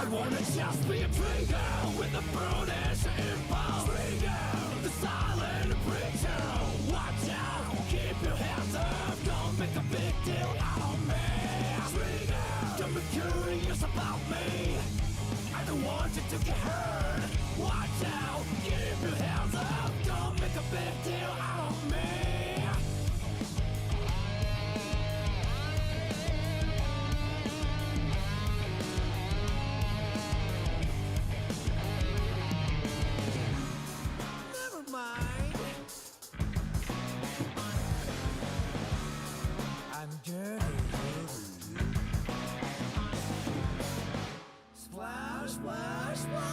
wanna just be a trigger with a brutish impulse. Trigger, the silent preacher. Watch out, keep your hands up. Don't make a big deal out of me. Trigger, don't be curious about me. I don't want you to get hurt. Watch out, keep your hands up. Don't make a big deal out of me. I'm dirty. Splash, splash, splash.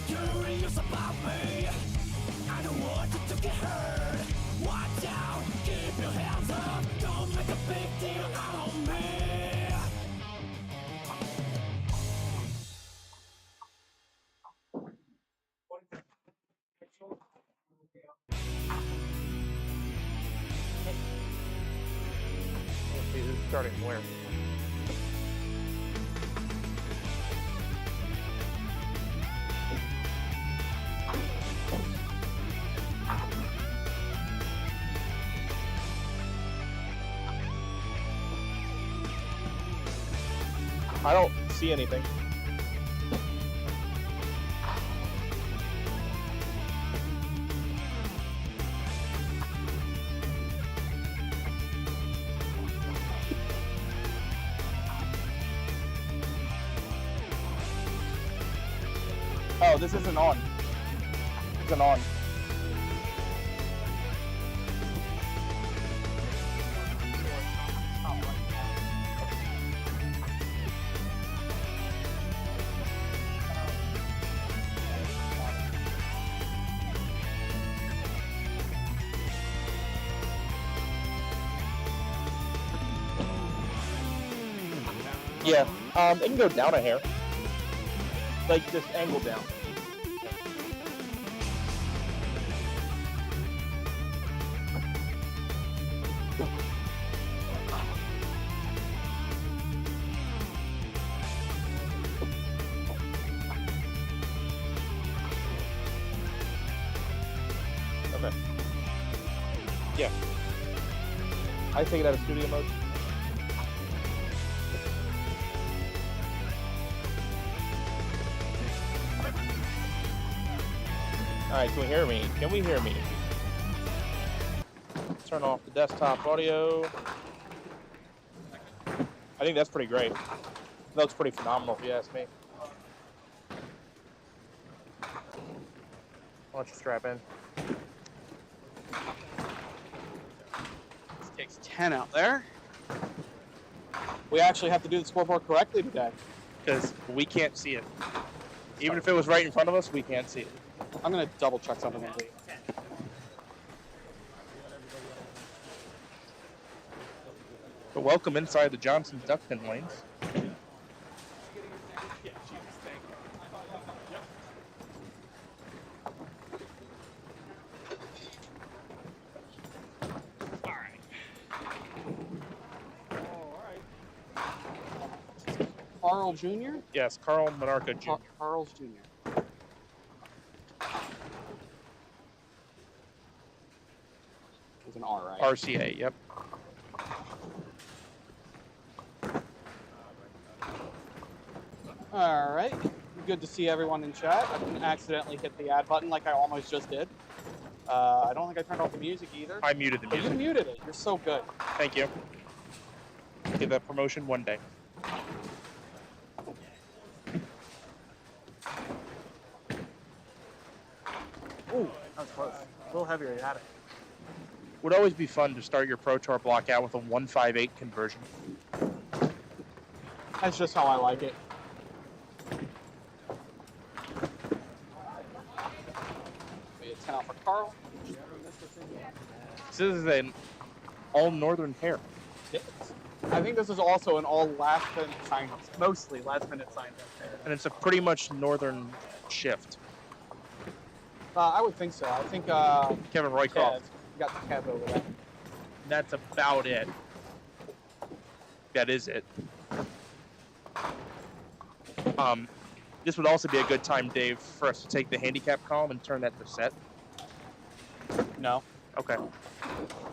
Curious about me. I don't want you to get hurt. Watch out, keep your hands up. Don't make a big deal out of me. Let's see who's starting where. I don't see anything. Oh, this isn't on. This isn't on. Yeah, it can go down a hair. Like just angle down. Okay. Yeah. I take it out of studio mode. Alright, can we hear me? Can we hear me? Let's turn off the desktop audio. I think that's pretty great. That looks pretty phenomenal if you ask me. Why don't you strap in? This takes 10 out there. We actually have to do the scoreboard correctly today. Because we can't see it. Even if it was right in front of us, we can't see it. I'm going to double check something. But welcome inside the Johnson Duckpin lanes. Carl Jr.? Yes, Carl Monarca Jr. Carl's Jr. It's an R, right? RCA, yep. All right. Good to see everyone in chat. I didn't accidentally hit the add button like I almost just did. I don't think I turned off the music either. I muted the But music. you muted it. You're so good. Thank you. Get that promotion one day. Ooh, that was close. A little heavier. You had it. Would always be fun to start your Pro Tour block out with a 158 conversion. That's just how I like it. Maybe a 10 out for Carl. This is an all-northern pair. I think this is also an all last-minute sign, mostly last-minute sign pair. And it's a pretty much northern shift. I would think so. I think Kevin Roykoff. You got the Kev over there. That's about it. That is it. This would also be a good time, Dave, for us to take the handicap column and turn that to set. No. Okay. I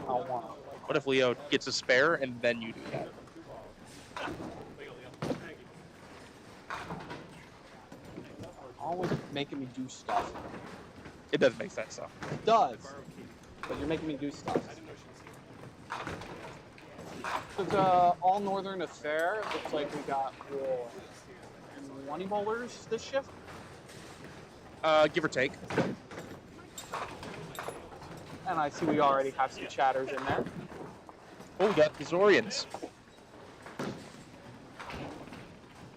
don't want to. What if Leo gets a spare and then you do that? Always making me do stuff. It doesn't make sense, though. It does. But you're making me do stuff. It's all northern affair. Looks like we got 20 bowlers this shift. Give or take. And I see we already have some chatters in there. Oh, we got the Zorians.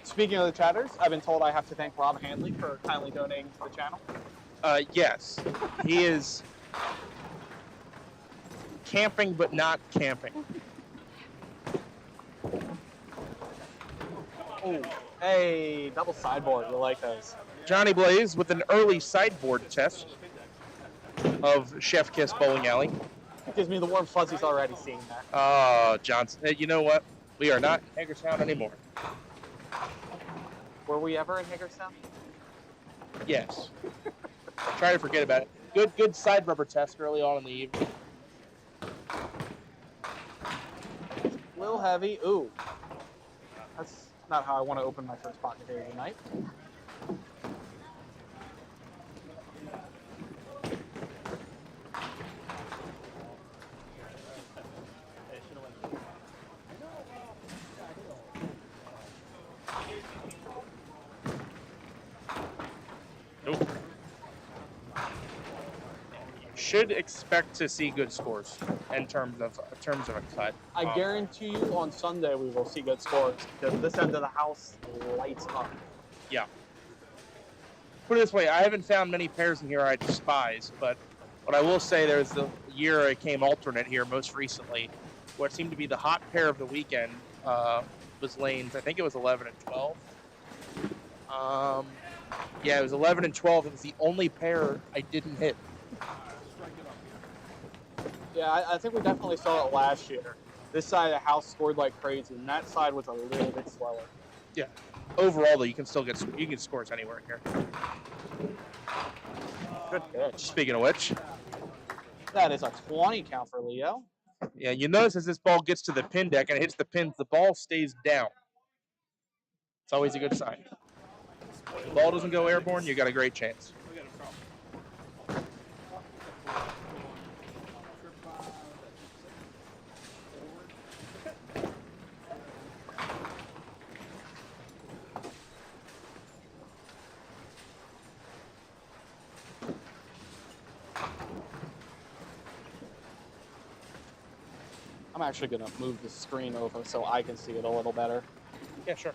Speaking of the chatters, I've been told I have to thank Rob Handley for kindly donating to the channel. Yes. He is camping, but not camping. Oh, hey, double sideboard. You like those? Johnny Blaze with an early sideboard test of Chef Kiss Bowling Alley. Gives me the warm fuzzies already seeing that. Oh, Johnson. Hey, you know what? We are not in Hagerstown anymore. Were we ever in Hagerstown? Yes. Try to forget about it. Good side rubber test early on in the evening. A little heavy. Ooh. That's not how I want to open my first pocket day tonight. Nope. Should expect to see good scores in terms of a cut. I guarantee you on Sunday we will see good scores because this end of the house lights up. Yeah. Put it this way, I haven't found many pairs in here I despise, but what I will say, there's the year I came alternate here most recently. What seemed to be the hot pair of the weekend was lanes. I think it was 11 and 12. Yeah, it was 11 and 12. It was the only pair I didn't hit. Yeah, I think we definitely saw it last year. This side of the house scored like crazy, and that side was a little bit slower. Yeah. Overall, though, you can still get scores anywhere here. Good pitch. Speaking of which, That is a 20 count for Leo. yeah, you notice as this ball gets to the pin deck and it hits the pins, the ball stays down. It's always a good sign. If the ball doesn't go airborne, you got a great chance. I'm actually going to move the screen over so I can see it a little better. Yeah, sure.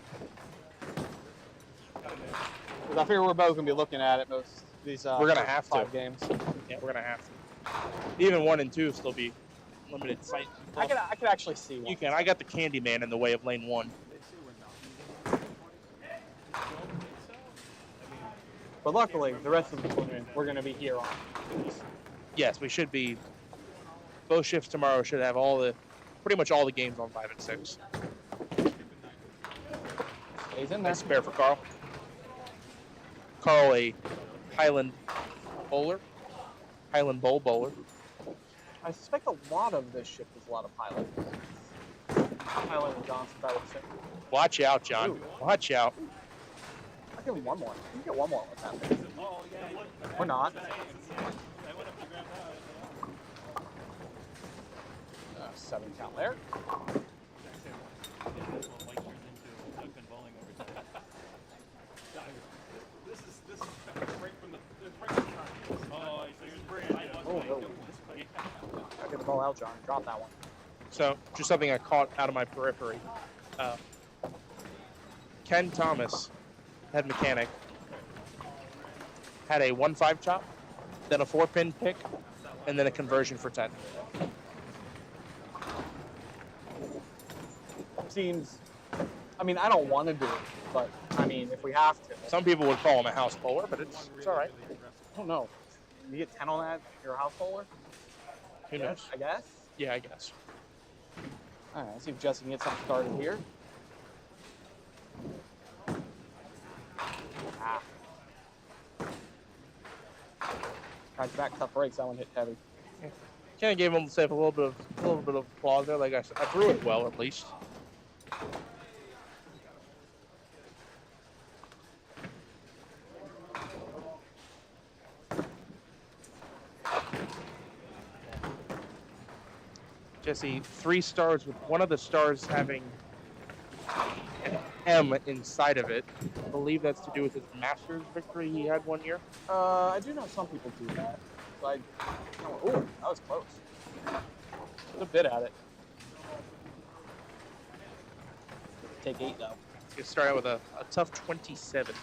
Because I figure we're both going to be looking at it most these We're gonna have to. 5 games. Yeah, we're gonna have to. Even 1 and 2 will still be limited sight. I can actually see one. You can. I got the candy man in the way of lane 1. But luckily, the rest of the tournament, we're going to be here on. Yes, we should be. Both shifts tomorrow should have pretty much all the games on 5 and 6. He's in there. Nice spare for Carl. Carl, a Highland bowler. Highland bowl bowler. I suspect a lot of this ship is a lot of Highland. Highland and Johnson, I would say. Watch out, John. Ooh. Watch out. I'll give him one more. You can get one more with that. Or not. 7 count there. Oh, no. I'll get the ball out, John. Drop that one. So, just something I caught out of my periphery. Ken Thomas, head mechanic, had a 1-5 chop, then a 4-pin pick, and then a conversion for 10. Seems, I mean, I don't want to do it, but I mean, if we have to. Some people would call him a house bowler, but it's all right. I don't know. You get 10 on that, you're a house bowler? Who knows? I guess. Yeah, I guess. All right, let's see if Jesse can get something started here. Ah. Tried back tough breaks. That one hit heavy. Kind of gave himself a little bit of applause there. Like I said, I threw it well at least. Jesse, 3 stars with one of the stars having an M inside of it. I believe that's to do with his Masters victory he had one year. I do know some people do that. So ooh, that was close. A bit at it. Take 8 though. You start out with a tough 27.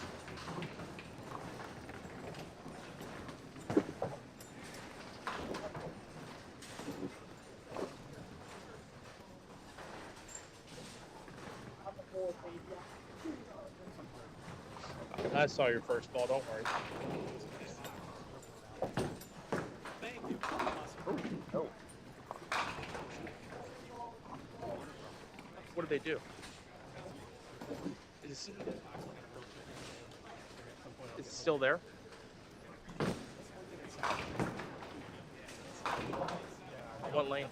I saw your first ball, don't worry. Oh. What did they do? Is it still there? One lane.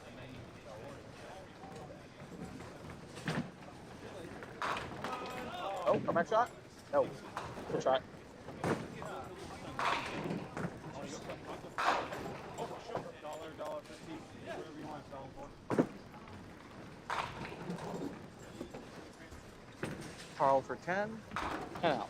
Oh, comeback shot? No. Good shot. Carl for 10. 10 out.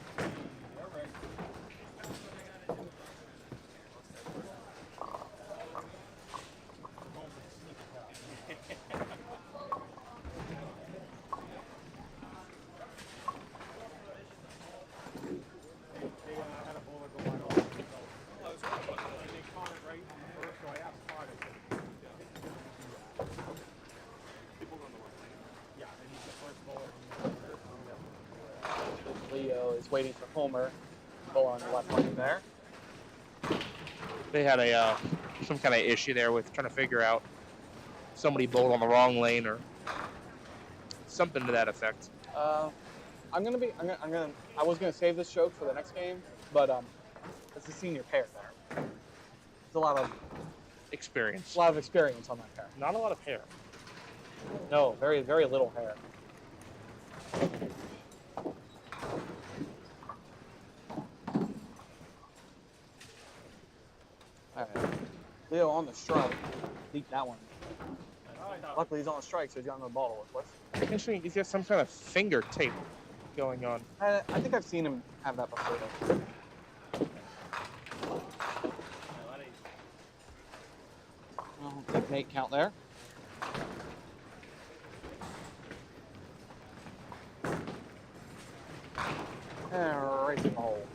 Leo is waiting for Homer. Ball on the left lane there. They had a some kind of issue there with trying to figure out somebody bowled on the wrong lane or something to that effect. I was gonna save this joke for the next game, but it's a senior pair there. There's a lot of Experience. experience on that pair. Not a lot of hair. No, very, very little hair. All right. Leo on the strike. Deep that one. Luckily he's on the strike, so he's got another ball to work with. Interesting. He's got some kind of finger tape going on. I think I've seen him have that before, though. I'll take an 8 count there. And right in the hole.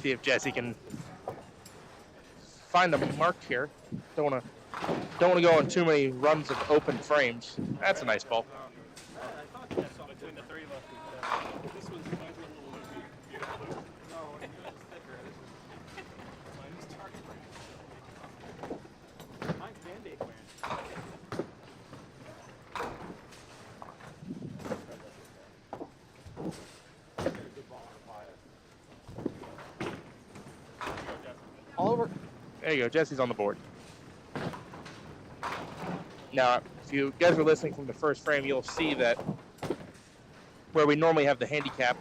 See if Jesse can find a mark here. Don't want to go on too many runs of open frames. That's a nice ball. over. There you go. Jesse's on the board. Now, if you guys were listening from the first frame, you'll see that where we normally have the handicap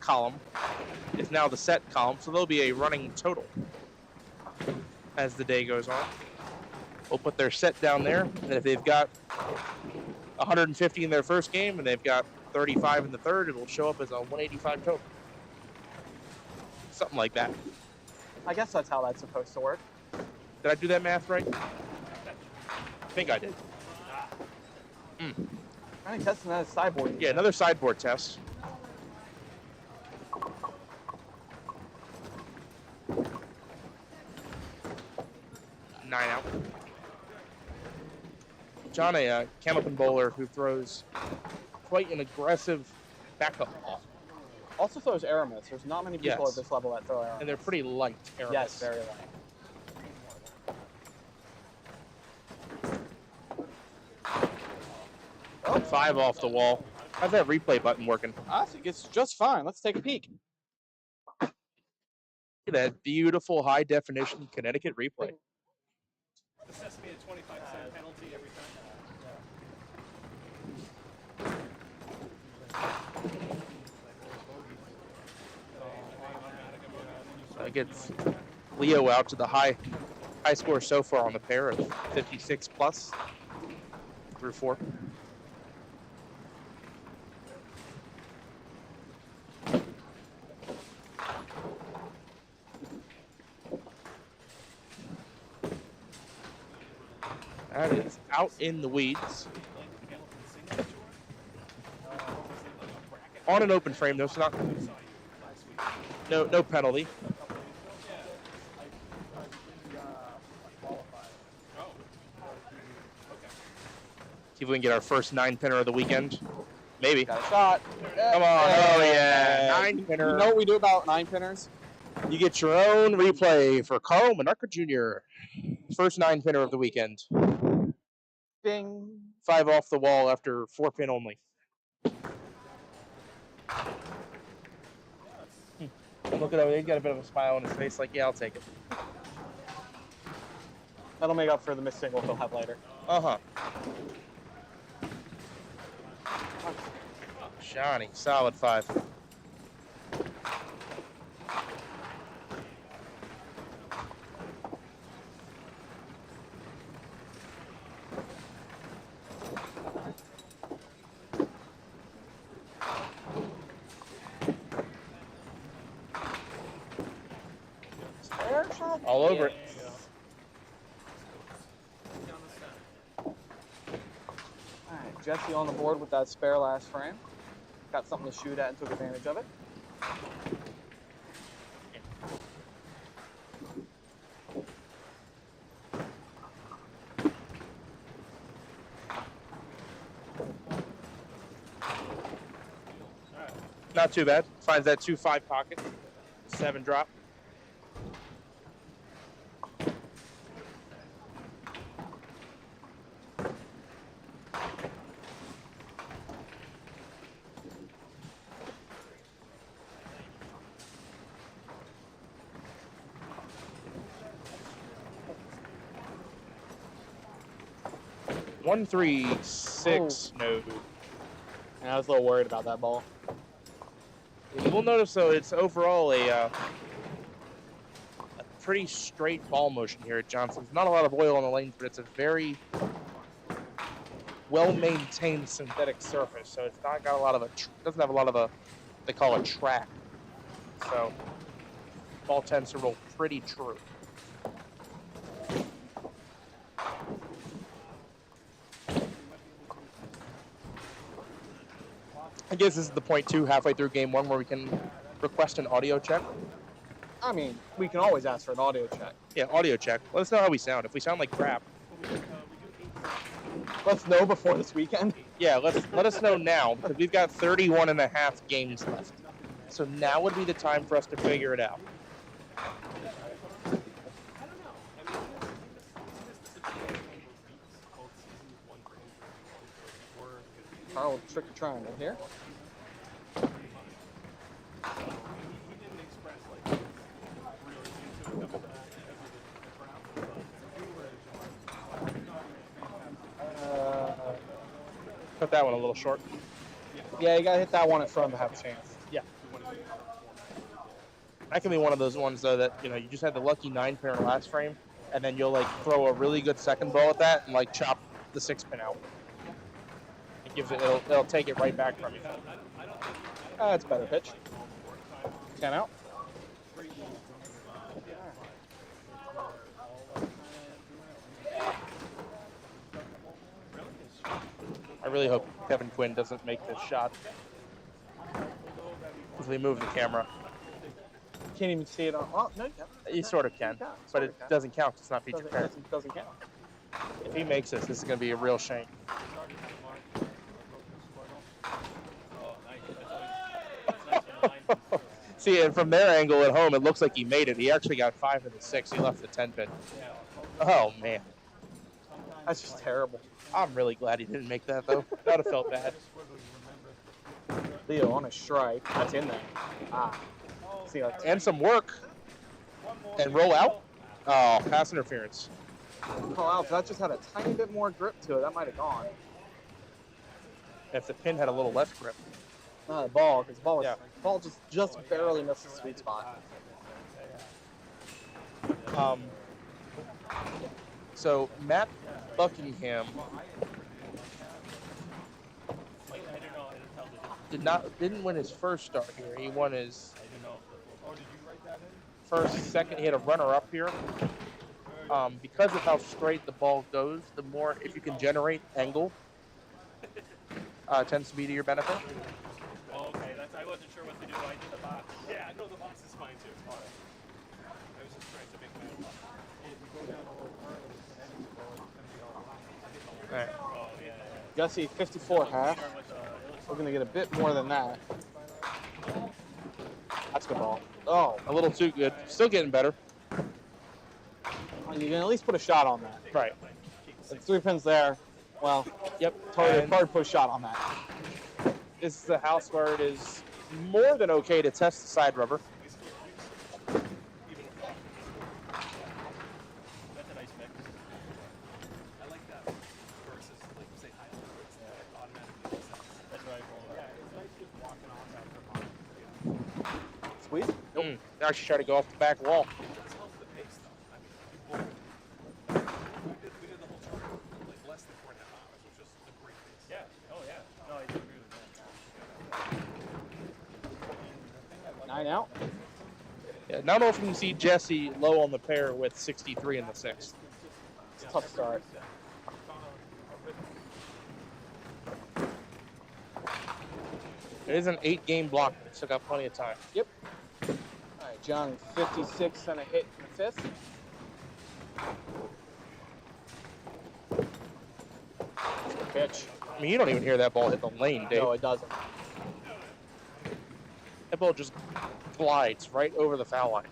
column is now the set column, so there'll be a running total as the day goes on. We'll put their set down there, and if they've got 150 in their first game and they've got 35 in the third, it'll show up as a 185 total. Something like that. I guess that's how that's supposed to work. Did I do that math right? I think I did. I'm testing that as sideboard. Yeah, another sideboard test. Nine out. John, a canopin bowler who throws quite an aggressive backup ball. Also throws Aramis. There's not many people Yes. at this level that throw Aramis. And they're pretty light. Aramis. Yes, very light. Oh, 5 off the wall. How's that replay button working? I think it's just fine. Let's take a peek. Look at that beautiful high definition Connecticut replay. Assess me a 25-cent penalty every time. That gets Leo out to the high score so far on the pair of 56 plus through 4. That is out in the weeds. On an open frame, though, so not no penalty. See if we can get our first 9-pinner of the weekend. Maybe. Got a shot. Come on. Oh, yeah. 9-pinner. You know what we do about 9-pinners? You get your own replay for Carl Menarca Jr. First 9-pinner of the weekend. Ding. 5 off the wall after 4-pin only. Look at him. He's got a bit of a smile on his face like, yeah, I'll take it. That'll make up for the missed single he'll have later. Uh-huh. Johnny, solid 5. All over it. Alright, Jesse on the board with that spare last frame. Got something to shoot at and took advantage of it. Not too bad. Finds that 2-5 pocket. 7 drop. One, 3, 6, no. And I was a little worried about that ball. You will notice, though, it's overall a pretty straight ball motion here at Johnson's. Not a lot of oil on the lanes, but it's a very well-maintained synthetic surface. So it's not got a lot of doesn't have a lot of they call a track. So ball tends to roll pretty true. I guess this is the point 2 halfway through game 1 where we can request an audio check. I mean, we can always ask for an audio check. Yeah, audio check. Let us know how we sound. If we sound like crap, Let's know before this weekend. yeah, let us know now because we've got 31 and a half games left. So now would be the time for us to figure it out. Carl, trick or triangle here. that one a little short. Yeah, you gotta hit that one in front to have a chance. Yeah. That can be one of those ones though that you just had the lucky 9-pair last frame, and then you'll like throw a really good second ball at that and like chop the 6-pin out. It gives it'll take it right back from you. That's a better pitch. 10 out. I really hope Kevin Quinn doesn't make this shot. If we move the camera. Can't even see it on. Oh, no, You sort of can, but it doesn't count. It's not feature paired. Doesn't count. If he makes this is going to be a real shame. See, and from their angle at home, it looks like he made it. He actually got 5 in the 6. He left the 10-pin. Oh, man. That's just terrible. I'm really glad he didn't make that, though. That would have felt bad. Leo on a strike. That's in there. See, and some work. And roll out. Oh, pass interference. Call out. That just had a tiny bit more grip to it. That might have gone. If the pin had a little less grip. The ball, because the ball just barely missed the sweet spot. So Matt Buckingham didn't win his first start here. He won his second. He had a runner up here. Because of how straight the ball goes, the more if you can generate angle, tends to be to your benefit. Oh, okay, I wasn't sure what to do. I did the box. Yeah, I know the box is fine too. All right. I was just trying to make my box. All right. Oh, yeah. Gussie, 54 half. We're going to get a bit more than that. That's a good ball. Oh, A little too good. Still getting better. you can at least put a shot on that. Right. The 3 pins there. Well, Yep. hard And to put a shot on that. this is a house where it is more than okay to test the side rubber. That's a nice mix. I like that versus, like, say, Highland, where it's automatically makes sense. That's right. Yeah, it's nice just walking off after Squeeze? Nope. Actually try to go off the back wall. It's helped the pace, though. I mean, we did the whole tournament like less than 4.5 hours, which was a great pace. Yeah. Oh, yeah. No, I do agree with that. 9 out. Yeah, now I don't know if you can see Jesse low on the pair with 63 in the 6th. It's a tough start. It is an 8-game block, but still got plenty of time. Yep. All right, John, 56 and a hit in the 5th. Pitch. I mean, you don't even hear that ball hit the lane, Dave. No, it doesn't. That ball just glides right over the foul line.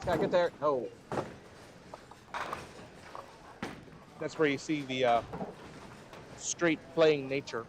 Gotta get there. No. That's where you see the straight playing nature.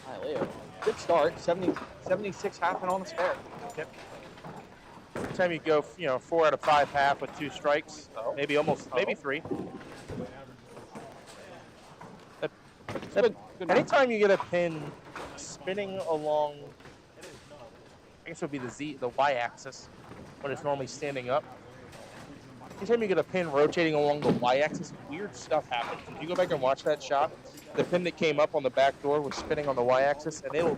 All right, Leo. Good start. 76 half and on the spare. Yep. Every time you go, 4 out of 5 half with 2 strikes, maybe 3. Good. Anytime you get a pin spinning along, I guess it would be the y-axis when it's normally standing up. Anytime you get a pin rotating along the y-axis, weird stuff happens. If you go back and watch that shot, the pin that came up on the back door was spinning on the y-axis, and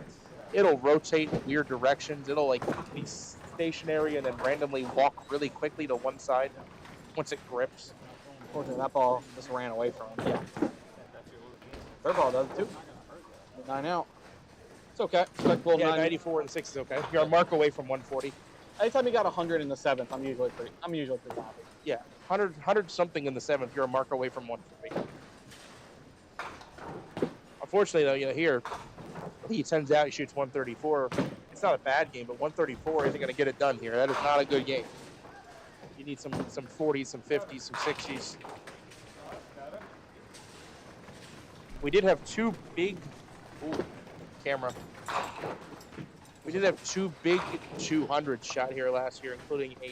it'll rotate in weird directions. It'll like be stationary and then randomly walk really quickly to one side once it grips. Unfortunately, that ball just ran away from him. Yeah. Their ball does it too. 9 out. It's okay. It's like little Yeah, 90. 94 and 6 is okay. You're a mark away from 140. Anytime you got 100 in the 7th, I'm usually pretty happy. Yeah, 100 something in the 7th. You're a mark away from 140. Unfortunately, though, here he sends out, he shoots 134. It's not a bad game, but 134 isn't going to get it done here. That is not a good game. You need some 40s, some 50s, some 60s. We did have two big camera. We did have two big 200s shot here last year, including a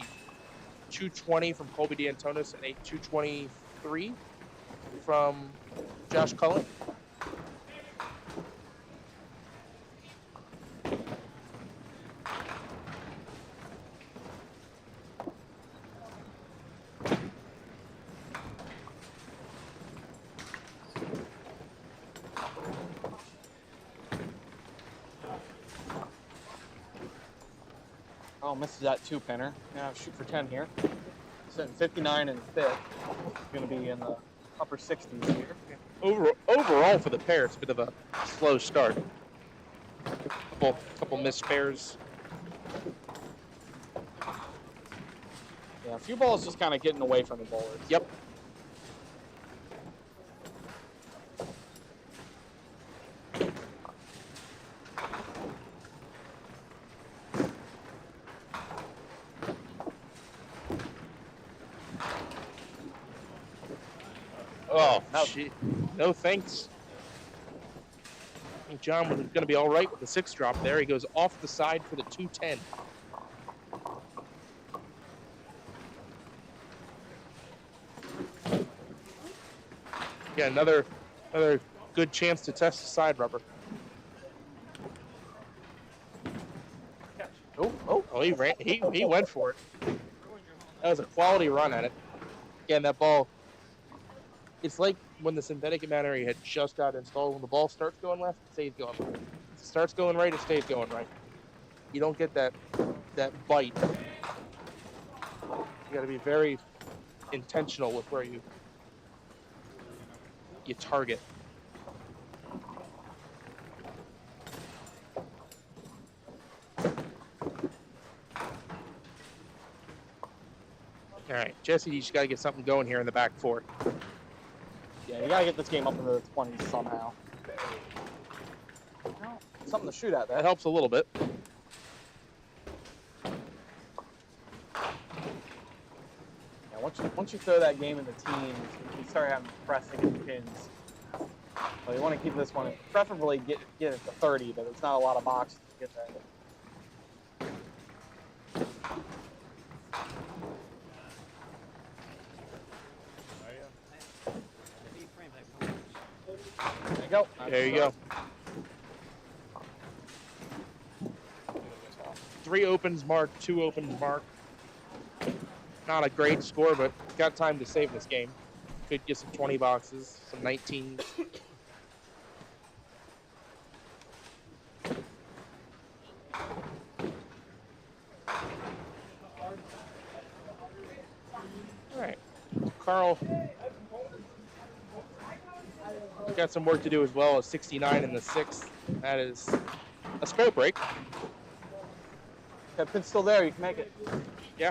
220 from Colby D'Antonis and a 223 from Josh Cullen. Oh, misses that 2-pinner. Now shoot for 10 here. Sitting 59 in the 5th. Going to be in the upper 60s here. Overall for the pair, it's a bit of a slow start. Couple missed pairs. Yeah, a few balls just kind of getting away from the bowlers. Yep. Oh, shit. No thanks. I think John was going to be all right with the 6 drop there. He goes off the side for the 210. Yeah, another good chance to test the side rubber. Oh, he ran. He went for it. That was a quality run at it. Again, that ball. It's like when the synthetic battery had just got installed. When the ball starts going left, it stays going left. If it starts going right, it stays going right. You don't get that bite. You got to be very intentional with where you target. All right, Jesse, you just got to get something going here in the back 4. Yeah, you gotta get this game up into the 20s somehow. Something to shoot at there. That helps a little bit. Yeah, once you throw that game in the teens, you start having pressing and pins. So you want to keep this one, preferably get it to 30, but it's not a lot of boxes to get that. There you go. There you go. 3 opens mark, 2 opens mark. Not a great score, but got time to save this game. Could get some 20 boxes, some 19s. All right, Carl. Got some work to do as well. A 69 in the 6th. That is a square break. That pin's still there. You can make it. Yeah.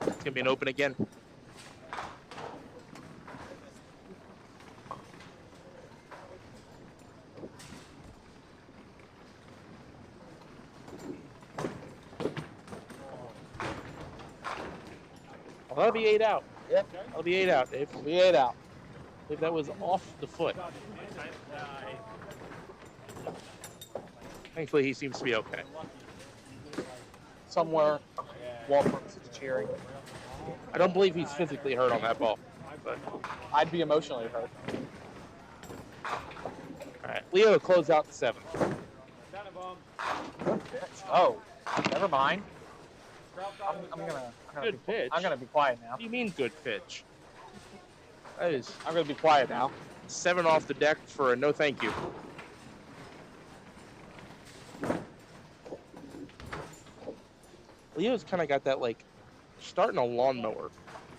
It's gonna be an open again. Well, that'll be 8 out. Yep. That'll be 8 out, Dave. It'll be 8 out. I believe that was off the foot. Thankfully, he seems to be okay. Somewhere, Walford's cheering. I don't believe he's physically hurt on that ball. But I'd be emotionally hurt. all right, Leo to close out the 7th. Oh, never mind. I'm Good pitch. I'm gonna be quiet now. What do you mean good pitch? That is I'm gonna be quiet now. 7 off the deck for a no thank you. Leo's kind of got that like starting a lawnmower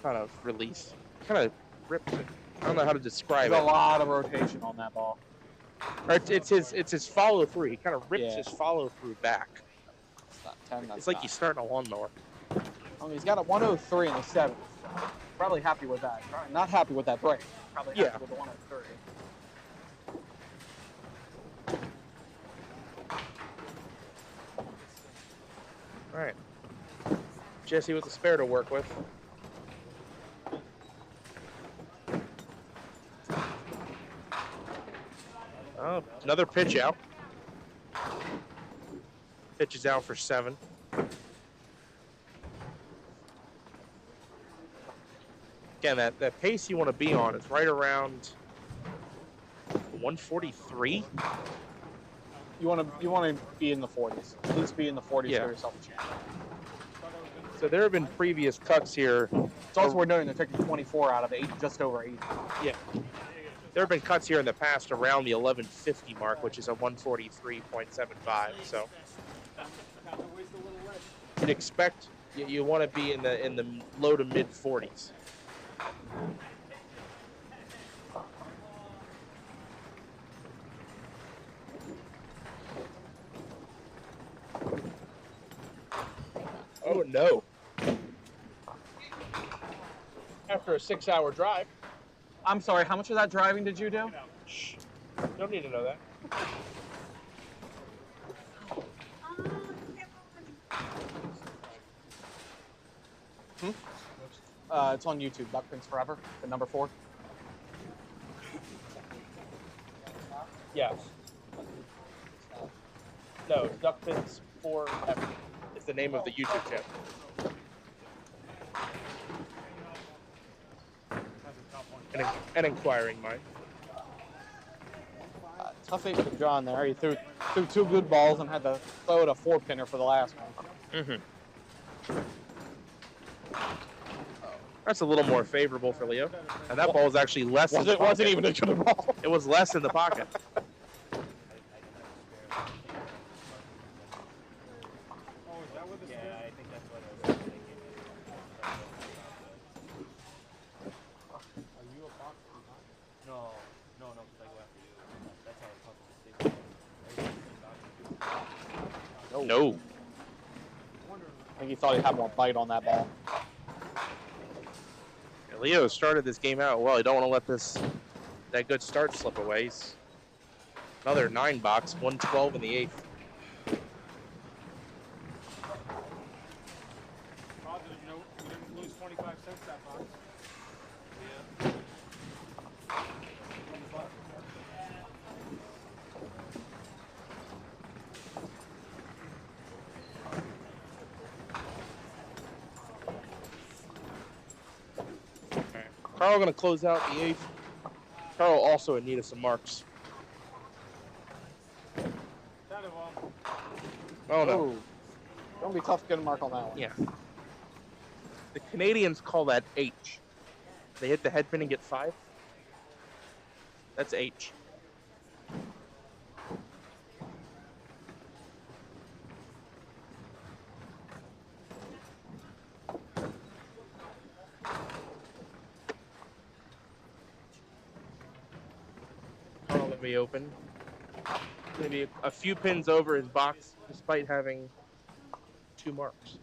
kind of release. Kind of rips it. I don't know how to describe There's it. a lot of rotation on that ball. Or it's his follow through. He kind of rips Yeah. his follow through back. It's not 10. That's It's like nine. he's starting a lawnmower. He's got a 103 in the 7th. Probably happy with that. Not happy with that break. Probably happy Yeah. with the 103. All right. Jesse with the spare to work with. Oh, another pitch out. Pitch is out for 7. Again, that pace you want to be on is right around 143. You want to be in the 40s. At least be in the 40s Yeah. for yourself a chance. So there have been previous cuts here. It's also worth noting they're taking 24 out of 8, just over 80. Yeah. There have been cuts here in the past around the 1150 mark, which is a 143.75. So you'd expect you want to be in the low to mid 40s. Oh no. After a 6-hour drive. I'm sorry, how much of that driving did you do? Shh. Don't need to know that. It's on YouTube, Duckpins Forever, the number 4. Yes. No, Duckpins 4 is the name of the YouTube channel. An inquiring mind. Tough 8 with John there. He threw 2 good balls and had to throw it a 4-pinner for the last one. Mm-hmm. That's a little more favorable for Leo. And that ball was actually less in the pocket. Wasn't even a good ball. It was less in the pocket. No. I think he thought he had more bite on that ball. Yeah, Leo started this game out well. You don't want to let that good start slip away. Another 9 box, 112 in the 8th. Positive, we didn't lose 25 cents that box. Carl going to close out the 8th. Carl also in need of some marks. Oh no. Ooh. Gonna be tough to get a mark on that one. Yeah. The Canadians call that H. They hit the head pin and get 5. That's H. Carl will be open. Maybe a few pins over his box, despite having 2 marks.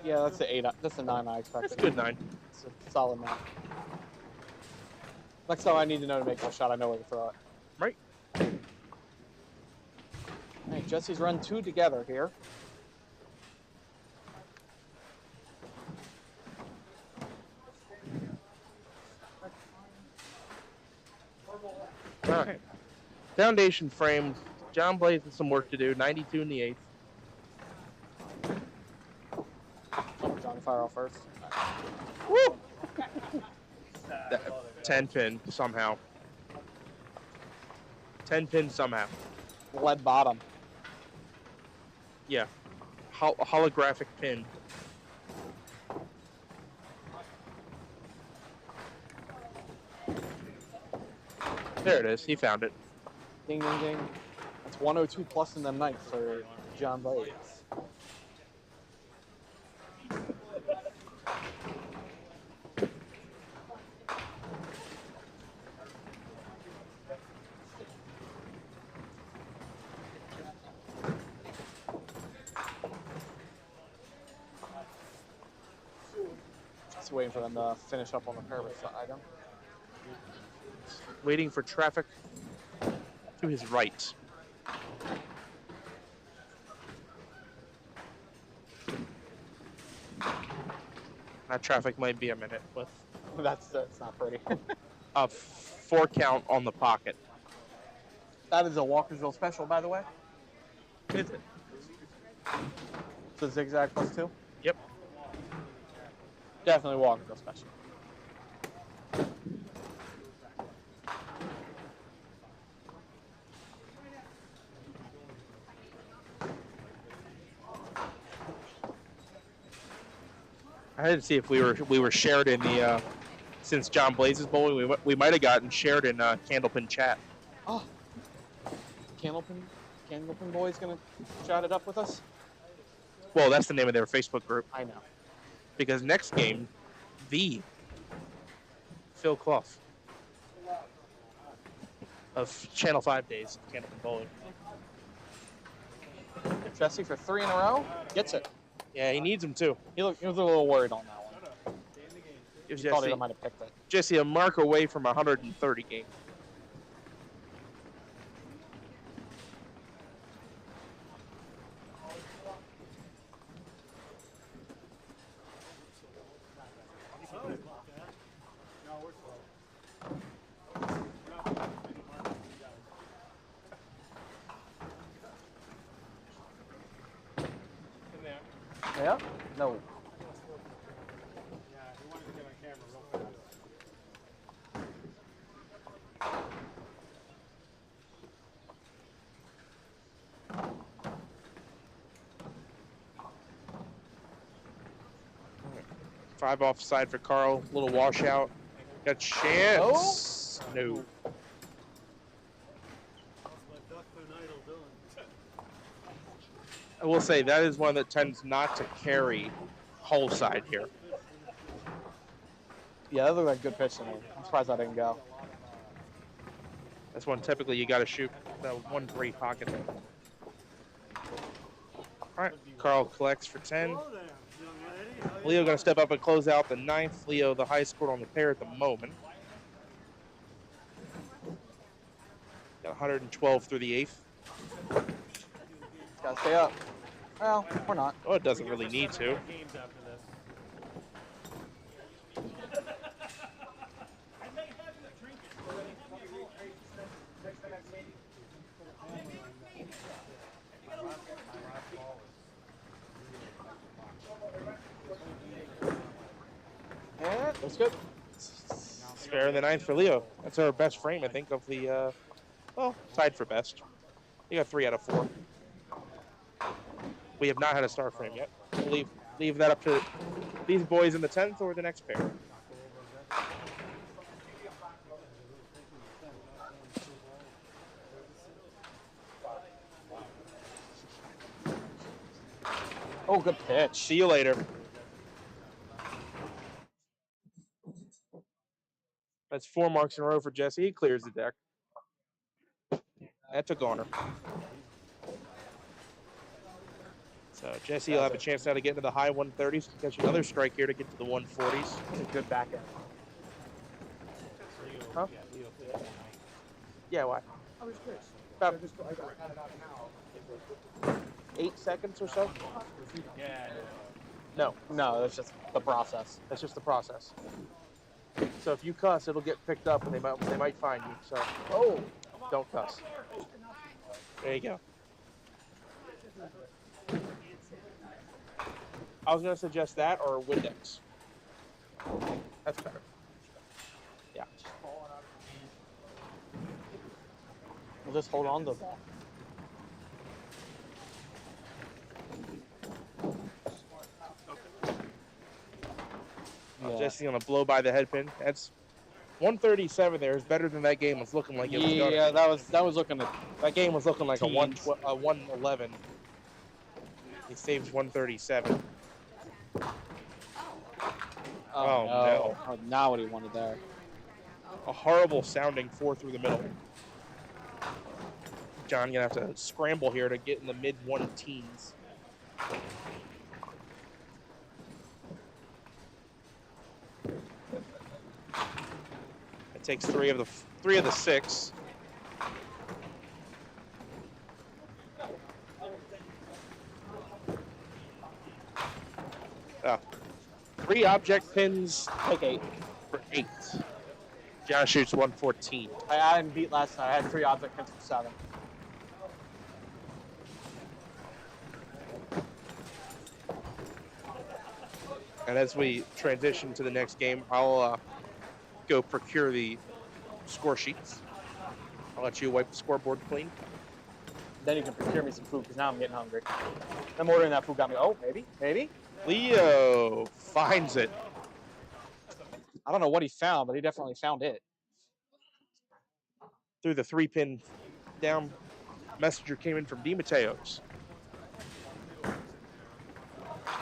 Yeah, that's the 8. That's the 9 I expected. That's a good 9. It's a solid 9. Next time I need to know to make my shot, I know where to throw it. Right. Hey, Jesse's run 2 together here. All right. Foundation frame. John Blaze has some work to do. 92 in the 8th. Johnny fire off first. Woo! 10 pin somehow. 10 pin somehow. Lead bottom. Yeah. Holographic pin. There it is. He found it. Ding, ding, ding. That's 102 plus in the ninth for John Blades. Just waiting for them to finish up on the purpose item. Waiting for traffic to his right. That traffic might be a minute with That's not pretty. a 4 count on the pocket. That is a Walkersville special, by the way. Is it? It's a zigzag +2. Yep. Definitely Walkersville special. I had to see if we were shared in the since John Blaze is bowling, we might have gotten shared in Candlepin chat. Oh, Candlepin Boy's gonna chat it up with us. Well, that's the name of their Facebook group. I know. Because next game, the Phil Clough of Channel 5 days, Candlepin Bowling. Jesse for 3 in a row gets it. Yeah, he needs him too. He was a little worried on that one. Gives He thought he Jesse, might have picked it. Jesse a mark away from 130 game. Yeah? No. Yeah, he wanted to get on camera real fast. Five offside for Carl. Little washout. Got chance. Oh. No. I will say that is one that tends not to carry whole side here. Yeah, that looked like a good pitch to me. I'm surprised I didn't go. That's one typically you got to shoot. That one great pocket there. All right, Carl collects for 10. Leo going to step up and close out the ninth. Leo, the high score on the pair at the moment. Got 112 through the eighth. Gotta stay up. Well, we're not. Oh, it doesn't really need to. Games after this. Yeah, that's good. It's fair in the ninth for Leo. That's our best frame, I think, of the, well, tied for best. You got 3 out of 4. We have not had a star frame yet. We'll leave that up to these boys in the 10th or the next pair. Oh, good pitch. See you later. That's 4 marks in a row for Jesse. He clears the deck. That took honor. So Jesse will have a chance now to get into the high 130s. Catch another strike here to get to the 140s. That's a good back end. Huh? Yeah, why? About 8 seconds or so? Yeah. No, No, that's just the process. that's just the process. So if you cuss, it'll get picked up and they might find you. So Oh, don't cuss. There you go. I was gonna suggest that or Windex. That's better. Yeah. we'll just hold on to the ball. Yeah. Jesse's gonna blow by the head pin. That's 137 there is better than that game was looking like it was going. Yeah, that was looking at. That game was looking like Teens. a 111. He saves 137. Oh, no. Oh, now what he wanted there. A horrible sounding 4 through the middle. John gonna have to scramble here to get in the mid 1-teens. It takes three of the 6. Oh. 3 object pins. Take 8. For 8. John shoots 114. I didn't beat last night. I had 3 object pins for 7. And as we transition to the next game, I'll go procure the score sheets. I'll let you wipe the scoreboard clean. Then you can procure me some food because now I'm getting hungry. I'm ordering that food got me. Oh, maybe. Leo finds it. I don't know what he found, but he definitely found it. Through the 3-pin down. Messenger came in from DiMatteo's.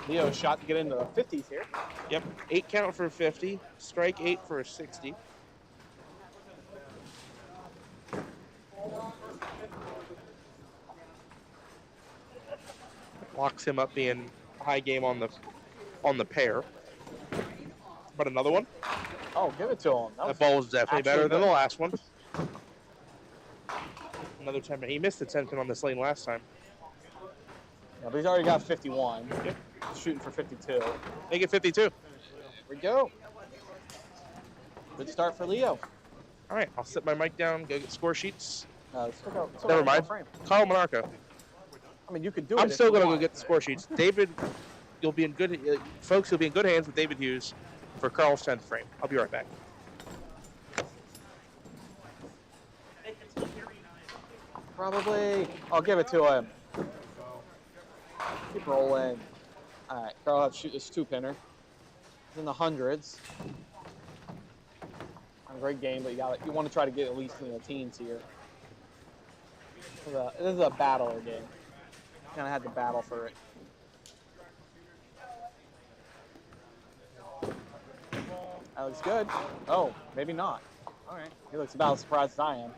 Leo's shot to get into the 50s here. Yep, 8 count for a 50. Strike 8 for a 60. Locks him up being high game on the pair. But another one. Oh, give it to him. That ball was definitely better than good. the last one. Another 10. He missed the 10 pin on this lane last time. Yeah, but he's already got 51. Yep. Shooting for 52. Make it 52. Here we go. Good start for Leo. All right, I'll set my mic down, go get score sheets. Let's Never mind. Kyle Monarco. I mean, you could do it. I'm if still you going to go want. get the score sheets. David, you'll be in good folks. You'll be in good hands with David Hughes for Carl's 10th frame. I'll be right back. Probably. I'll give it to him. Keep rolling. All right, Carl, have to shoot this 2-pinner. It's in the hundreds. A great game, but you want to try to get at least in the teens here. This is a battler game. Kind of had to battle for it. That looks good. Oh, maybe not. All right. He looks about as surprised as I am.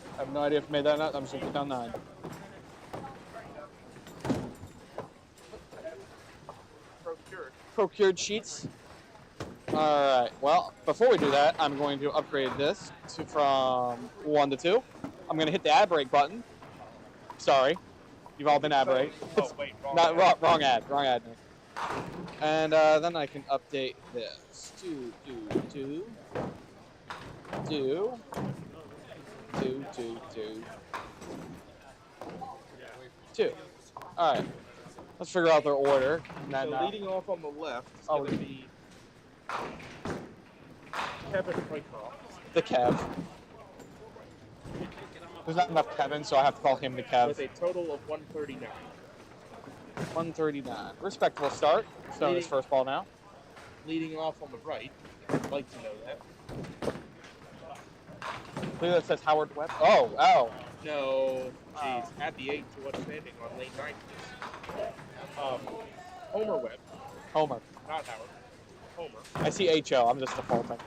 I have no idea if I made that or not. I'm just going to put down 9. Procured sheets. All right. Well, before we do that, I'm going to upgrade this from 1 to 2. I'm going to hit the ad break button. Sorry. You've all been ad break. Oh, wait, Wrong ad. And then I can update this. 2. All right. Let's figure out their order. And then, So leading off on the left is oh, going to be Kevin Whitecroft. the Kev. There's not enough Kevin, so I have to call him the Kev. With a total of 139. 139. Respectable start. Throwing his first ball now. Leading off on the right. I'd like to know that. I believe that says Howard Webb. Oh. No. Jeez. At the 8 to what's standing on lane 9. Homer Webb. Homer. Not Howard. Homer. I see H.O. I'm just defaulting.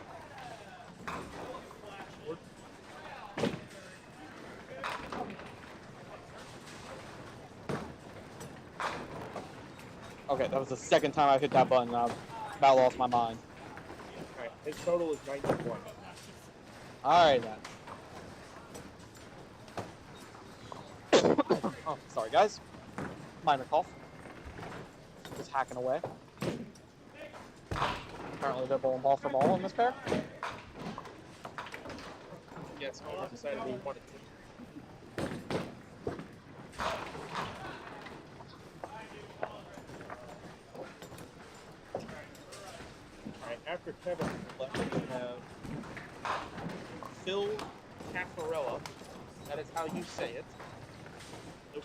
Okay, that was the second time I've hit that button and I've about lost my mind. Alright, his total is 91. Alright then. Oh, sorry guys. Minor cough. Just hacking away. Apparently they're bowling ball for ball in this pair. Yes, Homer decided he wanted to. Alright, after Kevin left, we have Phil Caffarella. That is how you say it.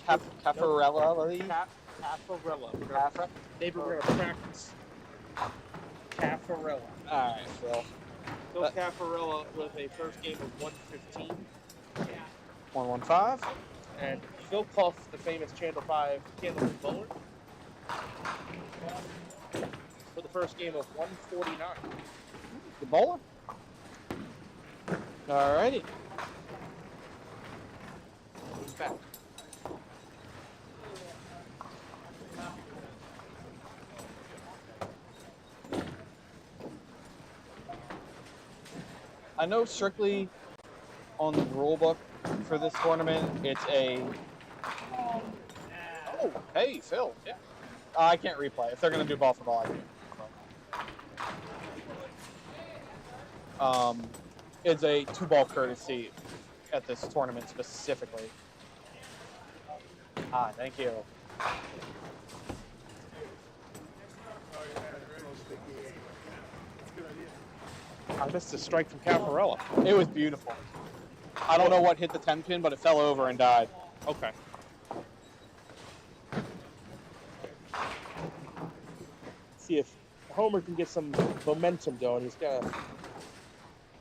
Caffarella. Caffarella. David, we're going to practice. Caffarella. All right, Phil. Phil Caffarella with a first game of 115. 115. And Phil Clough, the famous Channel 5 Candlewood bowler, for the first game of 149. The bowler. All righty. Who's back? I know strictly on the rule book for this tournament, it's a. Oh, hey, Phil. Yeah. I can't replay. If they're going to do ball for ball, I can. It's a 2-ball courtesy at this tournament specifically. Ah, thank you. I missed a strike from Caffarella. It was beautiful. I don't know what hit the 10 pin, but it fell over and died. Okay. See if Homer can get some momentum going. He's got a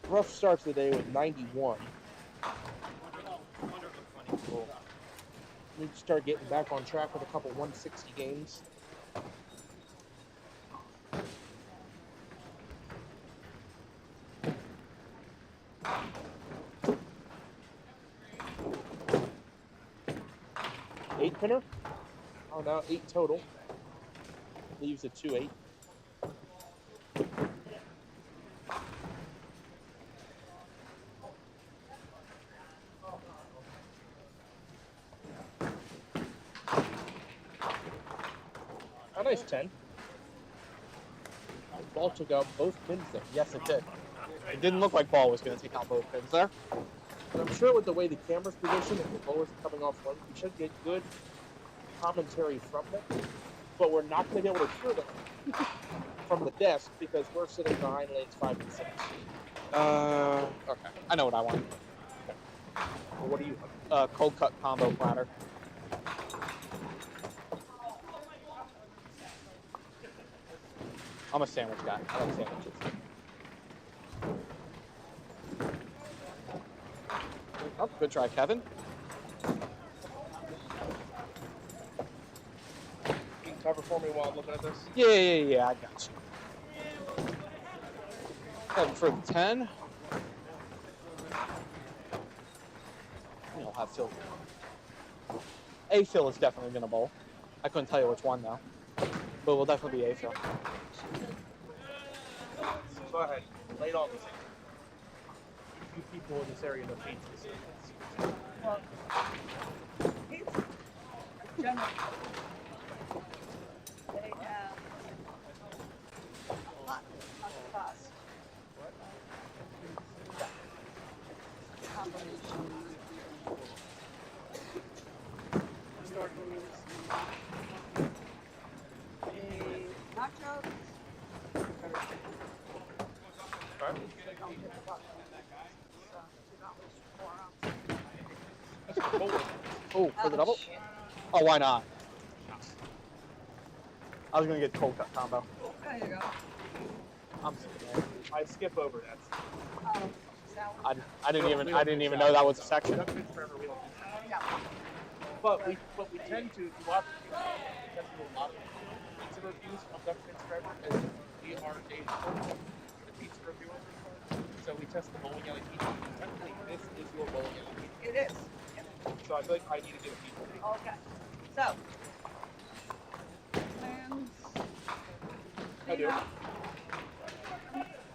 rough start to the day with 91. We'll need to start getting back on track with a couple 160 games. Eight pinner. Oh, now 8 total. Leaves a 2-8. A nice 10. The ball took out both pins there. Yes, it did. It didn't look like ball was going to take out both pins there. But I'm sure with the way the camera's positioned, if the bowler's coming off one, we should get good commentary from them. But we're not going to be able to hear them from the desk because we're sitting behind lanes 5 and 6. Okay. I know what I want. Well, what do you want? Cold cut combo platter. I'm a sandwich guy. I like sandwiches. Oh, good try, Kevin. You can cover for me while I'm looking at this. Yeah, I got you. Kevin for the 10. We'll have Phil. A Phil is definitely going to bowl. I couldn't tell you which one, though. But we'll definitely be A Phil. Go ahead. Lay it all this. You people in this area know paint this. Well, pizza, generally, they have a lot of cost. Combination. A nachos. Alright. Don't get the buck. So, $2 That's a bowler. Oh, for the double? Oh, why not? I was going to get cold cut combo. There you go. I'm sorry. I skip over that. Salad. I didn't even know that was a section. Duckpin forever, we don't do that. Yeah. But we tend to, if you watch, we tend to do a lot of pizza reviews on Duckpin forever as if we are the pizza reviewer. So we test the bowling alley pizza. Technically, this is your bowling alley pizza. It is. So I feel like I need to get a pizza. Okay. So, plans. I do.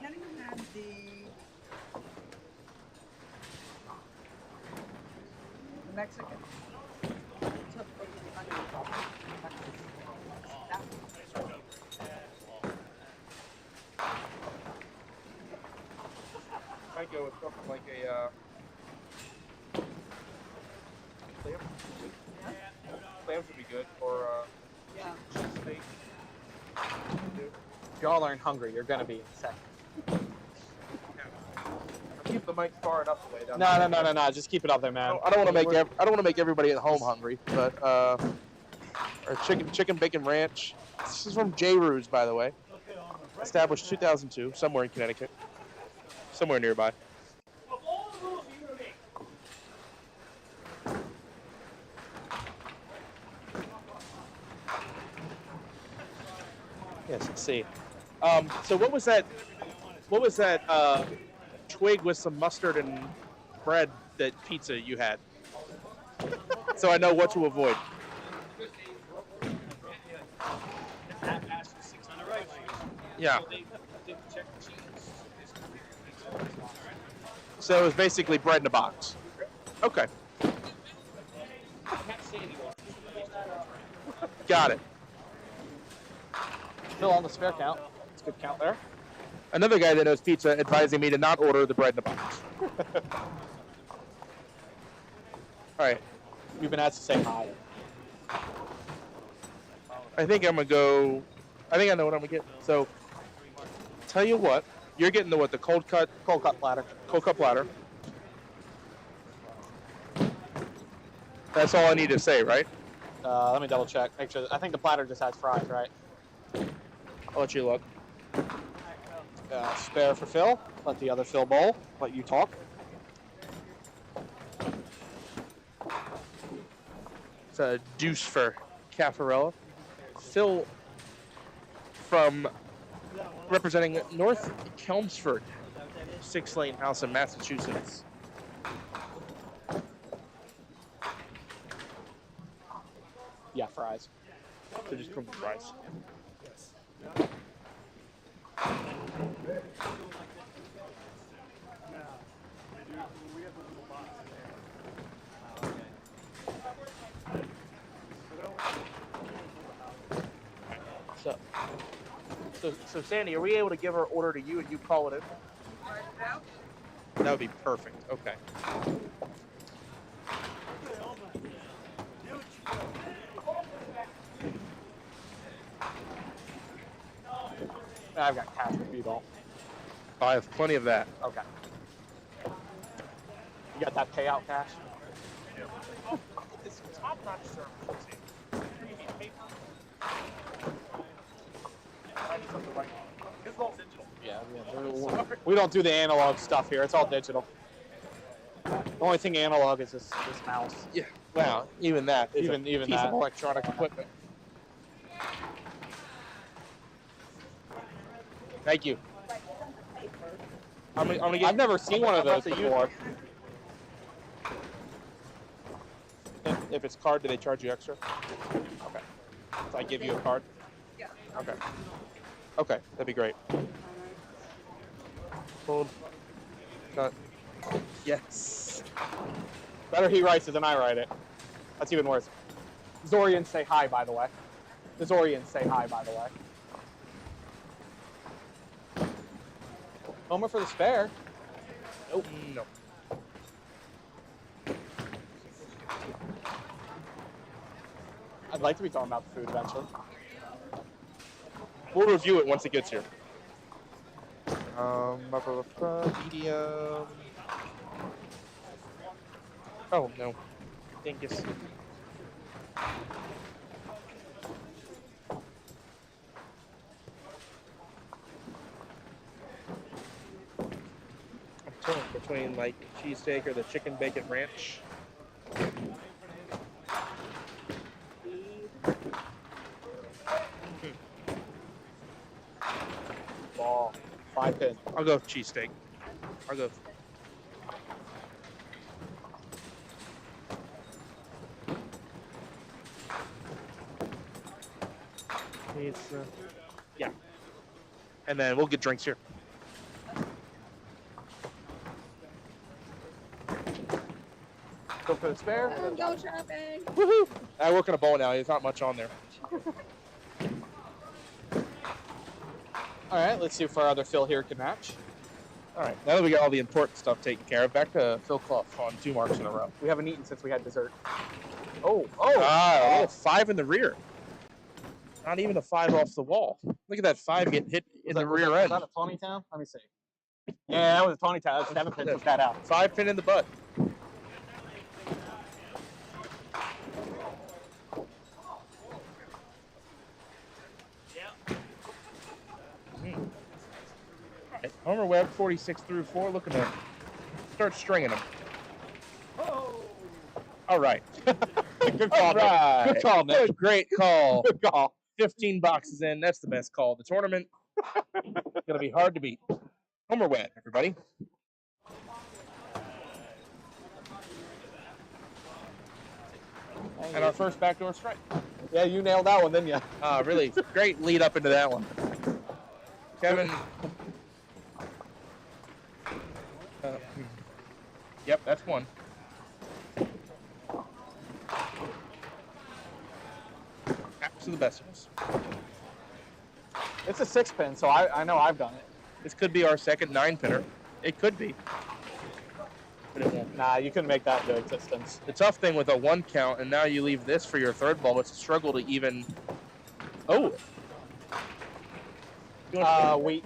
Kenny had the Mexican. Took I'd go with something like a clam. Clams would be good, or yeah. cheese steak. If y'all aren't hungry, you're going to be in second. Keep the mic far enough away. No. Just keep it up there, man. I don't want to make everybody at home hungry, but our chicken bacon ranch. This is from J. Ruse, by the way. Established 2002, somewhere in Connecticut, somewhere nearby. Yes, let's see. So what was that? What was that twig with some mustard and bread that pizza you had? So I know what to avoid. Yeah. So it was basically bread in a box. Okay. Got it. Still on the spare count. It's a good count there. Another guy that knows pizza advising me to not order the bread in a box. All right. You've been asked to say hi. I think I'm gonna go. I think I know what I'm gonna get. So, tell you what, you're getting the cold cut platter. Cold cut platter. That's all I need to say, right? Let me double check. Make sure. I think the platter just has fries, right? I'll let you look. Spare for Phil. Let the other Phil bowl. Let you talk. It's a deuce for Caffarella. Phil from representing North Chelmsford, 6-lane house in Massachusetts. Yeah, fries. So just come with fries. So Sandy, are we able to give our order to you and you call it in? Right now? That would be perfect. Okay. I've got cash for B-ball. I have plenty of that. Okay. You got that payout cash? It's top-notch service. It's all digital. Yeah. We don't do the analog stuff here. It's all digital. The only thing analog is this mouse. Yeah. Wow. Even that. Is Even piece that. of electronic equipment. Thank you. I'm gonna get, I've never seen one of those I'm about to before. If it's card, do they charge you extra? Okay. So I give you a card? Yeah. Okay. Okay, that'd be great. Hold. Cut. Yes. Better he writes it than I write it. That's even worse. Zorians say hi, by the way. The Zorians say hi, by the way. Homer for the spare. Nope. No. I'd like to be talking about the food eventually. We'll review it once it gets here. Medium. Oh no, dingus. I'm torn between like cheesesteak or the chicken bacon ranch. Ball. 5-pin. I'll go with cheesesteak. I'll go. Pizza. Yeah. And then we'll get drinks here. Go for the spare. Go shopping. Woohoo! I work in a bowling alley. There's not much on there. All right, let's see if our other Phil here can match. All right. Now that we got all the important stuff taken care of, back to Phil Clough on 2 marks in a row. We haven't eaten since we had dessert. Oh, a little 5 in the rear. Not even a 5 off the wall. Look at that 5 get hit in the rear end. Was that a 20 town? Let me see. Yeah, that was a 20 town. That's 7 pins. Took that out. 5 pin in the butt. Right, Homer Webb, 46 through 4, looking to start stringing them. All right. Good call. Right. Good call, Nick. Great call. Good call. 15 boxes in. That's the best call of the tournament. It's going to be hard to beat. Homer Webb, everybody. And our first backdoor strike. Yeah, you nailed that one, didn't you? Really great lead up into that one. Kevin. Yep, that's one. To the best of us. It's a 6 pin, so I know I've done it. This could be our second 9 pinner. It could be. But it won't. Nah, you couldn't make that into existence. The tough thing with a 1 count, and now you leave this for your third ball, it's a struggle to even. Oh. Wheat.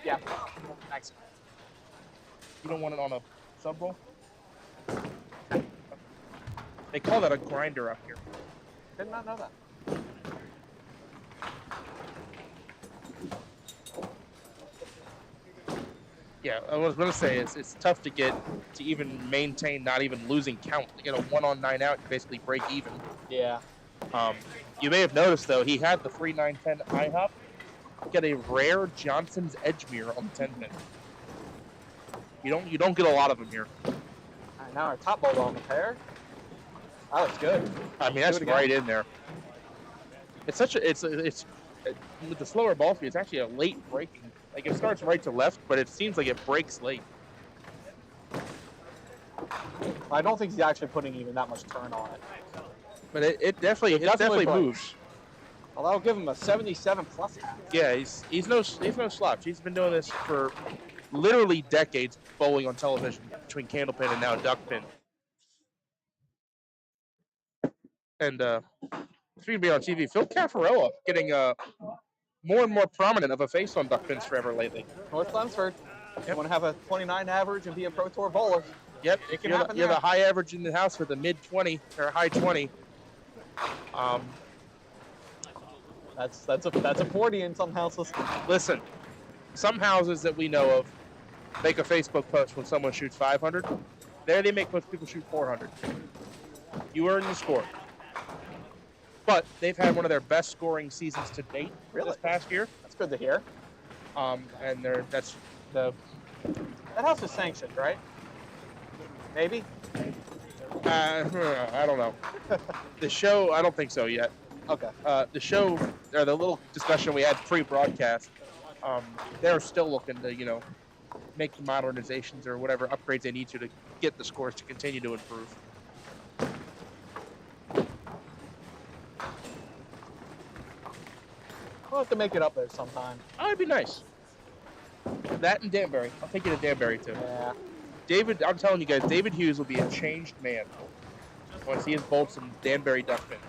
Yeah. Thanks. You don't want it on a sub ball? They call that a grinder up here. Did not know that. Yeah, I was going to say it's tough to get to even maintain not even losing count. To get a 1 on 9 out, you basically break even. Yeah. You may have noticed though he had the 3-9-10 IHOP. Get a rare Johnson's Edgemere on the 10 pin. You don't get a lot of them here. All right, now our top ball on the pair. That looks good. I mean that's right in there. It's with the slower ball speed. It's actually a late breaking. Like it starts right to left, but it seems like it breaks late. I don't think he's actually putting even that much turn on it. But it definitely moves. Well, that'll give him a 77 plus half. Yeah, he's no slouch. He's been doing this for literally decades, bowling on television between Candlepin and now Duckpin. And speaking of being on TV, Phil Caffarella getting more and more prominent of a face on Duckpins forever lately. North Chelmsford. Yep. You want to have a 29 average and be a Pro Tour bowler. Yep, it can you're happen. You're the high average in the house for the mid 20 or high 20. That's a 40 in some houses. Listen, some houses that we know of make a Facebook post when someone shoots 500. There they make most people shoot 400. You earn the score. But they've had one of their best scoring seasons to date this past year. That's good to hear. And that's the. That house is sanctioned, right? Maybe. I don't know. The show, I don't think so yet. Okay. The show, or the little discussion we had pre-broadcast, they're still looking to, make modernizations or whatever upgrades they need to get the scores to continue to improve. We'll have to make it up there sometime. Oh, it'd be nice. That and Danbury. I'll take you to Danbury, too. Yeah. David, I'm telling you guys, David Hughes will be a changed man once he has bowled some Danbury Duckpin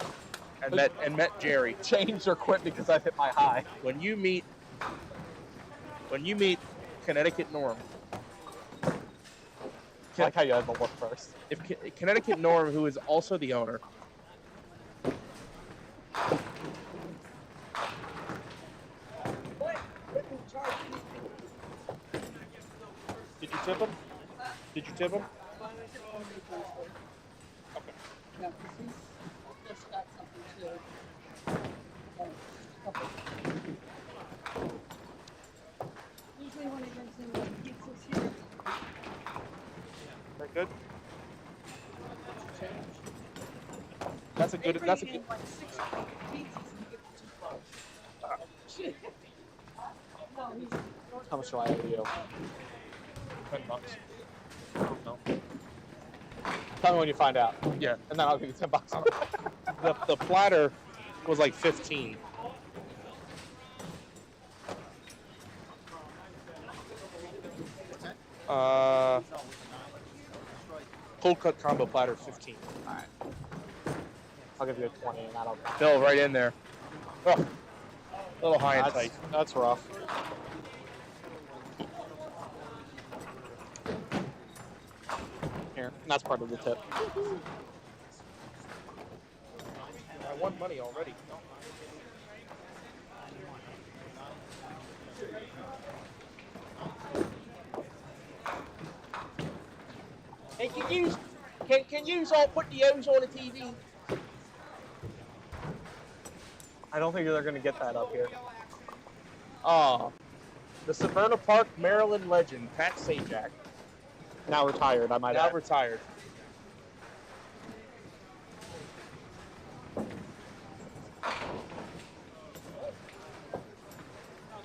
and met Jerry. Change or quit because I've hit my high. When you meet Connecticut Norm. I like how you had to look first. If Connecticut Norm, who is also the owner, did you tip him? Did you tip him? Okay. Yeah, 'cause he's just got something to. Usually when he comes in, he keeps his here. Very good. That's a good. That's a good. Like 6 pizzas and you get 2 bucks. Shit. No, he's. How much do I owe you? $10. No. Tell me when you find out. Yeah. And then I'll give you $10. The platter was like 15. Cold cut combo platter 15. All right. I'll give you a 20 and that'll. Bill right in there. Oh. A little high and tight. That's rough. Here, that's part of the tip. I won money already. Hey, can you all put the O's on the TV? I don't think they're going to get that up here. The Severna Park, Maryland legend, Pat Sajak. Now retired, I might Now add. retired.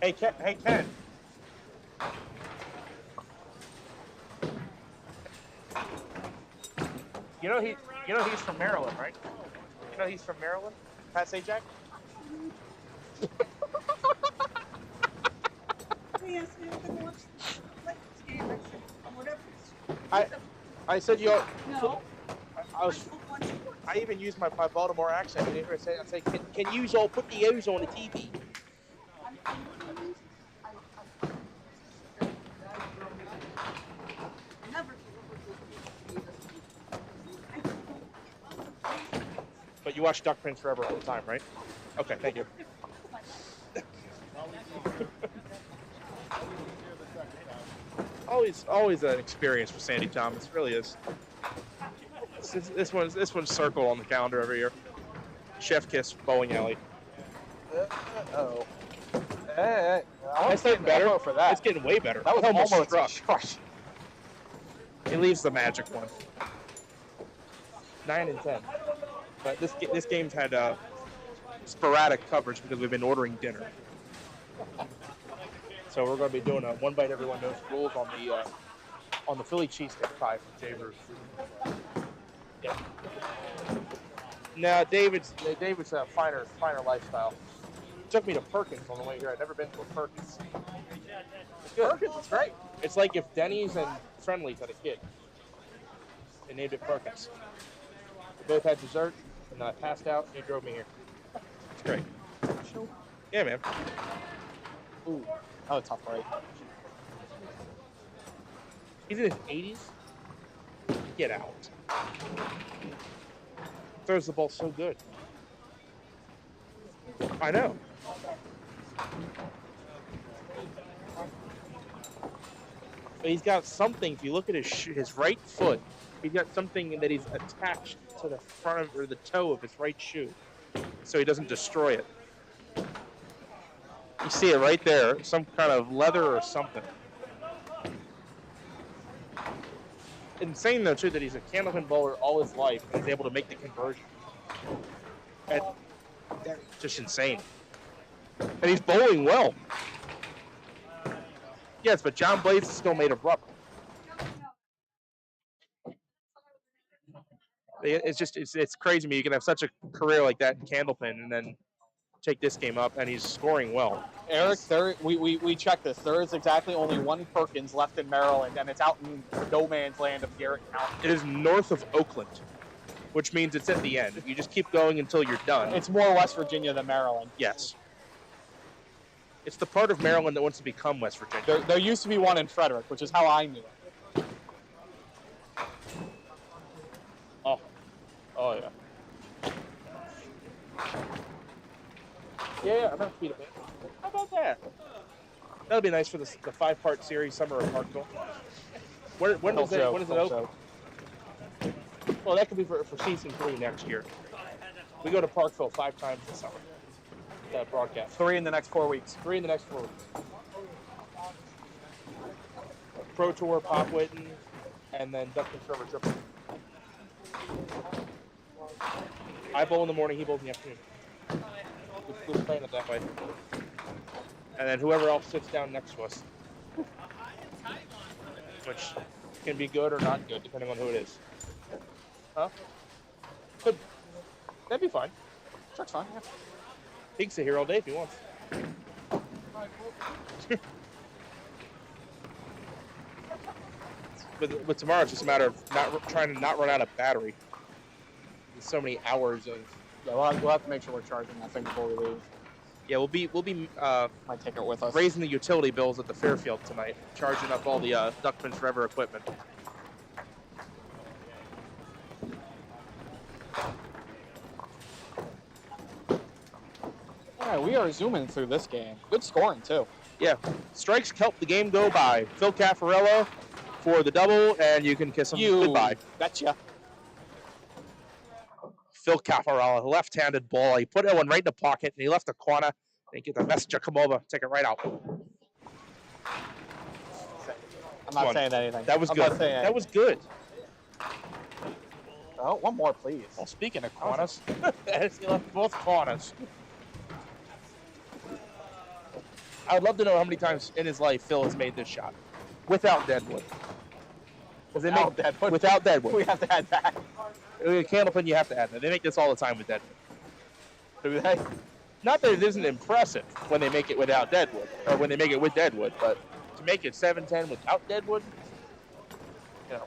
Hey, Ken. You know he's from Maryland, right? You know he's from Maryland, Pat Sajak. He asked me if I watched the game. I said, whatever. I said you. No. I even used my Baltimore accent. I say, can you all put the O's on the TV? But you watch Duckpin forever all the time, right? Okay, thank you. always an experience for Sandy Thomas. It really is. This one's circle on the calendar every year. Chef Kiss Bowling Alley. Oh. It's getting better. For that. It's getting way better. That was almost struck. He leaves the magic one. 9 and 10. But this game's had sporadic coverage because we've been ordering dinner. So we're going to be doing a one bite everyone knows rules on the Philly cheesesteak pie from Jay Bruce. Yeah. Now David's a finer lifestyle. Took me to Perkins on the way here. I'd never been to a Perkins. It's good. Perkins is great. It's like if Denny's and Friendly's had a kid. They named it Perkins. We both had dessert, and I passed out, and he drove me here. It's great. Yeah, man. Ooh. Oh, tough right. He's in his 80s. Get out. Throws the ball so good. I know. But he's got something. If you look at his right foot, he's got something that he's attached to the front of or the toe of his right shoe, so he doesn't destroy it. You see it right there, some kind of leather or something. Insane though too that he's a candlepin bowler all his life and is able to make the conversion. That's just insane. And he's bowling well. Yes, but John Blades is still made of rubber. It's crazy to me. You can have such a career like that in candlepin and then take this game up, and he's scoring well. Eric, we checked this. There is exactly only one Perkins left in Maryland, and it's out in no man's land of Garrett County. It is north of Oakland, which means it's at the end. You just keep going until you're done. It's more West Virginia than Maryland. Yes. It's the part of Maryland that wants to become West Virginia. There used to be one in Frederick, which is how I knew it. Oh, yeah. Yeah, I'm going to feed a bit. How about that? That'll be nice for the 5-part series, Summer of Parkville. When does it open? Well, that could be for season 3 next year. We go to Parkville 5 times this summer. That broadcast. 3 in the next 4 weeks. 3 in the next 4 weeks. Pro Tour, Pop Witten, and then Duckpin Server Triple. I bowl in the morning, he bowls in the afternoon. We're playing it that way. And then whoever else sits down next to us. Which can be good or not good, depending on who it is. Huh? Could. That'd be fine. That's fine, yeah. He can sit here all day if he wants. But tomorrow, it's just a matter of trying to not run out of battery. There's so many hours of... Yeah, we'll have to make sure we're charging that thing before we leave. Yeah, we'll be Might take it with us. raising the utility bills at the Fairfield tonight, charging up all the Duckpin Forever equipment. All right, we are zooming through this game. Good scoring too. Yeah, strikes help the game go by. Phil Caffarello for the double, and you can kiss him goodbye. Betcha. Phil Caffarello, left-handed ball. He put that one right in the pocket, and he left the corner. And he get the messenger come over, take it right out. I'm not saying anything. That was I'm good. Not saying That was good. Oh, one more, please. Well, speaking of corners, he left both corners. I'd love to know how many times in his life Phil has made this shot without Deadwood. Without Deadwood. Without Deadwood. We have to add that. Candlepin, you have to add that. They make this all the time with Deadwood. Do they? Not that it isn't impressive when they make it without Deadwood, or when they make it with Deadwood, but to make it 7-10 without Deadwood, you know.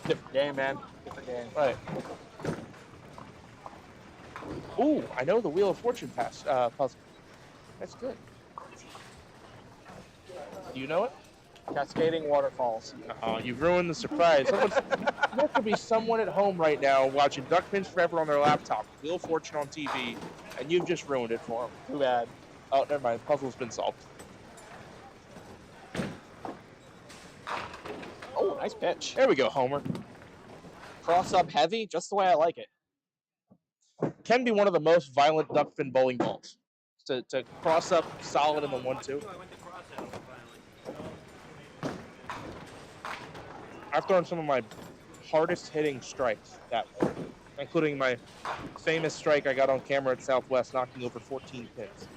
Different game, man. Different game. Right. Ooh, I know the Wheel of Fortune puzzle. That's good. Do you know it? Cascading waterfalls. Oh, you've ruined the surprise. There could be someone at home right now watching Duckpins Forever on their laptop, Wheel of Fortune on TV, and you've just ruined it for them. Too bad. Oh, never mind. The puzzle's been solved. Oh, nice pitch. There we go, Homer. Cross up heavy, just the way I like it. Can be one of the most violent duckpin bowling balls. To cross up solid in the 1-2. I've thrown some of my hardest hitting strikes that way, including my famous strike I got on camera at Southwest, knocking over 14 pins.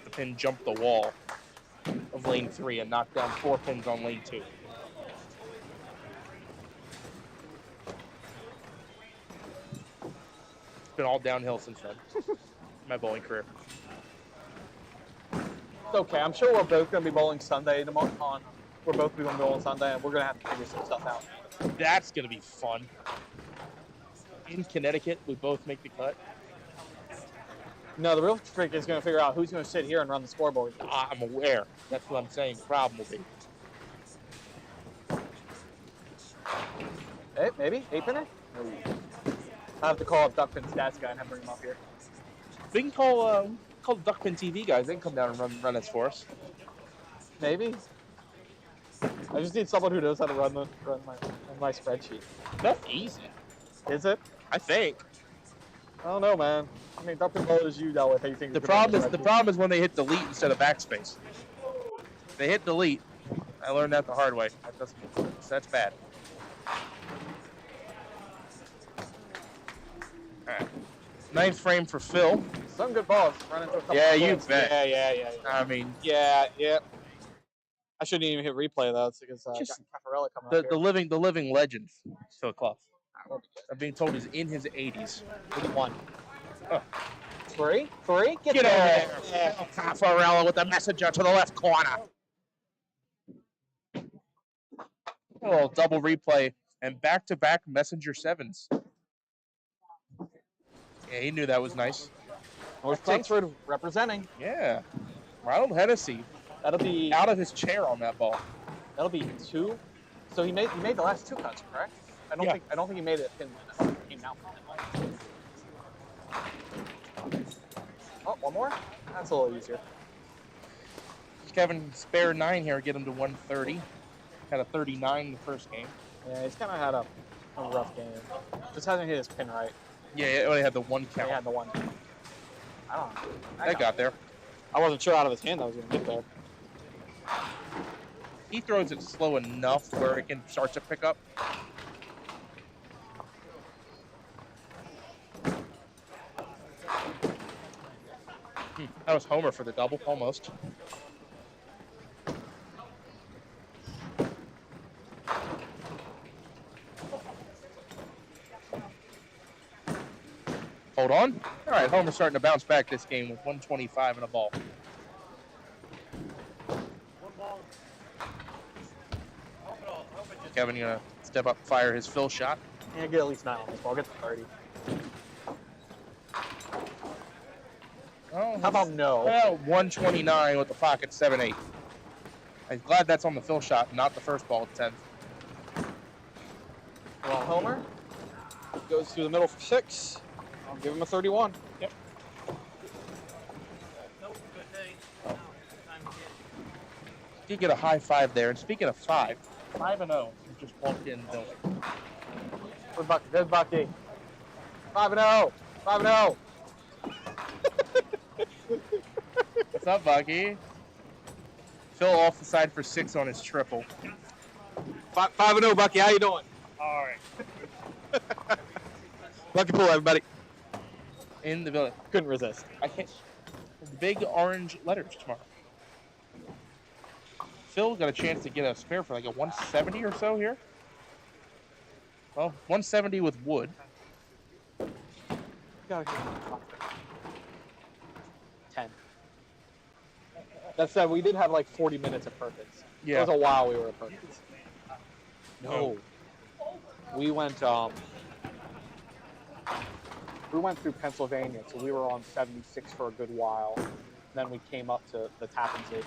The pin jumped the wall of lane 3 and knocked down 4 pins on lane 2. It's been all downhill since then. My bowling career. It's okay. I'm sure we're both going to be bowling Sunday on. We're both going to be bowling Sunday, and we're going to have to figure some stuff out. That's going to be fun. In Connecticut, we both make the cut. No, the real trick is going to figure out who's going to sit here and run the scoreboard. I'm aware. That's what I'm saying. The problem will be. Hey, maybe? 8-pinner? I have to call up Duckpin stats guy and have bring him up here. We can call the Duckpin TV guys. They can come down and run this for us. Maybe. I just need someone who knows how to run my spreadsheet. That's easy. Is it? I think. I don't know, man. I mean, Duckpin bowlers you dealt with, how you think The problem is when they hit delete instead of backspace. They hit delete. I learned that the hard way. That's bad. All right. 9th frame for Phil. Some good balls. Run into a couple Yeah, of you balls. bet. Yeah. I mean, Yeah. I shouldn't even hit replay though. It's because Just got Caffarello coming up here. the living legend, Phil Clough. I'm being told he's in his 80s. 81. Oh. Three? Get Get over there. there. Yeah. Caffarello with the messenger to the left corner. A little double replay and back-to-back messenger 7s. Yeah, he knew that was nice. North Chelmsford representing. Yeah. Ronald Hennessy That'll be out of his chair on that ball. 2. So he made the last 2 cuts, correct? I don't think he made it pin. I think he came out. Oh, one more? That's a little easier. Kevin spare 9 here, get him to 130. Had a 39 in the first game. Yeah, he's kind of had a rough game. Just hasn't hit his pin right. Yeah, it only had the 1 count. He had the 1. I don't know. That got there. I wasn't sure out of his hand that was going to get there. He throws it slow enough where it can start to pick up. That was Homer for the double, almost. Hold on. All right, Homer's starting to bounce back this game with 125 and a ball. Kevin gonna step up and fire his fill shot. Yeah, get at least 9 on this ball. Get to 30. Oh, How about no? 129 with the pocket 7-8. I'm glad that's on the fill shot, not the first ball at 10th. Well, Homer goes through the middle for 6. I'll give him a 31. Yep. Nope, good day. Now, time to get. You get a high 5 there. And speaking of 5, 5-0. You just walked in the building. Where's Bucky? There's Bucky. 5-0. 5-0. What's up, Bucky? Phil off the side for 6 on his triple. 5-0, Bucky. How you doing? All right. Bucky Pool, everybody. In the building. Couldn't resist. I can't. Big orange letters tomorrow. Phil got a chance to get a spare for like a 170 or so here. Well, 170 with wood. 10. That said, we did have like 40 minutes at Perkins. Yeah. It was a while we were at Perkins. No. We went through Pennsylvania, so we were on 76 for a good while. Then we came up to the Tappan Zee.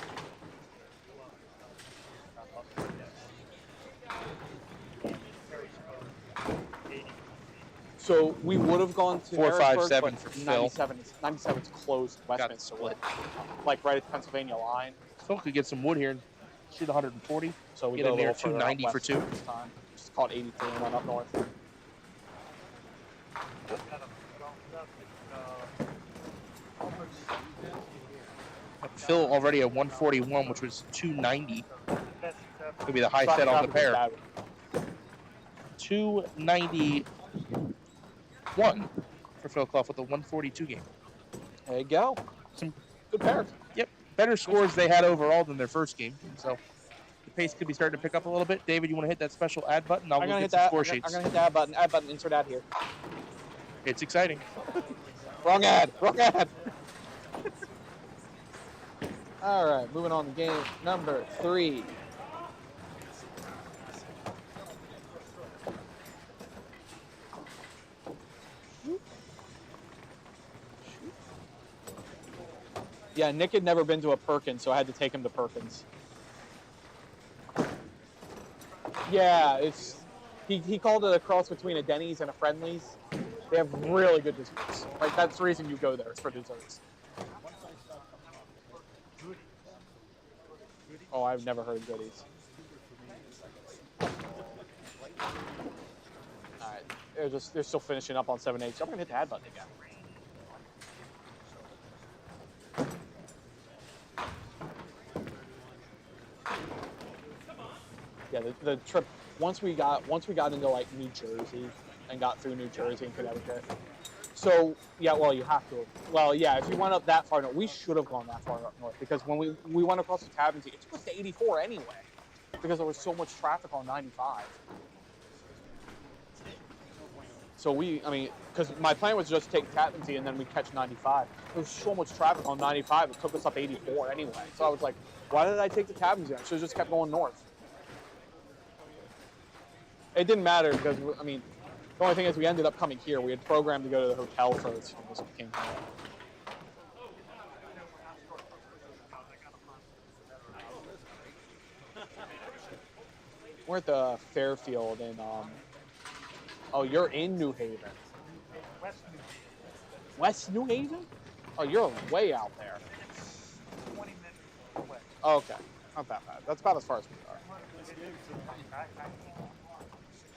So we would have gone to 457 Harrisburg, for but Phil. 97's closed Westminster, split. like right at the Pennsylvania line. Phil could get some wood here and shoot 140. So we Get did in a near little further 290 up for west 2. this time. Just called 83 and went up north. Phil already at 141, which was 290. Could be the high set on the pair. 291 for Phil Clough with the 142 game. There you go. Some good pairs. Yep, better scores they had overall than their first game. So the pace could be starting to pick up a little bit. David, you want to hit that special add button? I'll go get some score sheets. I'm gonna hit the add button. Add button. Insert ad here. It's exciting. Wrong ad. Wrong ad. All right, moving on to game number 3. Yeah, Nick had never been to a Perkins, so I had to take him to Perkins. Yeah, he called it a cross between a Denny's and a Friendly's. They have really good desserts. Like, that's the reason you go there, is for desserts. Oh, I've never heard of Goodies. Alright, they're still finishing up on 7-8, so I'm gonna hit the add button again. Yeah, the trip once we got into like New Jersey and got through New Jersey and Connecticut. So yeah, well you have to. Well, yeah, if you went up that far north, we should have gone that far up north because when we went across the Tappan Zee, it took us to 84 anyway because there was so much traffic on 95. So because my plan was just take Tappan Zee and then we catch 95. There was so much traffic on 95, it took us up 84 anyway. So I was like, why did I take the Tappan Zee? I should have just kept going north. It didn't matter because, the only thing is we ended up coming here. We had programmed to go to the hotel first and just came here. We're at the Fairfield in, oh, you're in New Haven. West New Haven? Oh, you're way out there. 20 minutes away. Oh, okay. Not that bad. That's about as far as we are.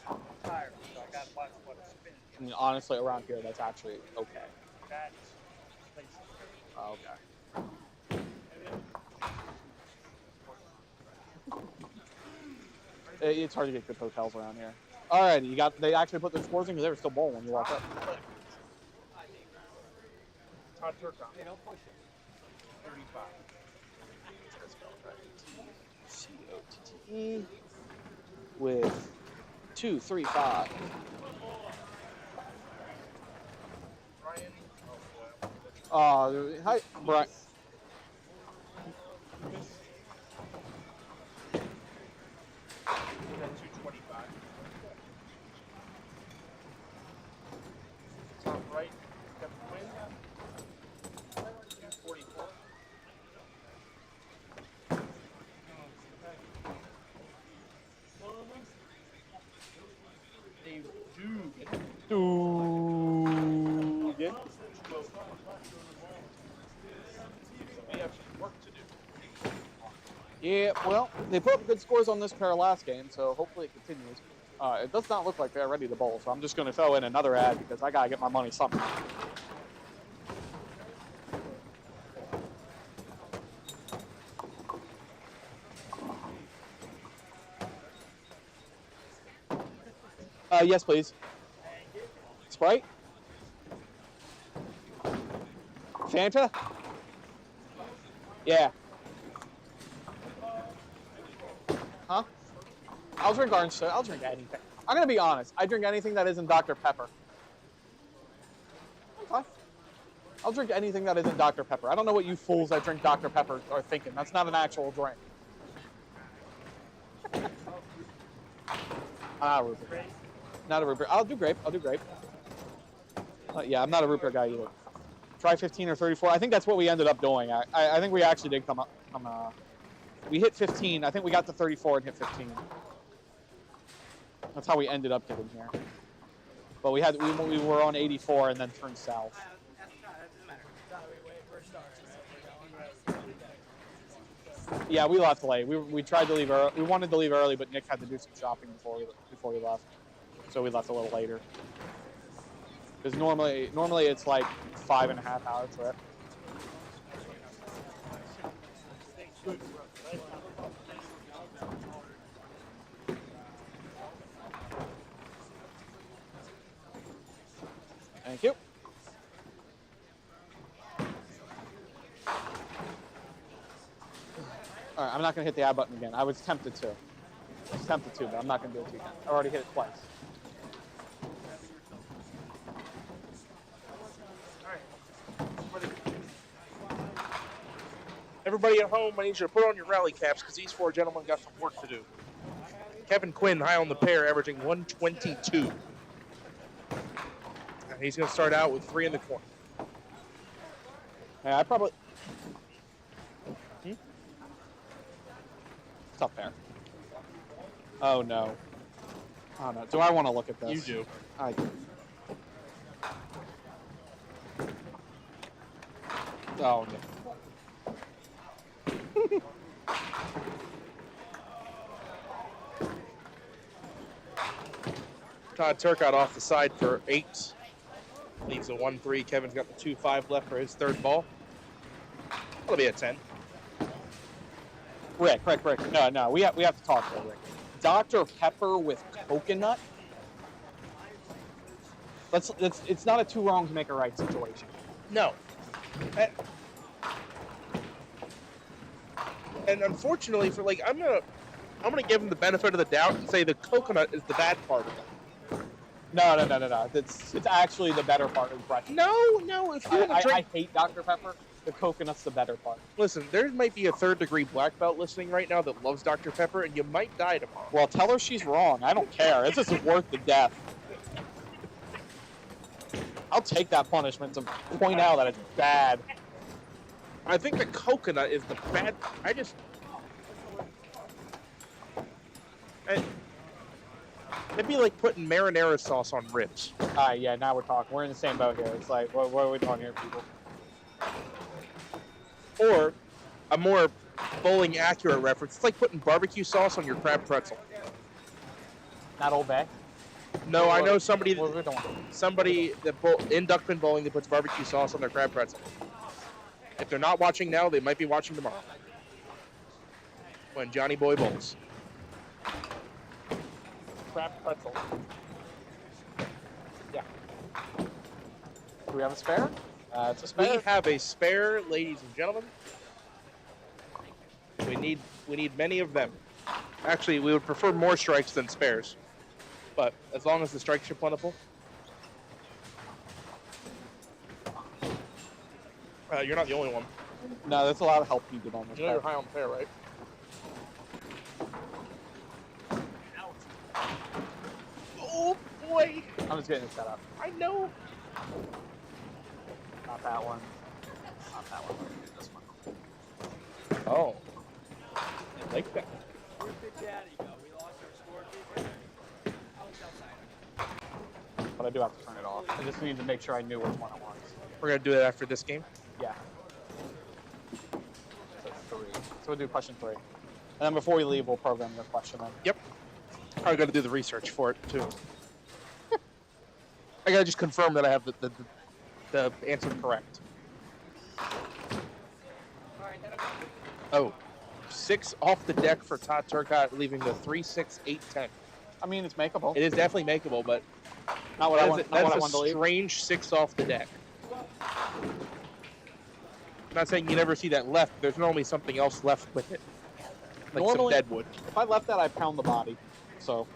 I'm tired, so I got to watch what it's been. I mean, honestly, around here, that's actually okay. That's places. Oh, okay. It's hard to get good hotels around here. Alrighty, they actually put the scores in because they were still bowling when you walked up. Todd Turcotte. They don't push it. 35. COTTE with 235. Hi, Brian. That's 225. Top right, got the win. Yeah, well, they put up good scores on this pair last game, so hopefully it continues. It does not look like they're ready to bowl, so I'm just going to throw in another ad because I got to get my money somehow. Yes, please. Sprite? Fanta? Yeah. Huh? I'll drink orange soda. I'll drink anything. I'm going to be honest. I drink anything that isn't Dr. Pepper. Okay. I'll drink anything that isn't Dr. Pepper. I don't know what you fools that drink Dr. Pepper are thinking. That's not an actual drink. Root beer. Not a root beer. I'll do grape. Yeah, I'm not a root beer guy either. Try 15 or 34. I think that's what we ended up doing. I think we actually did come up. We hit 15. I think we got to 34 and hit 15. That's how we ended up getting here. But we were on 84 and then turned south. Yeah, we left late. We tried to leave early. We wanted to leave early, but Nick had to do some shopping before we left, so we left a little later. Because normally it's like 5.5 hour trip. Thank you. All right, I'm not going to hit the add button again. I was tempted to. But I'm not going to do it again. I already hit it twice. Everybody at home, I need you to put on your rally caps because these four gentlemen got some work to do. Kevin Quinn high on the pair, averaging 122. And he's going to start out with 3 in the corner. Yeah, I probably... Tough pair. Oh, no. Oh, no. Do I want to look at this? You do. I do. Oh, no. Todd Turcotte off the side for 8. Leaves a 1-3. Kevin's got the 2-5 left for his third ball. That'll be a 10. Rick. No. We have to talk to Rick. Dr. Pepper with coconut? It's not a too wrong to make a right situation. No. And unfortunately, for I'm gonna give him the benefit of the doubt and say the coconut is the bad part of it. No. It's actually the better part of the question. No. If you want to drink, I hate Dr. Pepper. The coconut's the better part. Listen, there might be a 3rd-degree black belt listening right now that loves Dr. Pepper, and you might die tomorrow. Well, tell her she's wrong. I don't care. This isn't worth the death. I'll take that punishment to point out that it's bad. I think the coconut is the bad. It'd be like putting marinara sauce on ribs. Yeah, now we're talking. We're in the same boat here. It's like, what are we doing here, people? Or a more bowling accurate reference, it's like putting barbecue sauce on your crab pretzel. Not Old Bay? No, I know somebody What are we doing? in Duckpin bowling that puts barbecue sauce on their crab pretzel. If they're not watching now, they might be watching tomorrow. When Johnny Boy bowls. Crab pretzel. Yeah. Do we have a spare? It's a spare. We have a spare, ladies and gentlemen. We need many of them. Actually, we would prefer more strikes than spares. But as long as the strikes are plentiful. You're not the only one. No, there's a lot of help needed on this. You know you're high on pair, right? Oh boy! I'm just getting it set up. I know. Not that one. Not that one. This one. Oh. I like that. Where'd the daddy go? We lost our score. But I do have to turn it off. I just need to make sure I knew which one it was. We're gonna do it after this game. Yeah. So it's 3. So we'll do question 3. And then before we leave, we'll program your question in. Yep. I got to do the research for it too. I got to just confirm that I have the answer correct. Oh, 6 off the deck for Todd Turcotte, leaving the 3-6-8-10. I mean, it's makeable. It is definitely makeable, but Not what I want. Not what I that's want to a leave. strange 6 off the deck. I'm not saying you never see that left. There's normally something else left with it, like Normally- some deadwood. If I left that, I'd pound the body. So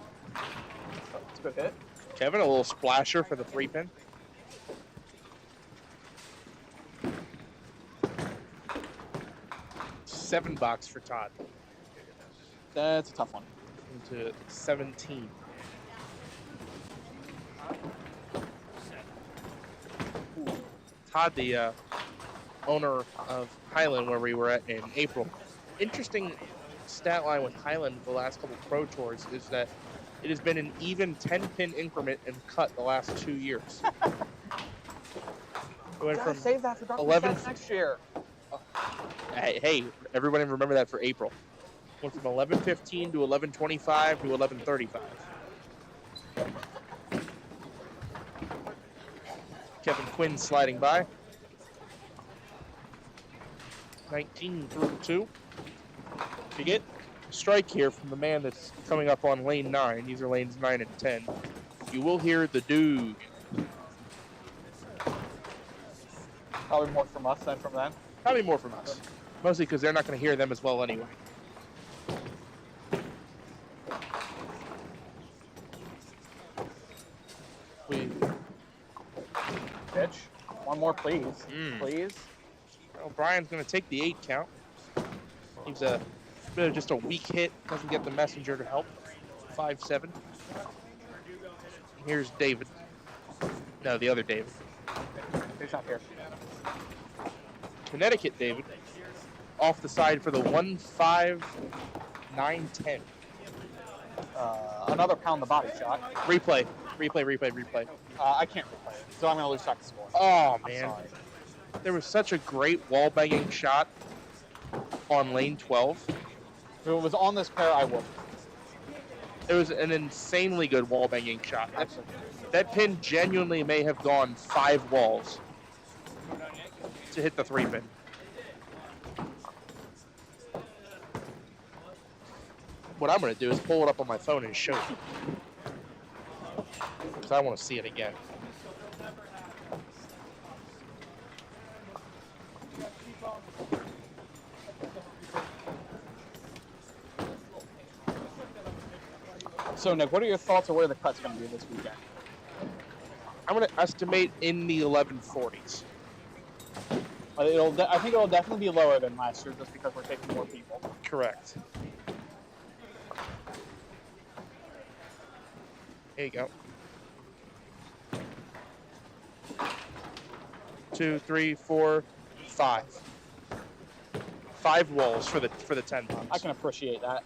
it's a good hit. Kevin, a little splasher for the 3-pin. $7 for Todd. That's a tough one. Into 17. Todd, the owner of Highland, where we were at in April. Interesting stat line with Highland the last couple Pro Tours is that it has been an even 10-pin increment and cut the last 2 years. It went Gotta from save that for Dark 11 next year. hey, everybody remember that for April. Went from 11:15 to 11:25 to 11:35. Kevin Quinn sliding by. 19 through 2. If you get a strike here from the man that's coming up on lane 9, these are lanes 9 and 10, you will hear the doog. Probably more from us than from them. Probably more from us. Mostly because they're not going to hear them as well anyway. Pitch. One more, please. Mm. Please. Well, Brian's going to take the 8 count. He's a bit of just a weak hit. Doesn't get the messenger to help. 5-7. Here's David. No, the other David. He's not here. Connecticut David. Off the side for the 1-5-9-10. Another pound the body shot. Replay. I can't replay it, so I'm going to lose track of score. Oh, I'm man. sorry. There was such a great wall banging shot on lane 12. If it was on this pair, I would. It was an insanely good wall banging shot. That pin genuinely may have gone 5 walls to hit the 3-pin. What I'm going to do is pull it up on my phone and show you. Because I want to see it again. So, Nick, what are your thoughts on where the cut's going to be this weekend? I'm going to estimate in the 1140s. I think it'll definitely be lower than last year just because we're taking more people. Correct. There you go. 2, 3, 4, 5. 5 walls for the 10 box. I can appreciate that.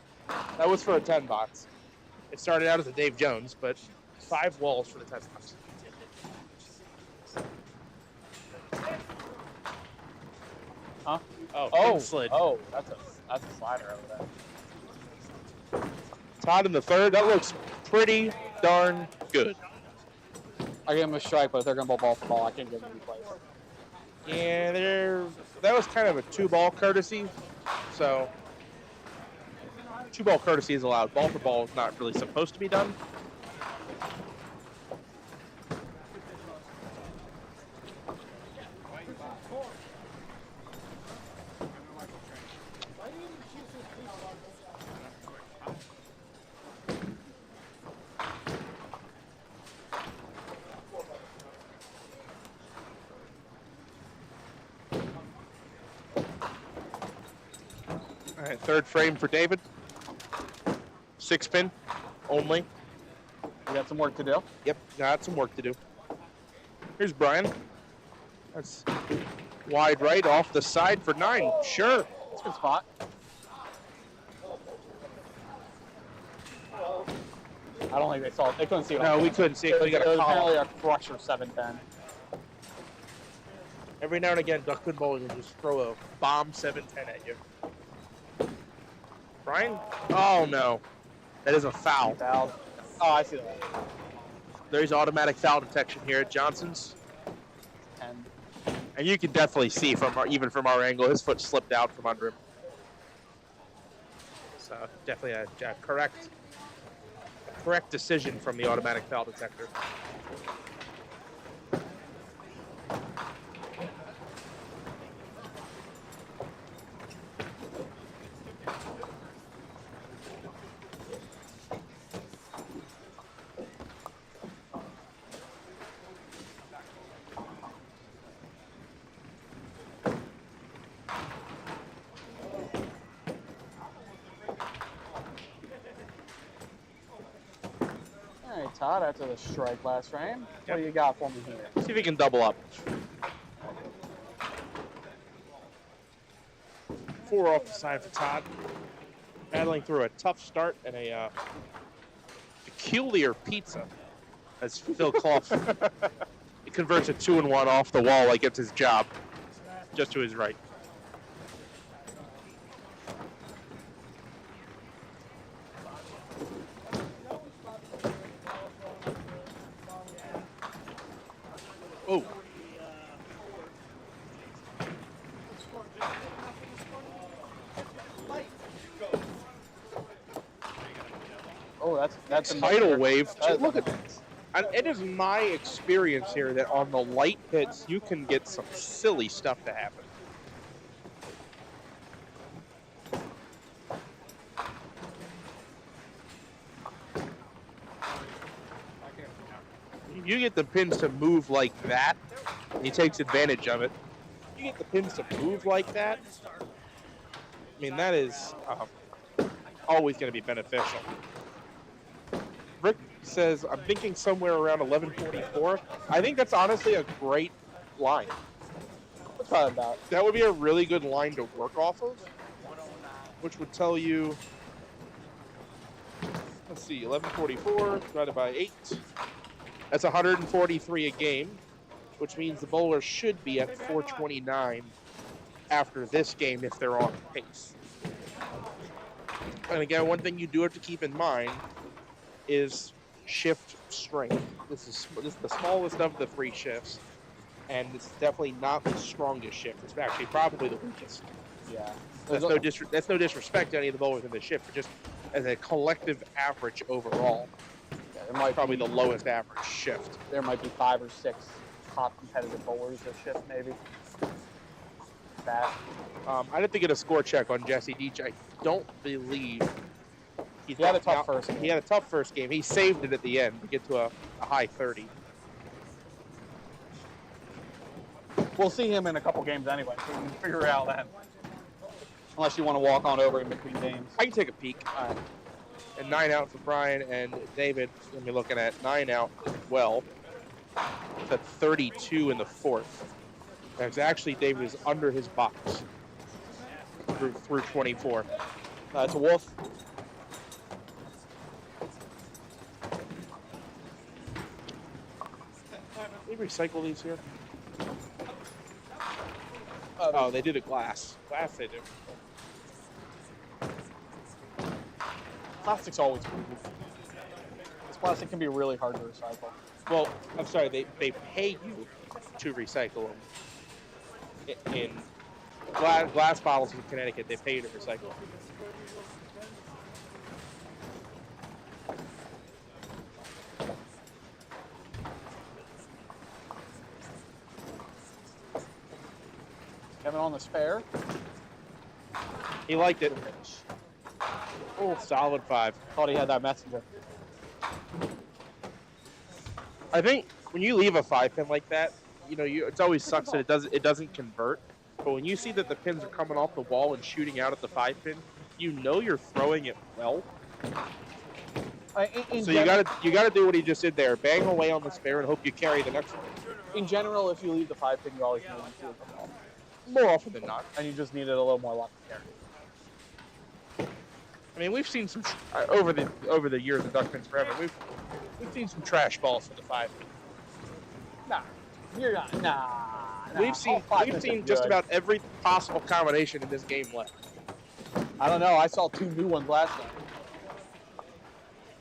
That was for a 10 box. It started out as a Dave Jones, but 5 walls for the 10 box. Huh? Oh, slid. Oh, that's a slider over there. Todd in the 3rd. That looks pretty darn good. I gave him a strike, but if they're going to ball for ball, I can't give him any plays. Yeah, that was kind of a 2-ball courtesy. So 2-ball courtesy is allowed. Ball for ball is not really supposed to be done. All right, 3rd frame for David. 6-pin only. You got some work to do? Yep, got some work to do. Here's Brian. That's wide right off the side for 9. Sure. That's a good spot. I don't think they saw it. They couldn't see it. No, we couldn't see it. We got It a was apparently column. a crusher 710. Every now and again, Duckpin bowlers will just throw a bomb 710 at you. Brian? Oh, no. That is a foul. Fouled. Oh, I see that. There's automatic foul detection here at Johnson's. 10. And you can definitely see, even from our angle, his foot slipped out from under him. So definitely a correct decision from the automatic foul detector. All right, Todd, after the strike last frame, what do you got for me here? See if he can double up. 4 off the side for Todd. Battling through a tough start and a peculiar pizza. As Phil Clough he converts a 2-1 off the wall like it's his job. Just to his right. Oh. Oh, that's a Tidal wave. That is Look a at this. It is my experience here that on the light pits, you can get some silly stuff to happen. You get the pins to move like that, and he takes advantage of it. You get the pins to move like that, I mean, that is always going to be beneficial. Rick says, I'm thinking somewhere around 11:44. I think that's honestly a great line. What's that about? That would be a really good line to work off of, which would tell you, let's see, 11:44 divided by 8. That's 143 a game, which means the bowler should be at 429 after this game if they're on pace. And again, one thing you do have to keep in mind is shift strength. This is the smallest of the 3 shifts, and it's definitely not the strongest shift. It's actually probably the weakest. Yeah. That's no disrespect to any of the bowlers in this shift, but just as a collective average overall, There might probably be, the lowest average shift. There might be 5 or 6 top competitive bowlers this shift, maybe. That. I didn't get a score check on Jesse Deach. I don't believe He had a tough first game. He had a tough first game. He saved it at the end to get to a high 30. We'll see him in a couple games anyway, so we can figure it out then. Unless you want to walk on over in between games. I can take a peek. All right. And 9 out for Brian and David. We'll be looking at 9 out as well. It's at 32 in the 4th. That's actually David is under his box through 24. It's a wolf. They recycle these here? Oh, they did a glass. Glass they do. Plastic's always cool. This plastic can be really hard to recycle. Well, I'm sorry, they pay you to recycle them. In glass bottles in Connecticut, they pay you to recycle them. Kevin on the spare. He liked it. Oh, solid 5. Thought he had that messenger. I think when you leave a 5-pin like that, you know, it always sucks that it doesn't convert. But when you see that the pins are coming off the wall and shooting out at the 5-pin, you know you're throwing it well. So you gotta do what he just did there. Bang away on the spare and hope you carry the next one. In general, if you leave the 5-pin, you always need to come off. More often than not. And you just needed a little more luck to carry. I mean, we've seen some over the years of Duckpins forever. We've seen some trash balls for the 5-pin. Nah, you're not. Nah. We've seen just about every possible combination in this game left. I don't know. I saw 2 new ones last night.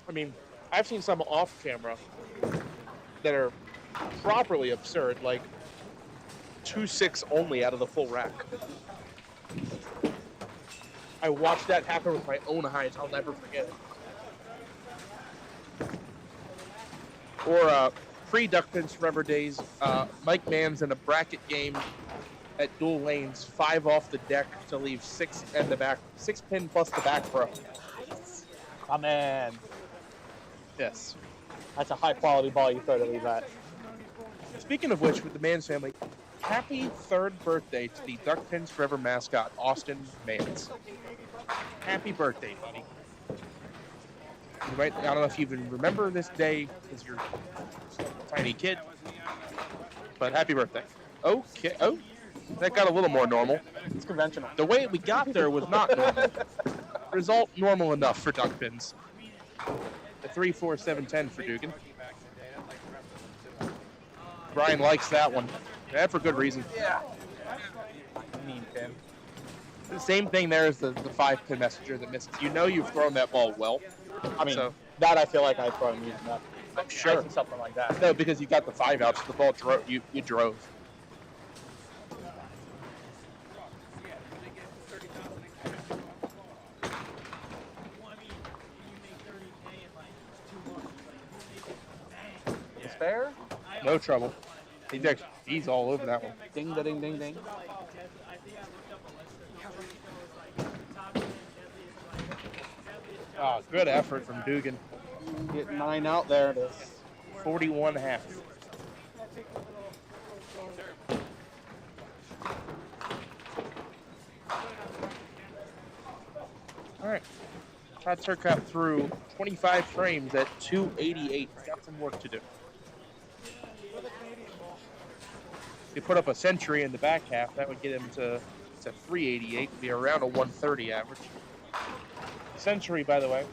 I mean, I've seen some off camera that are properly absurd, like 2.6 only out of the full rack. I watched that happen with my own eyes. I'll never forget it. Or pre-Duckpins Forever days, Mike Mann's in a bracket game at dual lanes, 5 off the deck to leave 6 in the back, 6 pin plus the back row. Oh, man. Yes. That's a high-quality ball you throw to leave that. Speaking of which, with the Mans family, happy 3rd birthday to the Duckpins Forever mascot, Austin Mans. Happy birthday, buddy. You might, I don't know if you even remember this day because you're a tiny kid, but happy birthday. Okay. Oh, that got a little more normal. It's conventional. The way we got there was not normal. Result normal enough for Duckpins. A 3-4-7-10 for Dugan. Brian likes that one. And for good reason. Yeah. Mean pin. The same thing there as the 5-pin messenger that misses. You know you've thrown that ball well. I mean, So, that I feel like I've thrown using that. sure. Something like that. No, because you got the 5 out, so the ball drove. You drove. Fair? No trouble. He's all over that one. Ding, da, ding, ding, ding. Oh, good effort from Dugan. Get 9 out there. It is. 41.5. All right. Todd Turcotte through 25 frames at 288. Got some work to do. If he put up a century in the back half, that would get him to 388, be around a 130 average. Century, by the way,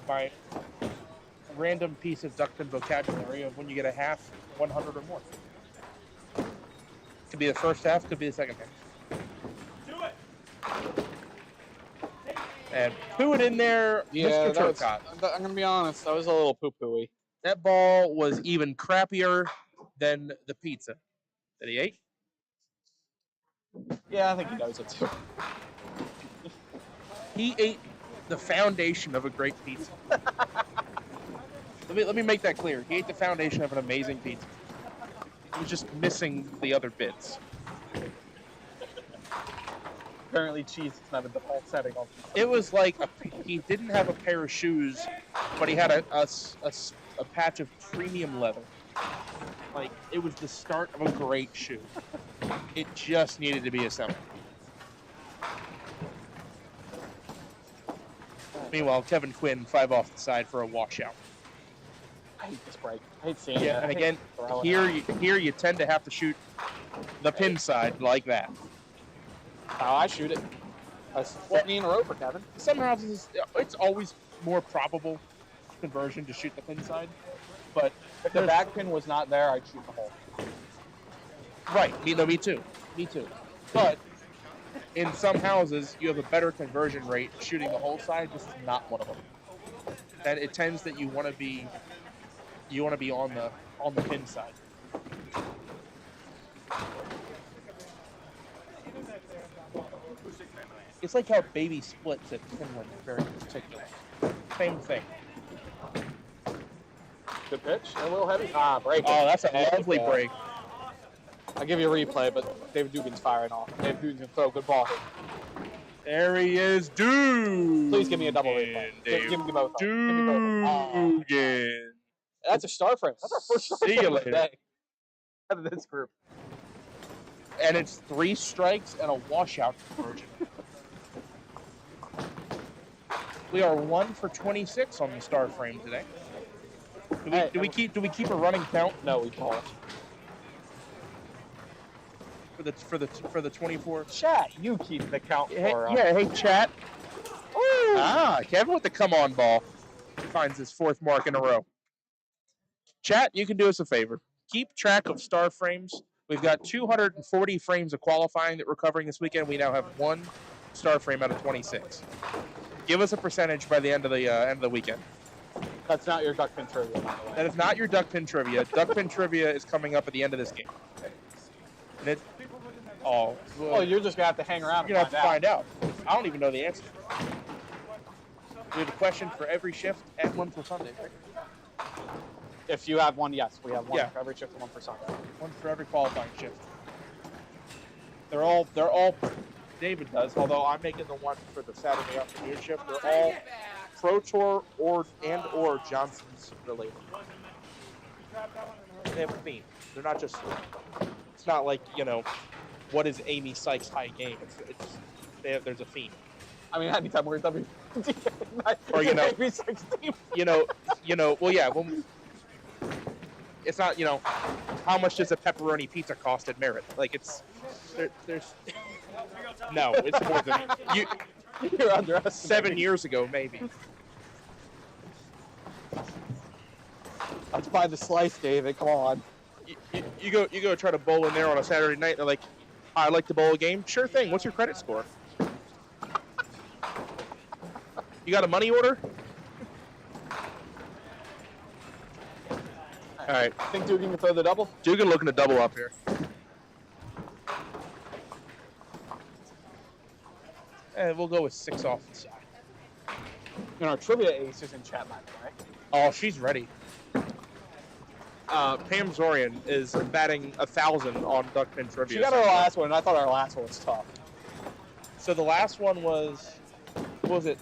by a random piece of Duckpin vocabulary of when you get a half, 100 or more. Could be the first half, could be the second half. Do it. And poo it in there, Yeah, Mr. Turcotte. I'm going to be honest. That was a little poo-pooey. That ball was even crappier than the pizza that he ate. Yeah, I think he knows it too. He ate the foundation of a great pizza. Let me make that clear. He ate the foundation of an amazing pizza. He was just missing the other bits. Apparently cheese is not a default setting on pizza. It was like he didn't have a pair of shoes, but he had a patch of premium leather. Like, it was the start of a great shoe. It just needed to be assembled. Meanwhile, Kevin Quinn 5 off the side for a washout. I hate this break. I hate seeing it. Yeah, and again, here you tend to have to shoot the pin side like that. How I shoot it. That's 14 in a row for Kevin. Somehow it's always more probable conversion to shoot the pin side, but If the back pin was not there, I'd shoot the hole. right, me too. But in some houses, you have a better conversion rate shooting the whole side. This is not one of them. And it tends that you want to be on the pin side. It's like how baby splits at Finland is very particular. Same thing. Good pitch. A little heavy. Ah, break. Oh, that's a lovely break. I'll give you a replay, but David Dugan's firing off. David Dugan's going to throw a good ball. There he is, Dugan. Please give me a double replay. Give me both. Give me both. Dugan. That's a star frame. That's our first star See you frame of later. the day. Out of this group. And it's 3 strikes and a washout conversion. We are 1 for 26 on the star frame today. Do we keep a running count? No, we don't. For the 24. Chat, you keep the count for. Hey, chat. Ooh. Kevin with the come on ball finds his 4th mark in a row. Chat, you can do us a favor. Keep track of star frames. We've got 240 frames of qualifying that we're covering this weekend. We now have 1, star frame out of 26. Give us a percentage by the end of the weekend. That's not your Duckpin trivia, by the way. That is not your Duckpin trivia. Duckpin trivia is coming up at the end of this game. And it, oh, Well, you're just gonna have to hang around you're and gonna have to find out. I don't even know the answer. We have a question for every shift and one for Sunday. Right? If you have one, yes, we have one Yeah. for every shift and one for Sunday. One for every qualifying shift. They're all. David does, although I'm making the one for the Saturday afternoon shift. They're all Pro Tour or Johnson's related. They have a theme. They're not just. It's not like what is Amy Sykes' high game? There's a theme. I mean, anytime we're WDA, Or maybe 16. Well, yeah. Well, it's not. How much does a pepperoni pizza cost at Merit? Like there's. No, it's more than you. You're underestimating. 7 years ago, maybe. Let's buy the slice, David. Come on. You go try to bowl in there on a Saturday night. They're like, I'd like to bowl a game. Sure thing. What's your credit score? You got a money order? All right. Think Dugan can throw the double? Dugan looking to double up here. And we'll go with 6 off the side. And our trivia ace is in chat, by the way. Oh, she's ready. Pam Zorian is batting 1,000 on Duckpin trivia. She got our last one, and I thought our last one was tough. So the last one was, what was it?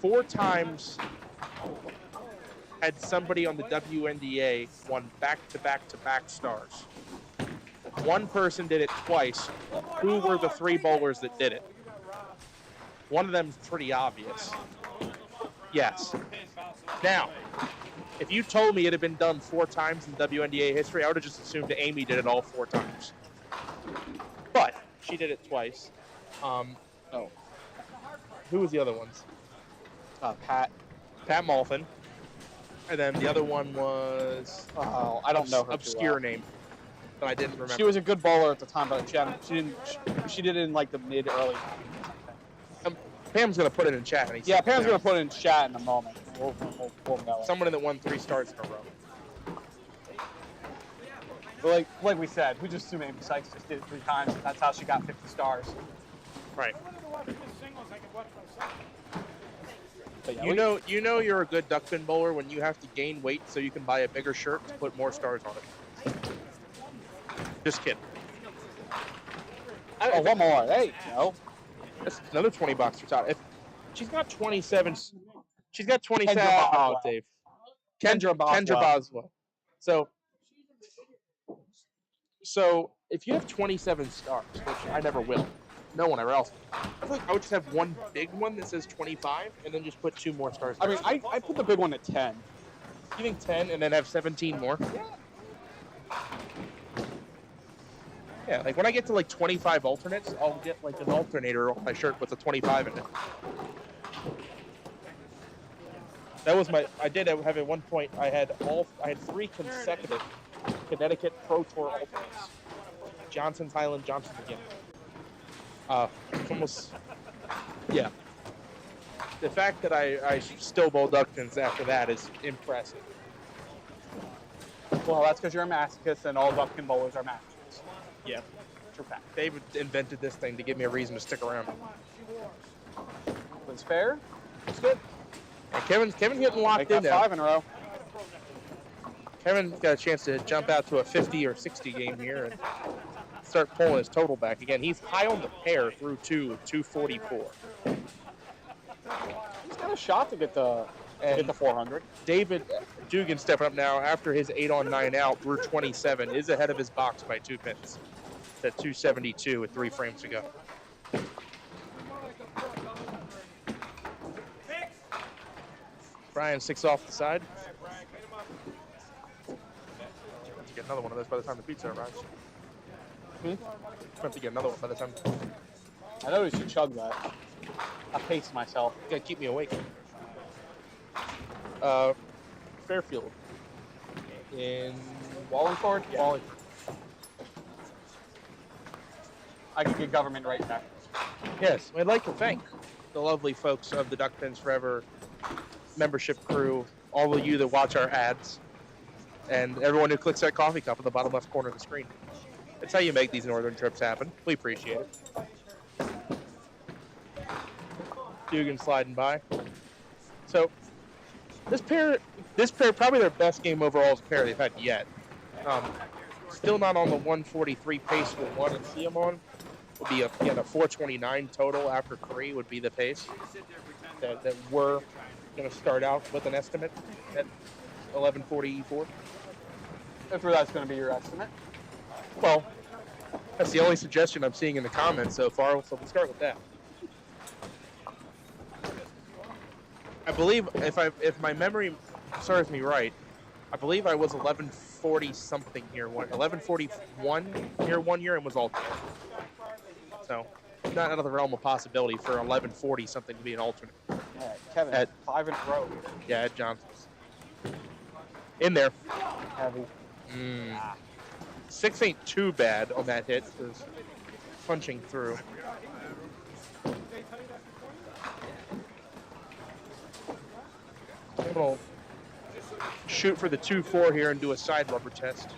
Four times had somebody on the WNDA won back-to-back-to-back stars. One person did it twice. Who were the 3 bowlers that did it? One of them's pretty obvious. Yes. Now, if you told me it had been done 4 times in WNDA history, I would have just assumed that Amy did it all 4 times. But she did it twice. Who was the other ones? Pat Malfin. And then the other one was I don't know her obscure name that I didn't remember. She was a good bowler at the time, but she did it in like the mid-early 90s. Pam's gonna put it in chat. Yeah, Pam's gonna put it in chat in a moment. We'll know it. Someone that won 3 stars in a row. But like we said, we just assume Amy Sykes just did it 3 times, and that's how she got 50 stars. Right. But yeah, You know you're a good duckpin bowler when you have to gain weight so you can buy a bigger shirt to put more stars on it. Just kidding. Oh, one more. Hey, no. That's another $20 for Todd. If she's got 27, she's got 27. Kendra Oh, Boswell. Dave. Kendra Boswell. So if you have 27 stars, which I never will, no one ever else, I feel like I would just have one big one that says 25 and then just put 2 more stars. I mean, I put the big one at 10. You think 10 and then have 17 more? Yeah, like when I get to like 25 alternates, I'll get like an alternator on my shirt with a 25 in it. That was I did have at one point, I had 3 consecutive Connecticut Pro Tour alternates. Johnson's, Highland, Johnson's again. Almost, yeah. The fact that I still bowl Duckpins after that is impressive. Well, that's because you're a masochist and all Duckpin bowlers are masochists. Yeah. True fact. David invented this thing to give me a reason to stick around. It's fair. It's good. And Kevin's getting locked Make in that now. 5 in a row. Kevin's got a chance to jump out to a 50 or 60 game here and start pulling his total back again. He's high on the pair through 2 with 244. He's got a shot to get the 400. David Dugan stepping up now after his 8 on 9 out through 27 is ahead of his box by 2 pins. It's at 272 with 3 frames to go. Brian 6 off the side. Have to get another one of those by the time the pizza arrives. Have to get another one by the time. I know we should chug that. I paced myself. Gotta keep me awake. Fairfield. In Wallingford? Yeah. Wallingford. I could get government right back. Yes, I'd like to thank the lovely folks of the Duckpins Forever membership crew, all of you that watch our ads, and everyone who clicks that coffee cup in the bottom left corner of the screen. That's how you make these northern trips happen. We appreciate it. Dugan sliding by. So this pair probably their best game overall is a pair they've had yet. Still not on the 143 pace we want to see them on. Would be a 429 total after 3 would be the pace that we're going to start out with an estimate at 1144. If that's going to be your estimate. Well, that's the only suggestion I'm seeing in the comments so far, so we'll start with that. I believe, if my memory serves me right, I believe I was 1140 something here, 1141 here one year, and was alternate. So, not out of the realm of possibility for 1140 something to be an alternate. Yeah, Kevin, At 5 in a row. Yeah, at Johnson's. In there. Heavy. 6 ain't too bad on that hit. Because punching through. I'm going to shoot for the 2-4 here and do a side rubber test.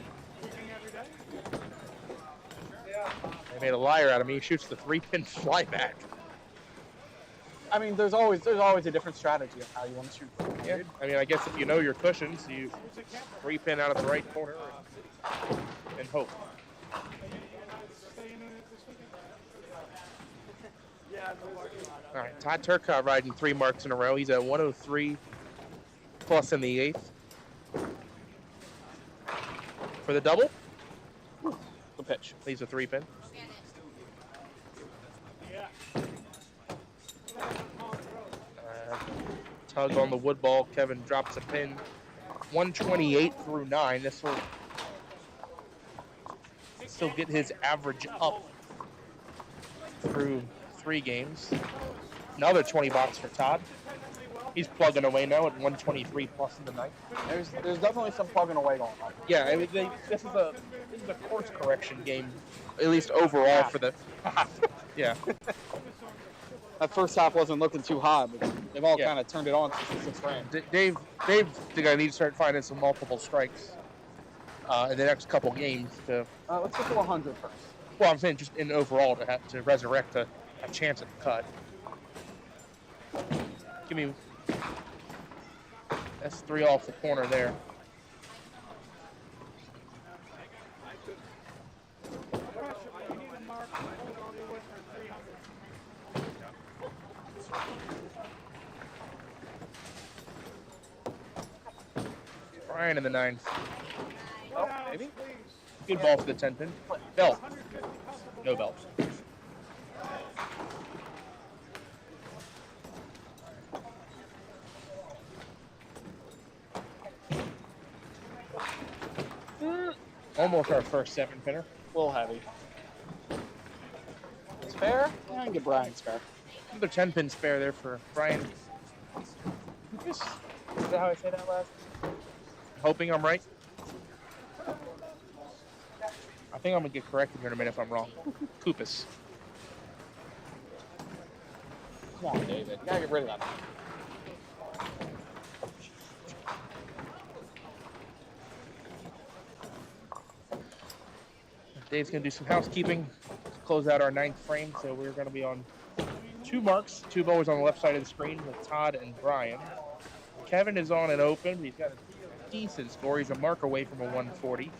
They made a liar out of me. He shoots the 3-pin flyback. I mean, there's always a different strategy of how you want to shoot. Yeah, I mean, I guess if you know your cushions, you 3-pin out of the right corner and hope. All right, Todd Turcotte riding 3 marks in a row. He's at 103 plus in the 8th. For the double, The pitch. leaves a 3-pin. Tug on the wood ball. Kevin drops a pin. 128 through 9. This will still get his average up through 3 games. Another 20 bucks for Todd. He's plugging away now at 123 plus in the 9th. There's definitely some plugging away going on. Yeah, I mean, this is a course correction game, at least overall for the. Yeah. That first half wasn't looking too hot, but they've all Yeah. kind of turned it on since the 6th round. Dave, think I need to start finding some multiple strikes in the next couple games to. Let's get to 100 first. Well, I'm saying just in overall to have to resurrect a chance at the cut. Give me. That's 3 off the corner there. Brian in the 9th. Oh, maybe? Good ball for the 10-pin. Belt. No belt. Almost our first 7-pinner. A little heavy. Spare? Yeah, I can get Brian spare. Another 10-pin spare there for Brian. Is that how I say that last? Hoping I'm right. I think I'm gonna get corrected here in a minute if I'm wrong. Kupis. Come on, David. You gotta get rid of that. Dave's gonna do some housekeeping to close out our 9th frame. So we're gonna be on 2 marks, 2 bowlers on the left side of the screen with Todd and Brian. Kevin is on an open. He's got a decent score. He's a mark away from a 140.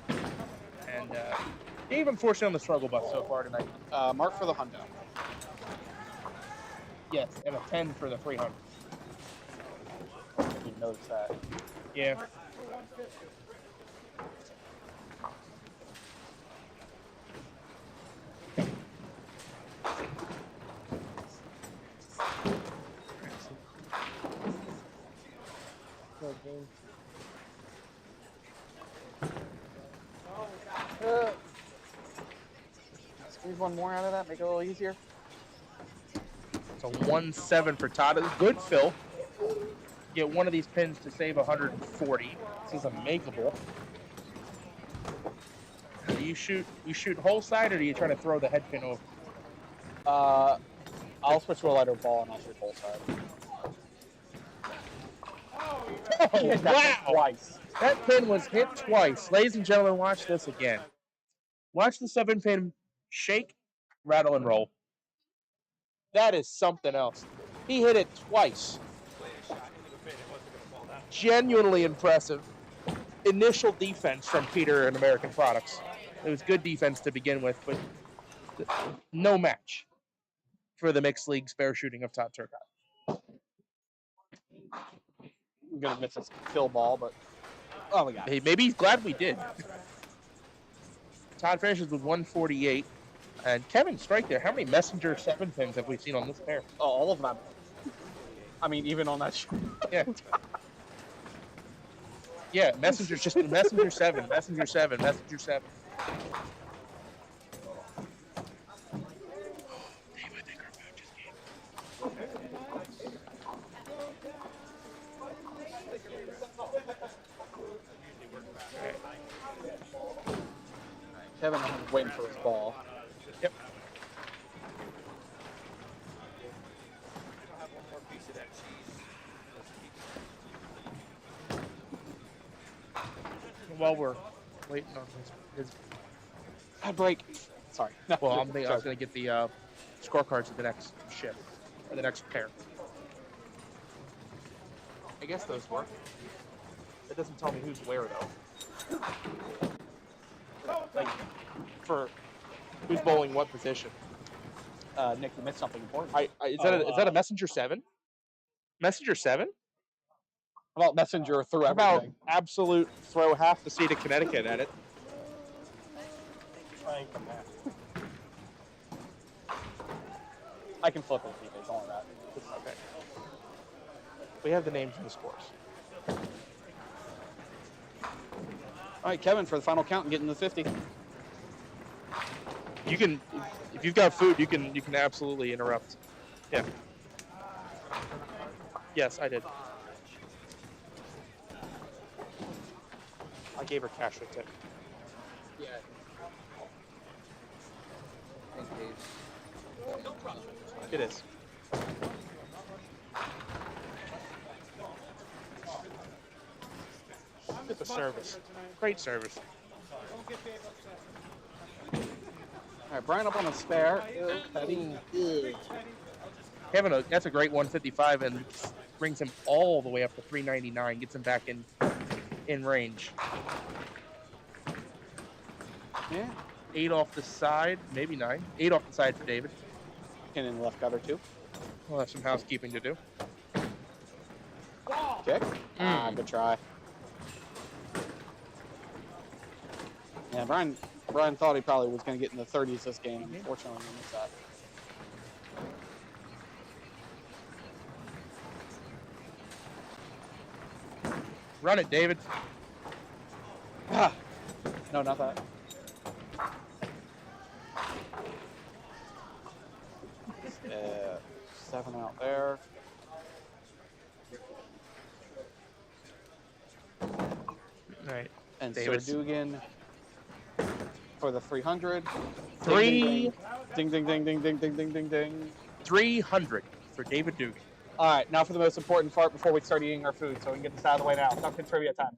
And Dave, unfortunately, on the struggle bus so far tonight. Mark for the hundo. Yes, and a 10 for the 300. I didn't notice that. Yeah. Squeeze one more out of that, make it a little easier. It's a 1-7 for Todd. Good fill. Get one of these pins to save 140. This is a makeable. Do you shoot whole side, or do you try to throw the head pin over? I'll switch to a lighter ball and I'll shoot full side. Oh, Hit that wow! twice. That pin was hit twice. Ladies and gentlemen, watch this again. Watch the 7-pin shake, rattle, and roll. That is something else. He hit it twice. Genuinely impressive. Initial defense from Peter and American Products. It was good defense to begin with, but no match for the mixed league spare shooting of Todd Turcotte. I'm gonna miss this kill ball, but we got it. Maybe he's glad we did. Todd finishes with 148. And Kevin, strike there. How many Messenger 7-pins have we seen on this pair? Oh, all of them. I mean, even on that. Yeah. Yeah, Messenger 7, Messenger 7, Messenger 7. Kevin is waiting for his ball. Yep. While we're waiting on his Bad break. Sorry. No, well, I was going to get the scorecards of the next shift, or the next pair. I guess those work. It doesn't tell me who's where, though. Like, for who's bowling what position. Nick, you missed something important. Is that a Messenger 7? Messenger 7? How about Messenger through How about everything? absolute throw half the state of Connecticut at it? I can flip it if you guys don't want that. Okay. We have the names and the scores. All right, Kevin, for the final count and getting the 50. You can, if you've got food, you can absolutely interrupt. Yeah. Yes, I did. I gave her cash for tip. Yeah. It is. Look at the service. Great service. All right, Brian up on a spare. Kevin, that's a great 155 and brings him all the way up to 399. Gets him back in range. Yeah. 8 off the side, maybe 9. 8 off the side for David. And in the left gutter too. We'll have some housekeeping to do. Kick. Good try. Yeah, Brian thought he probably was going to get in the 30s this game. Unfortunately, he missed that. Run it, David. No, not that. Uh, 7 out there. All right. And David's. Sir Dugan for the 300. Ding, Ding, ding, ding, ding, ding, ding, ding, ding, ding. 300 for David Dugan. All right, now for the most important part before we start eating our food, so we can get this out of the way now. Duckpin trivia time.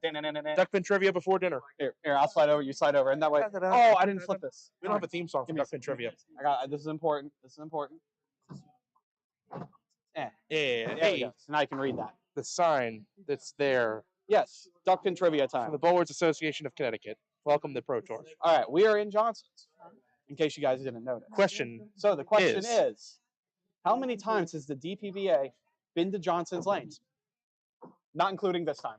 Duckpin trivia before dinner. Here, I'll slide over. You slide over, and that way. Oh, I didn't flip this. We don't have a theme song for Duckpin trivia. I got this. Is important. This is important. Yeah. There we Hey, go. So now you can read that. the sign that's there Yes, Duckpin trivia from time. the Bowlers Association of Connecticut. Welcome to Pro Tour. All right, we are in Johnson's. In case you guys didn't notice. Question. So the question is- is, how many times has the DPBA been to Johnson's Lanes? Not including this time.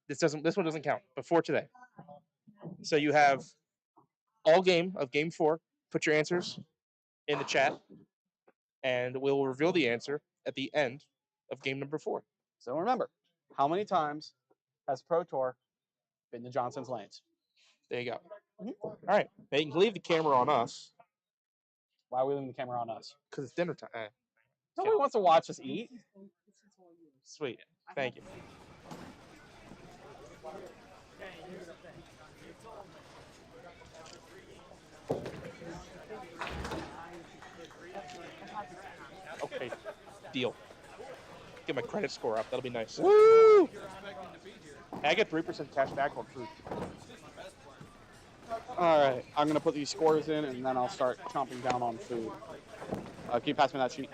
This one doesn't count. Before today. So you have all game of game 4. Put your answers in the chat, and we'll reveal the answer at the end of game number 4. So remember, how many times has Pro Tour been to Johnson's Lanes? There you go. All right. Now you can leave the camera on us Why are we leaving the camera on us? because it's dinner time. Nobody wants to watch us eat. Sweet. Thank you. Deal. Get my credit score up. That'll be nice. Woo! I get 3% cash back on food. All right, I'm gonna put these scores in, and then I'll start chomping down on food. Can you pass me that sheet?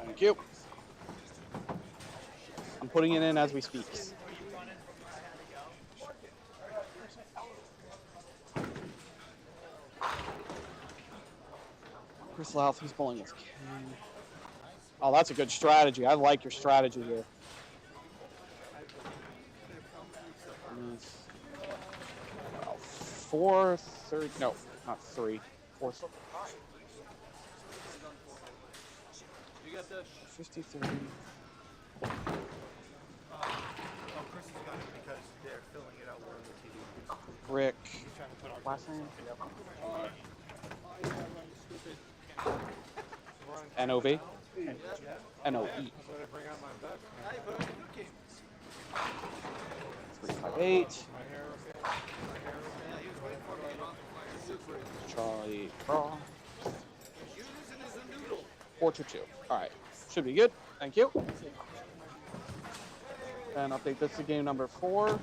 Thank you. I'm putting it in as we speak. Chris Louth, he's bowling his king. Oh, that's a good strategy. I like your strategy here. 4, 30, no, not 3. 4, 53. Oh, Chris has got it because they're filling it out where the TV. Rick. Last name? N-O-V? N-O-E. 358. Charlie Craw. 422. All right. Should be good. Thank you. And update this to game number 4.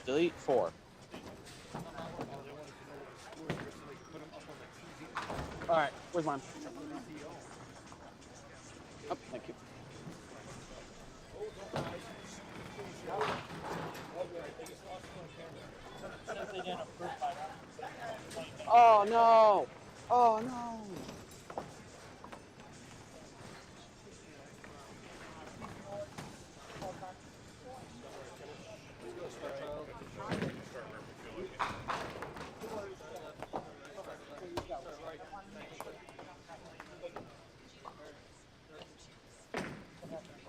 Delete 4. All right. Where's mine? Oh, thank you. Oh no! Oh no!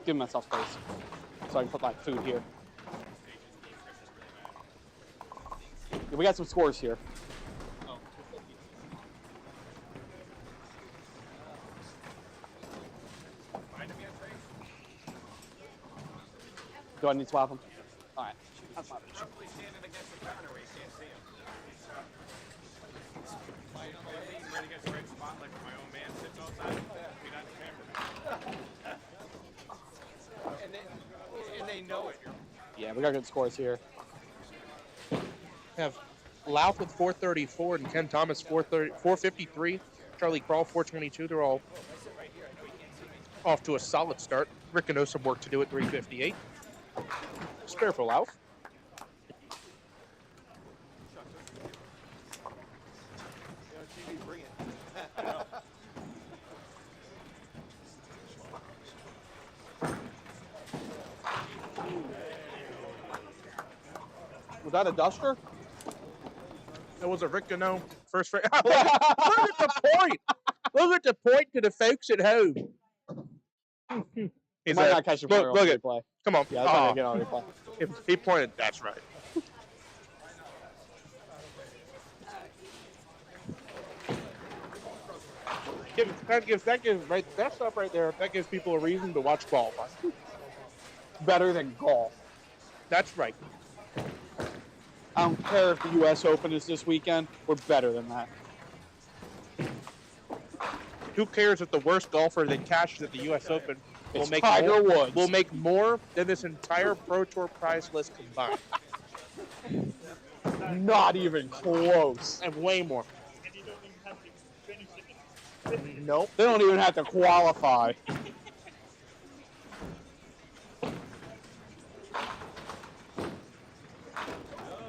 Give myself space so I can put my food here. Yeah, we got some scores here. Do I need to swap them? All right. That's my bitch. And they know it. Yeah, we got good scores here. Have Louth with 434 and Ken Thomas 453. Charlie Crawl 422. They're all off to a solid start. Rick knows some work to do at 358. Spare for Louth. Was that a duster? That was a Rick Gano first frame. Look at the point. Look at the point to the folks at home. He might not catch the look at replay. Come on. Yeah, that's not gonna get on replay. If he pointed, that's right. That gives right that stuff right there. That gives people a reason to watch qualify. Better than golf. That's right. I don't care if the U.S. Open is this weekend. We're better than that. Who cares if the worst golfer that cashes at the U.S. Open will It's make Tiger more, Woods. will make more than this entire Pro Tour prize list combined, Not even close. and way more. And you don't even have to finish it. Nope. They don't even have to qualify.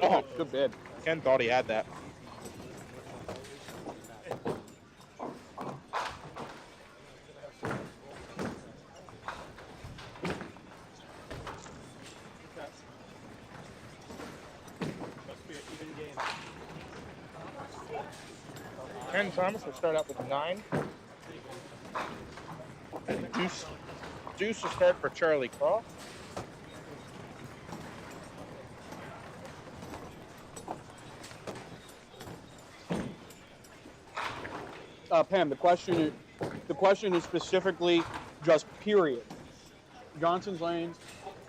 Oh, good bid. Ken thought he had that. Ken Thomas will start out with 9. And Deuce will start for Charlie Craw. Pam, the question is specifically just period. Johnson's Lanes,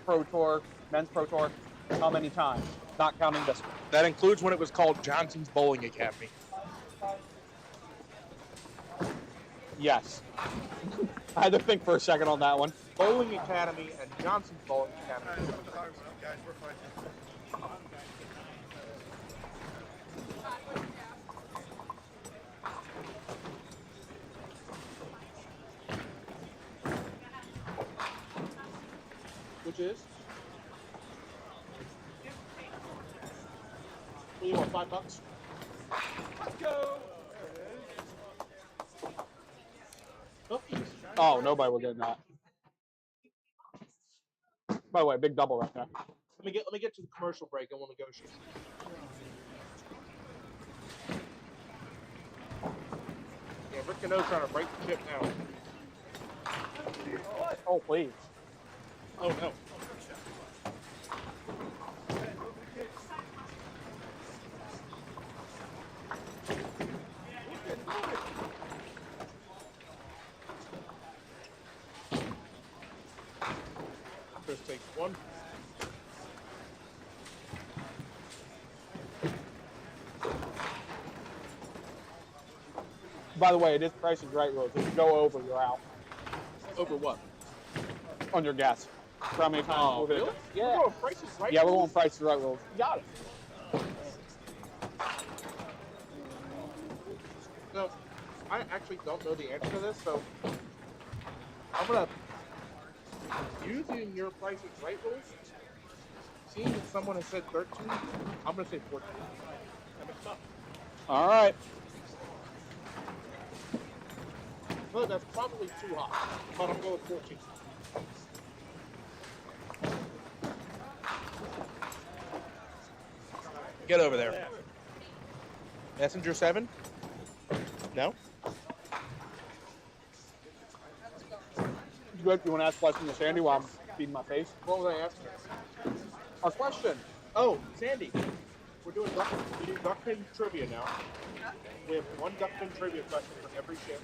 Pro Tour, Men's Pro Tour, how many times? Not counting this one. That includes when it was called Johnson's Bowling Academy. Yes. I had to think for a second on that one. Bowling Academy and Johnson's Bowling Academy. Guys, we're fine. Which is? What do you want, $5? Let's go. Cookies. Oh, nobody will get that. By the way, big double right there. Let me get to the commercial break and we'll negotiate. Yeah, Rick and O's trying to break the chip now. Oh, please. Oh no. Chris takes one. By the way, it is Price is Right rules. If you go over, you're out Over what? on your guess. For how many times? Oh, we're gonna- really? Yeah. We're going Price is Right. Yeah, we're going Price is Right rules. You got it. No, I actually don't know the answer to this, so I'm gonna, using your Price is Right rules, seeing that someone has said 13, I'm gonna say 14. All right. But that's probably too high, but I'm going 14. Get over there. Messenger 7? No? You want to ask a question to Sandy while I'm feeding my face? What was I asking? Our question. Oh, Sandy, we do Duckpin trivia now. We have one Duckpin trivia question for every shift.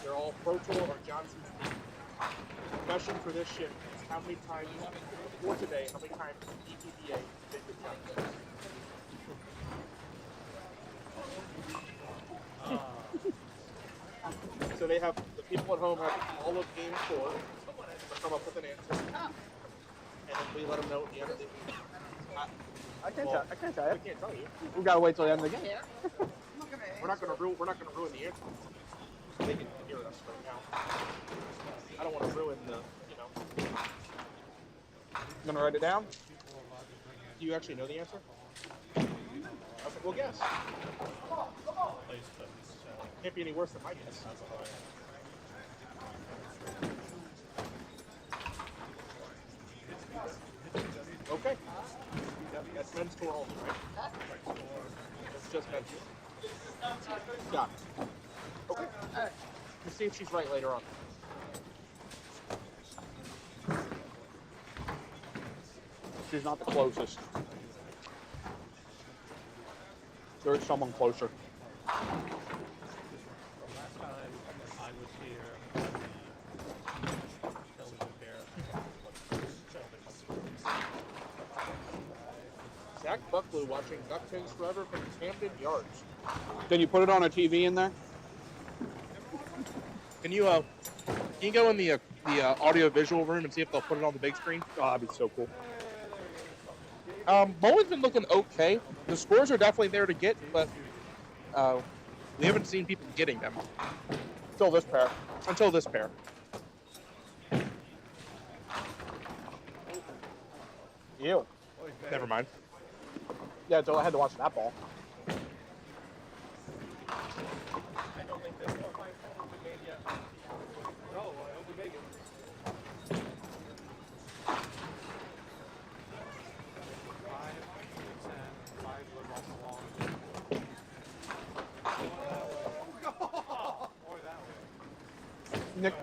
They're all Pro Tour or Johnson's. The question for this shift is how many times, for today, how many times DPBA did the Johnson? So they have, the people at home have all of game 4 to come up with an answer. And then we let them know at the end of the game. I can't Well, tell you. I can't tell you. We gotta wait till the end of the game. We're not gonna ruin the answer. They can hear us right now. I don't want to ruin the, you know. Gonna write it down. Do you actually know the answer? Okay, well guess. Can't be any worse than my guess. Okay. That's men's tour only, right? It's just men's tour. Got it. Okay. Let's see if she's right later on. She's not the closest. There's someone closer. Last time I was here, television bear. Zach Bucklew watching Duckpins Forever from Camden Yards. Can you put it on a TV in there? Can you go in the audio visual room and see if they'll put it on the big screen? Oh, that'd be so cool. Bowling's been looking okay. The scores are definitely there to get, but we haven't seen people getting them Still this pair. until this pair. Ew. Never mind. Yeah, so I had to watch that ball. I don't think this one might be made yet. No, I hope we make it. Nick,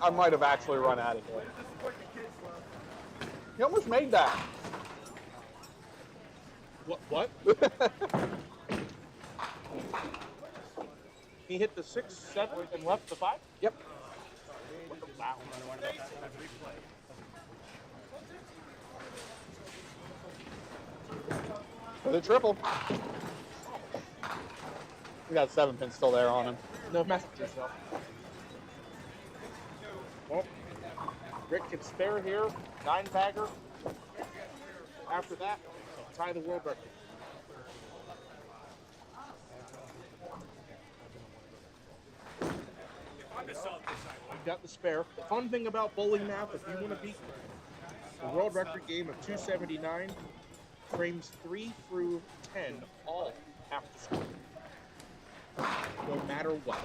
I might have actually run out of here. You almost made that. What? He hit the 6, 7, and left the 5? Yep. Wow. For the triple. We got 7 pins still there on him. No messages though. Well, Rick can spare here. 9-bagger. After that, tie the world record. We've got the spare. The fun thing about bowling math, if you want to beat the world record game of 279, frames 3 through 10 all have to score. No matter what.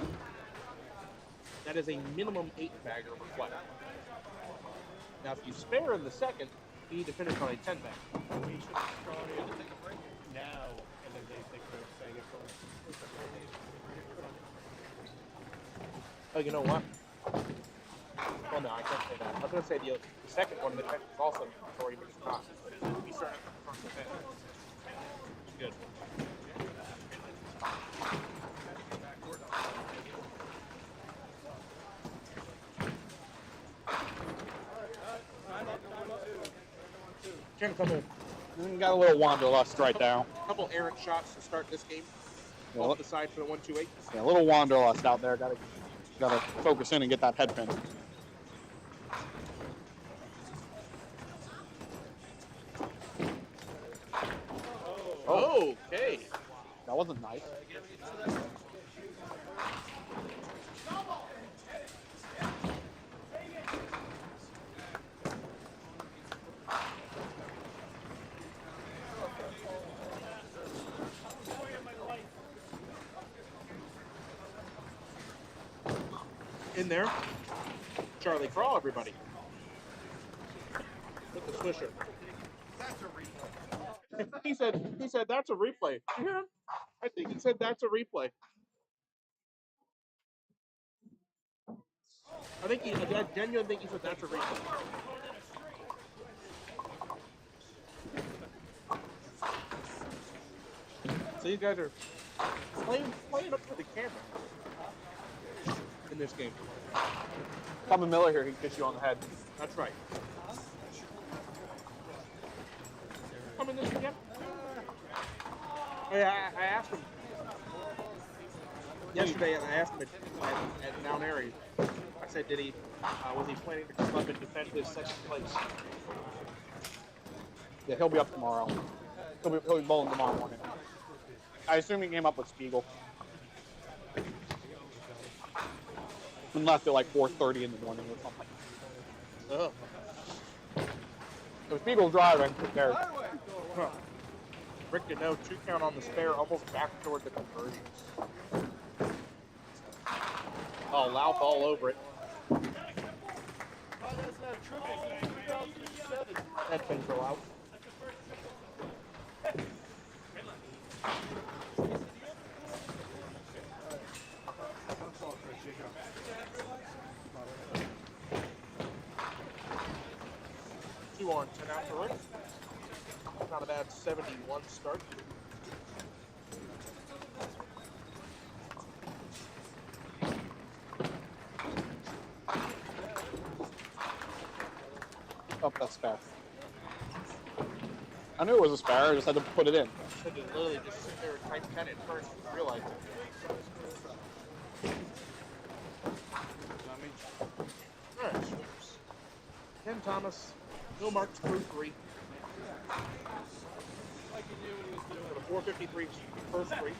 That is a minimum 8-bagger required. Now, if you spare in the second, you need to finish on a 10-bagger. We should probably take a break now, and then they could say it for. Oh, you know what? Well, no, I can't say that. I was going to say the second one, the tenth is also mandatory, but it's not. We start from the 10th. Good. Ken, come in. We got a little wanderlust right now. A couple errant shots to start this game. Well, Off the side for the 1-2-8. Yeah, a little wanderlust out there. Gotta focus in and get that head pin. Oh, okay. That wasn't nice. In there. Charlie Crawl, everybody. With the swisher. He said that's a replay. Yeah. I think he said that's a replay. I genuinely think he said that's a replay. So you guys are playing up for the camera in this game. Tommy Miller here, he can kiss you on the head. That's right. Come in this again? Oh, yeah, I asked him yesterday, and I asked him at Mount Airy. I said, was he planning to come up and defend his second place? Yeah, he'll be up tomorrow. He'll be bowling tomorrow morning. I assume he came up with Spiegel. And left at like 4:30 in the morning or something. Ugh. So Spiegel's driving. There. Huh. Rick to know, 2 count on the spare, almost back toward the conversion. Oh, Louth all over it. That pin for Louth. Two on 10 after Rick. Not a bad 71 start. Oh, that's spare. I knew it was a spare, I just had to put it in. I had to literally just sit there and type 10 at first and realize it. Alright. Ken Thomas, no marks through 3. For the 453 first 3.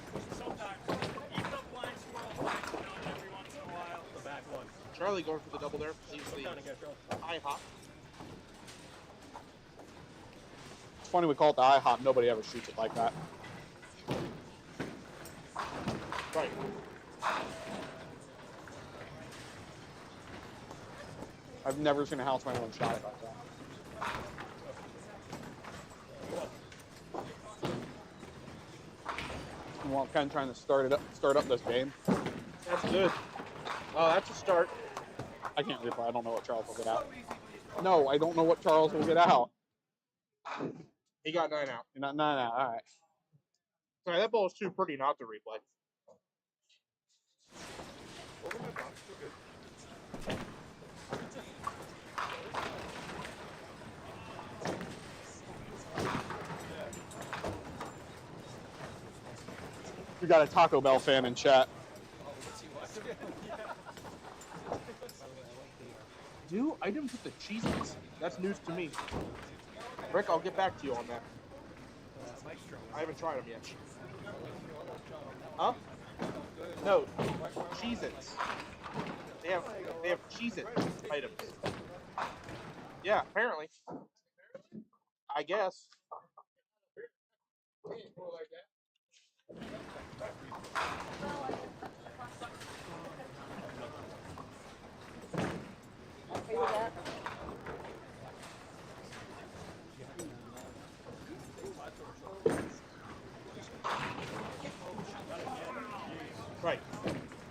Charlie going for the double there. Leaves the high hop. It's funny we call it the IHOP, nobody ever shoots it like that. Right. I've never seen a house where anyone shot it like that. Well, Ken trying to start up this game. That's good. Oh, that's a start. I can't replay. I don't know what Charles will get out. No, I don't know what Charles will get out. He got 9 out. You're not 9 out. All right. Sorry, that ball is too pretty not to replay. We got a Taco Bell fan in chat. do? Items with the Cheez-Its. That's news to me. Rick, I'll get back to you on that. I haven't tried them yet. Huh? No, Cheez-Its. They have Cheez-It items. Yeah, apparently. I guess. Right.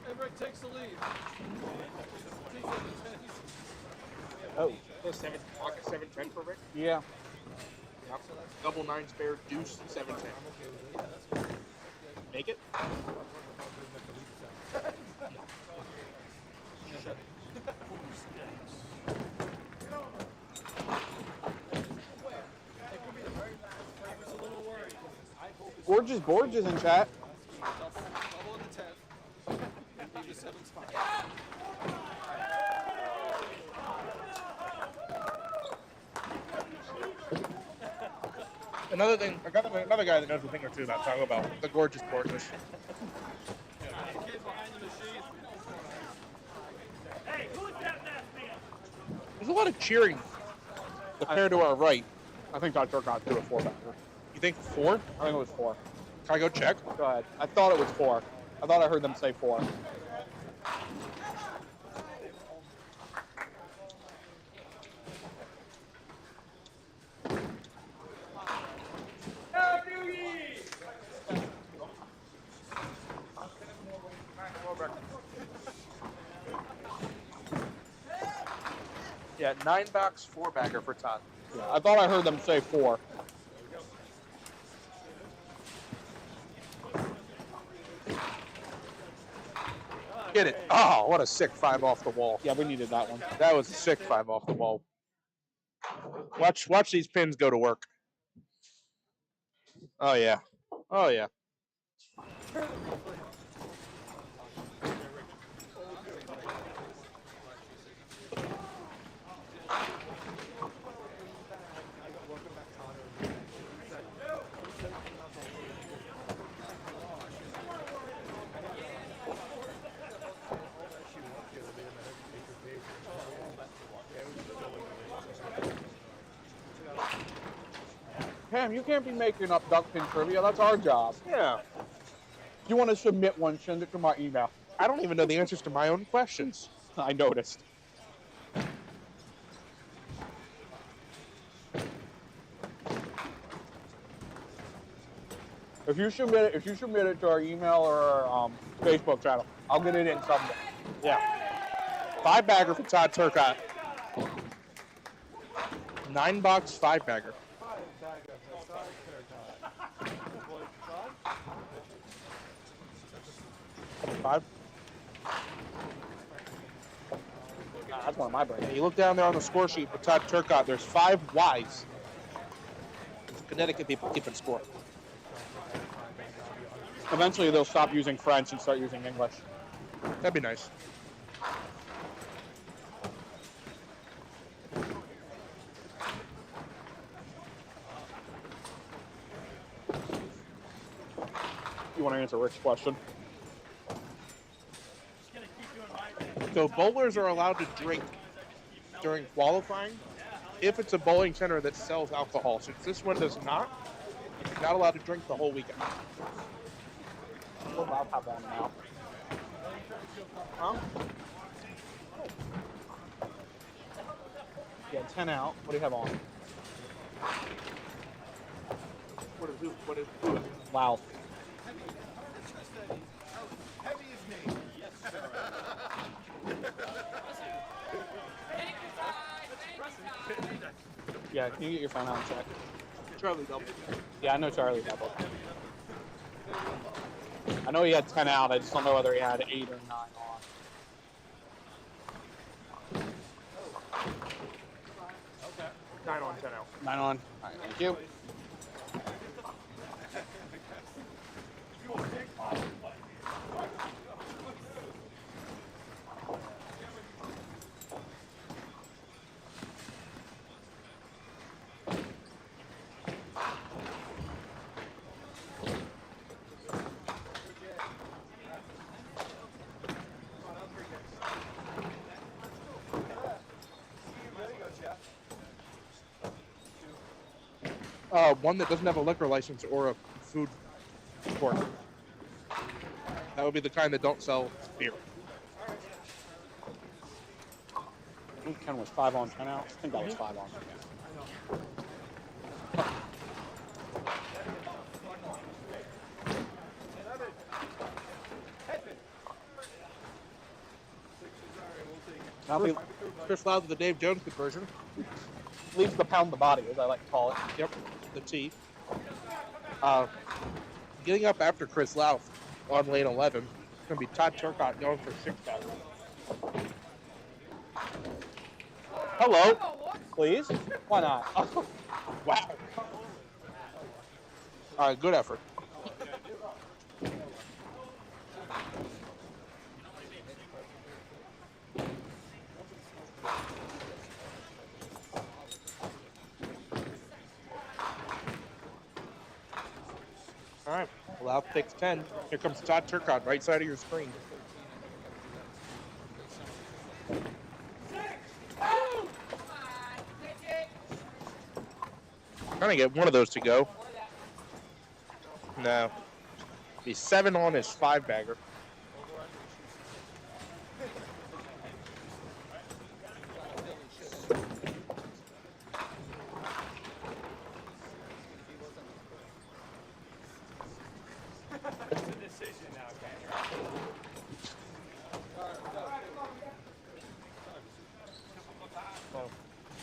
And Rick takes the lead. Oh, The 710 for Rick. yeah. Yep. Double 9 spare deuce 710. Make it. Gorgeous Borges in chat. Double in the 10th. And leave the 7 spot. Another thing, I got another guy that knows a thing or two about talking about the gorgeous Borges. There's a lot of cheering. The pair to our right. I think Todd Turcotte threw a 4-bagger. You think 4? I think it was 4. Can I go check? Go ahead. I thought it was 4. I thought I heard them say 4. Yeah, 9-box 4-bagger for Todd. Yeah, I thought I heard them say 4. Get it. Oh, what a sick 5 off the wall. Yeah, we needed that one. That was a sick 5 off the wall. Watch these pins go to work. Oh, yeah. Oh, yeah. Cam, you can't be making up Duckpin trivia. That's our job. Yeah. If you want to submit one, send it to my email. I don't even know the answers to my own questions. I noticed. If you submit it to our email or our Facebook channel, I'll get it in someday. Yeah. 5-bagger for Todd Turcotte. 9-box 5-bagger. 5. That's one of my brains. You look down there on the score sheet for Todd Turcotte, there's 5 Ys. Connecticut people keeping score. Eventually, they'll stop using French and start using English. That'd be nice. You want to answer Rick's question? So bowlers are allowed to drink during qualifying if it's a bowling center that sells alcohol. Since this one does not, you're not allowed to drink the whole weekend. I'll have one now. Huh? Yeah, 10 out. What do you have on? What is who? Wow. Yeah, can you get your phone out and check? Charlie double. Yeah, I know Charlie double. I know he had 10 out. I just don't know whether he had 8 or 9 on. Okay. 9 on, 10 out. 9 on. All right, thank you. One that doesn't have a liquor license or a food court. That would be the kind that don't sell beer. I think Ken was 5 on, 10 out. I think that was 5 on. Chris Loud with the Dave Jones conversion. Leaves the pound the body, as I like to call it. Yep, the T. Getting up after Chris Louth on lane 11 is going to be Todd Turcotte going for 6 back. Hello. Please? Why not? Wow. All right, good effort. All right, Louth takes 10. Here comes Todd Turcotte, right side of your screen. Trying to get one of those to go. No. He's 7 on his 5 bagger.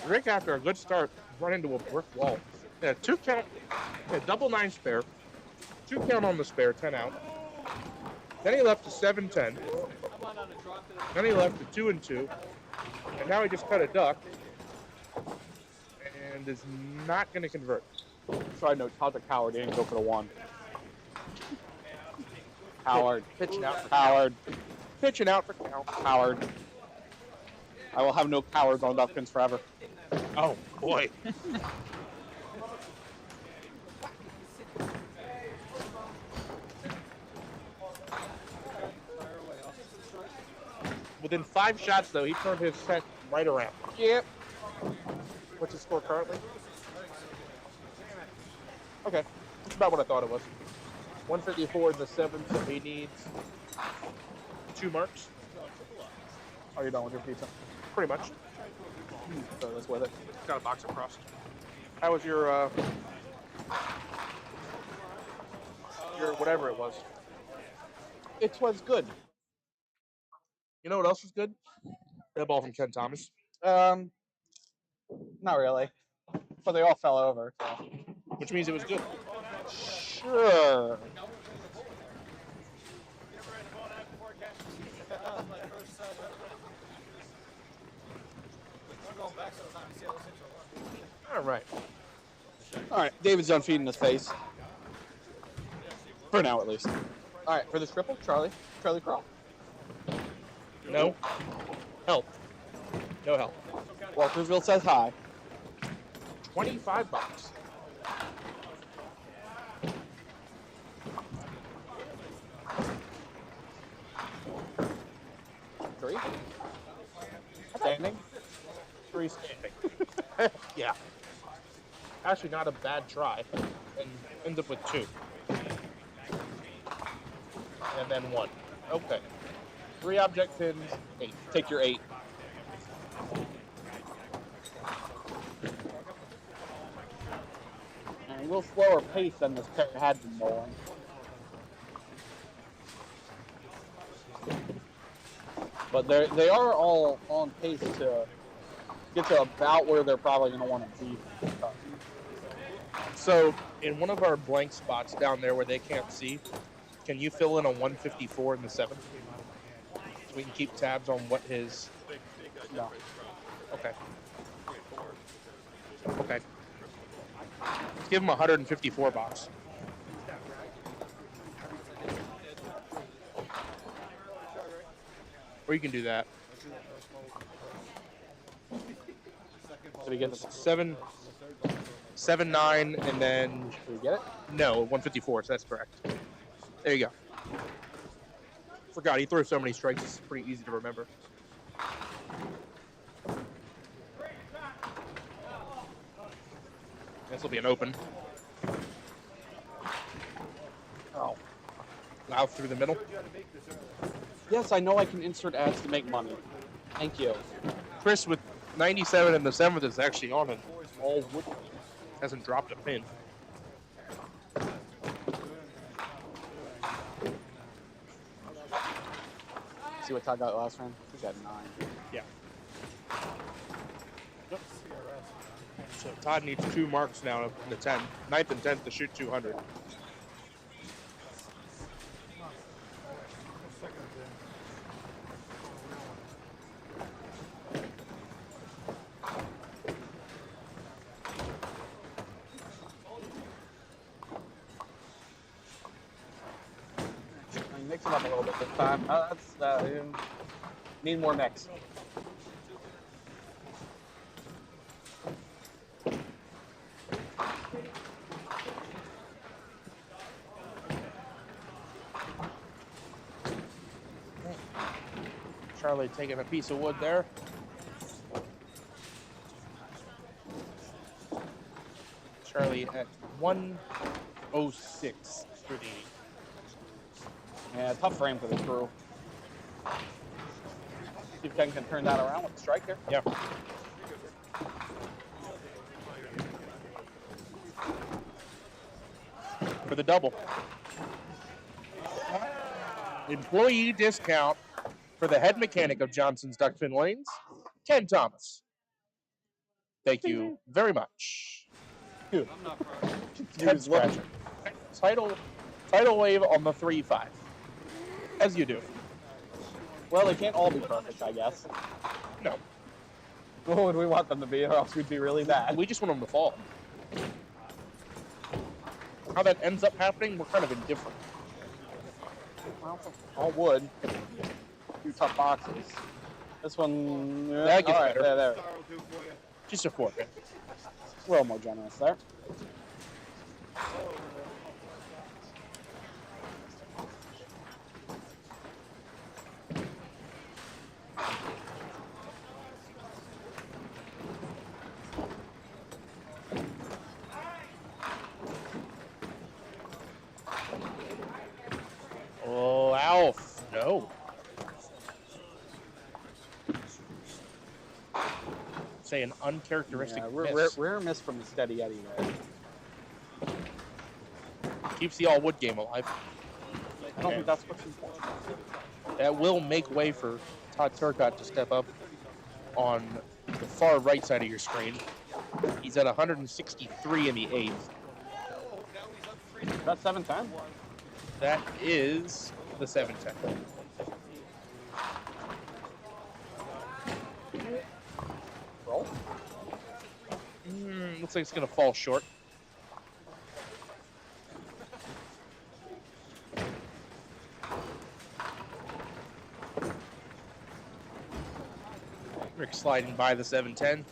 Rick, after a good start, run into a brick wall. Yeah, 2 count, double 9 spare, 2 count on the spare, 10 out. Then he left to 7-10. Then he left to 2 and 2. And now he just cut a duck and is not going to convert. Side note, Todd's a coward. He didn't go for the 1. Coward. Pitching out for Coward. Pitching out for count. Coward. I will have no cowards on Duckpins forever. Oh, boy. Within 5 shots, though, he turned his set right around. Yep. What's his score currently? Okay, that's about what I thought it was. 154 in the 7th, so he needs 2 marks. Are you done with your pizza? Pretty much. So that's with it. Got a box across. How was your whatever it was? It was good. You know what else was good? That ball from Ken Thomas. Not really. But they all fell over. So. Which means it was good. Sure. All right. All right, David's done feeding his face. For now, at least. All right, for this triple, Charlie Crow. No. Help. No help. Walkersville says hi. 25 bucks. Three. Standing. 3 standing. Yeah. Actually, not a bad try. And end up with 2. And then 1. Okay. 3 object pins, 8. Take your 8. And a little slower pace than this pair had been bowling. But they are all on pace to get to about where they're probably going to want to be. So, in one of our blank spots down there where they can't see, can you fill in a 154 in the 7th? So we can keep tabs on what his... No. Okay. Okay. Let's give him 154 bucks. Or you can do that. So we get 7, 9, and then... Did we get it? No, 154, so that's correct. There you go. Forgot, he threw so many strikes, it's pretty easy to remember. This will be an open. Oh. Out through the middle. Yes, I know I can insert ads to make money. Thank you. Chris with 97 in the 7th is actually on it. All wood. Hasn't dropped a pin. See what Todd got last round? He got 9. Yeah. So Todd needs 2 marks now in the 10th. 9th and 10th to shoot 200. Mix it up a little bit this time. Need more mix. Charlie taking a piece of wood there. Charlie at 106 for the. Yeah, tough frame for the crew. See if Ken can turn that around with the strike here. Yeah. For the double. Employee discount for the head mechanic of Johnson's Duckpin Lanes, Ken Thomas. Thank you very much. Head scratcher. Title wave on the 3-5. As you do. Well, they can't all be perfect, I guess. No. What would we want them to be, or else we'd be really bad? We just want them to fall. How that ends up happening, we're kind of indifferent. Well, all wood. 2 tough boxes. This one, yeah, That gets all right, better. There. Just a 4 pin. A little more generous there. Oh, Alf. No. Say an uncharacteristic miss. Rare miss from the steady Eddie there. Keeps the all-wood game alive. I don't think that's what's important. That will make way for Todd Turcotte to step up on the far right side of your screen. He's at 163 in the 8th. That's 7-10. That is the 7-10. Roll. Looks like it's going to fall short. Rick sliding by the 7-10.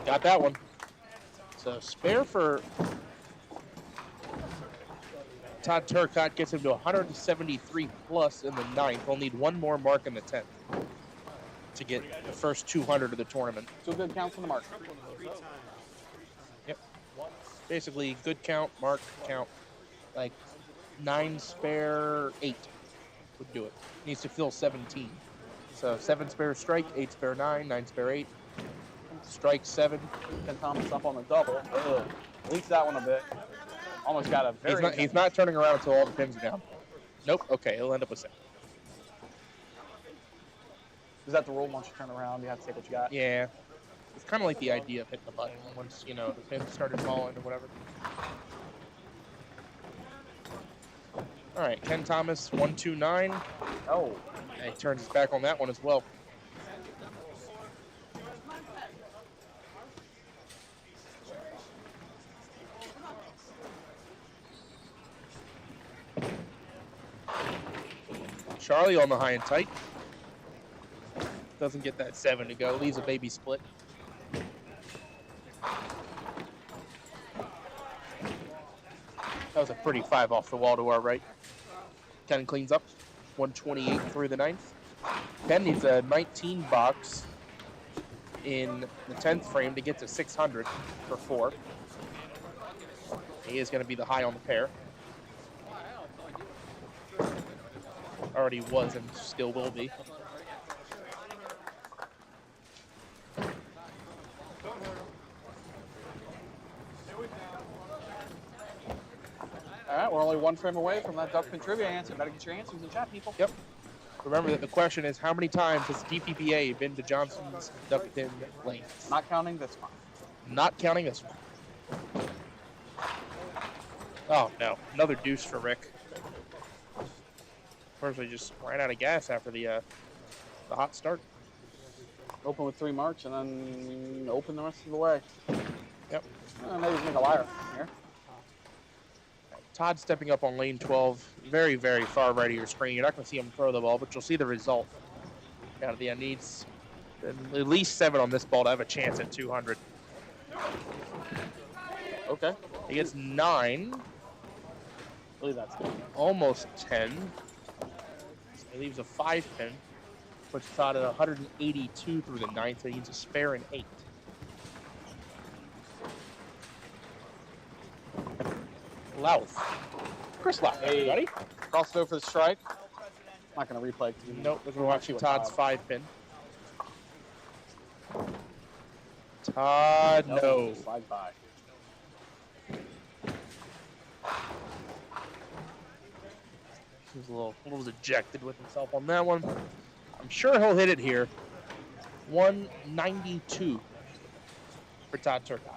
Got that one. So spare for Todd Turcotte gets him to 173 plus in the 9th. He'll need 1 more mark in the 10th to get the first 200 of the tournament. 2 good counts on the mark. Yep. Basically, good count, mark, count. Like 9 spare 8 would do it. Needs to fill 17. So 7 spare strike, 8 spare 9, 9 spare 8. Strike 7. Ken Thomas up on the double. Ugh. Leaks that one a bit. Almost got a very... He's not turning around until all the pins are down. Nope. Okay, he'll end up with 7. Is that the rule? Once you turn around, you have to take what you got? Yeah. It's kind of like the idea of hitting the button once, the pins started falling or whatever. All right, Ken Thomas, 129. Oh. And he turns his back on that one as well. Charlie on the high and tight. Doesn't get that 7 to go. Leaves a baby split. That was a pretty 5 off the wall to our right. Ken cleans up. 128 through the 9th. Ken needs a 19 box in the 10th frame to get to 600 for 4. He is going to be the high on the pair. Already was and still will be. All right, we're only 1 frame away from that Duckpin trivia answer. Better get your answers in the chat, people. Yep. Remember that the question is, how many times has DPBA been to Johnson's Duckpin Lane? Not counting this one. Not counting this one. Oh, no. Another deuce for Rick. Unfortunately, just ran out of gas after the hot start. Open with 3 marks and then open the rest of the way. Yep. Maybe make a liar here. Todd stepping up on lane 12. Very, very far right of your screen. You're not going to see him throw the ball, but you'll see the result. Down at the end. Needs at least 7 on this ball to have a chance at 200. Okay. He gets 9. I believe that's good. Almost 10. So he leaves a 5 pin. Puts Todd at 182 through the 9th. So he needs a spare and 8. Louth. Chris Louth, everybody. Crossed over for the strike. Not going to replay. Nope, we're watching Todd's 5 pin. Todd, no. Slide by. He was a little ejected with himself on that one. I'm sure he'll hit it here. 192 for Todd Turcotte.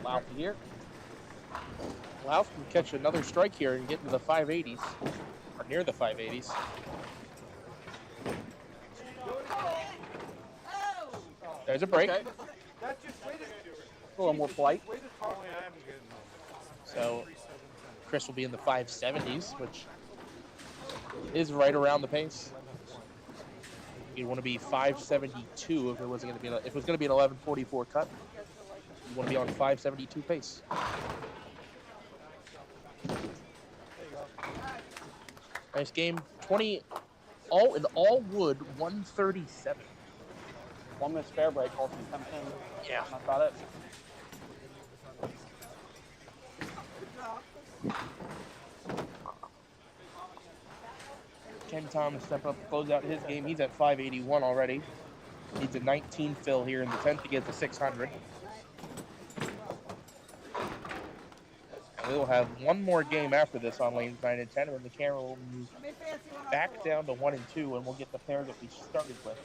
Louth here. Louth can catch another strike here and get into the 580s, or near the 580s. There's a break. Okay. A little more polite. So Chris will be in the 570s, which is right around the pace. You'd want to be 572 if it wasn't going to be if it was going to be an 11:44 cut. You want to be on 572 pace. Nice game. 20 all wood 137. 1 minute spare break, all 10 pin. Yeah. That's about it. Ken Thomas step up, close out his game. He's at 581 already. Needs a 19 fill here in the 10th to get to 600. And we will have one more game after this on lanes 9 and 10, and then the camera will move back down to 1 and 2, and we'll get the pair that we started with,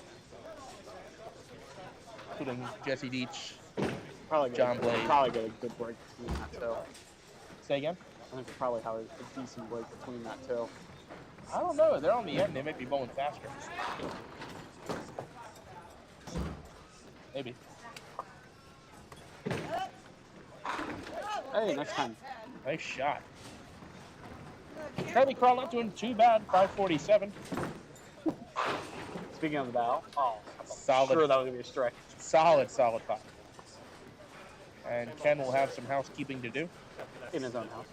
including Jesse Deach, John Blade. Probably get a good break between that too. Say again? I think we'll probably have a decent break between that too. I don't know. They're on the end. They might be bowling faster. Maybe. Hey, next time. Nice shot. Charlie Crawl not doing too bad. 547. Speaking of the bow, Solid. Sure, that was gonna be a strike. Solid pot. And Ken will have some housekeeping to do. In his own house.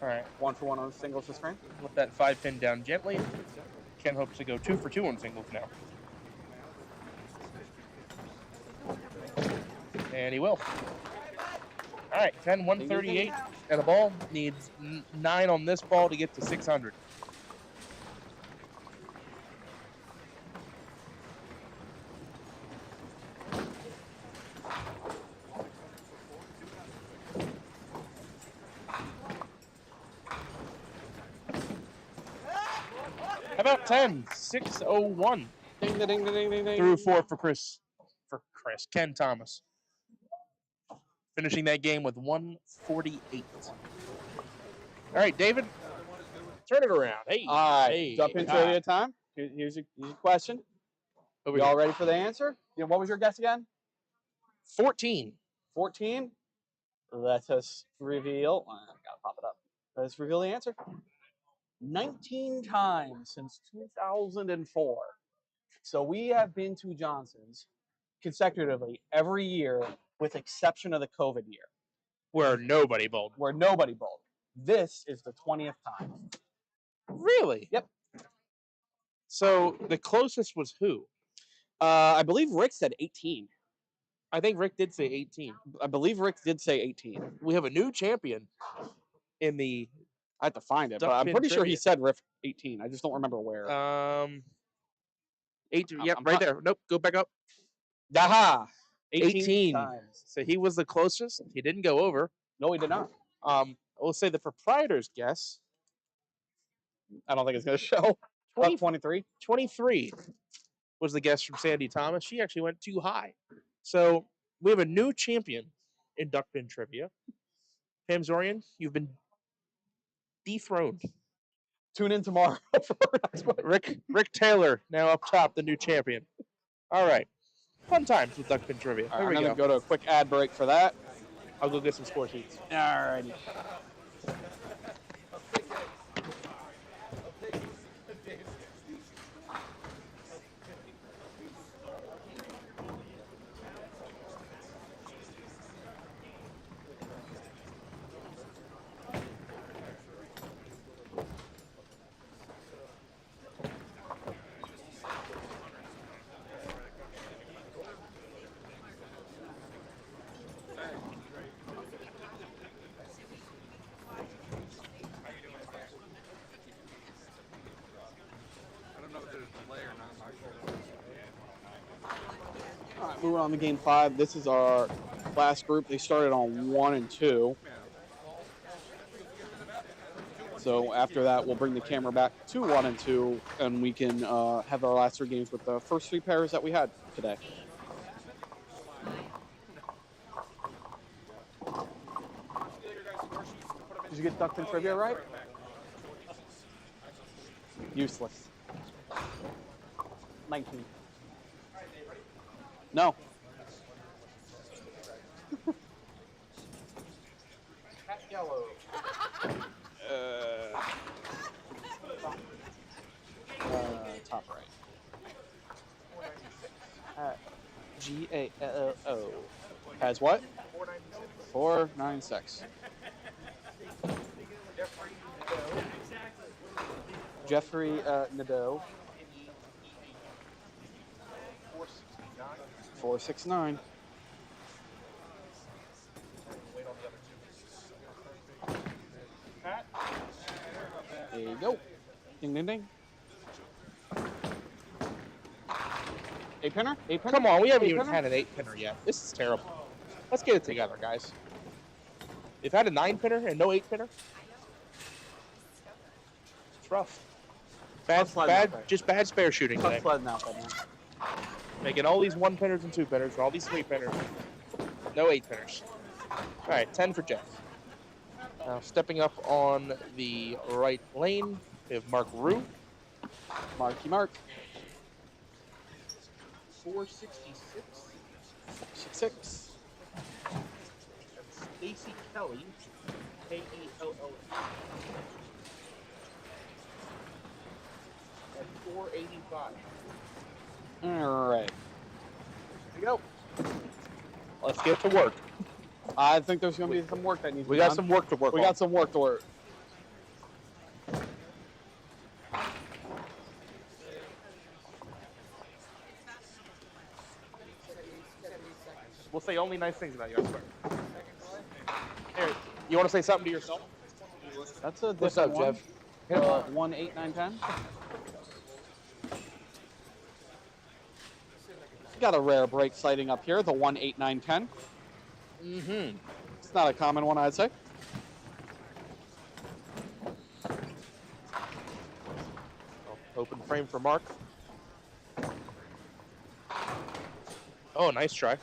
All right. 1 for 1 on singles this frame. Let that 5 pin down gently. Ken hopes to go 2 for 2 on singles now. And he will. All right, 10, 138 and a ball. Needs 9 on this ball to get to 600. How about 10? 601. Ding, ding, ding, ding, ding, ding. Through 4 for Ken Thomas. Finishing that game with 148. All right, David, turn it around. Hey. All right, Hey. Duckpin trivia time. Here's your question. Over You all here. ready for the answer? Yeah, what was your guess again? 14. 14. Let us reveal. Gotta pop it up. Let us reveal the answer. 19 times since 2004. So we have been to Johnson's consecutively every year, with exception of the COVID year, Where nobody bowled. where nobody bowled. This is the 20th time. Really? Yep. So the closest was who? I believe Rick said 18. I think Rick did say 18. I believe Rick did say 18. We have a new champion in the I have to find it, but I'm Duckpin pretty sure he trivia. said Rick 18. I just don't remember where. 18. Yep, I'm right not- there. Nope, go back up. Aha! 18 times. So he was the closest. He didn't go over. No, he did not. We'll say the proprietor's guess. I don't think it's going to show. 20 23. 23 was the guess from Sandy Thomas. She actually went too high. So we have a new champion in Duckpin trivia. Pam Zorian, you've been dethroned. Tune in tomorrow for next one. Rick Taylor now up top, the new champion. All right, fun times with Duckpin trivia. All Here right, we I'm go. going to go to a quick ad break for that. I'll go get some score sheets. All righty. All right, moving on to game 5. This is our last group. They started on 1 and 2. So after that, we'll bring the camera back to 1 and 2, and we can have our last 3 games with the first 3 pairs that we had today. Did you get Duckpin trivia right? Useless. 19. No. Yellow. Top right. GALO. Has what? 496. Jeffrey Nadeau. 469. There you go. Ding, ding, ding. 8-pinner? 8-pinner? Come on, we haven't even 8-pinner? had an 8-pinner yet. This is terrible. Let's get it together, guys. They've had a 9-pinner and no 8-pinner. It's rough. Just bad spare shooting Tough today. sledding out there, man. Making all these 1-pinners and 2-pinners, and all these 3-pinners. No 8-pinners. All right, 10 for Jeff. Now stepping up on the right lane, we have Mark Rue. Marky Mark. 466. 6. Stacy Kelly. K-E-L-L-E. At 485. All right. Here we go. Let's get to work. I think there's going to be some work that needs to We be got done. some work to work We on. got some work to work. We'll say only nice things about you, I swear. Here, you want to say something to yourself? That's a What's different up, one. Jeff? Hit 'em up. 1, 8, 9, 10. Got a rare break sighting up here, the 1, 8, 9, 10. Mm-hmm. It's not a common one, I'd say. Open frame for Mark. Oh, nice try.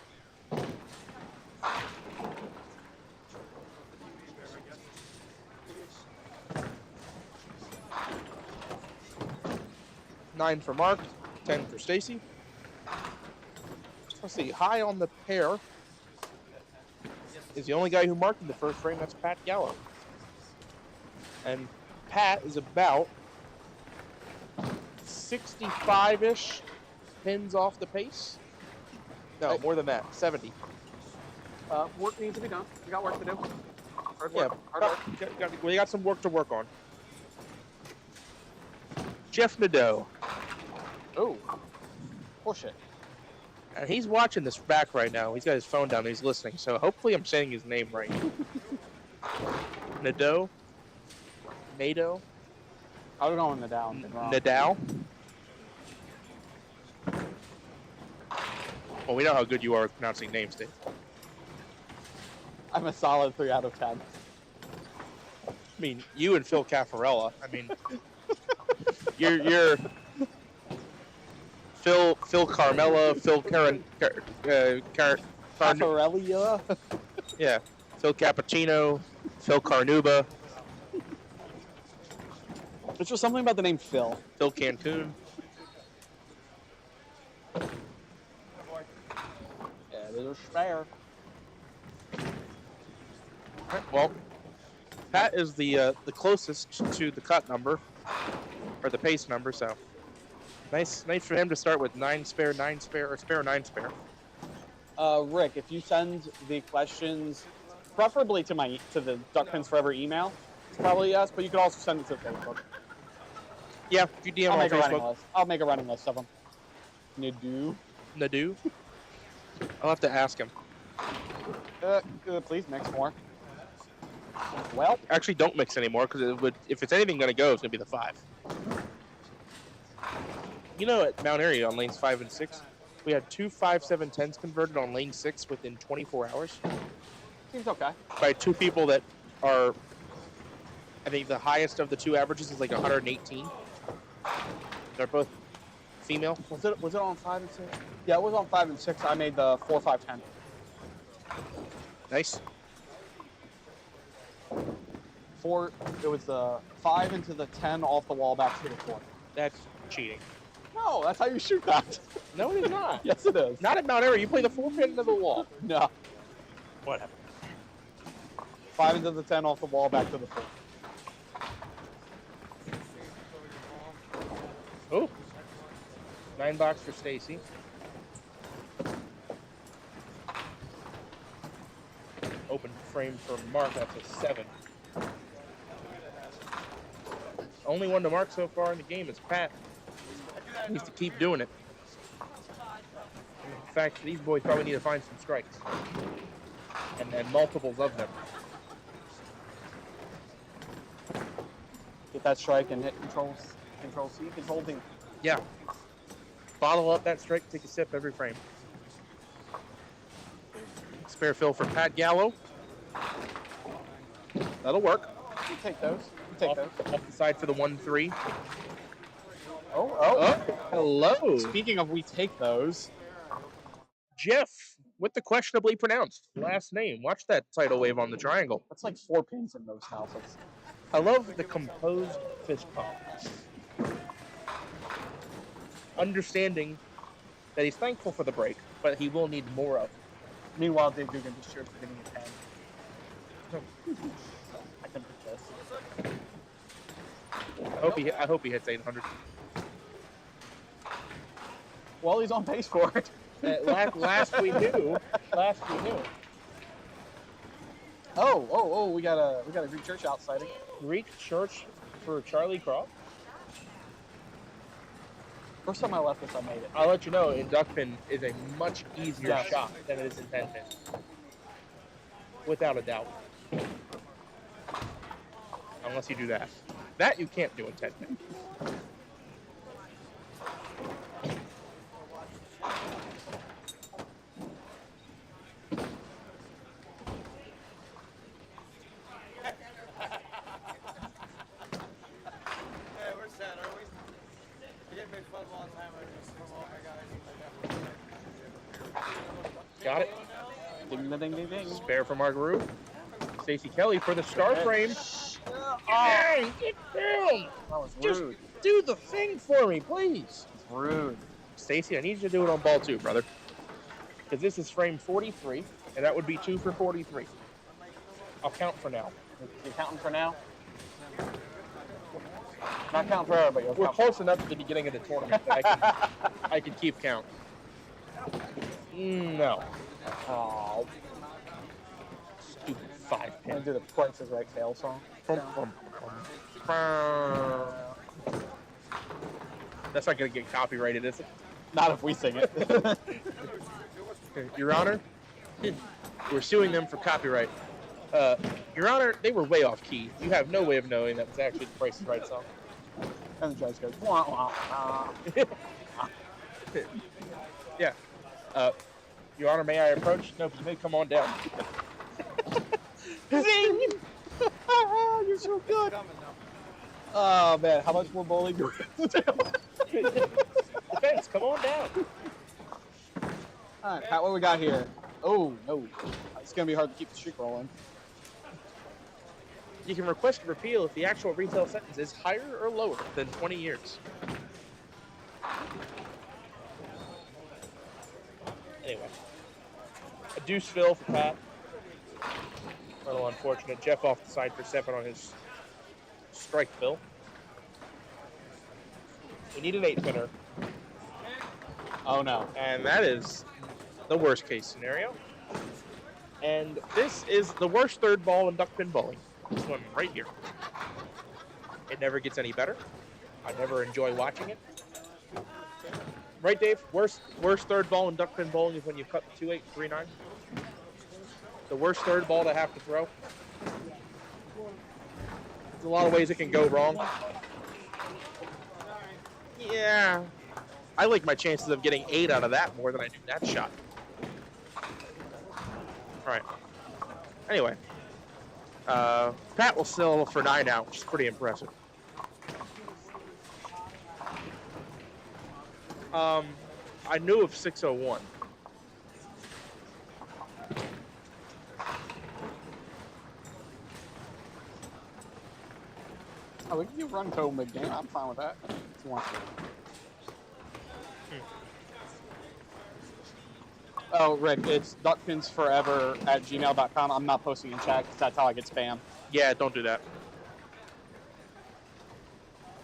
Nine for Mark, 10 for Stacy. Let's see, high on the pair is the only guy who marked in the first frame. That's Pat Gallo. And Pat is about 65-ish pins off the pace. No, more than that, 70. Work needs to be done. We got work to do. Hard Yeah, work. Hard work. we got some work to work on. Jeff Nadeau. Oh. Bullshit. And he's watching this back right now. He's got his phone down. He's listening. So hopefully I'm saying his name right. Nadeau. Nadeau. I was going Nadal. Nadal. Well, we know how good you are at pronouncing names, Dave. I'm a solid 3 out of 10. I mean, you and Phil Caffarella. I mean, you're Phil Carmella, Phil Caffarella? Yeah, Phil Cappuccino, Phil Carnuba, There's just something about the name Phil. Phil Cancun. Yeah, there's a spare. Well, Pat is the closest to the cut number, or the pace number. So nice for him to start with 9 spare, 9 spare, or spare 9 spare. Rick, if you send the questions, preferably to the Duckpins Forever email, it's probably yes, but you could also send it to Facebook. Yeah, if you DM I'll on make a running Facebook. list. I'll make a running list of them. Nadeau. I'll have to ask him. Please mix more. Well, Actually, don't mix anymore because it would. If it's anything going to go, it's going to be the 5. You know, at Mount Airy on lanes 5 and 6, we had 2 5.710s converted on lane 6 within 24 hours seems okay. by 2 people that are. I think the highest of the 2 averages is like 118. They're both female. Was it on 5 and 6? Yeah, it was on 5 and 6. I made the 4, 5, 10. Nice. 4. It was the 5 into the 10 off the wall back to the 4. That's cheating. No, that's how you shoot that. No, it is not. Yes, it is. Not at Mount Airy. You play the 4 pin into the wall. No. Whatever. 5 into the 10 off the wall back to the 4. Oh. 9 box for Stacy. Open frame for Mark. That's a 7. Only one to mark so far in the game is Pat. He needs to keep doing it. In fact, these boys probably need to find some strikes. And multiples of them. Get that strike and hit control C. He's holding. Yeah. Bottle up that strike, take a sip every frame. Spare fill for Pat Gallo. That'll work. You take those. You take those. Off the side for the 1-3. Oh. Hello. Speaking of we take those. Jeff, with the questionably pronounced last name. Watch that tidal wave on the triangle. That's like 4 pins in those houses. I love the composed fist pump. Understanding that he's thankful for the break, but he will need more of it. Meanwhile, Dave Dugan just cheered for getting a 10. I can put this. I hope he hits 800. Well, he's on pace for it. Last we knew. Oh, we got a Greek church out sighting. Greek church for Charlie Croft. First time I left this, I made it. I'll let you know, Duckpin is a much easier Yes. shot than it is in 10 pin. Without a doubt. Unless you do that. That you can't do in 10 pin. Got it. Ding, ding, ding, ding. Spare for Margaroo. Stacy Kelly for the star frame. Dang, get down. That was Just rude. do the thing for me, please. It's rude. Stacy, I need you to do it on ball 2, brother. Because this is frame 43, and that would be 2 for 43. I'll count for now. You counting for now? Not count forever, but you'll We're count. close enough at the beginning of the tournament that I can keep count. No. Oh, Stupid 5 I'm pin. gonna do the Price is Right fail song. That's not going to get copyrighted, is it? Not if we sing it. Your Honor, we're suing them for copyright. Your Honor, they were way off key. You have no way of knowing that was actually the Price is Right song. And the judge goes, wah, wah, wah. Yeah. Your Honor, may I approach? No, but you may come on down. Zing! You're so good. Oh man, how much more bowling do we have to do? Defense, come on down. All right, Pat, what we got here? Oh no, it's gonna be hard to keep the streak rolling. You can request a repeal if the actual retail sentence is higher or lower than 20 years. Anyway. A deuce fill for Pat. A little unfortunate. Jeff off the side for 7 on his strike fill. We need an 8-pinner. Oh no. And that is the worst case scenario. And this is the worst third ball in duckpin bowling. This one right here. It never gets any better. I never enjoy watching it. Right, Dave? Worst third ball in duckpin bowling is when you cut the 2-8, 3-9. The worst third ball to have to throw. There's a lot of ways it can go wrong. Yeah. I like my chances of getting 8 out of that more than I do that shot. All right. Anyway. Pat will still for 9 out, which is pretty impressive. I knew of 601. Oh, we can do run code mid-game. I'm fine with that. If you want to. Oh, Rick, it's duckpinsforever@gmail.com. I'm not posting in chat because that's how I get spam. Yeah, don't do that.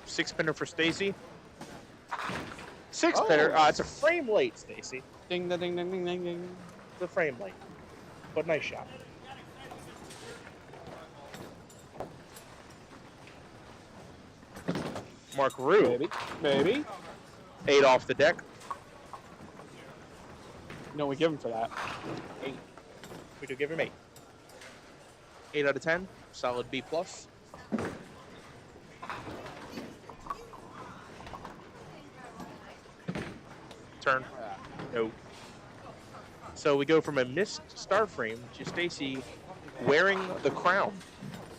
6-pinner for Stacy. 6-pinner. Oh. It's a frame late, Stacy. Ding, ding, ding, ding, ding, ding. It's a frame late. But nice shot. Mark Rue. Maybe. 8 off the deck. No, we give him for that. 8. We do give him 8. 8 out of 10. Solid B+. Turn. No. So we go from a missed star frame to Stacy wearing the crown,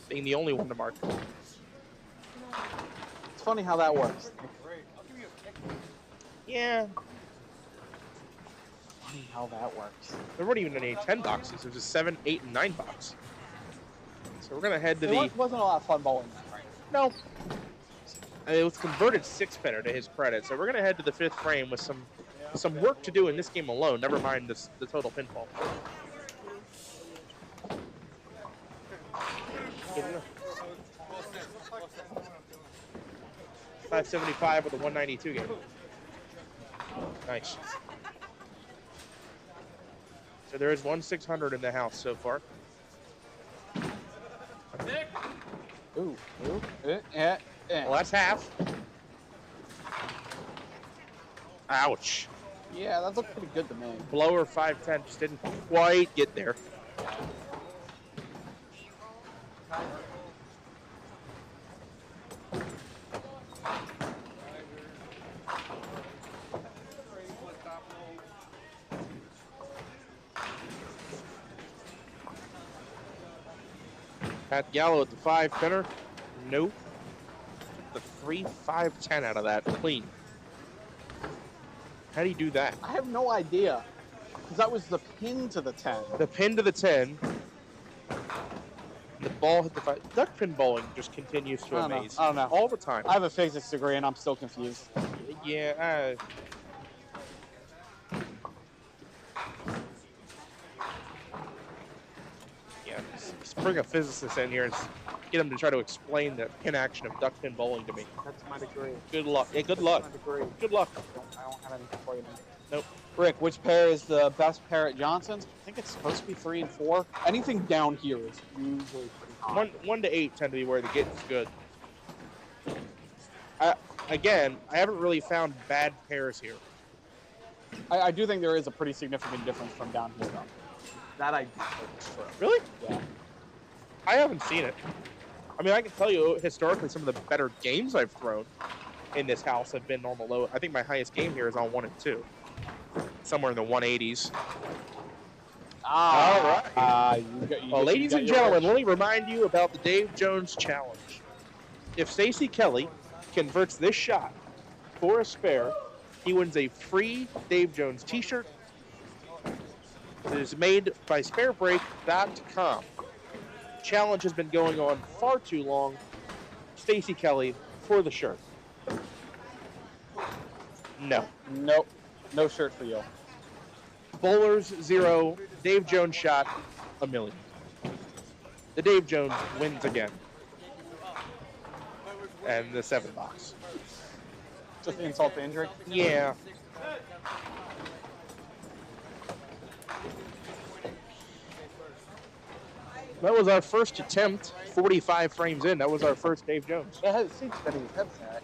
being the only one to mark. It's funny how that works. Yeah. Funny how that works. There weren't even any 10 boxes. There was a 7, 8, and 9 box. So we're gonna head to the. It wasn't a lot of fun bowling. No. It was converted 6-pinner to his credit. So we're gonna head to the 5th frame with some work to do in this game alone. Never mind the total pinfall. 575 with a 192 game. Nice. So there is 1,600 in the house so far. Ooh. Well, that's half. Ouch. Yeah, that looked pretty good to me. Blower 510 just didn't quite get there. Pat Gallo at the 5-pinner. Nope. The 3, 5, 10 out of that. Clean. How do you do that? I have no idea. Because that was the pin to the 10. The pin to the 10. The ball hit the 5. Duckpin bowling just continues to amaze. I don't know. All the time. I have a physics degree and I'm still confused. Yeah. Yeah. Let's bring a physicist in here and get him to try to explain the pin action of duckpin bowling to me. That's my degree. Good luck. Yeah, good luck. My degree. Good luck. I don't have anything for you, man. Nope. Rick, which pair is the best pair at Johnson's? I think it's supposed to be 3 and 4. Anything down here is usually pretty high. 1 to 8 tend to be where the getting's good. Again, I haven't really found bad pairs here. I do think there is a pretty significant difference from down here, though. That I do think is true. Really? Yeah. I haven't seen it. I mean, I can tell you historically some of the better games I've thrown in this house have been normal low. I think my highest game here is on 1 and 2. Somewhere in the 180s. All right. Well, ladies and gentlemen, let me remind you about the Dave Jones Challenge. If Stacey Kelly converts this shot for a spare, he wins a free Dave Jones t-shirt. It is made by sparebreak.com. Challenge has been going on far too long. Stacey Kelly for the shirt. No. Nope. No shirt for you. Bowlers 0, Dave Jones shot 1,000,000. The Dave Jones wins again. And the 7 box. Just insult to injury? Yeah. That was our first attempt, 45 frames in. That was our first Dave Jones. Yeah, it seems that he's head there.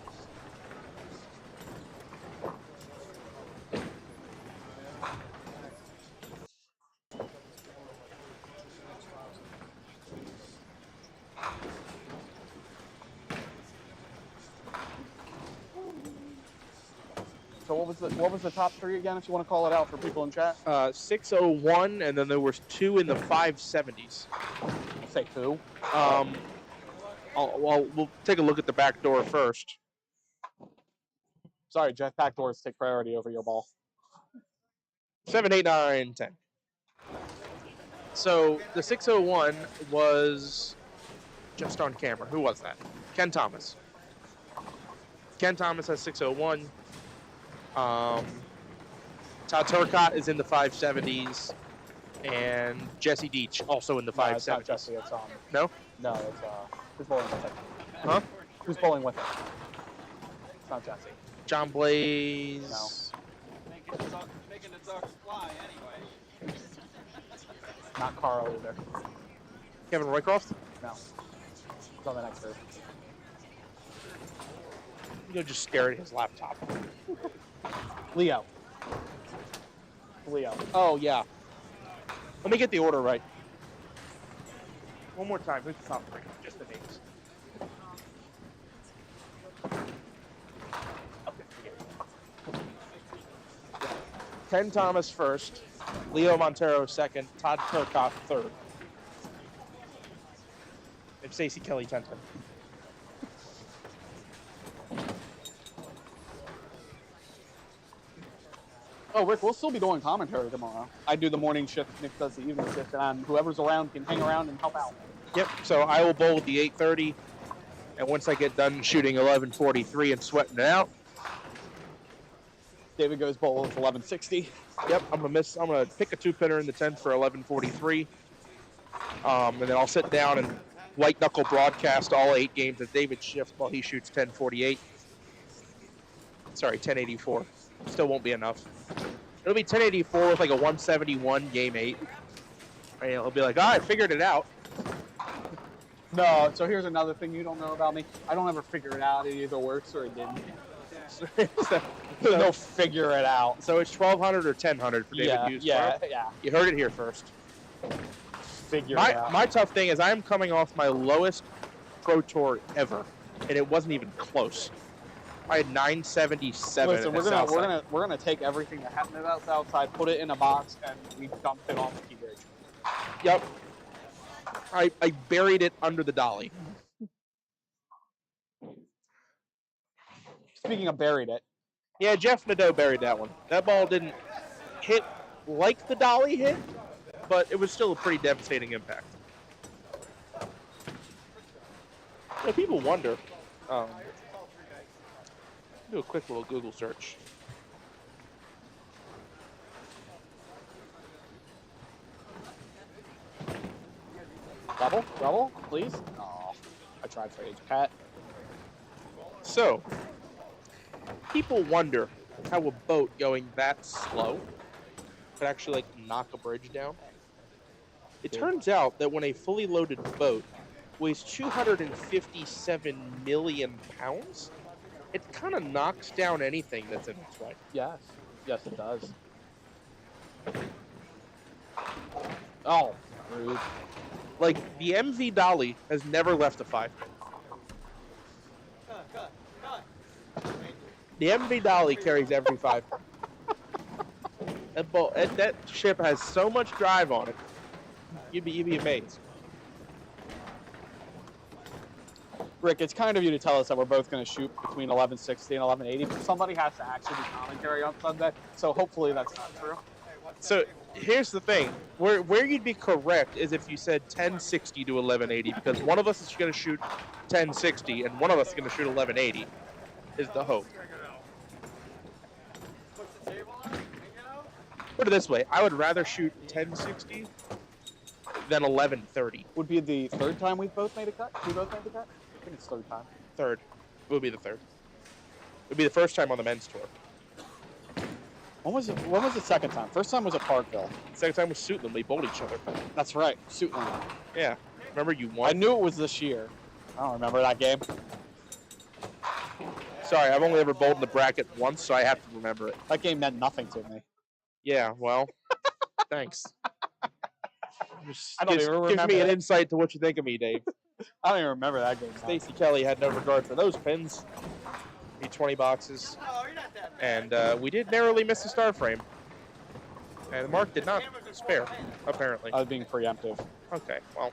So what was the top 3 again, if you want to call it out for people in chat? 601, and then there was 2 in the 570s. Say 2. We'll take a look at the back door first. Sorry, Jeff, back doors take priority over your ball. 7, 8, 9, 10. So the 601 was just on camera. Who was that? Ken Thomas. Ken Thomas has 601. Todd Turcotte is in the 570s, and Jesse Deach also in the 570s. It's not Jesse, it's No? No, it's who's bowling with it? Huh? Who's bowling with it? It's not Jesse. John Blaze. No. Making the ducks fly anyway. Not Carl either. Kevin Roycroft? No. It's on the next group. You'll just stare at his laptop. Leo. Oh, yeah. Let me get the order right. One more time. Who's the top 3? Just the names. Ken Thomas first, Leo Montero second, Todd Turcotte third, and Stacey Kelly 10th. Oh, Rick, we'll still be doing commentary tomorrow. I do the morning shift, Nick does the evening shift, and whoever's around can hang around and help out. Yep, so I will bowl with the 830, and once I get done shooting 1143 and sweating it out, David goes bowl with 1160. yep, I'm gonna pick a 2-pinner in the 10th for 1143. And then I'll sit down and white knuckle broadcast all 8 games of David's shift while he shoots 1048. Sorry, 1084. Still won't be enough. It'll be 1084 with like a 171 game 8. And it'll be like, I figured it out. No, so here's another thing you don't know about me. I don't ever figure it out. It either works or it didn't. There's no figure it out. So it's 1200 or 1000 for David Hughes. Yeah. You heard it here first. Figure it out. My tough thing is I'm coming off my lowest Pro Tour ever, and it wasn't even close. I had 977. Listen, we're gonna take everything that happened at that Southside, put it in a box, and we dumped it on the key bridge. Yep. I buried it under the dolly. Speaking of buried it, Yeah, Jeff Nadeau buried that one. That ball didn't hit like the dolly hit, but it was still a pretty devastating impact. Yeah, people wonder. Do a quick little Google search. double, please. Oh. tried for age. Pat. So, people wonder how a boat going that slow could actually like knock a bridge down. It turns out that when a fully loaded boat weighs 257 million pounds, it kind of knocks down anything that's in its way. Yes. Yes, it does. Oh, rude. Like, the MV Dolly has never left a 5-pin. The MV Dolly carries every 5-pin. That ship has so much drive on it, you'd be amazed. Rick, it's kind of you to tell us that we're both going to shoot between 1160 and 1180, but somebody has to actually do commentary on Sunday, so hopefully that's not true. So here's the thing: where you'd be correct is if you said 1060 to 1180, because one of us is going to shoot 1060 and one of us is going to shoot 1180. Is the hope. Put it this way: I would rather shoot 1060 than 1130. Would be the third time we've both made a cut? We both made the cut? I think it's third time. Third. It would be the third. It would be the first time on the men's tour. When was the second time? First time was at Parkville. Second time was Suitland. We bowled each other. That's right, Suitland. Yeah. Remember you won? I knew it was this year. I don't remember that game. Sorry, I've only ever bowled in the bracket once, so I have to remember it. That game meant nothing to me. Yeah, well, thanks. Just I don't even gives remember me an that. insight to what you think of me, Dave. I don't even remember that game. Stacey Kelly had no regard for those pins. He 20 boxes. And we did narrowly miss the star frame. And Mark did not spare, apparently. I was being preemptive. Okay, well,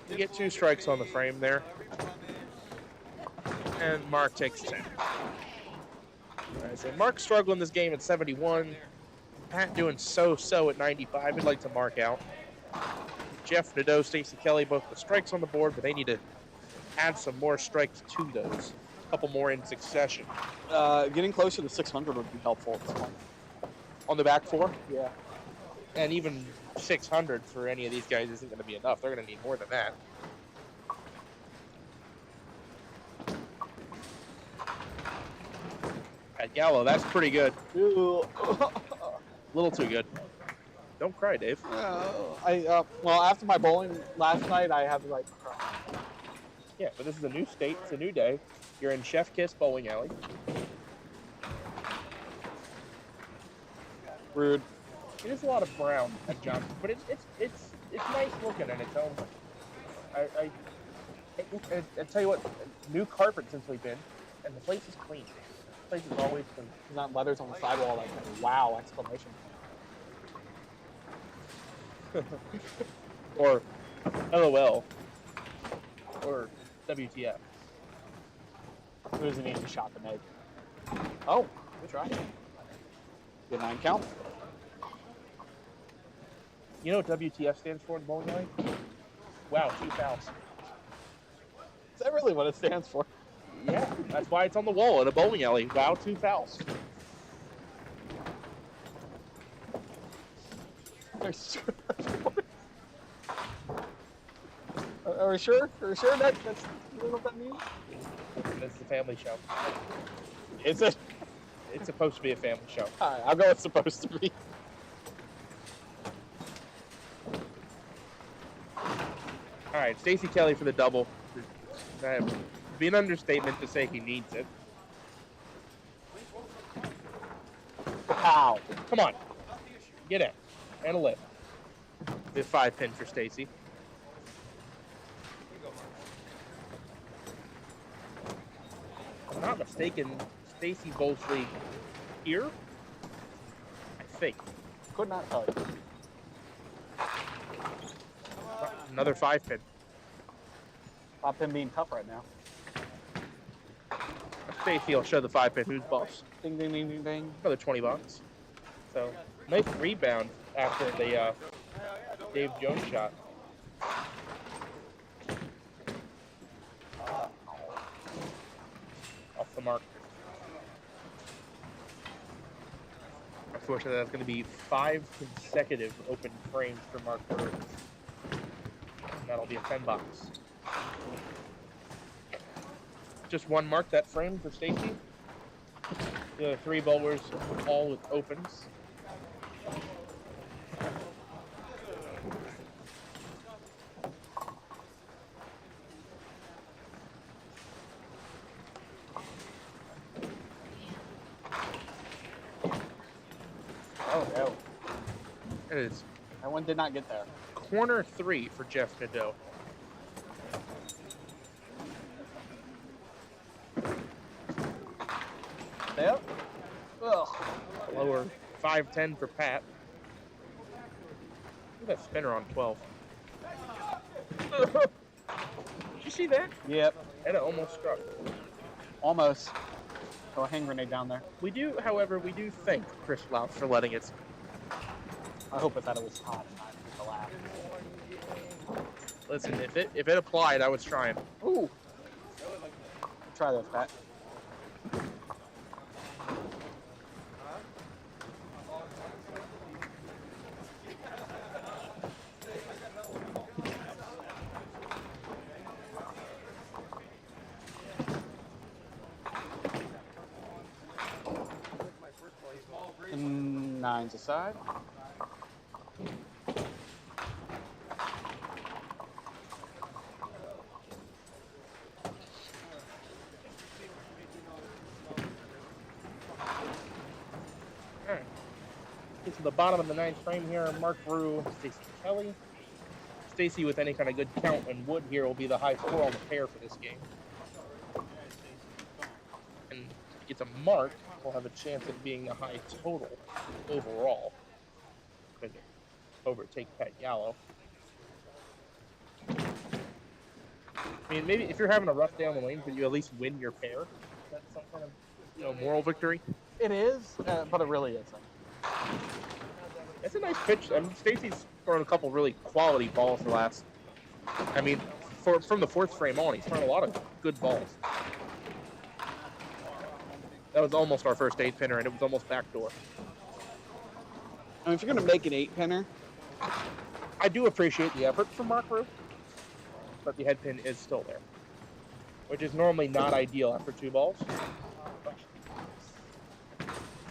you get 2 strikes on the frame there. And Mark takes 10. All right, so Mark's struggling this game at 71. Pat doing so-so at 95. We'd like to mark out. Jeff Nadeau, Stacey Kelly, both the strikes on the board, but they need to add some more strikes to those. A couple more in succession. Getting closer to 600 would be helpful at this point. On the back 4? Yeah. And even 600 for any of these guys isn't going to be enough. They're going to need more than that. At Gallo, that's pretty good. Ooh. A little too good. Don't cry, Dave. Well, after my bowling last night, I have the right to cry. Yeah, but this is a new state. It's a new day. You're in Chef Kiss Bowling Alley. Rude. It is a lot of brown at Johnson, but it's nice looking in its own way. I tell you what, new carpet since we've been, and the place is clean. The place is always clean. There's not letters on the sidewall like that. Wow! Exclamation point. Or LOL. Or WTF. It was an easy shot to make. Oh, good try. Good 9 count. You know what WTF stands for in bowling alley? Wow, 2 fouls. Is that really what it stands for? Yeah, that's why it's on the wall in a bowling alley. Wow, 2 fouls. Are we sure? Are we sure that's what that means? It's the family show. Is it? It's supposed to be a family show. All right, I'll go with supposed to be. All right, Stacey Kelly for the double. It'd be an understatement to say he needs it. Wow. Come on. Get in. And a lip. The 5-pin for Stacey. If I'm not mistaken, Stacey bowls league here. I think. Could not tell you. Another 5-pin. Top him being tough right now. Stacey will show the 5-pin who's boss. Ding, ding, ding, ding, ding. Another 20 bucks. So, nice rebound after the Dave Jones shot. Off the mark. Unfortunately, that's going to be 5 consecutive open frames for Mark Burrows. And that'll be a 10 box. Just one mark that frame for Stacy. The 3 bowlers all with opens. Oh, no. It is That one did not get there. corner 3 for Jeff Nadeau. Yep. Ugh. Lower 5-10 for Pat. Look at that spinner on 12. Did you see that? Yep. And it almost struck. Almost. Throw a hand grenade down there. We do, however, thank Chris Louth for letting it. I hope it thought it was hot and not just a laugh. Listen, if it applied, I was trying. Ooh. Try this, Pat. Nines aside. All right. Get to the bottom of the 9th frame here. Mark Rue, Stacy Kelly. Stacy with any kind of good count and wood here will be the high score on the pair for this game. And if he gets a mark, we'll have a chance of being the high total overall. Could overtake Pat Gallo. I mean, maybe if you're having a rough day on the lane, could you at least win your pair? Is that some kind of, moral victory? It is, but it really isn't. It's a nice pitch. I mean, Stacy's thrown a couple really quality balls the last. I mean, from the 4th frame on, he's thrown a lot of good balls. That was almost our first 8-pinner, and it was almost backdoor. I mean, if you're going to make an 8-pinner, I do appreciate the effort from Mark Rue, but the head pin is still there, which is normally not ideal after 2 balls.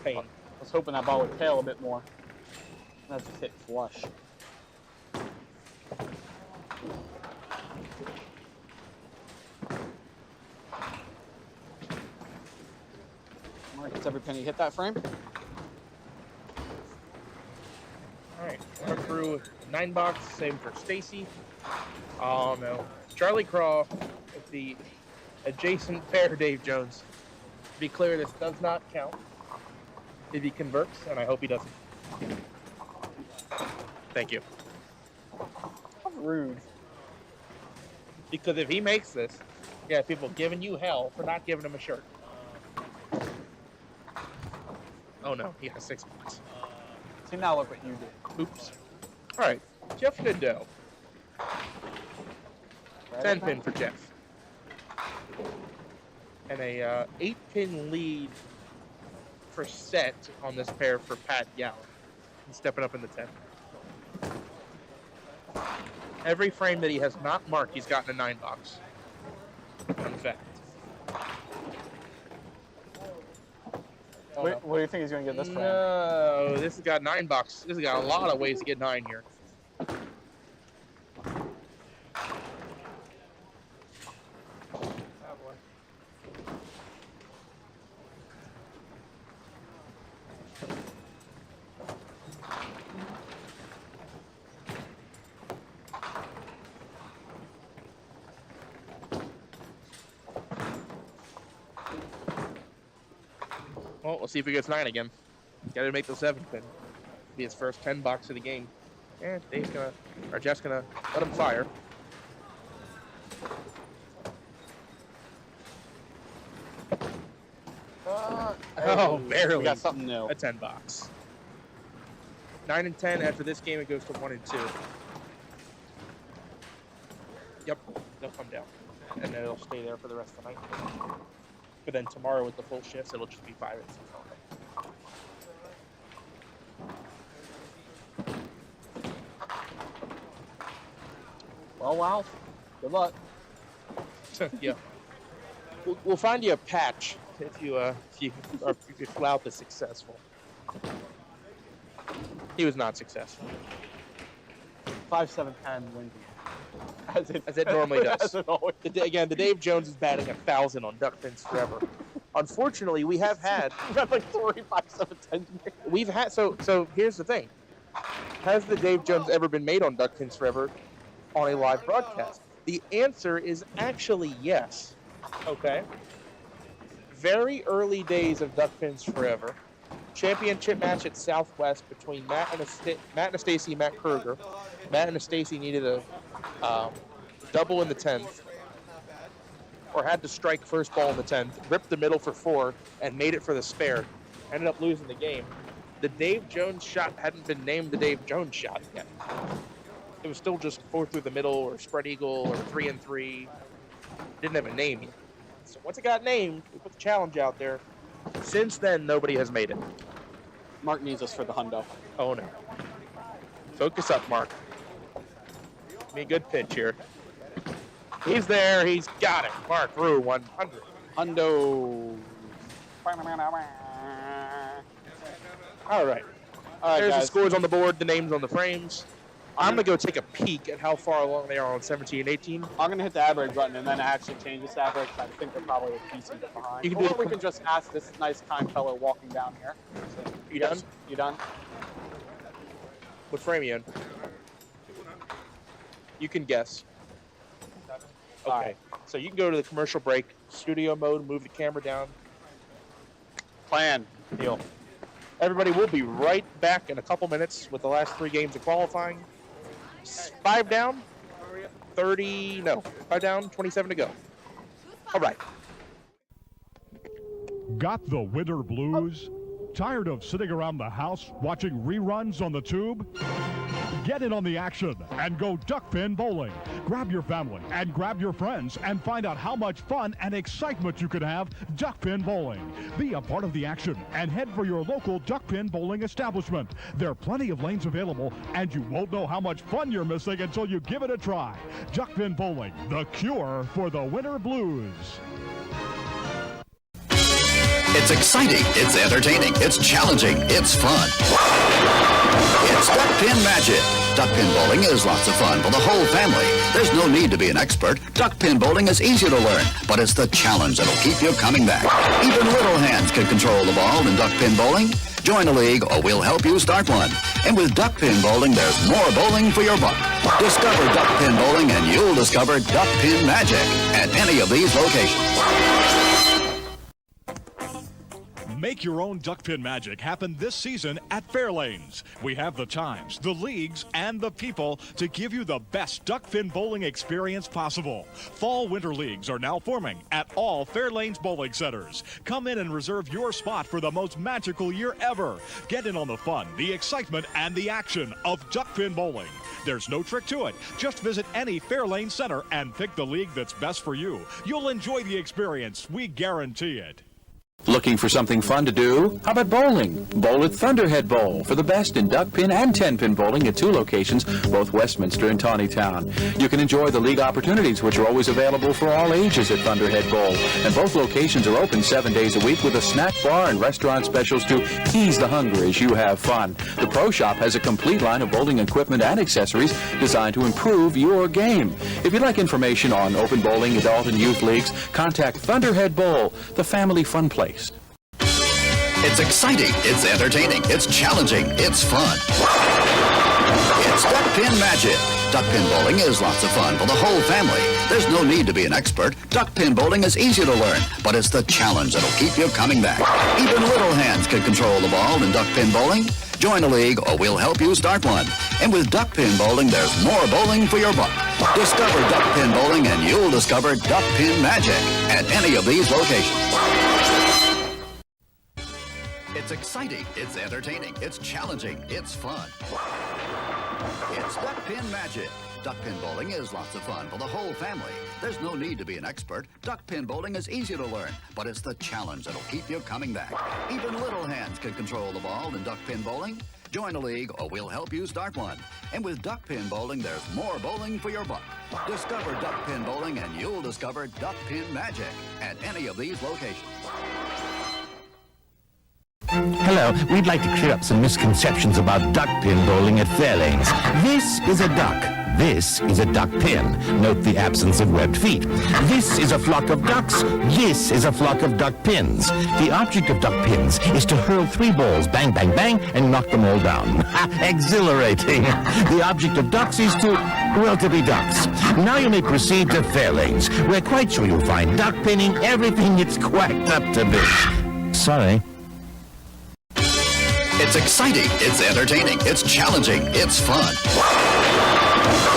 Pain. I was hoping that ball would tail a bit more. That's just hit flush. Mark gets every penny hit that frame. All right, Mark Rue, 9 box, same for Stacy. Oh no, Charlie Craw with the adjacent pair, Dave Jones. To be clear, this does not count if he converts, and I hope he doesn't. Thank you. How rude. Because if he makes this, yeah, people giving you hell for not giving him a shirt. Oh no, he has 6 points. See, now look what you did. Oops. All right, Jeff Nadeau. 10 pin for Jeff. And a 8-pin lead for set on this pair for Pat Gallo. He's stepping up in the 10. Every frame that he has not marked, he's gotten a 9 box. Fun fact. What do you think he's going to get this frame? No, this has got 9 box. This has got a lot of ways to get 9 here. Well, we'll see if he gets 9 again. Got to make the 7 pin. Be his first 10 box of the game. And Jeff's gonna let him fire. Oh, barely. We got something new. A 10 box. 9 and 10. After this game, it goes to 1 and 2. Yep, they'll come down, and then it'll stay there for the rest of the night. But then tomorrow with the full shifts, it'll just be 5 and 6 all day. Well, wow. Good luck. Yeah. We'll find you a patch if you flew out the successful. He was not successful. 5-7-10 wins. As it normally does. As it always Again, the Dave Jones is batting 1,000 on duck pins forever. Unfortunately, we have had. We've had like 3 5-7-10. We've had so. Here's the thing: has the Dave Jones ever been made on duck pins forever on a live broadcast? The answer is actually yes. Okay. Very early days of duck pins forever. Championship match at Southwest between Matt Anastasi and Matt Kruger. Matt Anastasi needed a double in the 10th, or had to strike first ball in the 10th, ripped the middle for 4, and made it for the spare. Ended up losing the game. The Dave Jones shot hadn't been named the Dave Jones shot yet. It was still just 4 through the middle, or spread eagle, or 3-3. Didn't have a name yet. So once it got named, we put the challenge out there. Since then, nobody has made it. Mark needs us for the hundo. Oh no. Focus up, Mark. Give me a good pitch here. He's there. He's got it. Mark threw 100. Hundo. All right. There's the scores on the board, the names on the frames. I'm going to go take a peek at how far along they are on 17 and 18. I'm going to hit the average button and then actually change this average. I think they're probably a decent bit behind. You can or we can just ask this nice, kind fellow walking down here. So, You done? You done? What frame are you in? You can guess. Okay. All right. So you can go to the commercial break, studio mode, move the camera down. Plan. Deal. Everybody, we'll be right back in a couple minutes with the last 3 games of qualifying. 5 down, 5 down, 27 to go. All right. Got the winter blues? Tired of sitting around the house watching reruns on the tube? Get in on the action and go duckpin bowling. Grab your family and grab your friends and find out how much fun and excitement you could have duckpin bowling. Be a part of the action and head for your local duckpin bowling establishment. There are plenty of lanes available and you won't know how much fun you're missing until you give it a try. Duckpin bowling, the cure for the winter blues. It's exciting, it's entertaining, it's challenging, it's fun. It's Duckpin Magic. Duckpin bowling is lots of fun for the whole family. There's no need to be an expert. Duckpin bowling is easy to learn, but it's the challenge that'll keep you coming back. Even little hands can control the ball in duckpin bowling. Join a league or we'll help you start one. And with duckpin bowling, there's more bowling for your buck. Discover duckpin bowling and you'll discover Duckpin Magic at any of these locations. Make your own duckpin magic happen this season at Fairlanes. We have the times, the leagues, and the people to give you the best duckpin bowling experience possible. Fall-winter leagues are now forming at all Fairlanes bowling centers. Come in and reserve your spot for the most magical year ever. Get in on the fun, the excitement, and the action of duckpin bowling. There's no trick to it. Just visit any Fairlane center and pick the league that's best for you. You'll enjoy the experience. We guarantee it. Looking for something fun to do? How about bowling? Bowl at Thunderhead Bowl for the best in duckpin and 10-pin bowling at 2 locations, both Westminster and Tawnytown. You can enjoy the league opportunities, which are always available for all ages at Thunderhead Bowl. And both locations are open 7 days a week with a snack bar and restaurant specials to ease the hunger as you have fun. The Pro Shop has a complete line of bowling equipment and accessories designed to improve your game. If you'd like information on open bowling, adult and youth leagues, contact Thunderhead Bowl, the family fun place. It's exciting, it's entertaining, it's challenging, it's fun. It's Duckpin Magic. Duckpin bowling is lots of fun for the whole family. There's no need to be an expert. Duckpin bowling is easy to learn, but it's the challenge that'll keep you coming back. Even little hands can control the ball in duckpin bowling. Join a league or we'll help you start one. And with duckpin bowling, there's more bowling for your buck. Discover duckpin bowling and you'll discover Duckpin Magic at any of these locations. It's exciting, it's entertaining, it's challenging, it's fun. It's Duckpin Magic. Duckpin bowling is lots of fun for the whole family. There's no need to be an expert. Duckpin bowling is easy to learn, but it's the challenge that'll keep you coming back. Even little hands can control the ball in duckpin bowling. Join a league or we'll help you start one. And with duckpin bowling, there's more bowling for your buck. Discover duck pin bowling and you'll discover duck pin magic at any of these locations. Hello, we'd like to clear up some misconceptions about duck pin bowling at Fairlanes. This is a duck. This is a duck pin. Note the absence of webbed feet. This is a flock of ducks. This is a flock of duck pins. The object of duck pins is to hurl 3 balls, bang, bang, bang, and knock them all down. Exhilarating. The object of ducks is to be ducks. Now you may proceed to Fairlanes. We're quite sure you'll find duck pinning everything it's quacked up to be. Sorry. It's exciting, it's entertaining, it's challenging, it's fun.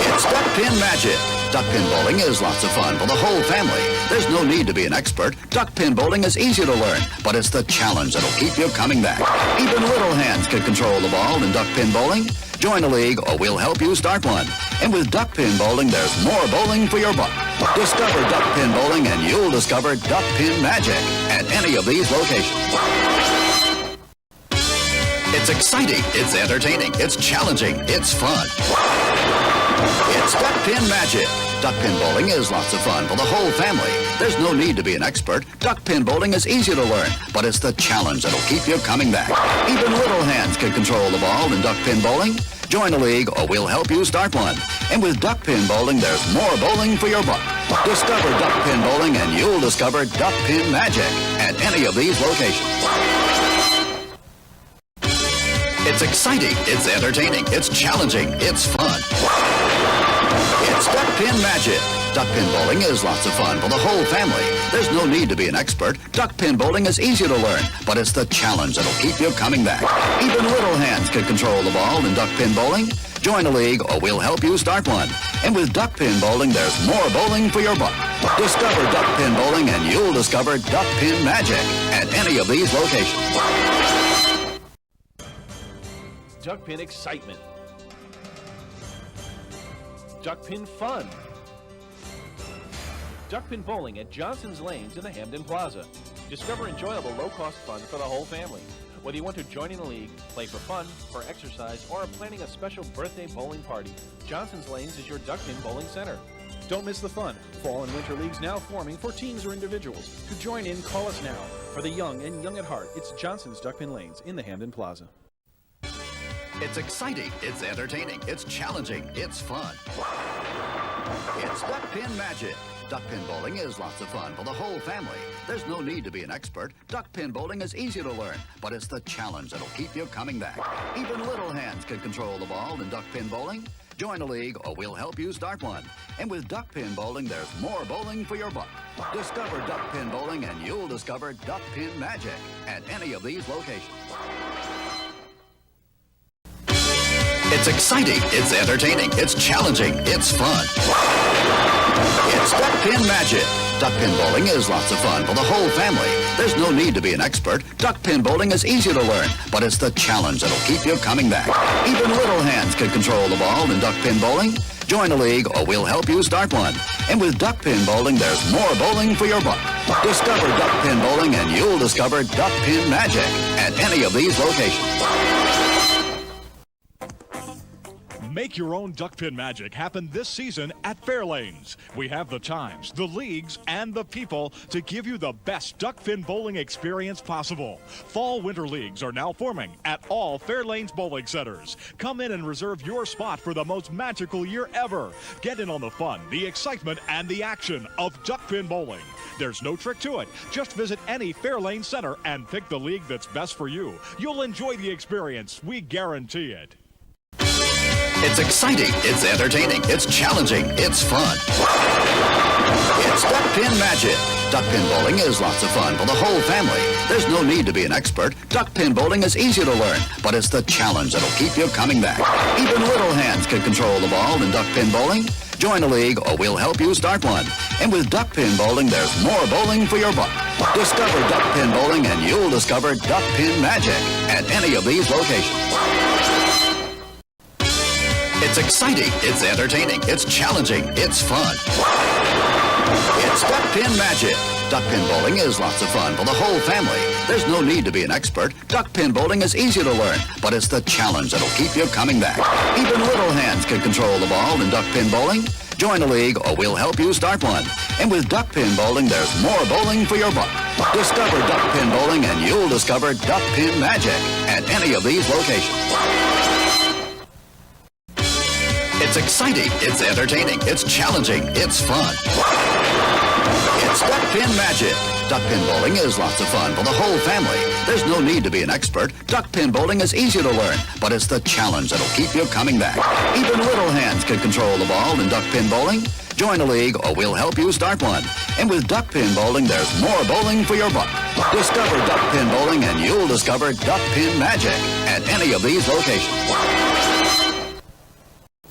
It's duck pin magic. Duck pin bowling is lots of fun for the whole family. There's no need to be an expert. Duck pin bowling is easy to learn, but it's the challenge that'll keep you coming back. Even little hands can control the ball in duck pin bowling. Join a league or we'll help you start one. And with duck pin bowling, there's more bowling for your buck. Discover duck pin bowling and you'll discover duck pin magic at any of these locations. It's exciting, it's entertaining, it's challenging, it's fun. It's duck pin magic. Duck pin bowling is lots of fun for the whole family. There's no need to be an expert. Duck pin bowling is easy to learn, but it's the challenge that'll keep you coming back. Even little hands can control the ball in duck pin bowling. Join a league or we'll help you start one. And with duck pin bowling, there's more bowling for your buck. Discover duck pin bowling and you'll discover duck pin magic at any of these locations. It's exciting, it's entertaining, it's challenging, it's fun. It's duck pin magic. Duck pin bowling is lots of fun for the whole family. There's no need to be an expert. Duck pin bowling is easy to learn, but it's the challenge that'll keep you coming back. Even little hands can control the ball in duck pin bowling. Join a league or we'll help you start one. And with duck pin bowling, there's more bowling for your buck. Discover duck pin bowling and you'll discover duck pin magic at any of these locations. Duck pin excitement. Duck pin fun. Duck pin bowling at Johnson's Lanes in the Hamden Plaza. Discover enjoyable low-cost fun for the whole family. Whether you want to join in a league, play for fun, for exercise, or are planning a special birthday bowling party, Johnson's Lanes is your duck pin bowling center. Don't miss the fun. Fall and winter leagues now forming for teams or individuals. To join in, call us now. For the young and young at heart, it's Johnson's Duck Pin Lanes in the Hamden Plaza. It's exciting, it's entertaining, it's challenging, it's fun. It's duck pin magic. Duck pin bowling is lots of fun for the whole family. There's no need to be an expert. Duck pin bowling is easy to learn, but it's the challenge that'll keep you coming back. Even little hands can control the ball in duck pin bowling. Join a league or we'll help you start one. And with duck pin bowling, there's more bowling for your buck. Discover duck pin bowling and you'll discover duck pin magic at any of these locations. It's exciting, it's entertaining, it's challenging, it's fun. It's duck pin magic. Duck pin bowling is lots of fun for the whole family. There's no need to be an expert. Duck pin bowling is easy to learn, but it's the challenge that'll keep you coming back. Even little hands can control the ball in duck pin bowling. Join a league or we'll help you start one. And with duck pin bowling, there's more bowling for your buck. Discover duck pin bowling and you'll discover duck pin magic at any of these locations. Make your own duck pin magic happen this season at Fairlanes. We have the times, the leagues, and the people to give you the best duck pin bowling experience possible. Fall winter leagues are now forming at all Fairlanes bowling centers. Come in and reserve your spot for the most magical year ever. Get in on the fun, the excitement, and the action of duck pin bowling. There's no trick to it. Just visit any Fairlanes center and pick the league that's best for you. You'll enjoy the experience. We guarantee it. It's exciting, it's entertaining, it's challenging, it's fun. It's duck pin magic. Duck pin bowling is lots of fun for the whole family. There's no need to be an expert. Duck pin bowling is easy to learn, but it's the challenge that'll keep you coming back. Even little hands can control the ball in duck pin bowling. Join a league or we'll help you start one. And with duck pin bowling, there's more bowling for your buck. Discover duck pin bowling and you'll discover duck pin magic at any of these locations. It's exciting, it's entertaining, it's challenging, it's fun. It's duck pin magic. Duck pin bowling is lots of fun for the whole family. There's no need to be an expert. Duck pin bowling is easy to learn, but it's the challenge that'll keep you coming back. Even little hands can control the ball in duck pin bowling. Join a league or we'll help you start one. And with Duckpin Bowling, there's more bowling for your buck. Discover Duckpin Bowling and you'll discover Duckpin magic at any of these locations. It's exciting, it's entertaining, it's challenging, it's fun. It's Duckpin magic. Duckpin bowling is lots of fun for the whole family. There's no need to be an expert. Duckpin bowling is easy to learn, but it's the challenge that'll keep you coming back. Even little hands can control the ball in Duckpin bowling. Join a league or we'll help you start one. And with Duckpin Bowling, there's more bowling for your buck. Discover Duckpin Bowling and you'll discover Duckpin magic at any of these locations.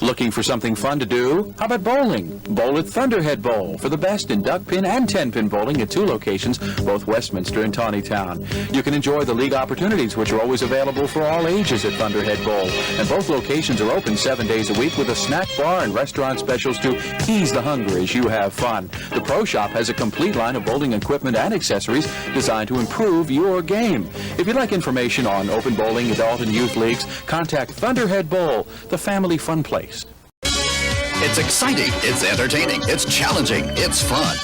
Looking for something fun to do? How about bowling? Bowl at Thunderhead Bowl for the best in duckpin and 10-pin bowling at 2 locations, both Westminster and Tawnytown. You can enjoy the league opportunities, which are always available for all ages at Thunderhead Bowl. And both locations are open 7 days a week with a snack bar and restaurant specials to ease the hunger as you have fun. The Pro Shop has a complete line of bowling equipment and accessories designed to improve your game. If you'd like information on open bowling, adult and youth leagues, contact Thunderhead Bowl, the family fun place. It's exciting, it's entertaining, it's challenging, it's fun.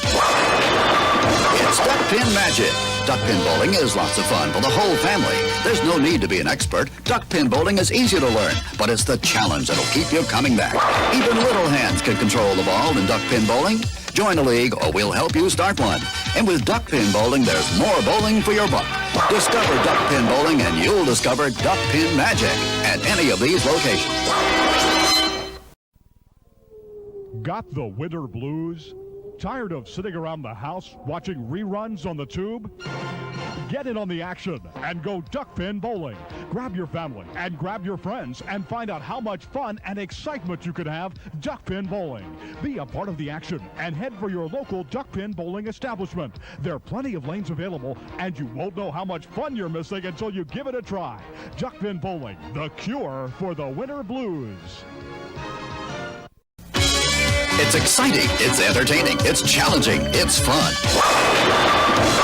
It's Duckpin magic. Duckpin bowling is lots of fun for the whole family. There's no need to be an expert. Duckpin bowling is easy to learn, but it's the challenge that'll keep you coming back. Even little hands can control the ball in Duckpin bowling. Join a league or we'll help you start one. And with Duckpin Bowling, there's more bowling for your buck. Discover Duckpin Bowling and you'll discover Duckpin magic at any of these locations. Got the winter blues? Tired of sitting around the house watching reruns on the tube? Get in on the action and go Duckpin Bowling. Grab your family and grab your friends and find out how much fun and excitement you can have Duckpin Bowling. Be a part of the action and head for your local Duckpin Bowling establishment. There are plenty of lanes available and you won't know how much fun you're missing until you give it a try. Duckpin Bowling, the cure for the winter blues. It's exciting, it's entertaining, it's challenging, it's fun.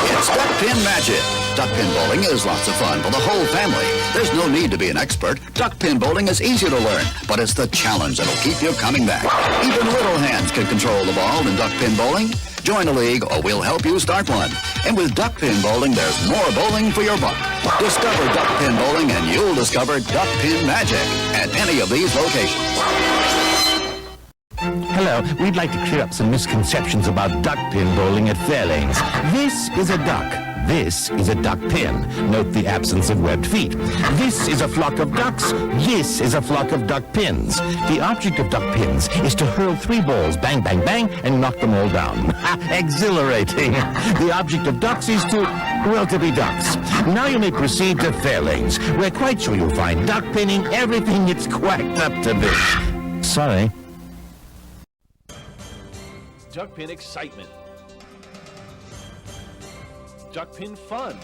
It's Duckpin magic. Duckpin bowling is lots of fun for the whole family. There's no need to be an expert. Duckpin bowling is easy to learn, but it's the challenge that'll keep you coming back. Even little hands can control the ball in Duckpin bowling. Join a league or we'll help you start one. And with Duckpin Bowling, there's more bowling for your buck. Discover Duckpin Bowling and you'll discover Duckpin magic at any of these locations. Hello, we'd like to clear up some misconceptions about duckpin bowling at Fairlanes. This is a duck. This is a duck pin. Note the absence of webbed feet. This is a flock of ducks. This is a flock of duck pins. The object of duck pins is to hurl 3 balls, bang, bang, bang, and knock them all down. Exhilarating. The object of ducks is to, well, to be ducks. Now you may proceed to Fairlanes. We're quite sure you'll find duck pinning everything it's quacked up to be. Sorry. Duckpin excitement. Duckpin fun.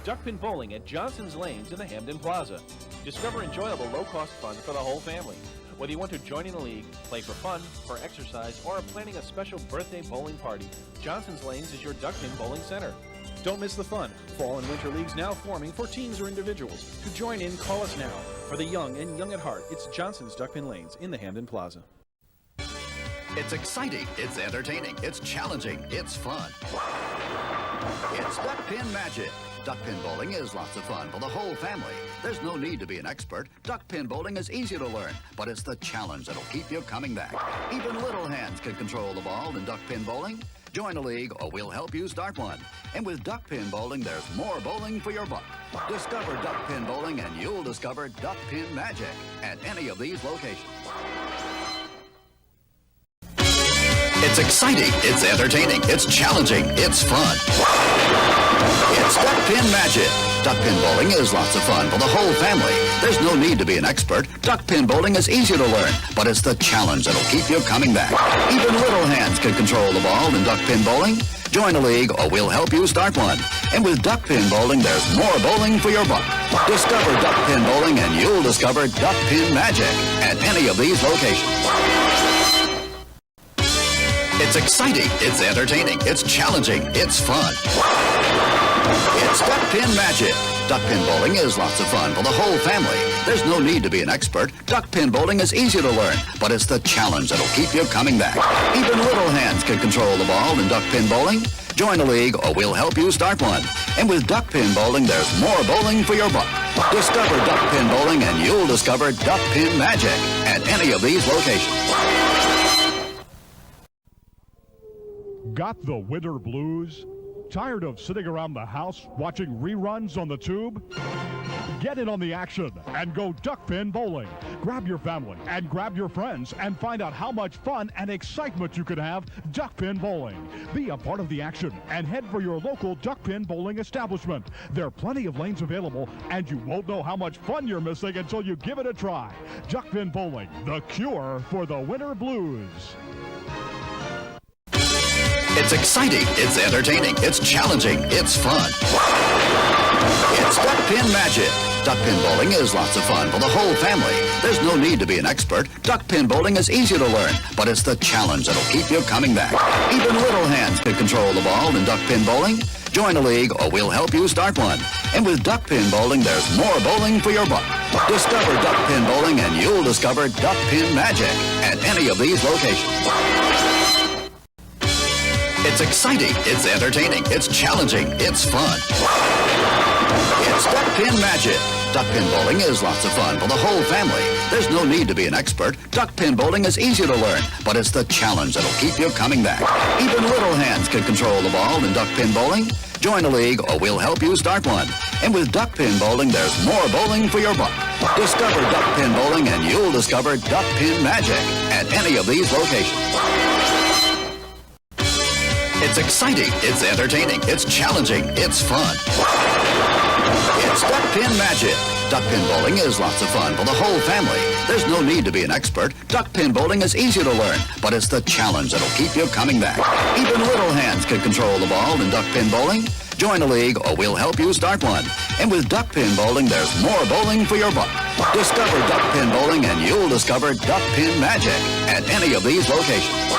Duckpin bowling at Johnson's Lanes in the Hamden Plaza. Discover enjoyable low-cost fun for the whole family. Whether you want to join in a league, play for fun, for exercise, or are planning a special birthday bowling party, Johnson's Lanes is your Duckpin bowling center. Don't miss the fun. Fall and winter leagues now forming for teams or individuals. To join in, call us now. For the young and young at heart, it's Johnson's Duckpin Lanes in the Hamden Plaza. It's exciting, it's entertaining, it's challenging, it's fun. It's Duckpin magic. Duckpin bowling is lots of fun for the whole family. There's no need to be an expert. Duckpin bowling is easy to learn, but it's the challenge that'll keep you coming back. Even little hands can control the ball in duckpin bowling. Join a league or we'll help you start one. And with Duckpin Bowling, there's more bowling for your buck. Discover Duckpin Bowling and you'll discover Duckpin magic at any of these locations. It's exciting, it's entertaining, it's challenging, it's fun. It's Duckpin magic. Duckpin bowling is lots of fun for the whole family. There's no need to be an expert. Duckpin bowling is easy to learn, but it's the challenge that'll keep you coming back. Even little hands can control the ball in duckpin bowling. Join a league or we'll help you start one. And with Duckpin Bowling, there's more bowling for your buck. Discover Duckpin Bowling and you'll discover Duckpin magic at any of these locations. It's exciting, it's entertaining, it's challenging, it's fun. It's It's Duckpin Magic. Duckpin bowling is lots of fun for the whole family. There's no need to be an expert. Duckpin bowling is easy to learn, but it's the challenge that'll keep you coming back. Even little hands can control the ball in duckpin bowling. Join a league or we'll help you start one. And with duckpin bowling, there's more bowling for your buck. Discover duckpin bowling and you'll discover duckpin magic at any of these locations. Got the winter blues? Tired of sitting around the house watching reruns on the tube? Get in on the action and go duckpin bowling. Grab your family and grab your friends and find out how much fun and excitement you can have duckpin bowling. Be a part of the action and head for your local duckpin bowling establishment. There are plenty of lanes available and you won't know how much fun you're missing until you give it a try. Duckpin bowling, the cure for the winter blues. It's exciting, it's entertaining, it's challenging, it's fun. It's Duckpin Magic. Duckpin bowling is lots of fun for the whole family. There's no need to be an expert. Duckpin bowling is easy to learn, but it's the challenge that'll keep you coming back. Even little hands can control the ball in duckpin bowling. Join a league or we'll help you start one. And with duckpin bowling, there's more bowling for your buck. Discover duckpin bowling and you'll discover duckpin magic at any of these locations. It's exciting, it's entertaining, it's challenging, it's fun. It's Duckpin Magic. Duckpin bowling is lots of fun for the whole family. There's no need to be an expert. Duckpin bowling is easy to learn, but it's the challenge that'll keep you coming back. Even little hands can control the ball in duckpin bowling. Join a league or we'll help you start one. And with duckpin bowling, there's more bowling for your buck. Discover duckpin bowling and you'll discover duckpin magic at any of these locations. It's exciting, it's entertaining, it's challenging, it's fun. It's Duckpin Magic. Duckpin bowling is lots of fun for the whole family. There's no need to be an expert. Duckpin bowling is easy to learn, but it's the challenge that'll keep you coming back. Even little hands can control the ball in duckpin bowling. Join a league or we'll help you start one. And with duckpin bowling, there's more bowling for your buck. Discover duckpin bowling and you'll discover duckpin magic at any of these locations.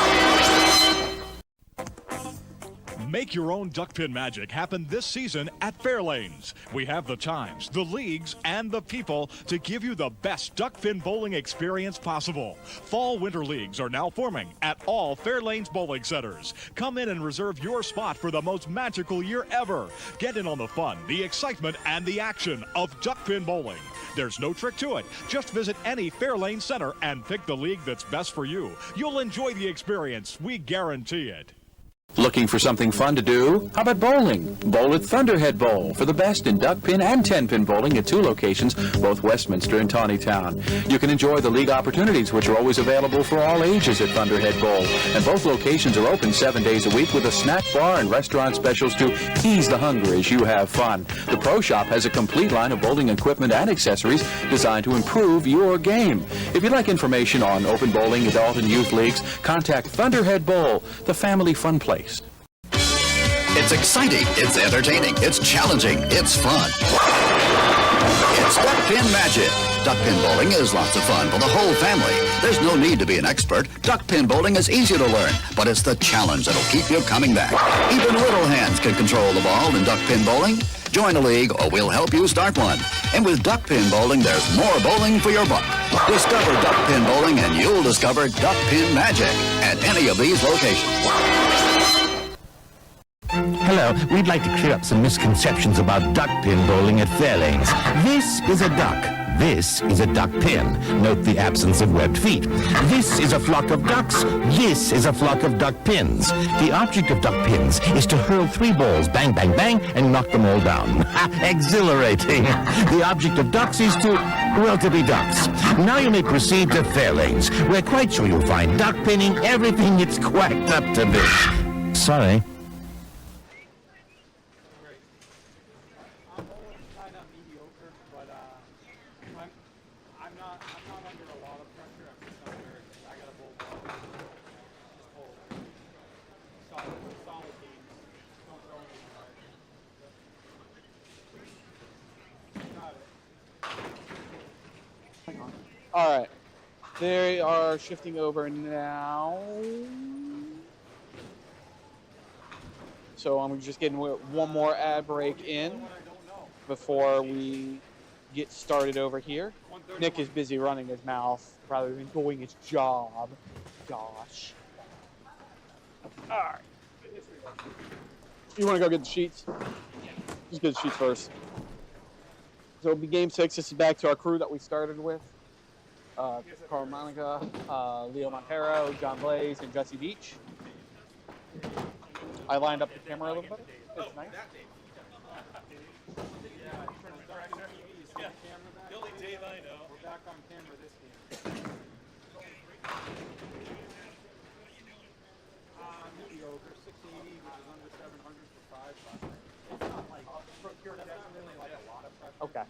Make your own duckpin magic happen this season at Fairlanes. We have the times, the leagues, and the people to give you the best duckpin bowling experience possible. Fall-winter leagues are now forming at all Fairlanes bowling centers. Come in and reserve your spot for the most magical year ever. Get in on the fun, the excitement, and the action of duckpin bowling. There's no trick to it. Just visit any Fairlanes center and pick the league that's best for you. You'll enjoy the experience. We guarantee it. Looking for something fun to do? How about bowling? Bowl at Thunderhead Bowl for the best in duckpin and 10-pin bowling at 2 locations, both Westminster and Tawnytown. You can enjoy the league opportunities, which are always available for all ages at Thunderhead Bowl. And both locations are open 7 days a week with a snack bar and restaurant specials to ease the hunger as you have fun. The Pro Shop has a complete line of bowling equipment and accessories designed to improve your game. If you'd like information on open bowling, adult and youth leagues, contact Thunderhead Bowl, the family fun place. It's exciting, it's entertaining, it's challenging, it's fun. It's Duckpin Magic. Duckpin bowling is lots of fun for the whole family. There's no need to be an expert. Duckpin bowling is easy to learn, but it's the challenge that'll keep you coming back. Even little hands can control the ball in duckpin bowling. Join a league or we'll help you start one. And with duckpin bowling, there's more bowling for your buck. Discover duckpin bowling and you'll discover duckpin magic at any of these locations. Hello, we'd like to clear up some misconceptions about duckpin bowling at Fairlanes. This is a duck. This is a duck pin. Note the absence of webbed feet. This is a flock of ducks. This is a flock of duck pins. The object of duck pins is to hurl 3 balls, bang, bang, bang, and knock them all down. Exhilarating. The object of ducks is to be ducks. Now you may proceed to Fairlanes. We're quite sure you'll find duck pinning everything it's quacked up to be. Sorry. All right. They are shifting over now So I'm just getting one more ad break in before we get started over here. Nick is busy running his mouth rather than doing his job. Gosh. All right. You want to go get the sheets? Just get the sheets first. So it'll be game 6. This is back to our crew that we started with. Carl Monica, Leo Montero, John Blaze, and Jesse Beach. I lined up the camera a little bit. It's nice. The only Dave I know. We're back on camera this game. Mediocre, 680, which is under 700 for 5 bucks. It's not like definitely like a lot of pressure. Okay.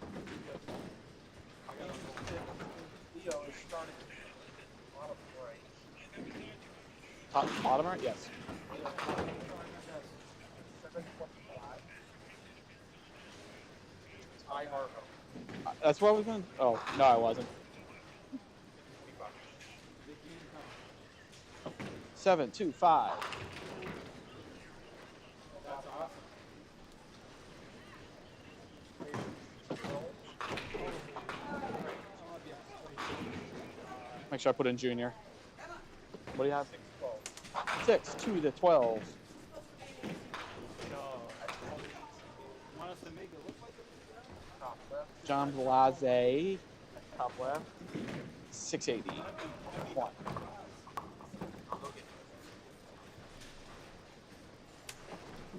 Leo is starting bottom right. Top bottom right? Yes. 725. Ty Harlow. That's what I was going to... Oh, no, I wasn't. 725. That's awesome. Make sure I put in junior. What do you have? 6 to the 12. Want us to make it look like it? Top left. John Blase. Top left. 680. 1.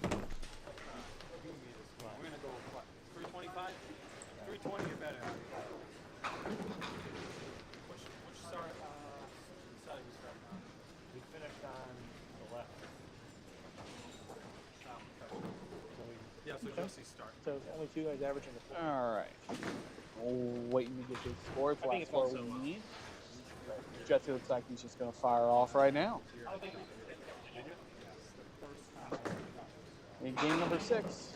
We're gonna go what? 325? 320 or better. Which start? Side you start on? We finished on the left. Yeah, so Jesse start. So only 2 guys averaging the 4. All right. Waiting to get his score. I think it's what also, we need. Jesse looks like he's just going to fire off right now. In game number 6.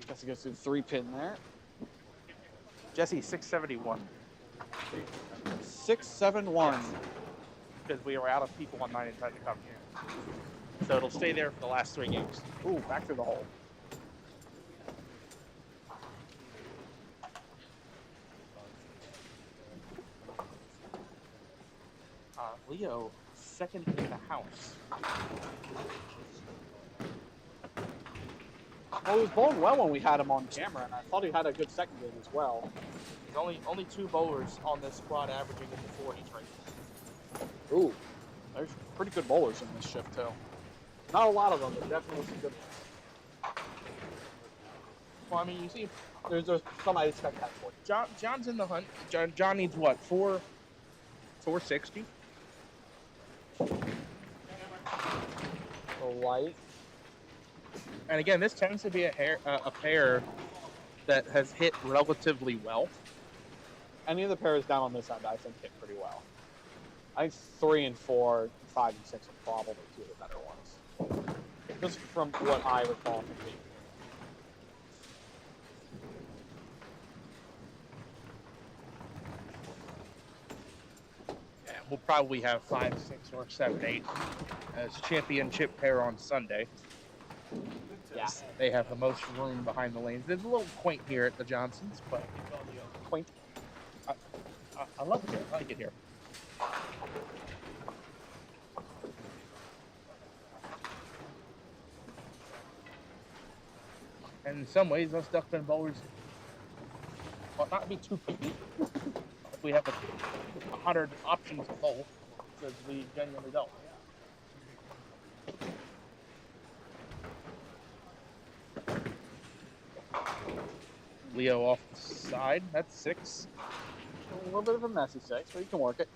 Jesse goes through the 3-pin there. Jesse 671. 671. Because we were out of people on 9 inside the cover. So it'll stay there for the last 3 games. Ooh, back through the hole. Leo, second in the house. Well, he was bowling well when we had him on camera, and I thought he had a good second game as well. There's only 2 bowlers on this squad averaging in the 40s right now. Ooh, there's pretty good bowlers in this shift too. Not a lot of them, but definitely some good ones. Well, I mean, you see, There's some I expect that for. John's in the hunt. John needs what? 460. The light. And again, this tends to be a pair that has hit relatively well. Any of the pairs down on this side, I think, hit pretty well. I think 3 and 4, 5 and 6 are probably 2 of the better ones. Just from what I recall from being. Yeah, we'll probably have 5, 6, or 7, 8 as championship pair on Sunday. Yeah. They have the most room behind the lanes. It's a little quaint here at the Johnsons, but Quaint. I love it. I like it here. And in some ways, us Duckpin bowlers ought not be too picky. If we have 100 options to bowl, because we genuinely don't. Leo off the side. That's 6. A little bit of a messy 6, but you can work it.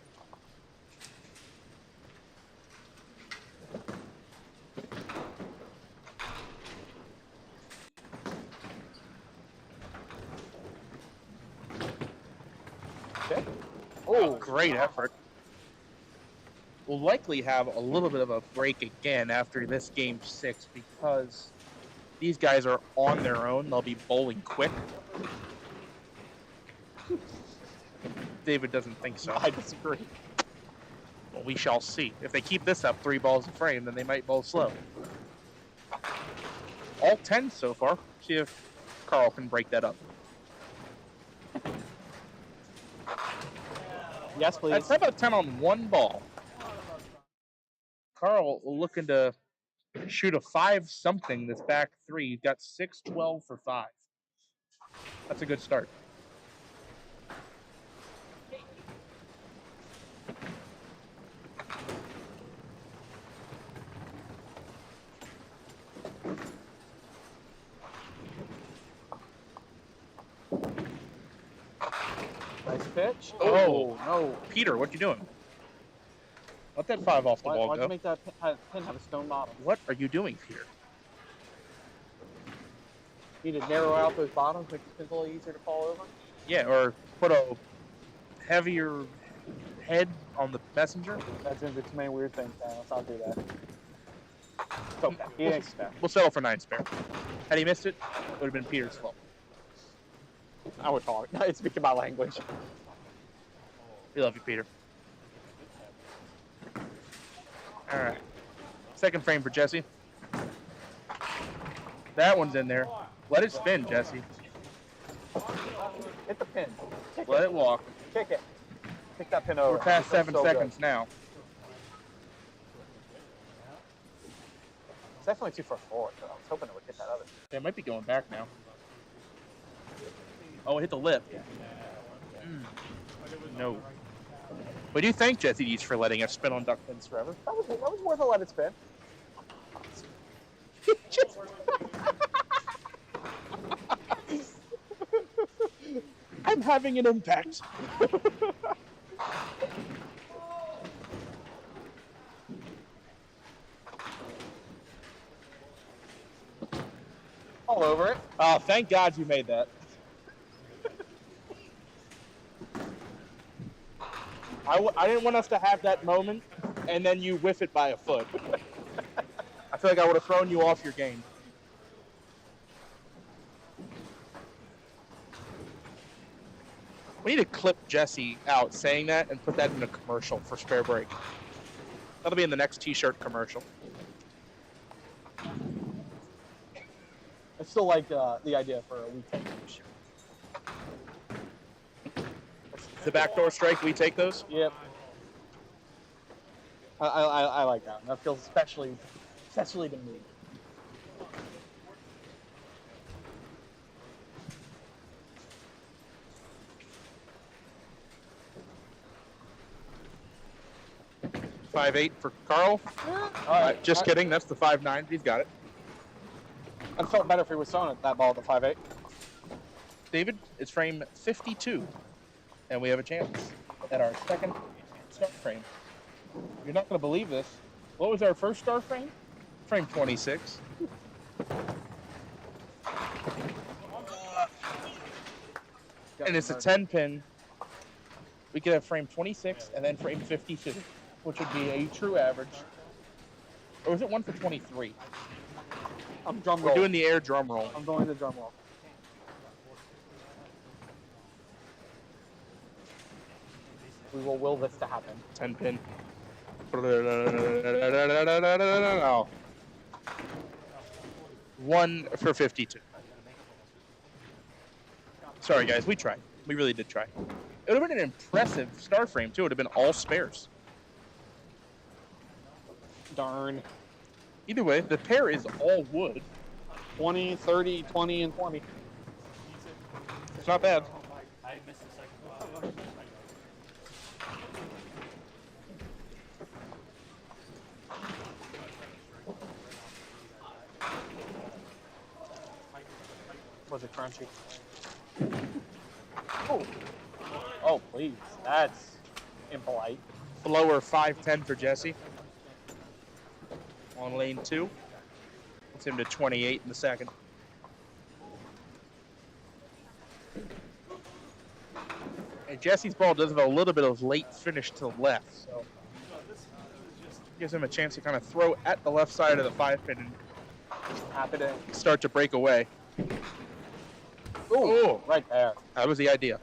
Okay. Oh, great effort. We'll likely have a little bit of a break again after this game 6 because these guys are on their own. They'll be bowling quick. David doesn't think so. I disagree. Well, we shall see. If they keep this up 3 balls a frame, then they might bowl slow. All 10 so far. See if Carl can break that up. Yes, please. That's about 10 on 1 ball. Carl looking to shoot a 5-something this back 3. He's got 6-12 for 5. That's a good start. Nice pitch. Oh, no. Peter, what you doing? Let that 5 off the ball Why'd go. you make that pin have a stone bottom? What are you doing, Peter? Need to narrow out those bottoms, make the pins a little easier to fall over. Yeah, or put a heavier head on the messenger. That's into too many weird things now. Let's not do that. It's okay. He ain't expect. We'll settle for 9 spare. Had he missed it, it would have been Peter's fault. I would call it. It's speaking my language. We love you, Peter. All right. Second frame for Jesse. That one's in there. Let it spin, Jesse. Hit the pin. Kick Let it. it walk. Kick it. Kick that pin over. We're past That's 7 so seconds good. now. It's definitely 2 for 4, so I was hoping it would hit that other. It might be going back now. Oh, it hit the lip. No. We do thank Jesse Dees for letting us spin on duck pins forever. That was worth a let it spin. I'm having an impact. All over it. Oh, thank God you made that. I didn't want us to have that moment, and then you whiff it by a foot. I feel like I would have thrown you off your game. We need to clip Jesse out saying that and put that in a commercial for Spare Break. That'll be in the next T-shirt commercial. I still like the idea for a weekend shirt. The backdoor strike, we take those? Yep. I like that one. That feels especially to me. $5.8 for Carl. All right. Just kidding. That's the 5.9. He's got it. I felt better if he was throwing it, that ball at the 5.8. David, it's frame 52. And we have a chance at our second start frame. You're not going to believe this. What was our first start frame? Frame 26. And it's a 10 pin. We could have frame 26 and then frame 52, which would be a true average. Or was it 1 for 23? I'm drum We're roll. doing the air drum roll. I'm doing the drum roll. We will will this to happen. 10 pin. Oh. 1 for 52. Sorry, guys. We tried. We really did try. It would have been an impressive star frame, too. It would have been all spares. Darn. Either way, the pair is all wood. 20, 30, 20, and 20. It's not bad. I missed the second one. Was it crunchy? Oh. Oh, please. That's impolite. Blower 510 for Jesse. On lane 2. Puts him to 28 in the second. And Jesse's ball does have a little bit of late finish to the left, so gives him a chance to kind of throw at the left side of the 5 pin and Happening. start to break away. Ooh, right there. That was the idea.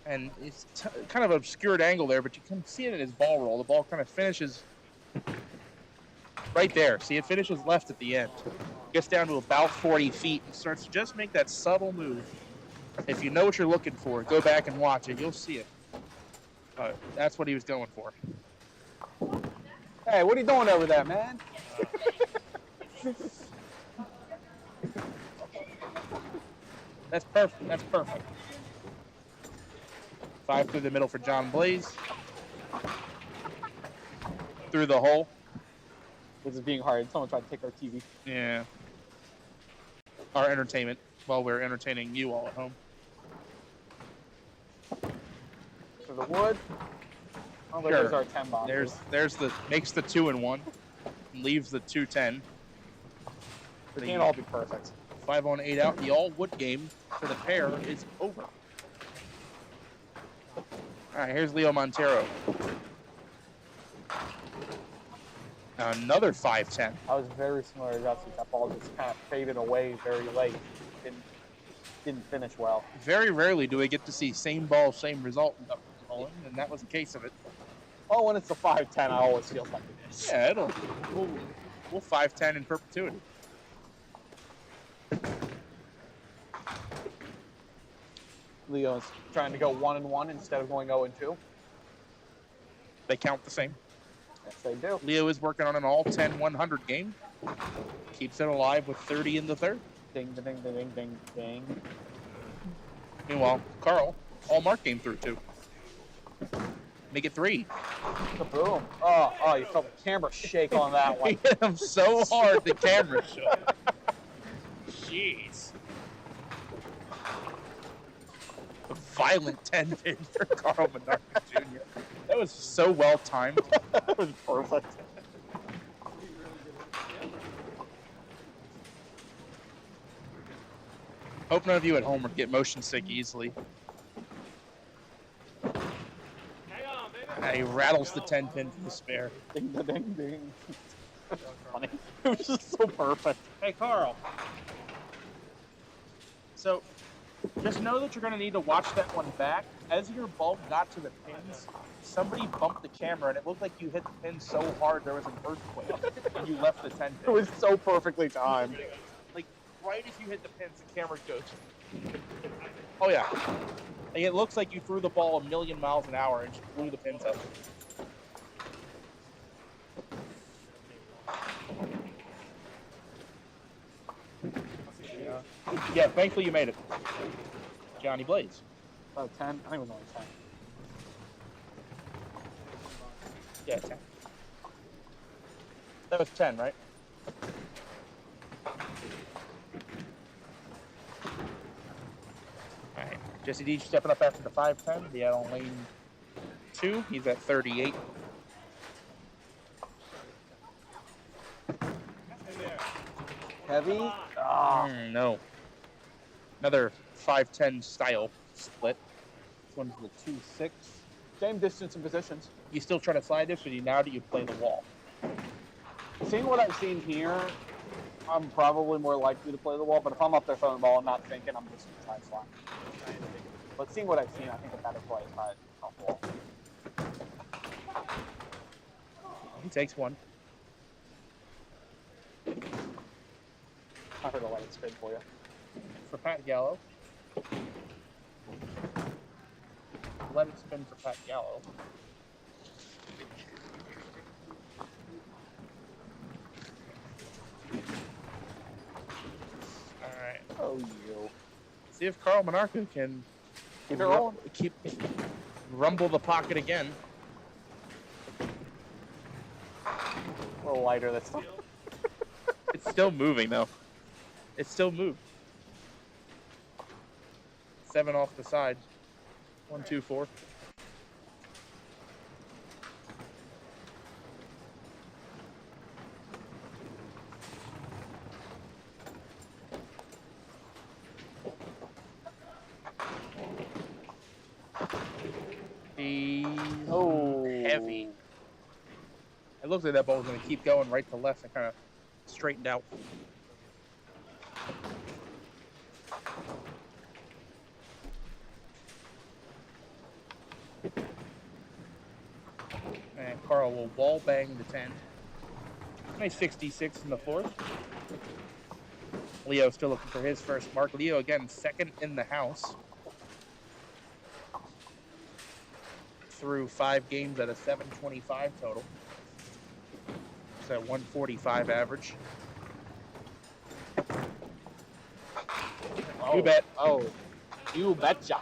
And it's kind of an obscured angle there, but you can see it in his ball roll. The ball kind of finishes right there. See, it finishes left at the end. Gets down to about 40 feet and starts to just make that subtle move. If you know what you're looking for, go back and watch it. You'll see it. That's what he was going for. Hey, what are you doing over there, man? That's perfect. That's perfect. 5 through the middle for John Blaze. Through the hole. This is being hard. Someone tried to take our TV. Yeah. Our entertainment while we're entertaining you all at home. For the wood. Oh, there's our 10 box. There's the makes the 2-1. Leaves the 2-10. It can't all be perfect. 5 on 8 out. The all wood game for the pair is over. All right, here's Leo Montero. Another 5-10. I was very similar to Justin. That ball just kind of faded away very late. Didn't finish well. Very rarely do we get to see same ball, same result in Duckpin bowling, and that was the case of it. Oh, when it's a 5-10, I always feel like it is. Yeah, we'll 5-10 in perpetuity. Leo's trying to go 1-1 instead of going 0-2. They count the same. Yes, they do. Leo is working on an all 10-100 game. Keeps it alive with 30 in the third. Ding, ding, ding, ding, ding, ding. Meanwhile, Carl, all mark game through 2. Make it 3. Kaboom. Oh, you felt the camera shake on that one. He hit him so hard the camera shook. Jeez. A violent 10-pin for Carl Menard Jr. That was so well timed. That was perfect. Hope none of you at home get motion sick easily. He rattles the 10-pin to the spare. Ding, ding, ding, ding. Funny. It was just so perfect. Hey, Carl. So, just know that you're going to need to watch that one back. As your ball got to the pins, somebody bumped the camera, and it looked like you hit the pin so hard there was an earthquake, and you left the 10-pin. It was so perfectly timed. Like, right as you hit the pins, the camera goes. Oh, yeah. Like, it looks like you threw the ball a million miles an hour and just blew the pins up. Yeah, thankfully you made it. Johnny Blaze. Oh, 10? I think it was only 10. Yeah, 10. That was 10, right? Alright, Jesse Deach stepping up after the 5-10. He had on lane 2. He's at 38. Heavy? No. Another 5-10 style split. This one's the 2-6. Same distance and positions. You still try to slide this, or now do you play the wall? Seeing what I've seen here, I'm probably more likely to play the wall, but if I'm up there throwing the ball and not thinking, I'm just going to try slide. But seeing what I've seen, I think a better play is probably off the wall. He takes one. I heard a light spin for you. For Pat Gallo. Let it spin for Pat Gallo. Alright. Oh, you. See if Carl Monarca can Keep it rolling. keep rumble the pocket again. A little lighter this time. It's still moving though. It's still moved. 7 off the side. 1, 2, 4. He's heavy. It looks like that ball was going to keep going right to left and kind of straightened out. Carl will wall bang the 10. Nice 66 in the fourth. Leo still looking for his first mark. Leo again, second in the house. Through 5 games at a 725 total. It's at 145 average. Oh, You bet. Oh, you betcha.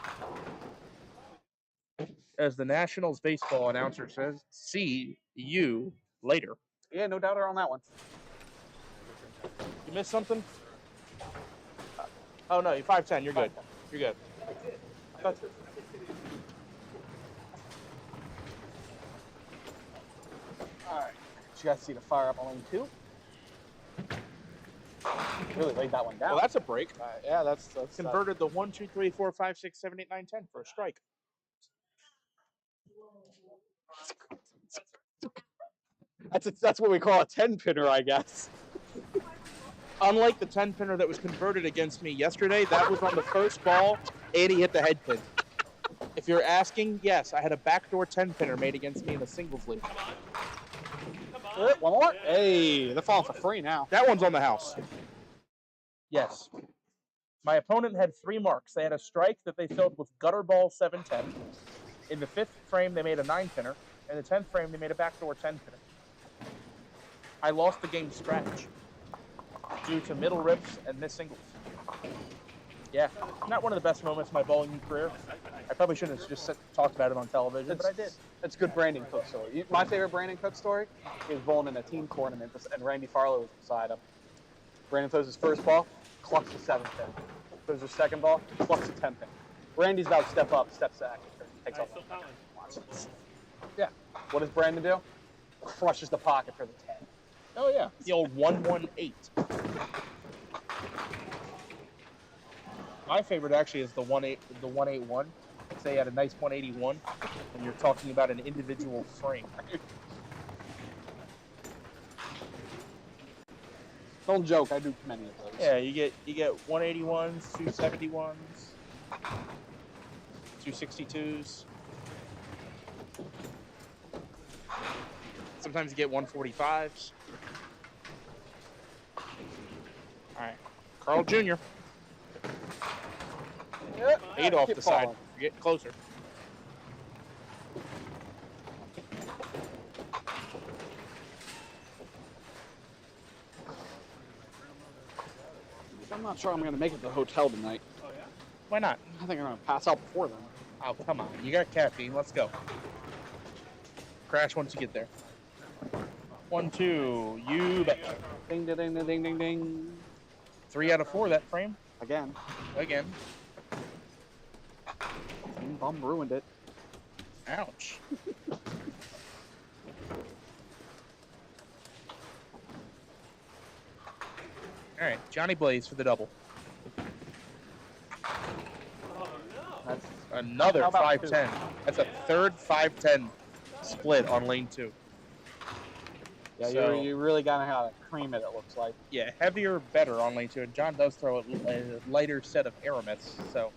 As the Nationals baseball announcer says, see you later. Yeah, no doubt on that one. You missed something? Oh, no, you're 5'10". You're good. You're good. That's it. All right. You guys see the fire up on lane 2? Really laid that one down. Well, that's a break. Yeah, that's Converted the 1, 2, 3, 4, 5, 6, 7, 8, 9, 10 for a strike. That's what we call a 10-pinner, I guess. Unlike the 10-pinner that was converted against me yesterday, that was on the first ball, and he hit the head pin. If you're asking, yes, I had a backdoor 10-pinner made against me in a singles league. One more. Hey, they're falling for free now. That one's on the house. Yes. My opponent had 3 marks. They had a strike that they filled with gutter ball 7-10. In the 5th frame, they made a 9-pinner. In the 10th frame, they made a backdoor 10-pinner. I lost the game scratch due to middle rips and missed singles. Yeah, not one of the best moments of my bowling career. I probably shouldn't have just talked about it on television, but I did. It's good Brandon Cook story. My favorite Brandon Cook story is bowling in a team tournament, and Randy Farlow was beside him. Brandon throws his first ball, clucks the 7th pin. Throws his second ball, clucks the 10th pin. Randy's about to step up, steps back, takes off. Yeah. What does Brandon do? Crushes the pocket for the 10. Oh yeah, the old 118. My favorite actually is the 181. Say had a nice 181, and you're talking about an individual frame. Don't joke, I do many of those. Yeah, you get 181s, 271s, 262s. Sometimes you get 145s. All right, Carl Jr. Eight off the side. You're getting closer. I'm not sure I'm going to make it to the hotel tonight. Oh yeah? Why not? I think I'm going to pass out before then. Oh, come on. You got caffeine. Let's go. Crash once you get there. 1, 2. You betcha. Ding, ding, ding, ding, ding, ding. 3 out of 4 that frame. Again. Team bum ruined it. Ouch. All right, Johnny Blaze for the double. That's Another How about 510. That's a third 510 split on lane 2. Yeah, So- you really got to have to cream it, it looks like. Yeah, heavier, better on lane 2. And John does throw a lighter set of aromats, so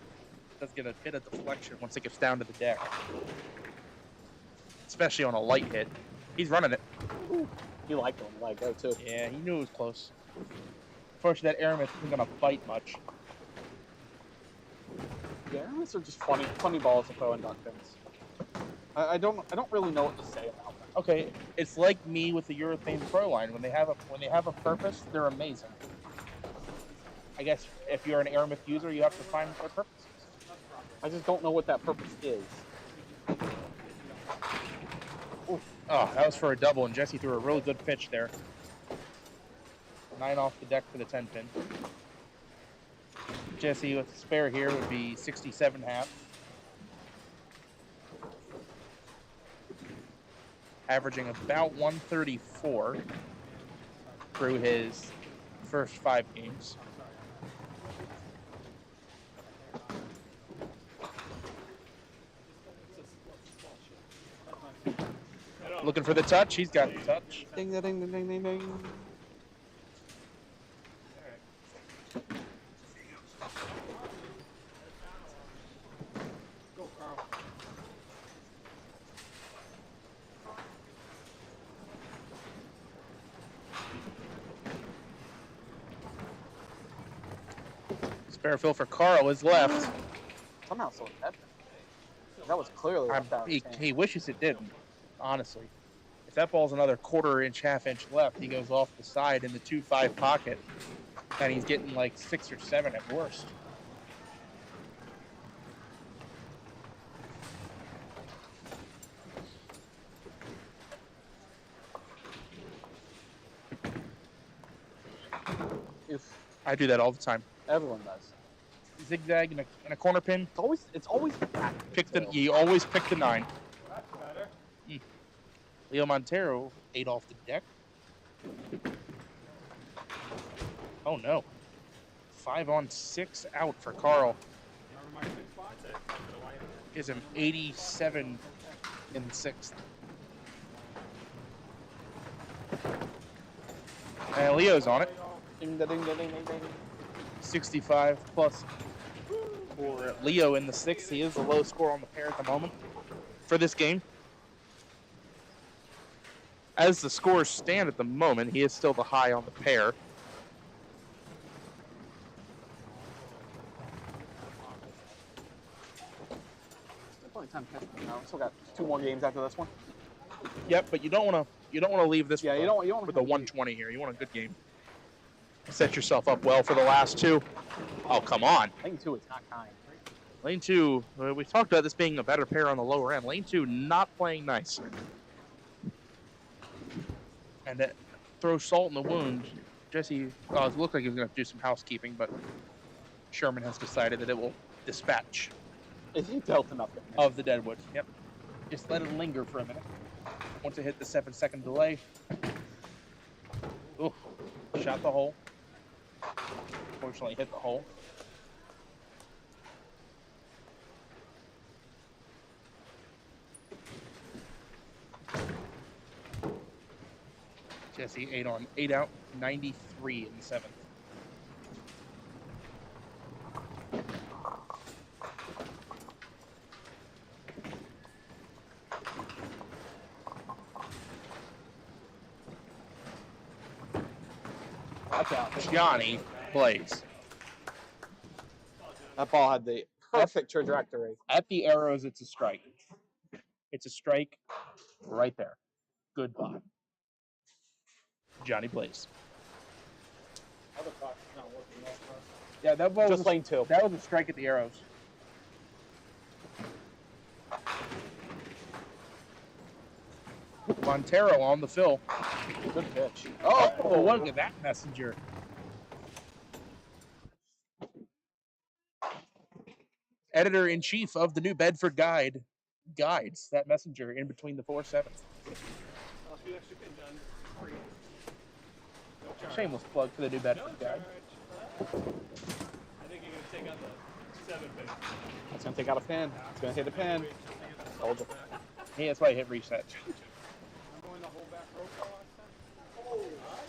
it does get a bit of deflection once it gets down to the deck. Especially on a light hit. He's running it. He liked it when he let it go, too. Yeah, he knew it was close. Unfortunately, that aromat isn't going to bite much. Yeah, aromats are just funny balls to throw in duck pins. I don't really know what to say about them. Okay, it's like me with the urethane throw line. When they have a purpose, they're amazing. I guess if you're an aromat user, you have to find what their purpose is. I just don't know what that purpose is. Oof. Oh, that was for a double, and Jesse threw a really good pitch there. 9 off the deck for the 10 pin. Jesse with the spare here would be 67.5. Averaging about 134 through his first 5 games. Looking for the touch. He's got the touch. Ding, ding, ding, ding, ding, ding. Fair fill for Carl is left. Somehow so dead. That was clearly left out of his hand. He wishes it didn't, honestly. If that ball's another quarter-inch, half-inch left, he goes off the side in the 2-5 pocket, and he's getting like 6 or 7 at worst. I do that all the time. Everyone does. Zigzag and a corner pin. It's always pick the. You always pick the 9. Leo Montero ate off the deck. Oh no! 5 on 6 out for Carl. Gives him 87 in 6th. And Leo's on it. Ding, ding, ding, ding, ding, ding. 65 plus for Leo in the 6th. He is the low score on the pair at the moment for this game. As the scores stand at the moment, he is still the high on the pair. Still got 2 more games after this one. Yep, but you don't want to leave this. Yeah, you don't want with a 120 here. You want a good game. Set yourself up well for the last 2. Oh, come on. Lane 2 is not kind. Lane 2, we talked about this being a better pair on the lower end. Lane 2 not playing nice. And that throws salt in the wound. Jesse, it looked like he was going to do some housekeeping, but Sherman has decided that it will dispatch. Is he dealt enough of the Deadwood? Yep. Just let it linger for a minute. Once it hit the 7-second delay. Ooh, shot the hole. Fortunately, hit the hole. Jesse 8 out, 93 in the 7th. Watch out. Johnny plays. That ball had the perfect trajectory. At the arrows, it's a strike. It's a strike right there. Goodbye. Johnny plays. Yeah, that ball Just was lane 2. That was a strike at the arrows. Montero on the fill. Good pitch. Oh, look at that messenger. Editor-in-chief of the New Bedford Guide guides that messenger in between the 4-7s. Shameless plug for the New Bedford Guide. I think you're going to take out the 7 pin. It's going to take out a pin. It's going to hit a pin. Told you. Yeah, that's why I hit reset. I'm going the whole back row for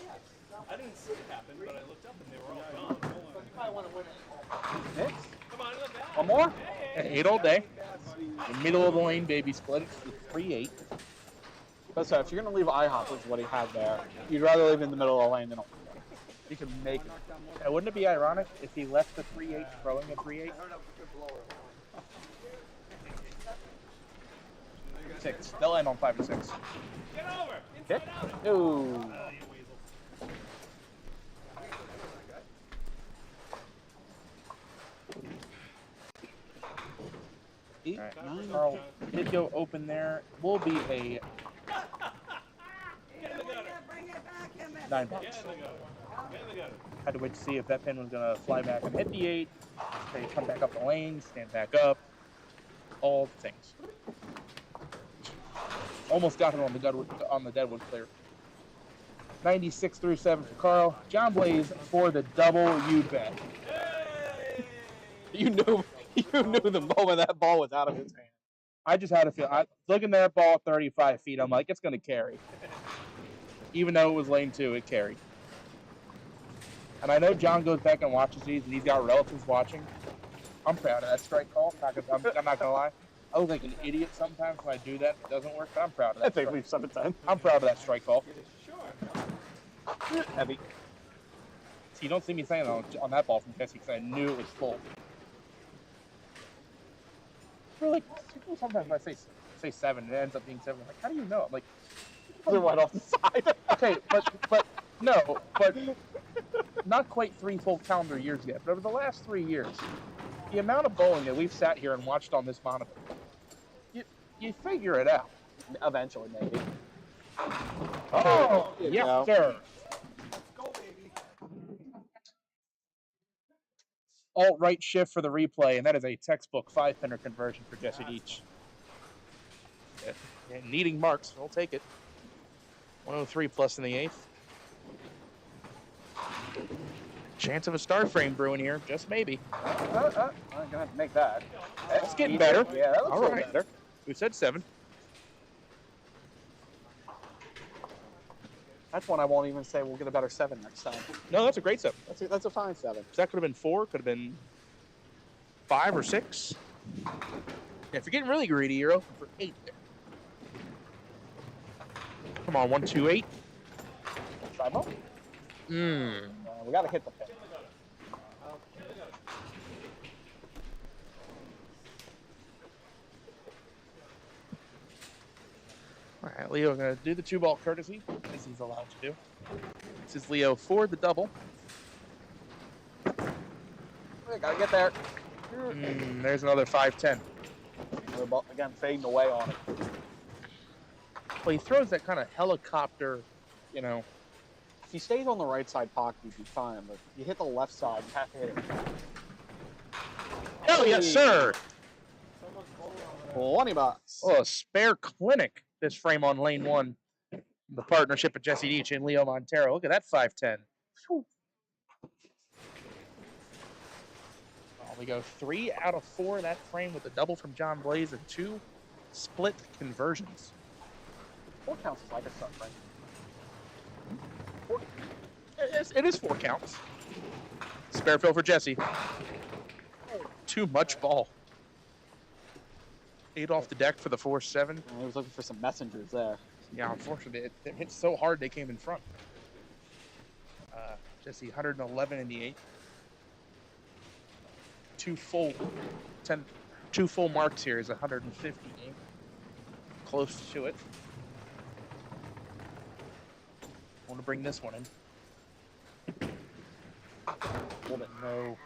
last time. I didn't see it happen, but I looked up and they were all gone. You might want to win it. Hits. Come on, look back. One more? 8 all day. In the middle of the lane, baby. Split it to 3-8. But so if you're going to leave IHOP, which is what he had there, you'd rather leave in the middle of the lane than you can make it. Yeah, wouldn't it be ironic if he left the 3-8 throwing a 3-8? 6. They'll end on 5 and 6. Get over. Hit? Ooh. All right. Carl did go open there. Will be a $9. Had to wait to see if that pin was going to fly back and hit the 8. They come back up the lane, stand back up. All the things. Almost got it on the Deadwood clear. 96 through 7 for Carl. John Blaze for the double. You bet. You knew the moment that ball was out of his hand. I just had a feel. Looking at that ball at 35 feet, I'm like, it's going to carry. Even though it was lane 2, it carried. And I know John goes back and watches these, and he's got relatives watching. I'm proud of that strike call. I'm not going to lie. I look like an idiot sometimes when I do that. It doesn't work, but I'm proud of that. I think we've 7-10. I'm proud of that strike call. Heavy. So you don't see me saying on that ball from Jesse because I knew it was full. We're like, sometimes when I say 7, it ends up being 7. I'm like, how do you know? I'm like, They're right off the side. okay, but no, but not quite 3 full calendar years yet. But over the last 3 years, the amount of bowling that we've sat here and watched on this monitor, you figure it out. Eventually, maybe. Oh, yes, sir. Go, baby. Alt-right shift for the replay, and that is a textbook 5-pinner conversion for Jesse Deach. Yeah, needing marks, we'll take it. 103 plus in the 8th. Chance of a star frame brewing here, just maybe. I'm gonna have to make that. That's getting better. Yeah, that looks All a little right. better. We said 7. That's one I won't even say we'll get a better 7 next time. No, that's a great 7. That's a fine 7. So that could have been 4, could have been 5 or 6. Yeah, if you're getting really greedy, you're open for 8 there. Come on, 1, 2, 8. Try more. We gotta hit the pin. All right, Leo going to do the 2-ball courtesy, as he's allowed to do. This is Leo for the double. We gotta get there. There's another 5-10. Another ball, again, fading away on it. Well, he throws that kind of helicopter, you know. If he stays on the right side pocket, he'd be fine, but if you hit the left side, you have to hit it. Hell yes, sir. 20 bucks. Oh, a spare clinic. This frame on lane 1. The partnership of Jesse Deach and Leo Montero. Look at that 5-10. We go 3 out of 4 in that frame with a double from John Blaze and 2 split conversions. 4 counts is like a sub frame. It is 4 counts. Spare fill for Jesse. Too much ball. 8 off the deck for the 4-7. I was looking for some messengers there. Yeah, unfortunately, it hit so hard they came in front. Jesse 111 in the 8th. 2 full marks here is 158. Close to it. Want to bring this one in. Hold it, no.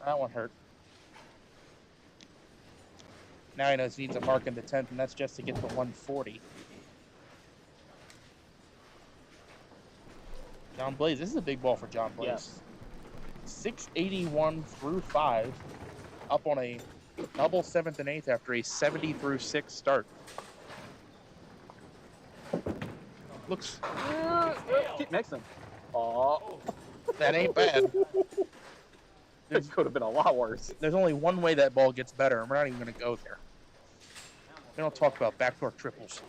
That one hurt. Now he knows he needs a mark in the 10th, and that's just to get to 140. John Blaze, this is a big ball for John Blaze. Yes. 681 through 5, up on a double 7th and 8th after a 70 through 6 start. Looks. Keep mixing. Oh, That ain't bad. this could have been a lot worse. There's only one way that ball gets better, and we're not even going to go there. We don't talk about backdoor triples.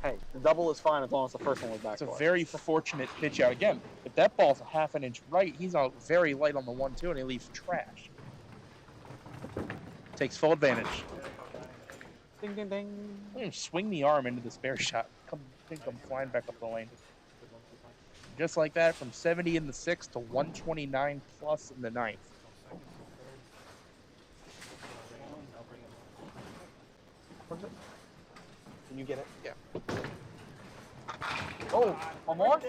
Hey, the double is fine as long as the first one was back. It's a very fortunate pitch out. Again, if that ball's a half an inch right, he's out very light on the 1-2, and he leaves trash. Takes full advantage. Ding, ding, ding. Swing the arm into the spare shot. Come flying back up the lane. Just like that, from 70 in the 6th to 129 plus in the 9th. Can you get it? Yeah. Oh, one more?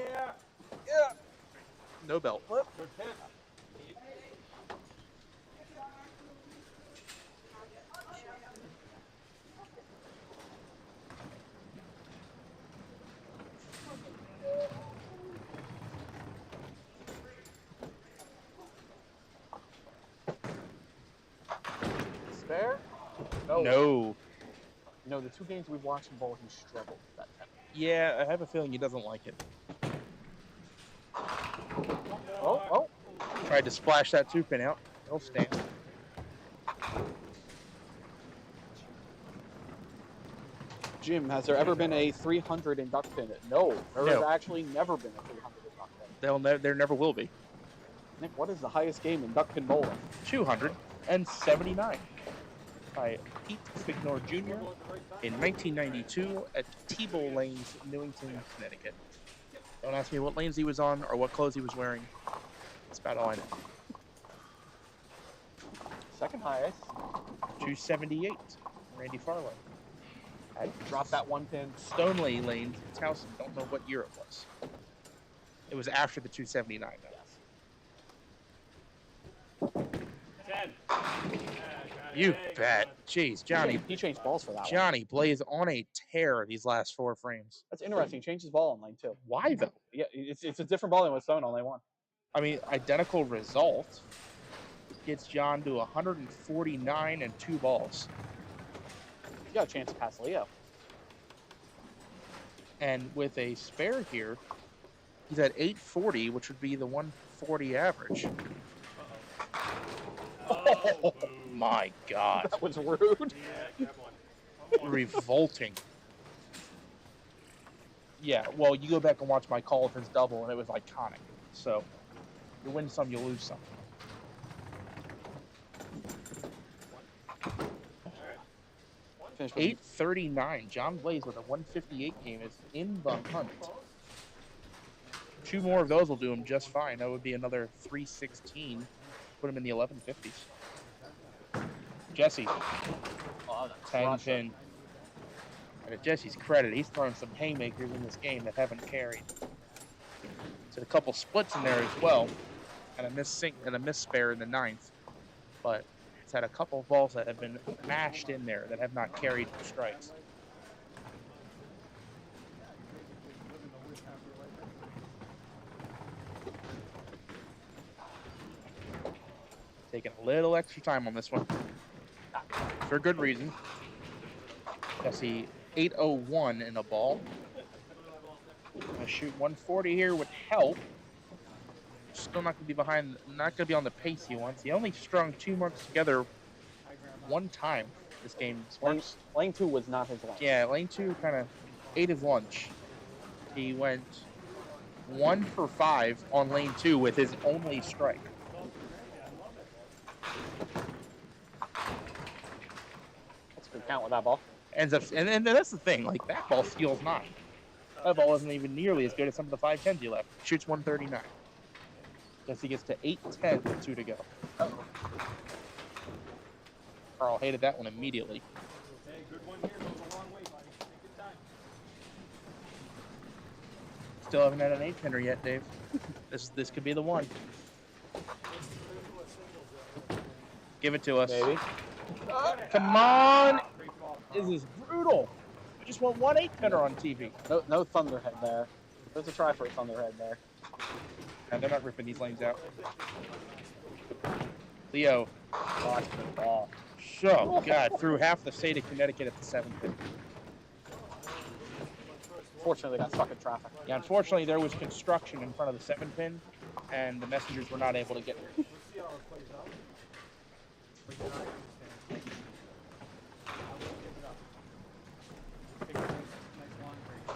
Yeah. No belt. Flip. Spare? No. No, the 2 games we've watched in bowl, he struggled with that tempo. Yeah, I have a feeling he doesn't like it. Oh. Tried to splash that 2-pin out. He'll stand. Jim, has there ever been a 300 in Duckpin? No, there has No. actually never been a 300 in Duckpin. There never will be. Nick, what is the highest game in Duckpin bowling? 279. by Pete Fignor Jr. in 1992 at T-Bowl Lanes, Newington, Connecticut. Don't ask me what lanes he was on or what clothes he was wearing. That's about all I know. Second highest. 278, Randy Farlow. I dropped that 1 pin. Stoneleigh Lanes, Towson. Don't know what year it was. It was after the 279, though. 10. You bet. Jeez, Johnny. He changed balls for that one. Johnny Blaze on a tear these last 4 frames. That's interesting. He changed his ball in lane 2. Why, though? Yeah, it's a different ball than with Stone on lane 1. I mean, identical result. Gets John to 149 and 2 balls. He's got a chance to pass Leo. And with a spare here, he's at 840, which would be the 140 average. Oh, my God. That was rude. Yeah, grab one. Revolting. Yeah, well, you go back and watch my call of his double, and it was iconic. So, you win some, you lose some. Finish 839. John Blaze with a 158 game is in the hunt. 2 more of those will do him just fine. That would be another 316. Put him in the 1150s. Jesse. Oh, 10 pin. And to Jesse's credit, he's thrown some haymakers in this game that haven't carried. So a couple splits in there as well. And a miss spare in the 9th. But it's had a couple of balls that have been mashed in there that have not carried for strikes. Taking a little extra time on this one. For good reason. Jesse 801 in a ball. Gonna shoot 140 here would help. Still not gonna be behind, not gonna be on the pace he wants. He only strung 2 marks together 1 time this game. Lane 2 was not his lunch. Yeah, lane 2 kind of ate his lunch. He went 1 for 5 on lane 2 with his only strike. That's a good count with that ball. Ends up, and that's the thing, like that ball steals 9. That ball isn't even nearly as good as some of the 5-10s he left. Shoots 139. Guess he gets to 8-10 with 2 to go. Carl hated that one immediately. Hey, good one here. Goes a long way, buddy. Take your time. Still haven't had an 8-pinner yet, Dave. This could be the one. Give it to us. Maybe. Come on! This is brutal. We just want 1 8-pinner on TV. No Thunderhead there. There's a try for a Thunderhead there. And they're not ripping these lanes out. Leo. Lost the ball. Oh, God. Through half the state of Connecticut at the 7th. Fortunately, they got stuck in traffic. Yeah, unfortunately, there was construction in front of the 7-pin, and the messengers were not able to get there.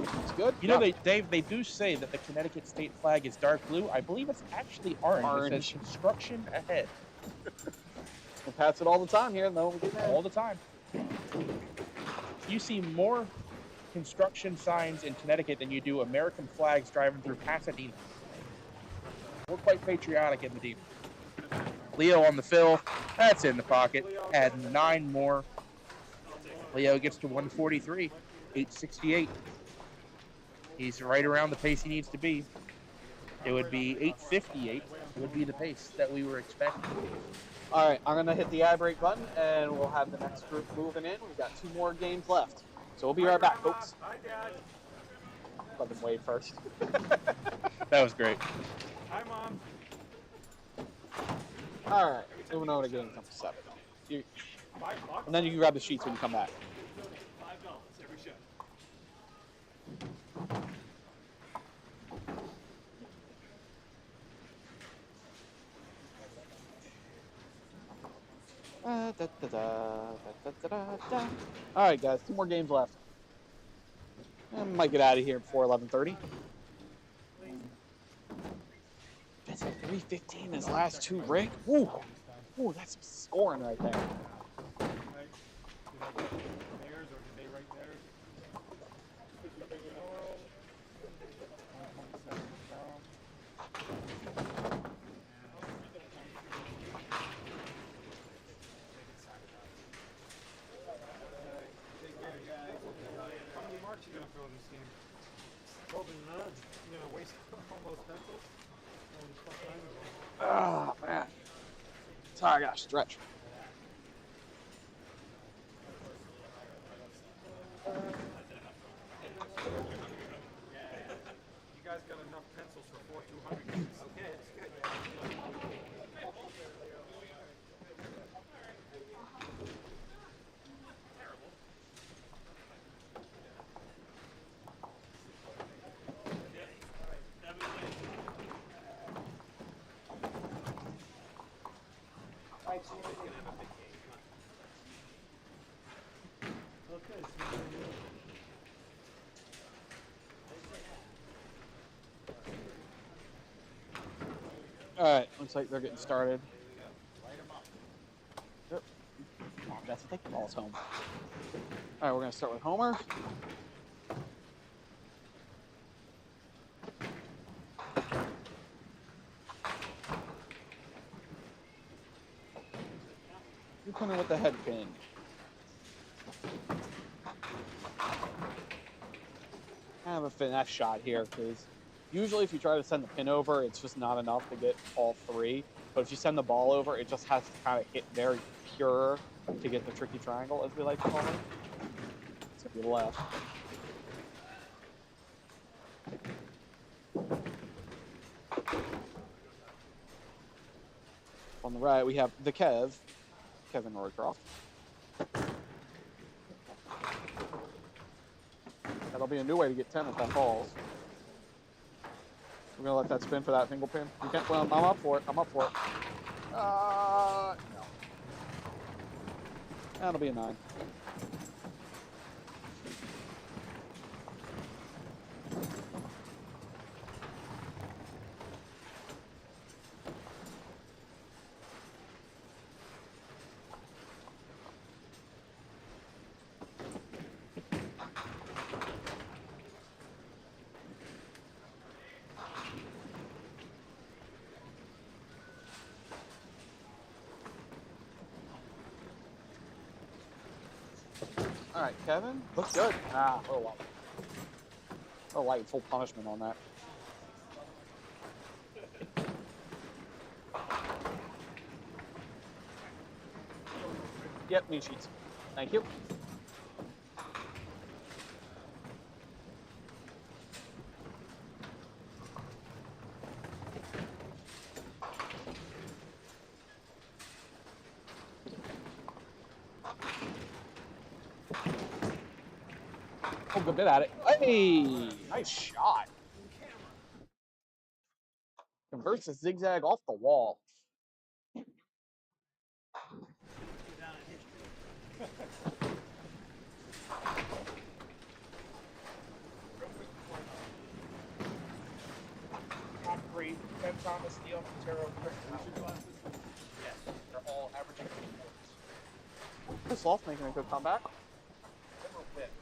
It's good. You know, they do say that the Connecticut state flag is dark blue. I believe it's actually orange. It says construction ahead. We'll pass it all the time here, though. All the time. You see more construction signs in Connecticut than you do American flags driving through Pasadena. We're quite patriotic in the deep. Leo on the fill. That's in the pocket. Add 9 more. Leo gets to 143. 868. He's right around the pace he needs to be. It would be 858. It would be the pace that we were expecting. All right, I'm going to hit the ad break button, and we'll have the next group moving in. We've got 2 more games left. So we'll be right back, folks. Hi, Dad. Let them wait first. That was great. Hi, Mom. All right, moving on to game number 7. $5. And then you can grab the sheets when you come back. $5 every show. All right, guys, 2 more games left. I might get out of here before 11:30. That's a 315 his last 2 rig. Ooh, that's some scoring right there. throw this game. Golden nudge. You're gonna waste all those pencils. Oh man. Sorry, I gotta stretch. You guys got enough pencils for 4 200. Okay, that's good. All right, looks like they're getting started. Yep. Come on, Jesse, take the balls home. All right, we're gonna start with Homer. You come in with the head pin. I have a finesse shot here because usually if you try to send the pin over, it's just not enough to get all three. But if you send the ball over, it just has to kind of hit very pure to get the tricky triangle, as we like to call it. It's gonna be left. On the right, we have the Kevin Roycroft. That'll be a new way to get 10 if that falls. We're gonna let that spin for that single pin. You can't. Well, I'm up for it. I'm up for it. No. That'll be a 9. All right, Kevin. Looks good. Ah, a little light. A little light, full punishment on that. Yep, meat sheets. Thank you. Oh, good bit at it. Hey, nice shot. Converts a zigzag off the wall. Top 3, Ben Thomas, Steele, Montero, Chris Howard. Yes, they're all averaging 2 points. Chris Loft making a good comeback. Several fifth.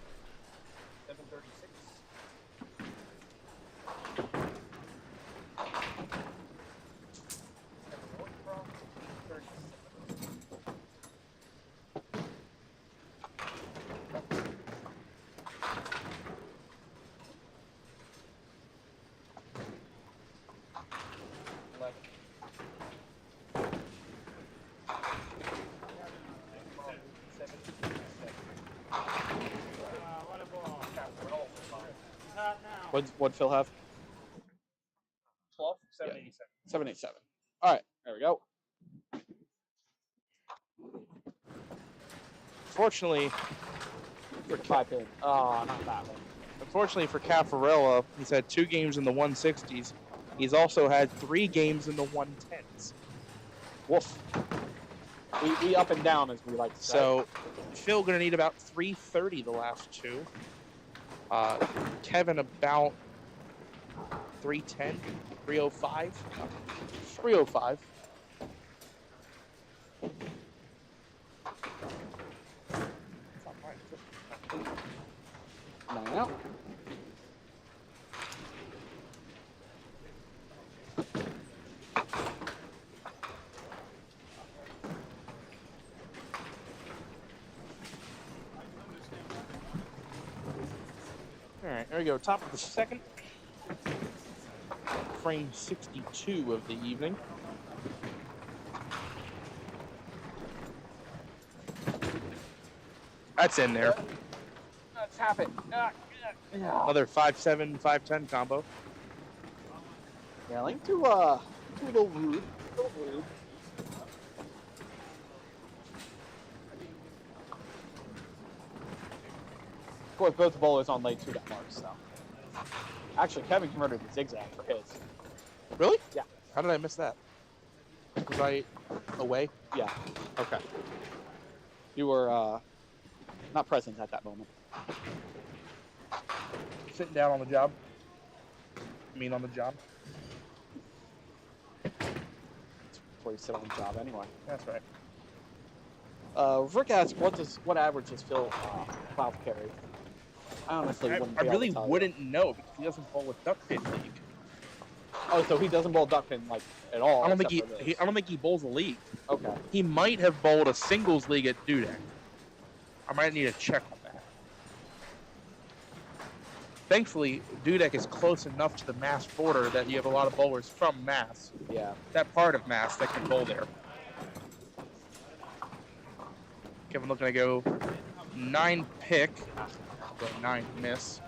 736. What'd Phil have? 12, 787. 787. All right, there we go. Fortunately, For 5 pin. Oh, not that one. unfortunately for Caffarella, he's had 2 games in the 160s. He's also had 3 games in the 110s. Woof. We up and down, as we like to say. So Phil gonna need about 330 the last 2. Kevin about 310, 305. 305. Nine out. All right, there we go. Top of the second. Frame 62 of the evening. That's in there. Let's tap it. Another 5-7, 5-10 combo. Yeah, like too a little rude. A little rude. Of course, both bowlers on late 2 got marks, so. Actually, Kevin converted the zigzag for his. Really? Yeah. How did I miss that? Was I away? Yeah. Okay. You were not present at that moment. Sitting down on the job. I mean, on the job. That's where you sit on the job anyway. That's right. Rick asked, what average does Phil cloud carry? I honestly wouldn't. I be really able to tell wouldn't know because he doesn't bowl with Duckpin League. Oh, so he doesn't bowl Duckpin like at all? I don't think except for this. I don't think he bowls a league. Okay. He might have bowled a singles league at Dudek. I might need to check on that. Thankfully, Dudek is close enough to the Mass border that you have a lot of bowlers from Mass. Yeah. That part of Mass that can bowl there. Kevin looking to go 9 pick. Go 9 miss.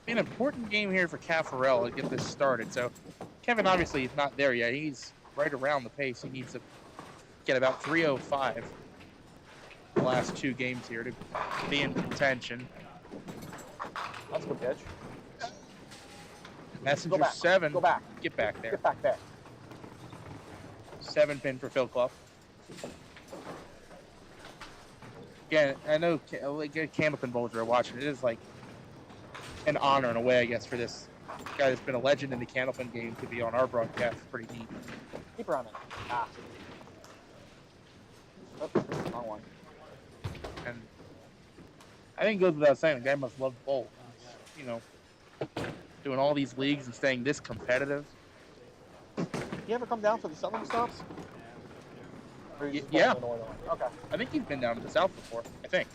An important game here for Caffarel to get this started. So Kevin obviously is not there yet. He's right around the pace. He needs to get about 305 the last 2 games here to be in contention. That's a good pitch. Messenger Go back. 7. Go back. Get back there. Get back there. 7 pin for Phil Clough. Again, I know Candlepin bowlers are watching. It is like an honor in a way, I guess, for this guy that's been a legend in the Candlepin game to be on our broadcast. Pretty neat. Keep running. Ah. Oh, wrong one. And I think it goes without saying, the guy must love bowl. You know, doing all these leagues and staying this competitive. You ever come down for the southern stops? Or you just go Yeah. to the northern one? Okay. I think he's been down to the south before. I think.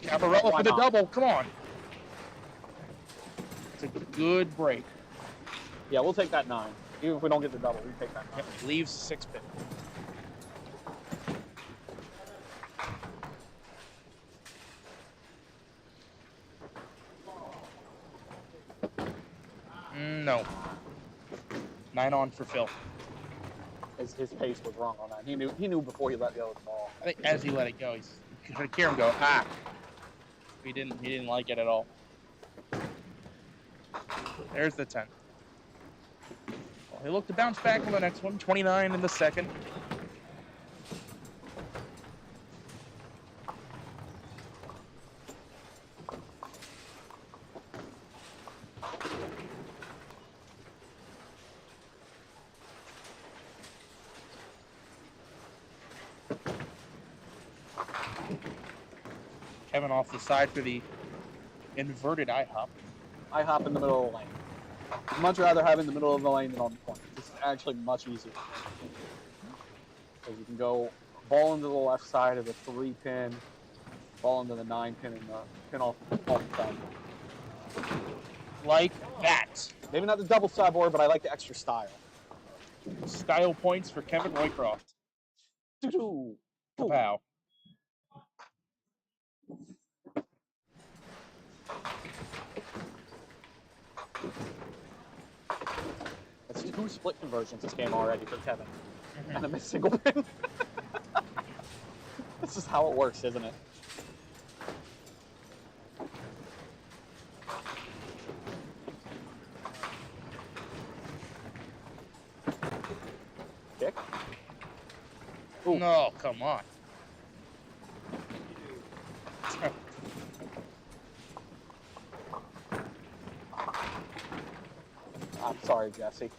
Caparella for the double. Come on. It's a good break. Yeah, we'll take that 9. Even if we don't get the double, we take that 9. Yep, leaves 6 pin. No. 9 on for Phil. His pace was wrong on that. He knew before he let go of the ball. I think as he let it go, he's gonna hear him go, ah. He didn't like it at all. There's the 10. Well, he looked to bounce back on the next one. 29 in the second. Kevin off the side for the inverted IHOP. I hop in the middle of the lane. I'd much rather have in the middle of the lane than on the point. This is actually much easier. Because you can go ball into the left side of the 3 pin, ball into the 9 pin, and the pin off the 10. Like that. Maybe not the double sideboard, but I like the extra style. Style points for Kevin Roycroft. Doo-doo. Wow. That's 2 split conversions this game already for Kevin. And a missed single pin. This is how it works, isn't it? Kick. Ooh. No, come on. I'm sorry, Jesse.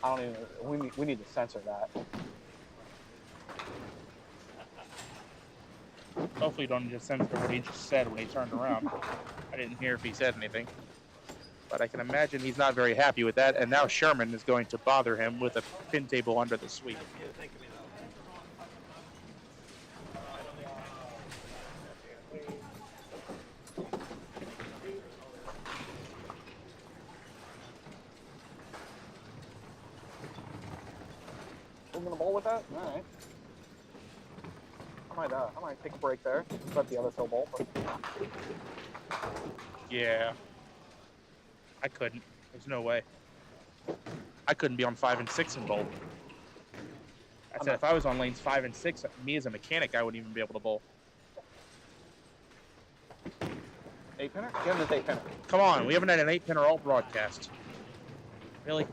I don't even. We need to censor that. Hopefully you don't just censor what he just said when he turned around. I didn't hear if he said anything. But I can imagine he's not very happy with that. And now Sherman is going to bother him with a pin table under the sweep. We're gonna bowl with that? All right. I might take a break there. Let the other fill bowl. But... Yeah. I couldn't. There's no way. I couldn't be on 5 and 6 and bowl. I said if I was on lanes 5 and 6, me as a mechanic, I wouldn't even be able to bowl. 8-pinner? Give him this 8-pinner. Come on, we haven't had an 8-pinner all broadcast. Really?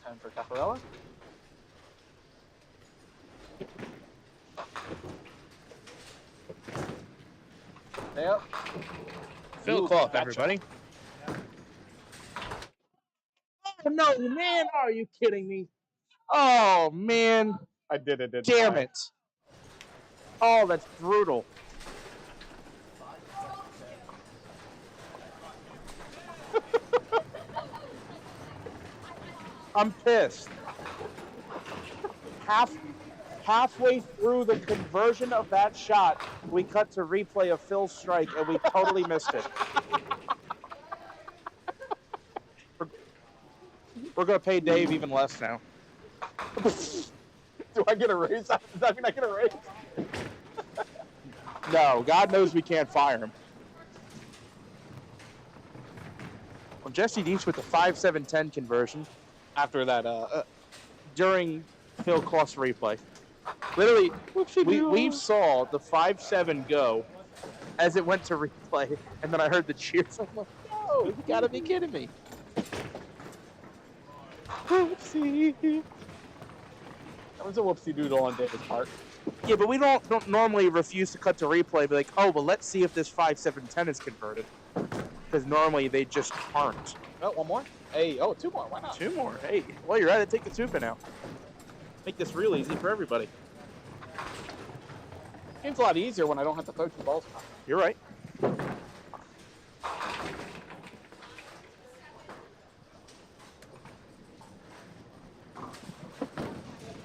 Time for Caparella. Yep. Phil Clough, everybody. Oh, no, man. Are you kidding me? Oh, man. I did it. Damn it. Oh, that's brutal. I'm pissed. Halfway through the conversion of that shot, we cut to replay of Phil's strike, and we totally missed it. We're going to pay Dave even less now. Do I get a raise? Does that mean I get a raise? No, God knows we can't fire him. Well, Jesse Deach with the 5-7-10 conversion after that, during Phil Clough's replay. Literally, we saw the 5-7 go as it went to replay, and then I heard the cheers. I'm like, no, you gotta be kidding me. Whoopsie. That was a whoopsie doodle on David's part. Yeah, but we don't normally refuse to cut to replay, be like, oh, well, let's see if this 5-7-10 is converted. Because normally they just aren't. Oh, one more? Hey, oh, 2 more. Why not? 2 more. Hey, well, you're at it. Take the 2-pin out. Make this real easy for everybody. Game's a lot easier when I don't have to throw 2 balls. You're right.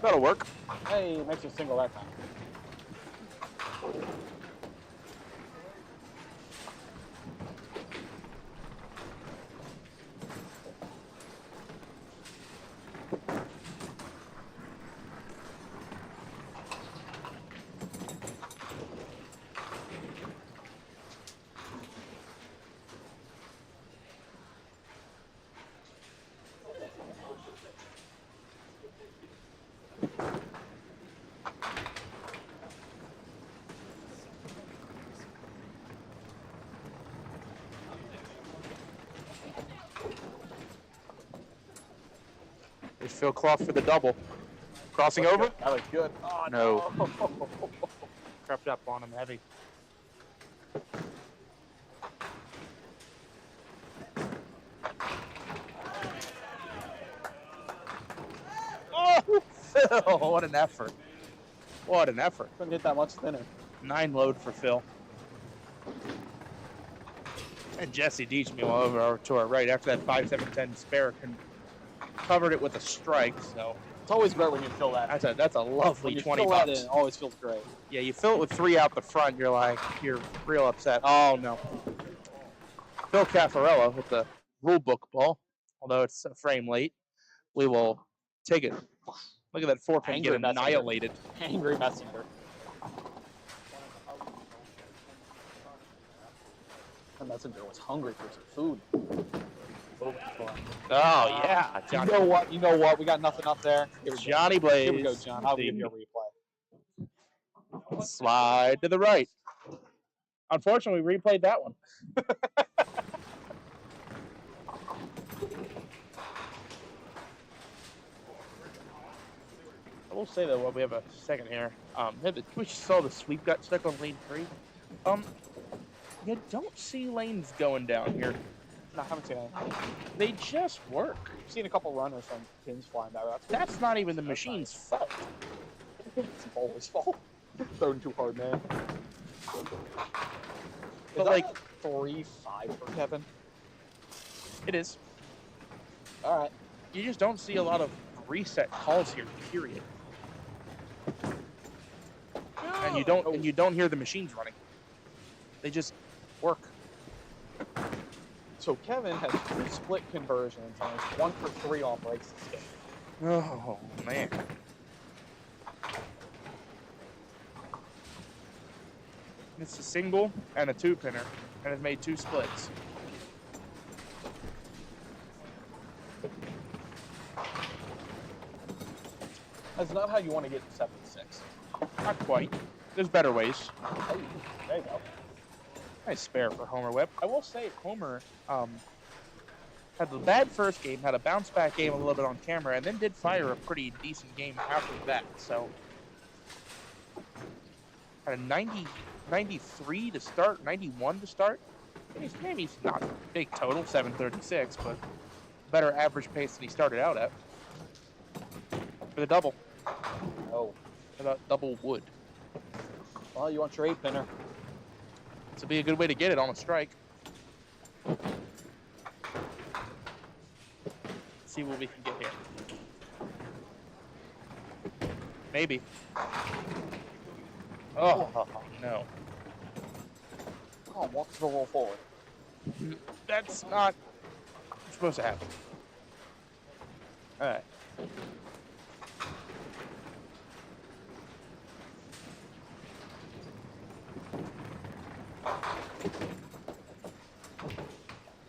That'll work. Hey, makes you single that time. There's Phil Clough for the double. Crossing over? That looks good. Oh, no. no. Crept up on him heavy. Oh, Phil! What an effort. What an effort. Couldn't get that much thinner. 9 load for Phil. And Jesse Deach, meanwhile, over to our right after that 5-7-10 spare, covered it with a strike. So it's always great when you fill that. That's a lovely 20 bucks. bucks. It always feels great. Yeah, you fill it with 3 out the front, you're real upset. Oh no. Phil Caffarella with the rule book ball, although it's a frame late. We will take it. Look at that 4-pin get annihilated. Angry messenger. The messenger was hungry for some food. Oh yeah, Johnny. You know what? We got nothing up there. Johnny Blaze. Here we go, John. I'll give you a replay. Slide to the right. Unfortunately, we replayed that one. I will say though, while we have a second here, we saw the sweep got stuck on lane 3. You don't see lanes going down here. No, I haven't seen any. They just work. I've seen a couple runners from pins flying by. That's not even the machine's fault. It's the bowler's fault. Throwing too hard, man. But like 3-5 for Kevin. It is. All right. You just don't see a lot of reset calls here, period. And you don't hear the machines running. They just work. So Kevin has 2 split conversions and is 1 for 3 on breaks this game. Oh man. It's a single and a 2-pinner, and has made 2 splits. That's not how you want to get to 76. Not quite. There's better ways. Oh, there you go. Nice spare for Homer Webb. I will say Homer had the bad first game, had a bounce back game a little bit on camera, and then did fire a pretty decent game after that. So had a 93 to start, 91 to start. Maybe it's not big total, 736, but better average pace than he started out at. For the double. Oh. For that double wood. Well, you want your 8-pinner. This will be a good way to get it on a strike. See what we can get here. Maybe. Oh, no. Come on, walk the roll forward. That's not supposed to happen. All right.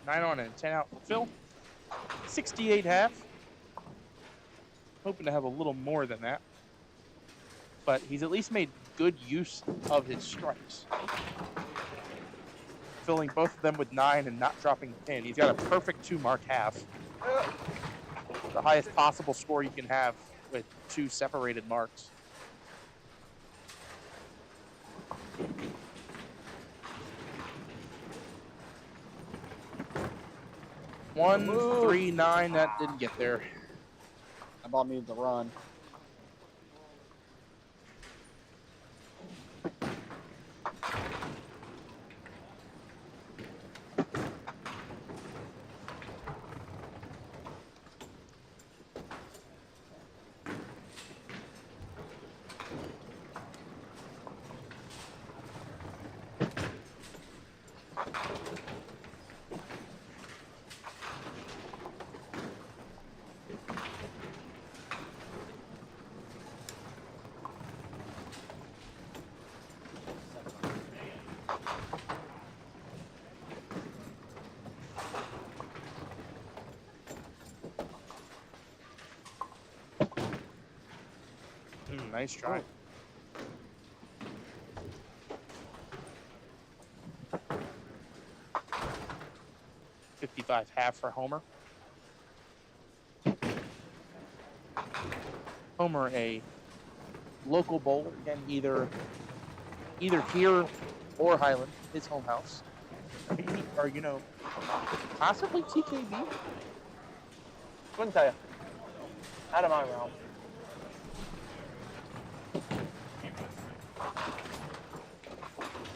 Nine on and 10 out for Phil. 68 half. Hoping to have a little more than that. But he's at least made good use of his strikes. Filling both of them with 9 and not dropping the pin. He's got a perfect 2-mark half. The highest possible score you can have with 2 separated marks. One, 3, 9, that didn't get there. That ball needs to run. Nice try. 55 half for Homer. Homer, a local bowler, again, either here or Highland, his home house. Or, you know, possibly TKB. Couldn't tell you. Out of my realm.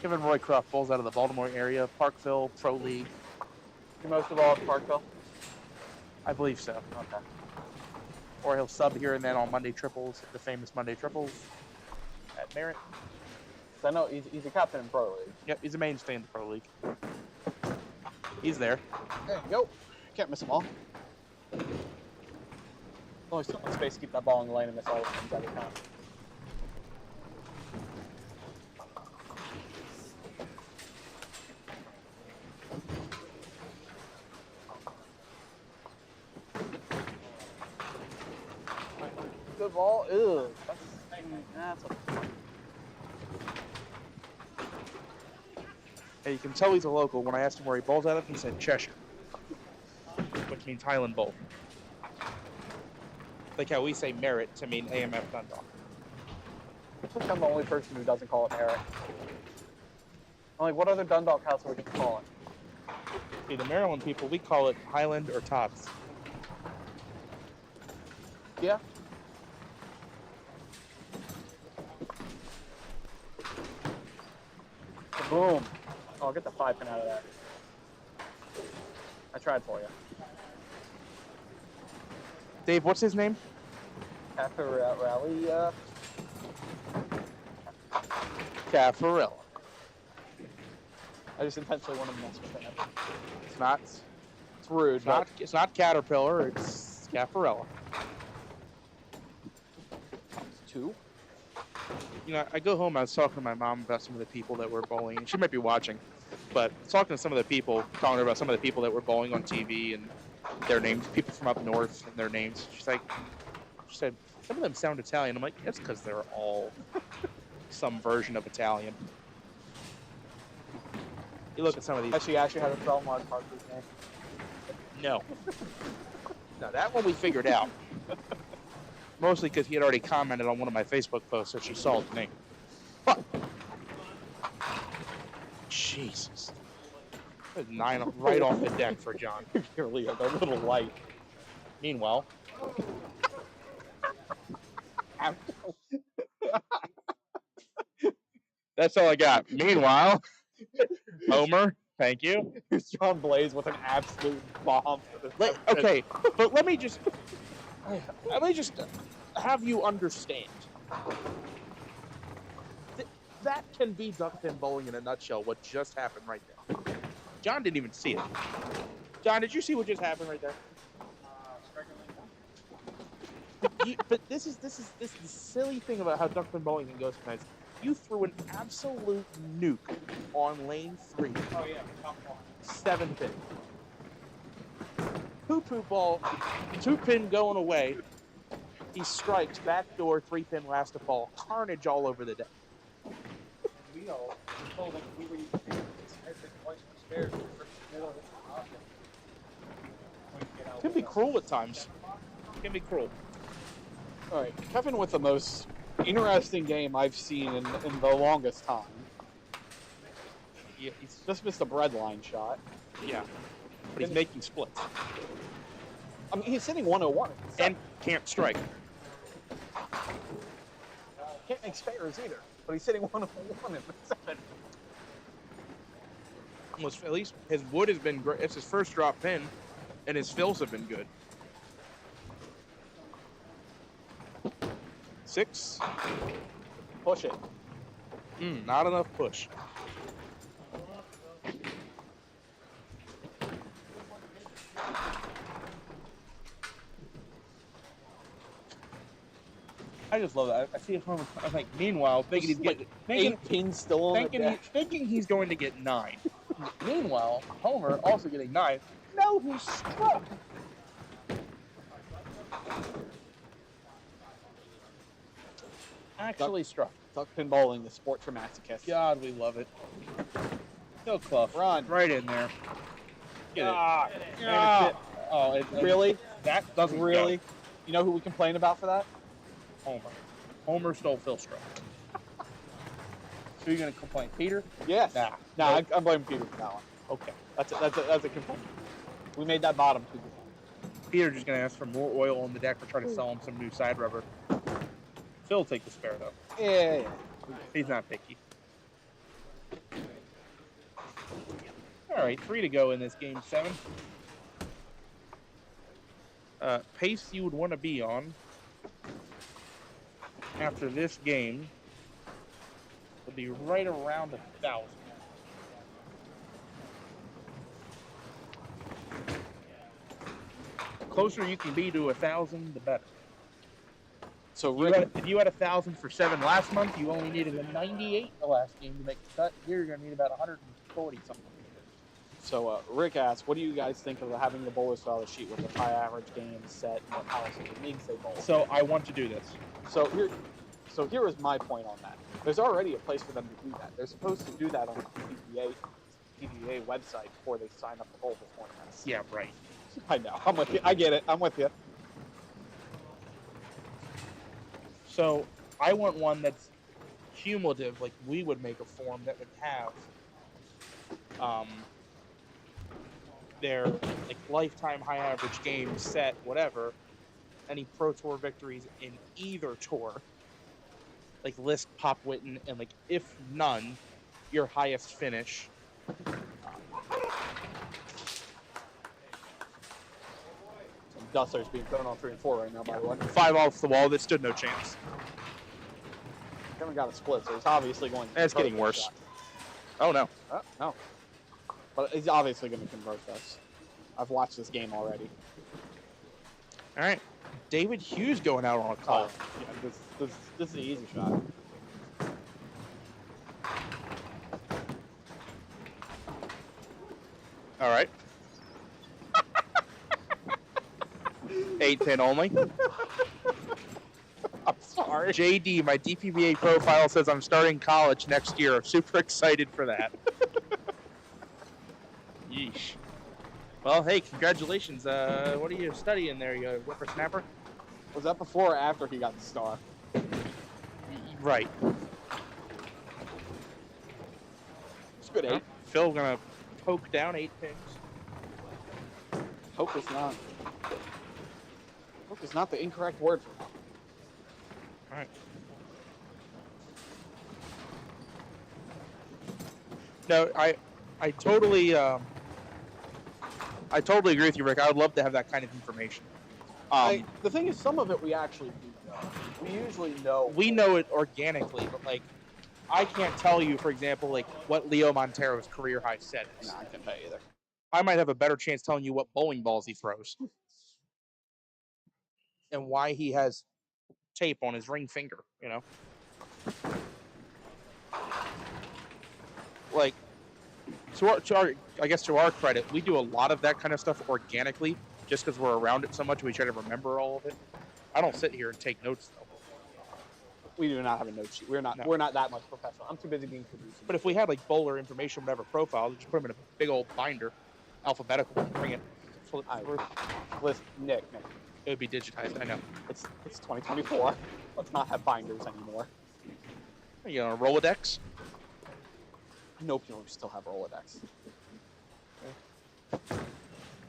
Kevin Roycroft bowls out of the Baltimore area, Parkville, Pro League. Most of all at Parkville? I believe so. Okay. Or he'll sub here and then on Monday Triples, the famous Monday Triples at Merritt. So I know he's a captain in Pro League. Yep, he's a mainstay in the Pro League. He's there. There you go. Can't miss them all. Only so much space to keep that ball in the lane and miss all the things every time. Good ball. Ew. That's okay. Hey, you can tell he's a local. When I asked him where he bowls out of, he said Cheshire, which means Highland Bowl. Like how we say Merritt to mean AMF Dundalk. I think I'm the only person who doesn't call it Merritt. Like, what other Dundalk house are we gonna call it? See, the Maryland people, we call it Highland or Tots. Yeah. Boom. Oh, I'll get the 5 pin out of that. I tried for you. Dave, what's his name? Rally, Caffarella. I just intentionally wanted to mess with that. It's not. It's rude, but It's not Caterpillar. It's Caffarella. it's 2. You know, I go home. I was talking to my mom about some of the people that were bowling, and she might be watching. But talking to some of the people, talking to her about some of the people that were bowling on TV and their names, people from up north and their names. She said, some of them sound Italian. I'm like, that's because they're all some version of Italian. You look at some of these. She actually had a spell mark part of his name. No. No, that one we figured out. Mostly because he had already commented on one of my Facebook posts, so she saw his name. But, Jesus. That was 9 right off the deck for John. Really, a little light. Meanwhile, that's all I got. Meanwhile, Homer, thank you. Here's John Blaze with an absolute bomb. Okay, but let me just have you understand. That can be duckpin bowling in a nutshell, what just happened right there. John didn't even see it. John, did you see what just happened right there? But this is the silly thing about how duckpin bowling can go sometimes. You threw an absolute nuke on lane 3. Oh yeah, top one. 7 pin. Poo-poo ball, 2 pin going away. He strikes, backdoor, 3 pin last of ball. Carnage all over the deck. We all told him we were Can be cruel at times. Can be cruel. All right, Kevin with the most interesting game I've seen in the longest time. Yeah, he's Just missed a breadline shot. yeah, but he's making splits I mean, he's hitting 101. and can't strike. Can't make spares either, but he's hitting 101 in the 7. Almost, at least his wood has been great. It's his first drop pin, and his fills have been good. 6. Push it. Not enough push. I just love that. I see it from. I'm like, meanwhile, thinking he's getting 8 pins still on the deck. thinking he's going to get 9. Meanwhile, Homer also getting 9. No, he struck. Actually struck. Duckpin bowling, the sport for masochists. God, we love it. Go Clough. Run. Right in there. Get it. Ah, And it's ah. hit. Oh, Really? That doesn't Really? go. You know who we complain about for that? Homer. Homer stole Phil stroke. So you're gonna complain, Peter? Yes. Nah. Nah, I'm blaming Peter for that one. Okay. That's a complaint. We made that bottom too good. Peter just gonna ask for more oil on the deck or try to sell him some new side rubber. Phil will take the spare though. Yeah. He's not picky. All right, 3 to go in this game 7. Pace you would want to be on after this game would be right around 1,000. The closer you can be to 1,000, the better. So If you had 1,000 for 7 last month, you only needed a 98 the last game to make the cut. Here you're going to need about 140 something. So Rick asked, what do you guys think of having the bowler style sheet with the high average game set and what policies and leagues they bowl? So I want to do this. So here is my point on that. There's already a place for them to do that. They're supposed to do that on the DPBA website before they sign up to bowl this morning. Yeah, right. I know. I'm with you. I get it. I'm with you. So I want one that's cumulative, like we would make a form that would have their like lifetime high average game set, whatever, any Pro Tour victories in either tour, like list Pop Witten, and like if none, your highest finish. Some dusters being thrown on 3 and 4 right now, by the way. 5 off the wall that stood no chance. Haven't got a split, so he's obviously going to It's getting convert this worse. shot. Oh no. No. But he's obviously going to convert this. I've watched this game already. All right. David Hughes going out on a call. Yeah, this is an easy shot. All right. 8-pin only. I'm sorry. JD, my DPBA profile says I'm starting college next year. Super excited for that. Yeesh. Well, hey, congratulations. What are you studying there? You a whippersnapper? Was that before or after he got the star? Right. It's good 8. Phil gonna poke down 8 pins. Hope is not. Hope is not the incorrect word for him. All right. No, I totally agree with you, Rick. I would love to have that kind of information. The thing is, some of it we actually do know. We usually know. We know it organically, but like, I can't tell you, for example, like what Leo Montero's career high set is. No, I can't tell you either. I might have a better chance telling you what bowling balls he throws and why he has tape on his ring finger. You know, like I guess to our credit, we do a lot of that kind of stuff organically, just because we're around it so much. We try to remember all of it. I don't sit here and take notes though. We do not have a note sheet. We're not that much professional. I'm too busy being producer. But if we had like bowler information, whatever profile, just put them in a big old binder, alphabetical, and bring it. Flip through. Listen, Nick. It would be digitized. I know. It's 2024. Let's not have binders anymore. You know, Rolodex. I know people who still have Rolodex.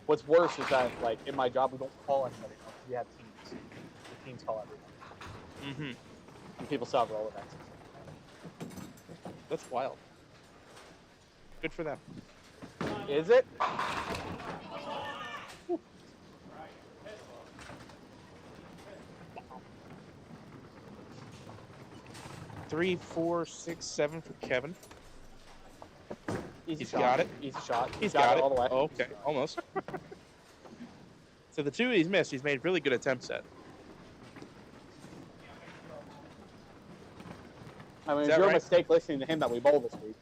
What's worse is that, like, in my job, we don't call anybody else. We have teams. The teams call everyone. Mm-hmm. And people still have Rolodexes. That's wild. Good for them. Is it? 3, 4, 6, 7 for Kevin. Easy He's shot. got it. Easy shot. He's got it all the way. Oh, okay, almost. So the 2 he's missed, he's made really good attempts at. I mean, Is it's that your right? mistake listening to him that we bowl this week.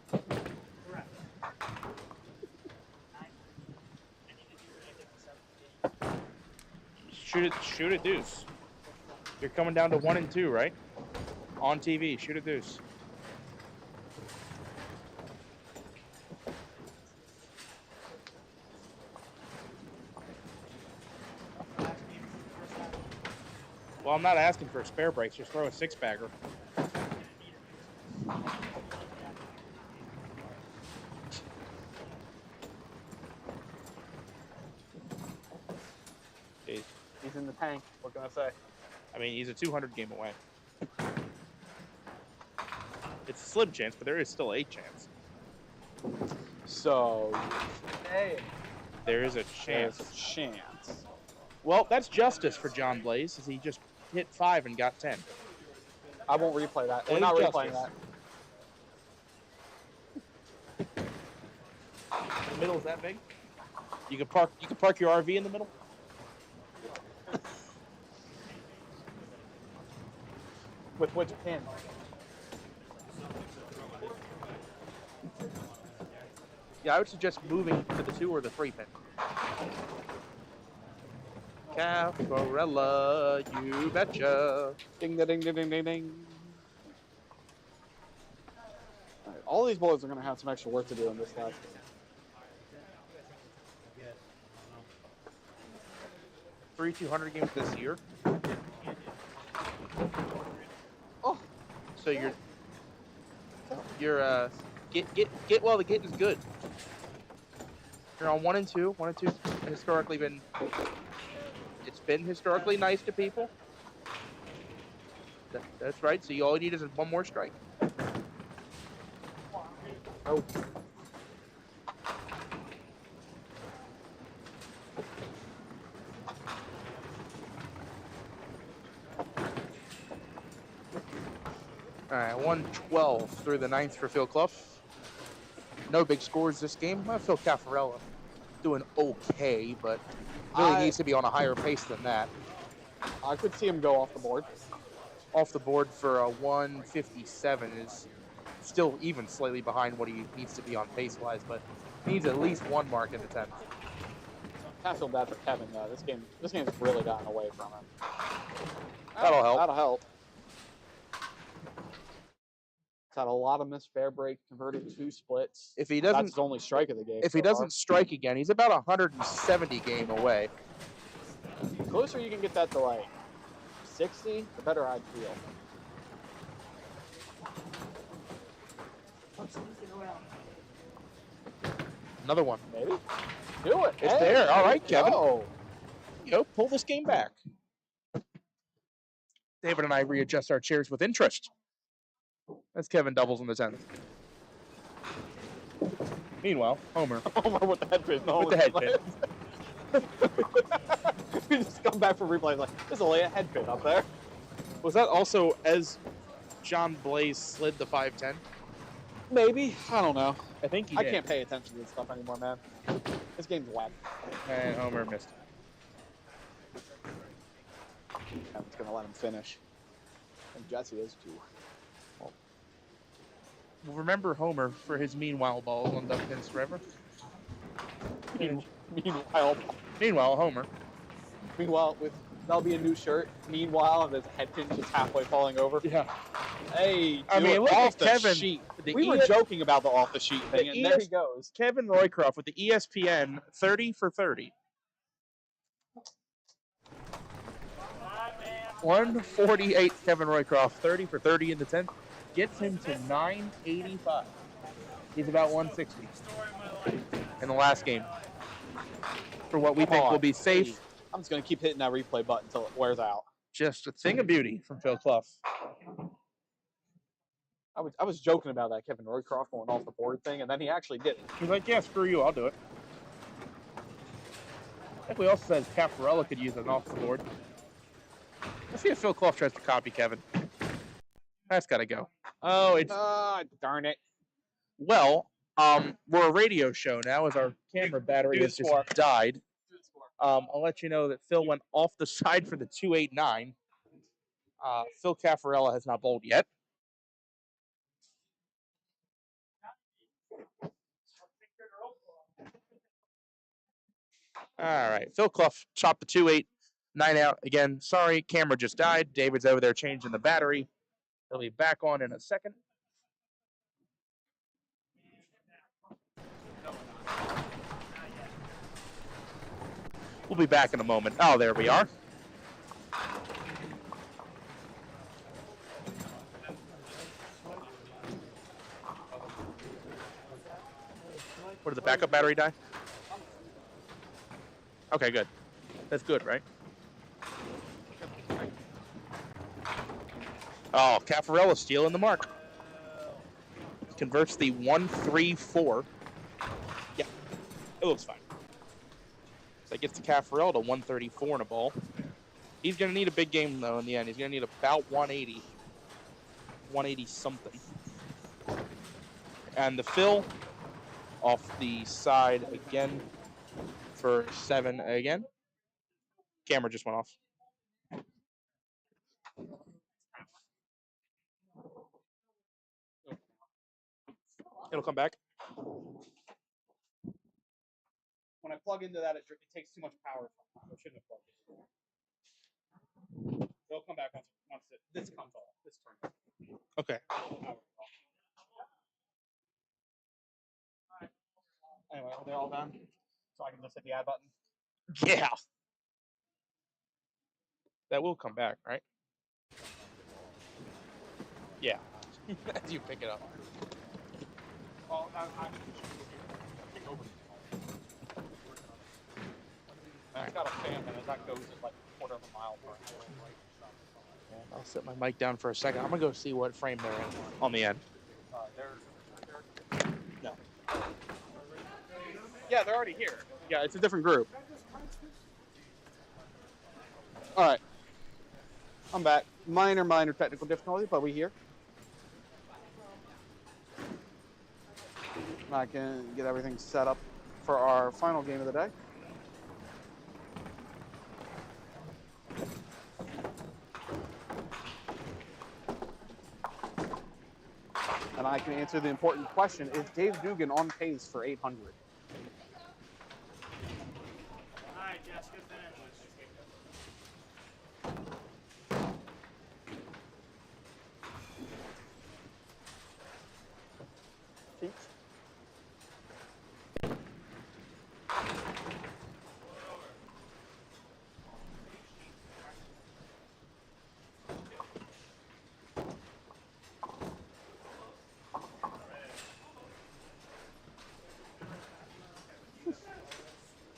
Shoot a deuce. You're coming down to 1 and 2, right? On TV, shoot a deuce. Well, I'm not asking for a spare breaks. Just throw a 6-bagger. Jeez. He's in the tank. What can I say? I mean, he's a 200 game away. It's a slim chance, but there is still a chance. So, hey, There is a chance. there's a chance. Well, that's justice for John Blaze, as he just hit 5 and got 10. I won't replay that. We're That not is replaying justice. that. The middle is that big? You can park your RV in the middle? With which pin? Yeah, I would suggest moving to the 2 or the 3 pin. Caparella, you betcha. Ding, ding, ding, ding, ding, ding. All right, all these boys are going to have some extra work to do in this last game. Three 200 games this year. Oh, So you're get while the getting's good. You're on 1 and 2. 1 and 2 historically been. It's been historically nice to people. That's right. So all you need is one more strike. Oh. All right, 112 through the 9th for Phil Clough. No big scores this game. Phil Caffarella doing okay, but really needs to be on a higher pace than that. I could see him go off the board. Off the board for a 157 is still even slightly behind what he needs to be on pace-wise, but needs at least 1 mark in the 10th. I feel bad for Kevin though. This game's really gotten away from him. That'll help. That'll help. He's had a lot of missed fair break, converted 2 splits. If he doesn't, that's his only strike of the game. If he doesn't strike again, he's about 170 game away. The closer you can get that to like 60, the better I'd feel. Another one. Maybe. Do it. It's there. All right, Kevin. Go. Pull this game back. David and I readjust our chairs with interest. As Kevin doubles in the 10th. Meanwhile, Homer. Homer with the head pin. With the head pin. We just come back from replay like, there's only a head pin up there. Was that also as John Blaze slid the 510? Maybe. I don't know. I think he I did. can't pay attention to this stuff anymore, man. This game's whack. And Homer missed. Kevin's going to let him finish. And Jesse is too. We'll remember Homer for his meanwhile balls on Duckpins forever. Meanwhile, Homer. Meanwhile, that'll be a new shirt. Meanwhile, there's a head pin just halfway falling over. Yeah. Hey, I mean, look off at the Kevin. sheet. We were joking about the off the sheet thing, and there he goes. Kevin Roycroft with the ESPN 30 for 30. 148 Kevin Roycroft, 30 for 30 in the 10th. Gets him to 985. He's about 160 in the last game. For what we think will be safe. I'm just going to keep hitting that replay button until it wears out. Just a thing of beauty from Phil Clough. I was joking about that Kevin Roycroft going off the board thing, and then he actually did it. He's like, yeah, screw you, I'll do it. I think we also said Caffarella could use an off the board. Let's see if Phil Clough tries to copy Kevin. That's got to go. Oh, it's... darn it. Well, we're a radio show now as our camera battery has just died. I'll let you know that Phil went off the side for the 289. Phil Caffarella has not bowled yet. All right. Phil Clough chopped the 289 out. Again, sorry, camera just died. David's over there changing the battery. He'll be back on in a second. We'll be back in a moment. Oh, there we are. What, did the backup battery die? Okay, good. That's good, right? Oh, Caffarella stealing the mark. Converts the 134. Yeah, it looks fine. So that gets the Caffarella to 134 in a ball. He's going to need a big game, though, in the end. He's going to need about 180. 180 something. And the Phil off the side again for 7 again. Camera just went off. It'll come back. When I plug into that, it takes too much power from it. I shouldn't have plugged it. It'll come back once this comes off. This turns off. Okay. Anyway, they're all done. So I can just hit the add button. Yeah. That will come back, right? Yeah. As you pick it up. Well, I'm kick over. it's got a fan in it that goes at like a quarter of a mile per hour. I'll set my mic down for a second. I'm gonna go see what frame they're in on the end. No. Yeah, they're already here. Yeah, it's a different group. All right. I'm back. Minor technical difficulty, but we here. I can get everything set up for our final game of the day. And I can answer the important question, is Dave Dugan on pace for 800? All right, Jess, good finish.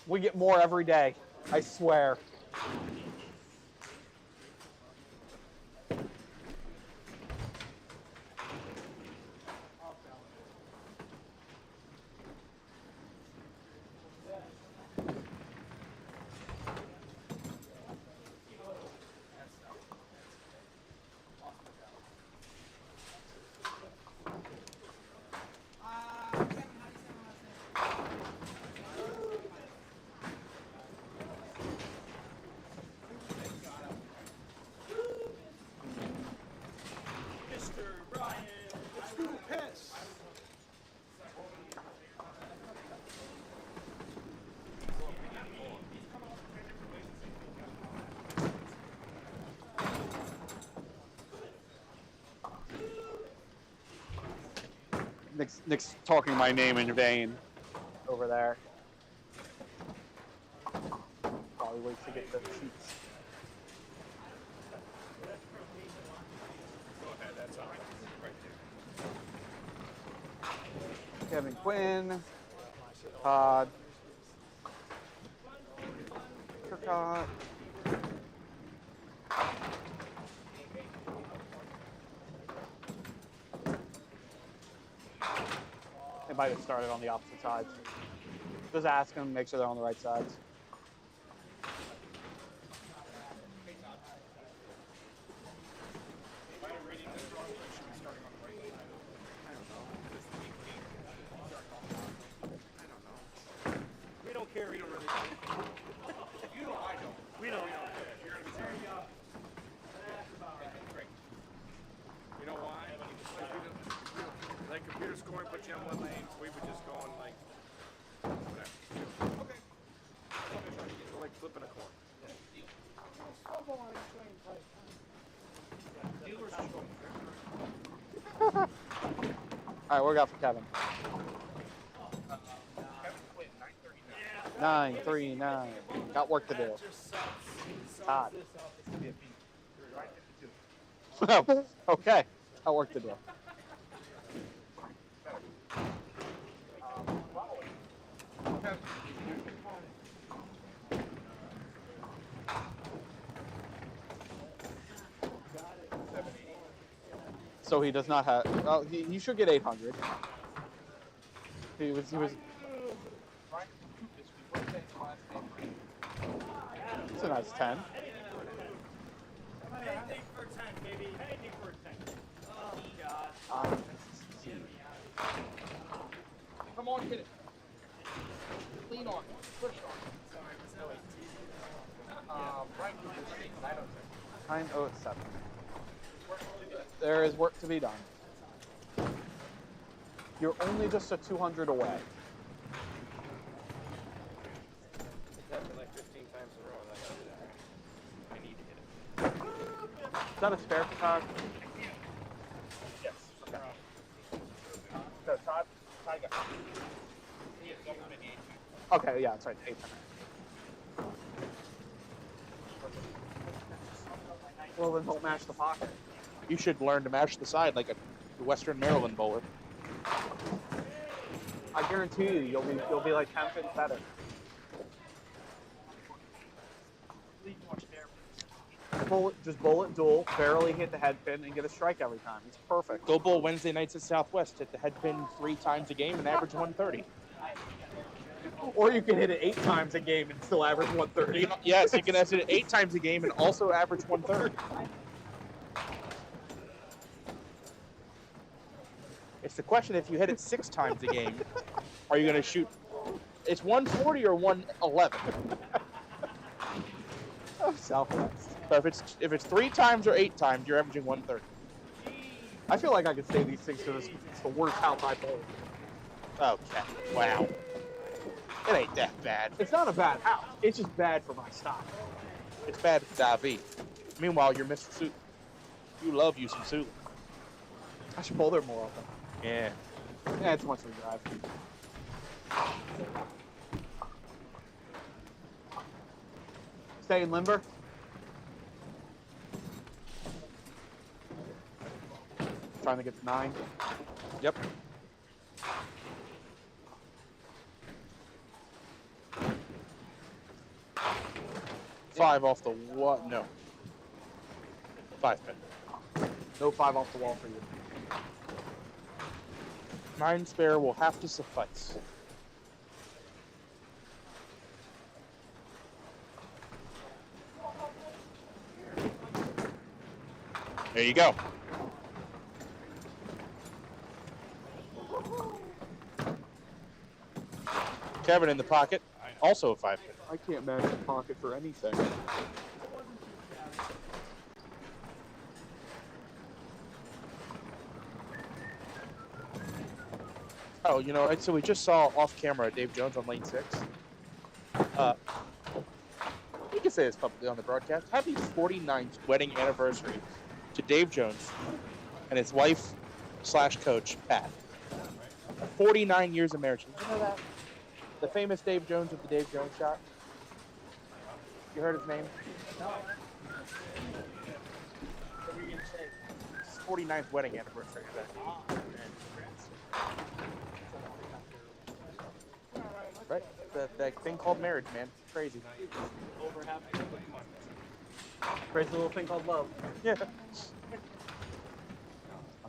We get more every day, I swear. Nick's talking my name in vain over there. Probably waits to get the seats. Kevin Quinn, Todd, Kirkott. They might have started on the opposite sides. Just ask them, make sure they're on the right sides. We don't care. We don't really care. You know I don't. We don't. You're going to be there you go. That's about right. Great. You know why? Like computer scoring put you on one lane, so we were just going like, whatever. Okay. Like flipping a coin. All right, what we got for Kevin? 939. Got work to do. Todd. Okay, got work to do. So he does not have. Well, he should get 800. He was. It's a nice 10. Anything for 10, baby. Anything for 10. Oh, God. Come on, hit it. Lean on. Push on. Right. 907. There is work to be done. You're only just a 200 away. Happened like 15 times in a row. I need to hit it. Is that a spare for Todd? Yes. Okay. So Todd got. Okay, yeah, that's right. 800. Well, then don't match the pocket. You should learn to match the side like a Western Maryland bowler. I guarantee you, you'll be like 10 feet better. just bullet duel, barely hit the head pin, and get a strike every time. It's perfect. Go Bull Wednesday nights at Southwest. Hit the head pin 3 times a game and average 130. Or you can hit it 8 times a game and still average 130. Yes, you can hit it 8 times a game and also average 130. It's the question, if you hit it 6 times a game, are you going to shoot? It's 140 or 111. Oh, Southwest. So if it's 3 times or 8 times, you're averaging 130. I feel like I could say these things because it's the worst house I bowl. Okay. Wow. It ain't that bad. It's not a bad house. It's just bad for my style. It's bad for Davi. Meanwhile, you're Mr. Suit. You love you some Sulu. I should bowl there more often. Yeah. Yeah, it's much of a drive. Stay in limber. Trying to get to 9. Yep. Five off the what? No. 5 pin. No 5 off the wall for you. 9 spare will have to suffice. There you go. Kevin in the pocket, also a 5 pin. I can't match the pocket for anything. Oh, you know, so we just saw off camera Dave Jones on lane 6. You can say this publicly on the broadcast. Happy 49th wedding anniversary to Dave Jones and his wife / coach, Pat. 49 years of marriage. Did you know that? The famous Dave Jones with the Dave Jones shot. You heard his name? No. It's 49th wedding anniversary today. Right? That thing called marriage, man. It's crazy. Crazy little thing called love. Yeah.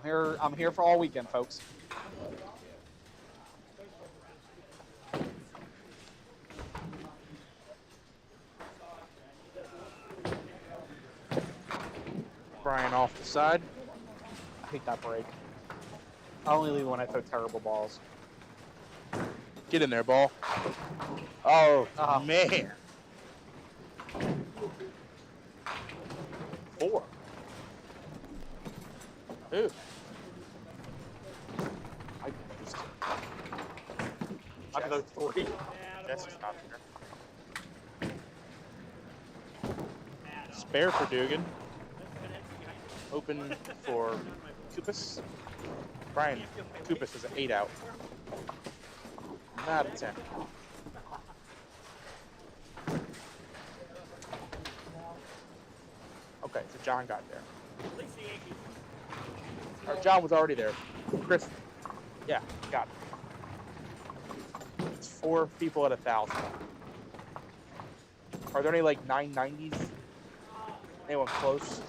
I'm here for all weekend, folks. Brian off the side. I hate that break. I only leave when I throw terrible balls. Get in there, ball. Oh, man. 4. Ooh. I'm the 3. Jess is not there. Spare for Dugan. Open for Kupis. Brian Kupis is an 8 out. Not a 10. Okay, so John got there. Or John was already there. Chris, yeah, got it. It's 4 people at 1,000. Are there any like 990s? Anyone close?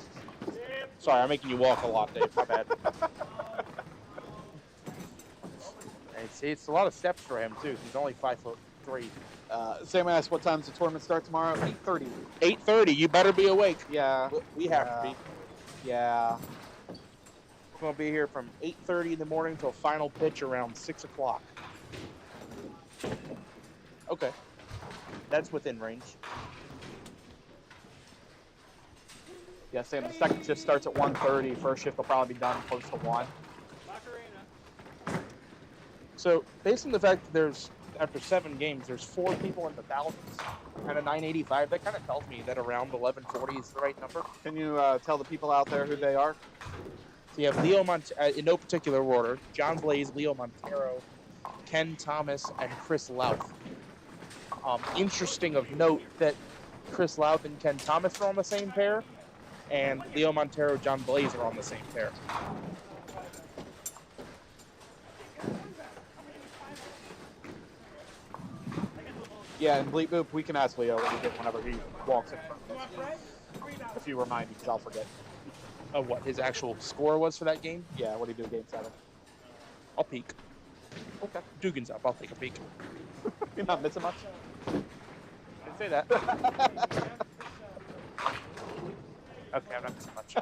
Sorry, I'm making you walk a lot, Dave. My bad. It's a lot of steps for him too. He's only 5'3". Sam asked what time's the tournament start tomorrow? 8:30. 8:30. You better be awake. Yeah. We have to be. Yeah. We're gonna be here from 8:30 in the morning till final pitch around 6 o'clock. Okay. That's within range. Yeah, Sam, the second shift starts at 1:30. First shift will probably be done close to 1. So, based on the fact that there's, after 7 games, there's 4 people in the thousands and a 985, that kind of tells me that around 1140 is the right number. Can you tell the people out there who they are? So you have Leo in no particular order, John Blaze, Leo Montero, Ken Thomas, and Chris Louth. Interesting of note that Chris Louth and Ken Thomas are on the same pair, and Leo Montero, John Blaze are on the same pair. Yeah, and Bleep Boop, we can ask Leo what he did whenever he walks in front of us. If you remind me, because I'll forget. Of what his actual score was for that game? Yeah, what do you do game 7? I'll peek. Okay. Dugan's up. I'll take a peek. You're not missing much? Didn't say that. Okay, I'm not missing much.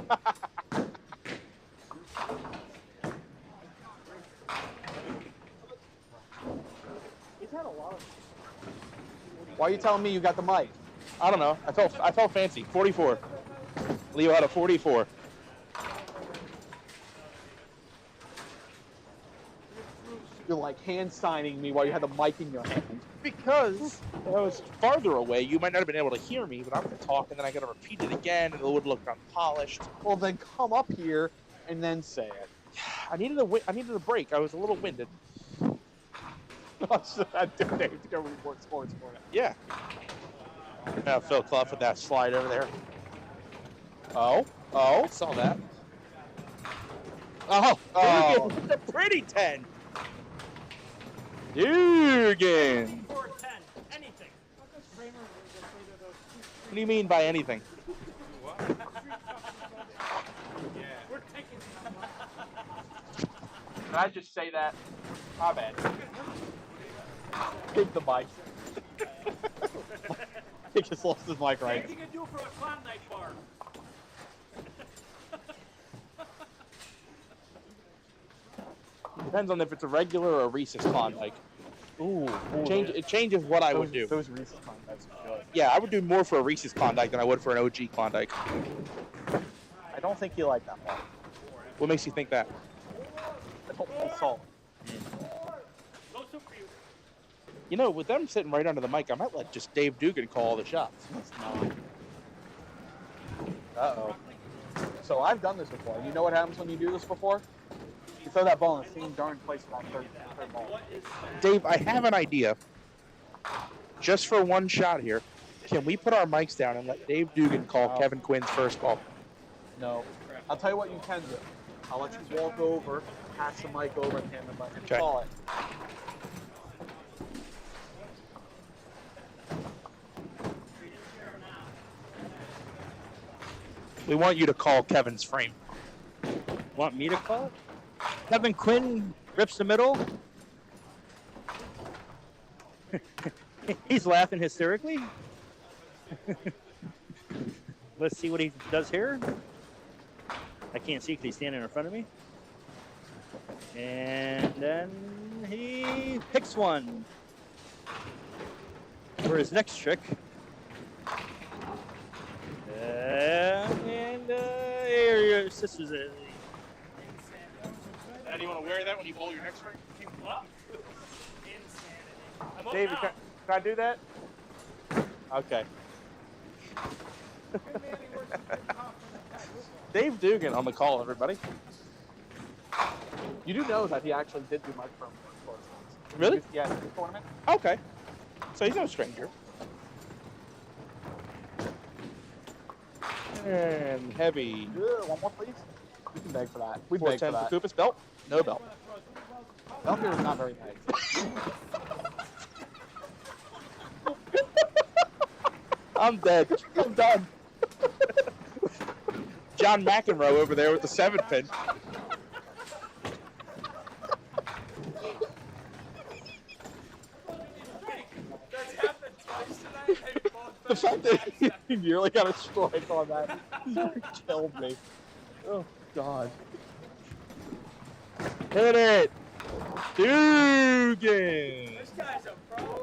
Why are you telling me you got the mic? I don't know. I felt fancy. 44. Leo had a 44. You're like hand signing me while you had the mic in your hand. Because I was farther away, you might not have been able to hear me, but I'm going to talk, and then I got to repeat it again, and it would look unpolished. Well, then come up here and then say it. I needed a break. I was a little winded. I do to go report sports for it. Yeah. Phil Clough with that slide over there. Oh, saw that. Oh, Dugan with a pretty 10. Dugan. 4-10. Anything. What do you mean by anything? We're taking. Did I just say that? My bad. Take the mic. He just lost his mic right. Anything you can do for a Klondike bar. Depends on if it's a regular or a Reese's Klondike. It changes what I would do. Those Reese's Klondikes are good. Yeah, I would do more for a Reese's Klondike than I would for an OG Klondike. I don't think you like that one. What makes you think that? I don't feel salt. No soup for you. You know, with them sitting right under the mic, I might let just Dave Dugan call all the shots. Uh-oh. So I've done this before. You know what happens when you do this before? You throw that ball in the same darn place for that third ball. Dave, I have an idea. Just for one shot here, can we put our mics down and let Dave Dugan call Kevin Quinn's first ball? No. I'll tell you what you can do. I'll let you walk over, pass the mic over, and hand the mic. Okay. Call it. We want you to call Kevin's frame. Want me to call it? Kevin Quinn rips the middle. He's laughing hysterically. Let's see what he does here. I can't see because he's standing in front of me. And then he picks one for his next trick. And here your sister's is. Do you want to wear that when you bowl your next ring? Insanity. David, can I do that? Okay. Dave Dugan on the call, everybody. You do know that he actually did do microphone work for us. Really? Yeah, in the tournament. Okay. So he's no stranger. And heavy. One more, please. We can beg for that. We beg for 410 that. for Koopas. Belt? No belt. Belgium is not very nice. I'm dead. I'm done. John McEnroe over there with the 7-pin. That's happened twice tonight. The fact that he nearly got a strike on that killed me. Oh, God. Hit it. Dugan. This guy's a pro, man.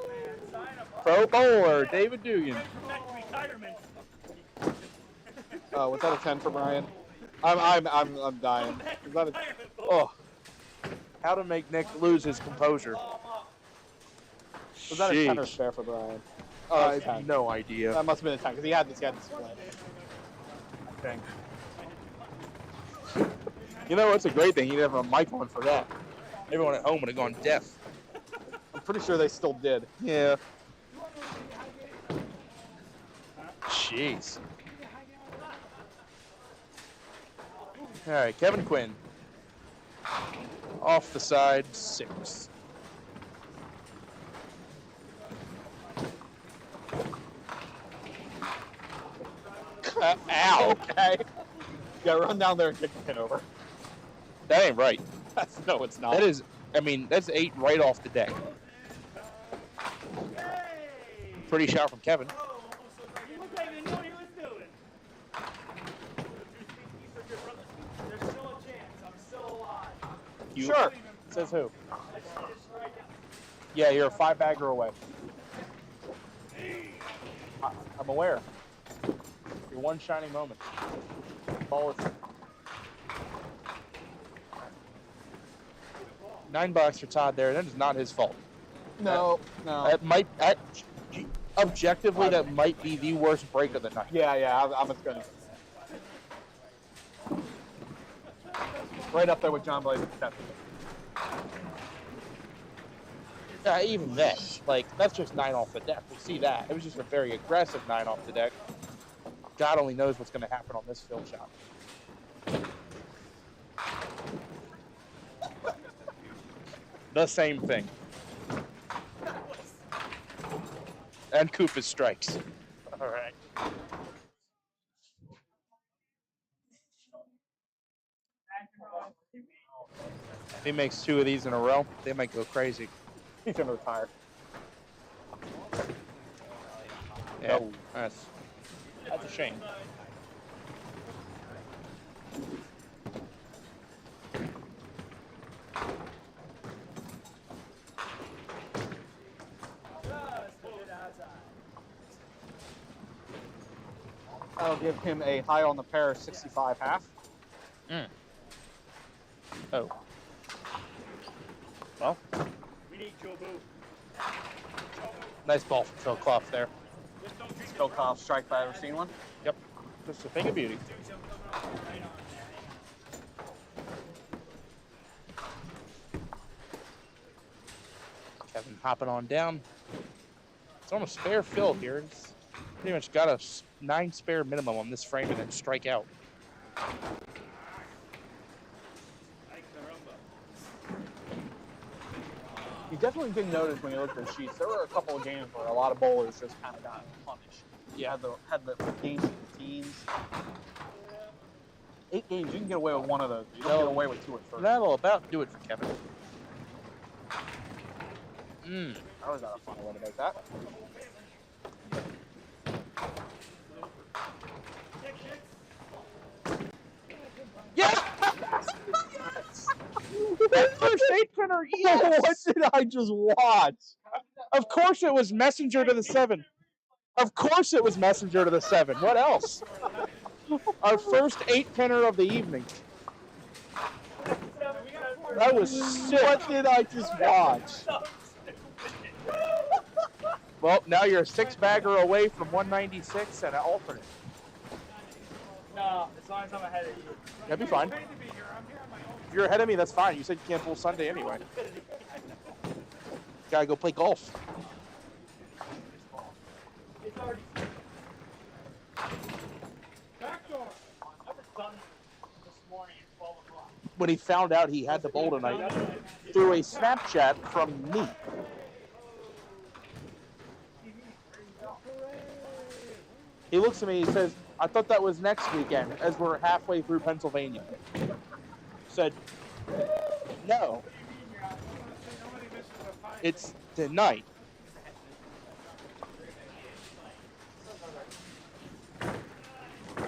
Sign him up. Pro bowler, David Dugan. Protect retirement. Was that a 10 for Brian? I'm dying. Is that a, Oh. How to make Nick lose his composure. was that a 10 or Sheesh. spare for Brian? I it's have 10. no idea. That must have been a 10 because he had this split. I think. You know, it's a great thing. He didn't have a mic on for that. Everyone at home would have gone deaf. I'm pretty sure they still did. Yeah. Jeez. All right, Kevin Quinn. Off the side, 6. Ow! Okay. Yeah, run down there and kick the pin over. That ain't right. No, it's not. That is, I mean, that's 8 right off the deck. Pretty shot from Kevin. He looked like he knew what he was doing. There's still a chance. I'm still alive. Sure. Says who? Yeah, you're a 5-bagger away. I'm aware. Your one shining moment. Ball is $9 for Todd there. That is not his fault. no, no. That might, objectively, that might be the worst break of the night. Yeah, I was gonna. Right up there with John Blaze. Even then, like, that's just 9 off the deck. We see that. It was just a very aggressive 9 off the deck. God only knows what's going to happen on this field shot. The same thing. And Koopa's strikes. All right. If he makes 2 of these in a row, they might go crazy. He's gonna retire. Yeah, that's a shame. I'll give him a high on the pair, 65 half. Oh. Well, We need Joe Boo. nice ball from Phil Clough there. Phil Clough strike, if I ever seen one. Yep. Just a thing of beauty. Kevin hopping on down. It's on a spare fill here. It's pretty much got a 9 spare minimum on this frame and then strike out. You definitely did notice when you looked at the sheets, there were a couple of games where a lot of bowlers just kind of got punished. Yeah. Had the games in the teens. 8 games, you can get away with one of those. You don't get away with 2 or 3. That'll about do it for Kevin. That was not a fun way to make that. Yes! That first 8-pinner, yes! What did I just watch? Of course it was messenger to the 7. Of course it was messenger to the 7. What else? Our first 8-pinner of the evening. That was sick. What did I just watch? Well, now you're a 6-bagger away from 196 and an alternate. No, as long as I'm ahead of you. That'd be fine. If you're ahead of me, that's fine. You said you can't pull Sunday anyway. Gotta go play golf. When he found out he had to bowl tonight, through a Snapchat from me. He looks at me, he says, I thought that was next weekend, as we're halfway through Pennsylvania. Said, no. It's tonight.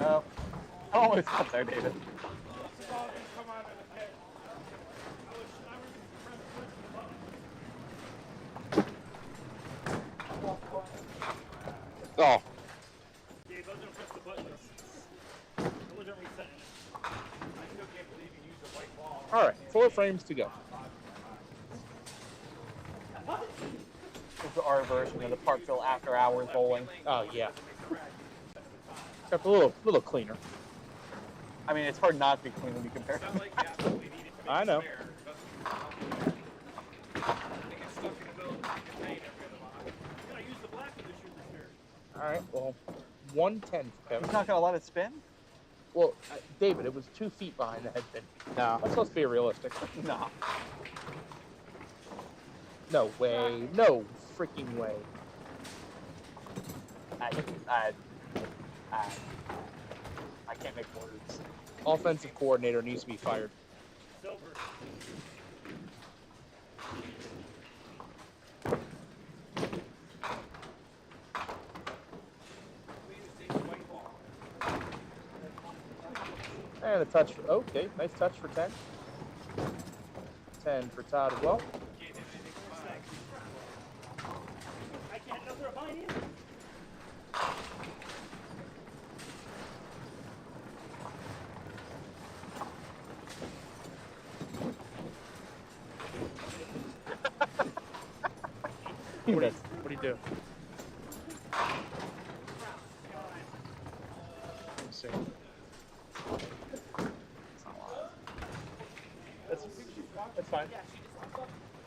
Oh, I almost got there, David. Oh. Dave, I was gonna press the button. I wasn't resetting it. I still can't believe you used the white ball. All right, 4 frames to go. This is our version of the Parkville after hours bowling. Oh, yeah. Except a little cleaner. I mean, it's hard not to be clean when you compare. I know. All right, well, 110 for Kevin. He's not going to let it spin? Well, David, it was 2 feet behind the head pin. No. Let's be realistic. No. No way. No freaking way. I can't make words. Offensive coordinator needs to be fired. Silver. And a touch. Okay, nice touch for 10. 10 for Todd as well. I can't know they're behind you. What do you do? Let's see. That's fine.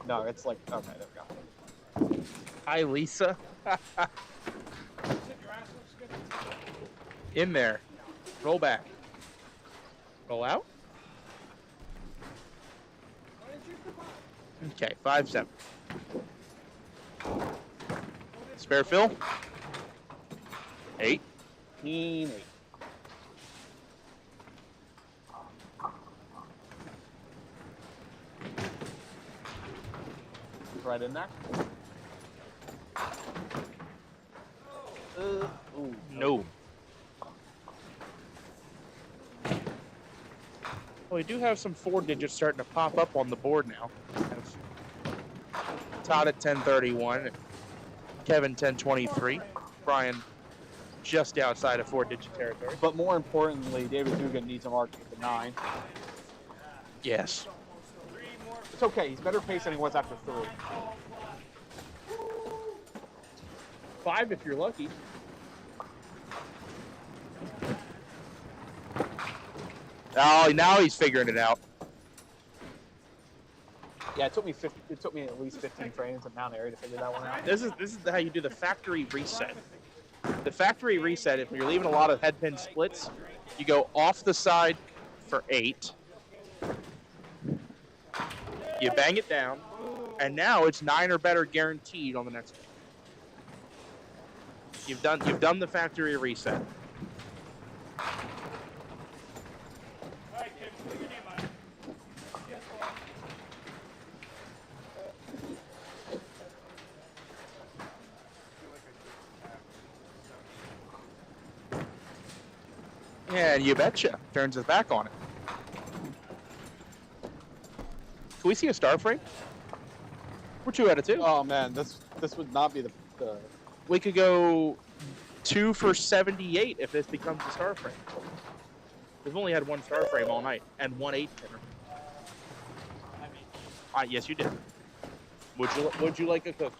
No, it's like, okay, there we go. Hi, Lisa. In there. Roll back. Roll out. Okay, 5-7. Spare fill. 8. 8. Right in there. Ooh, No. Well, we do have some 4 digits starting to pop up on the board now. Todd at 1031, Kevin 1023, Brian just outside of 4-digit territory. But more importantly, David Dugan needs a mark at the 9. Yes. It's okay. He's better pace than he was after 3. 5 if you're lucky. Oh, now he's figuring it out. Yeah, it took me at least 15 frames at Mount Airy to figure that one out. This is how you do the factory reset. The factory reset, if you're leaving a lot of head pin splits, you go off the side for 8. You bang it down, and now it's 9 or better guaranteed on the next one. You've done the factory reset. And you betcha, turns his back on it. Can we see a star frame? We're 2 out of 2. Oh man, this would not be the We could go 2 for 78 if this becomes a star frame. We've only had 1 star frame all night and 1 8-pinner. Yes, you did. Would you like a cookie?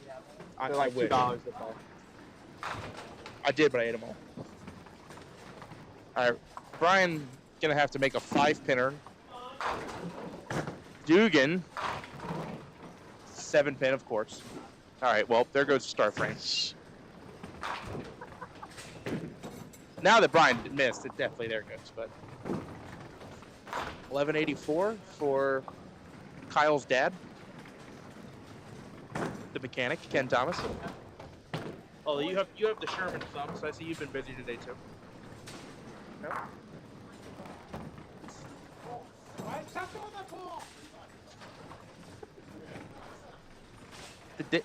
they're I like wish. $2 a pop. I did, but I ate them all. All right, Brian gonna have to make a 5-pinner. Dugan, 7-pin, of course. All right, well, there goes the star frame. Now that Brian missed, it definitely there goes. But 1184 for Kyle's dad, the mechanic, Ken Thomas. Oh, you have the Sherman thumb, so I see you've been busy today too. No?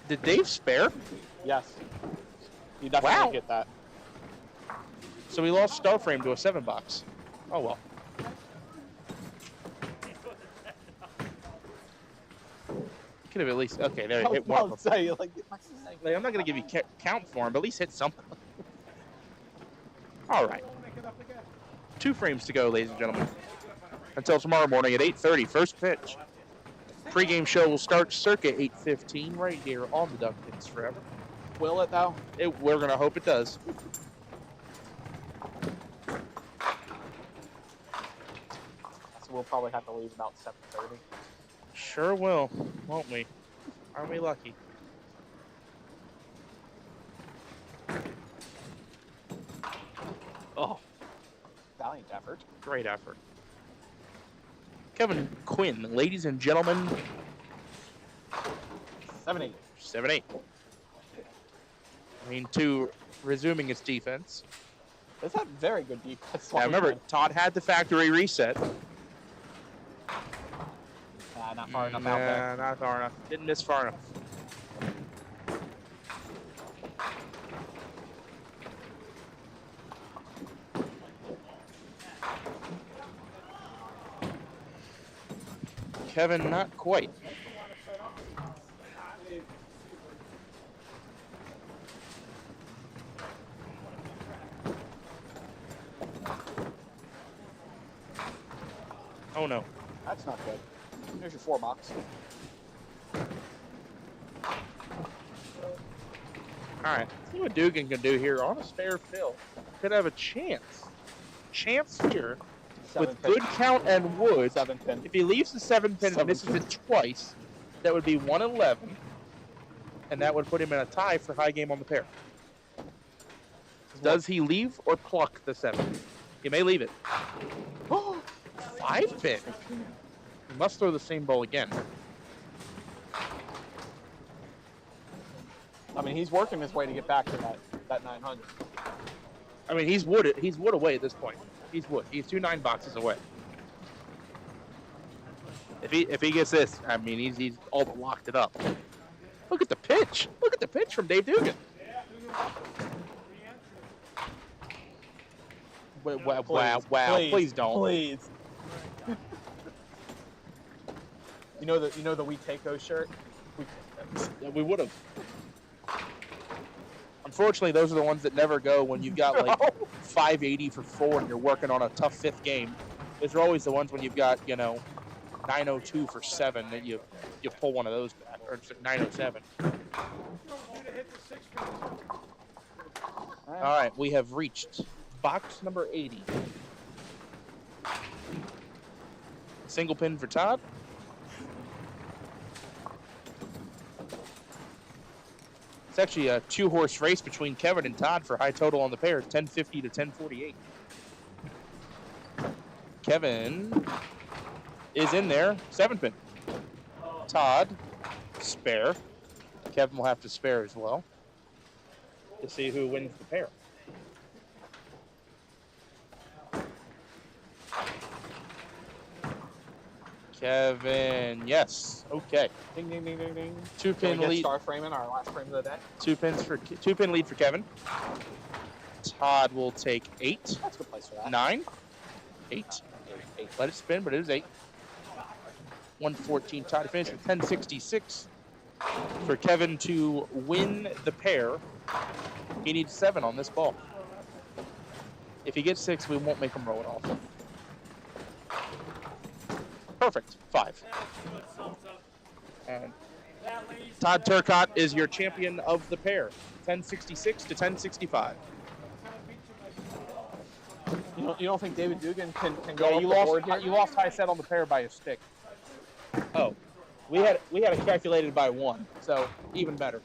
Did Dave spare? Yes. You definitely Wow. get that. So we lost Starframe to a 7-box. Oh well. Could have at least there. Hit one. Say, like, I'm not gonna give you count for him, but at least hit something. All right. 2 frames to go, ladies and gentlemen. Until tomorrow morning at 8:30, first pitch. Pre-game show will start circa 8:15 right here on the Duckpins Forever. Will it though? We're gonna hope it does. So we'll probably have to leave about 7:30. Sure will, won't we? Aren't we lucky? Oh, Valiant effort. great effort. Kevin Quinn, ladies and gentlemen, 7-8. 7-8. I mean, 2 resuming its defense. It's had very good defense. Yeah, remember, Todd had the factory reset. Not far enough out there. Not far enough. Didn't miss far enough. Kevin, not quite. Oh no. That's not good. There's your 4 box. All right. See what Dugan can do here on a spare fill. Could have a chance. Chance here with good count and wood. 7-pin. If he leaves the 7-pin and misses it twice, that would be 111. And that would put him in a tie for high game on the pair. Does he leave or pluck the 7? He may leave it. 5-pin. He must throw the same ball again. I mean, he's working his way to get back to that 900. I mean, he's wood away at this point. He's wood. He's 2 9 boxes away. If he gets this, I mean, he's all but locked it up. Look at the pitch. Look at the pitch from Dave Dugan. Wow. Please don't. Please. You know the We Take Those shirt? Yeah, we would have. Unfortunately, those are the ones that never go when you've got like 580 for 4 and you're working on a tough 5th game. Those are always the ones when you've got, 902 for 7 that you pull one of those back, or 907. All right, we have reached box number 80. Single pin for Todd. It's actually a 2-horse race between Kevin and Todd for high total on the pair, 1050 to 1048. Kevin is in there, 7-pin. Todd, spare. Kevin will have to spare as well to see who wins the pair. Kevin, yes. Okay. Ding, ding, ding, ding, ding. 2-pin lead. Star framing our last frame of the day. 2-pin lead for Kevin. Todd will take 8. That's a good place for that. 9. 8. Let it spin, but it is 8. 114. Todd to finish with 1066. For Kevin to win the pair, he needs 7 on this ball. If he gets 6, we won't make him roll it off. Perfect. 5. And Todd Turcotte is your champion of the pair. 1066 to 1065. You don't think David Dugan can go Yeah, you lost high set on the pair by a stick. Oh, we had it calculated by 1, so even better.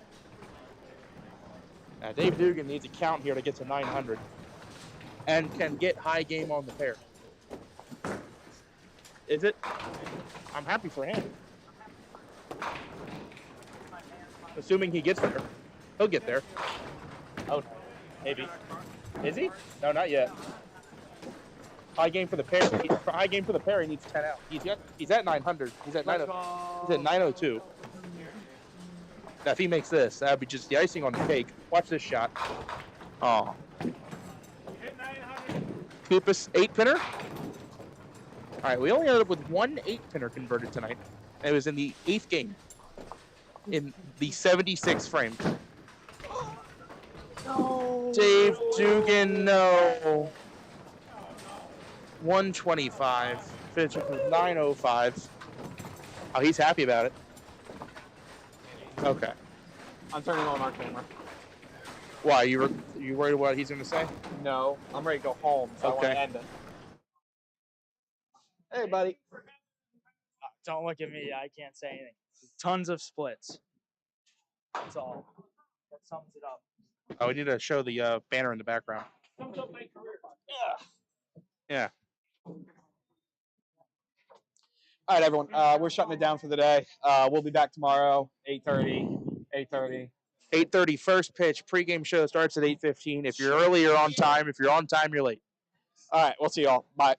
Now Dave Dugan needs a count here to get to 900, and can get high game on the pair. Is it? I'm happy for him. Assuming he gets there. He'll get there. Oh, maybe. Is he? No, not yet. High game for the pair. High game for the pair. He needs 10 out. He's at 900. He's at 902. Now, if he makes this, that'd be just the icing on the cake. Watch this shot. Oh. Kupis 8-pinner. All right, we only ended up with 1 8-pinner converted tonight. It was in the 8th game, in the 76 frame. No. Dave Dugan, no. 125. Finished with 905. Oh, he's happy about it. Okay. I'm turning on our camera. Why? You worried what he's going to say? No, I'm ready to go home, so I want to Okay. end it. Hey, buddy. Don't look at me. I can't say anything. Tons of splits. That's all. That sums it up. Oh, we need to show the banner in the background. Sums up my career. Yeah. All right, everyone. We're shutting it down for the day. We'll be back tomorrow, 8:30. 8:30 first pitch. Pregame show starts at 8:15. If you're early, you're on time. If you're on time, you're late. All right, we'll see y'all. Bye.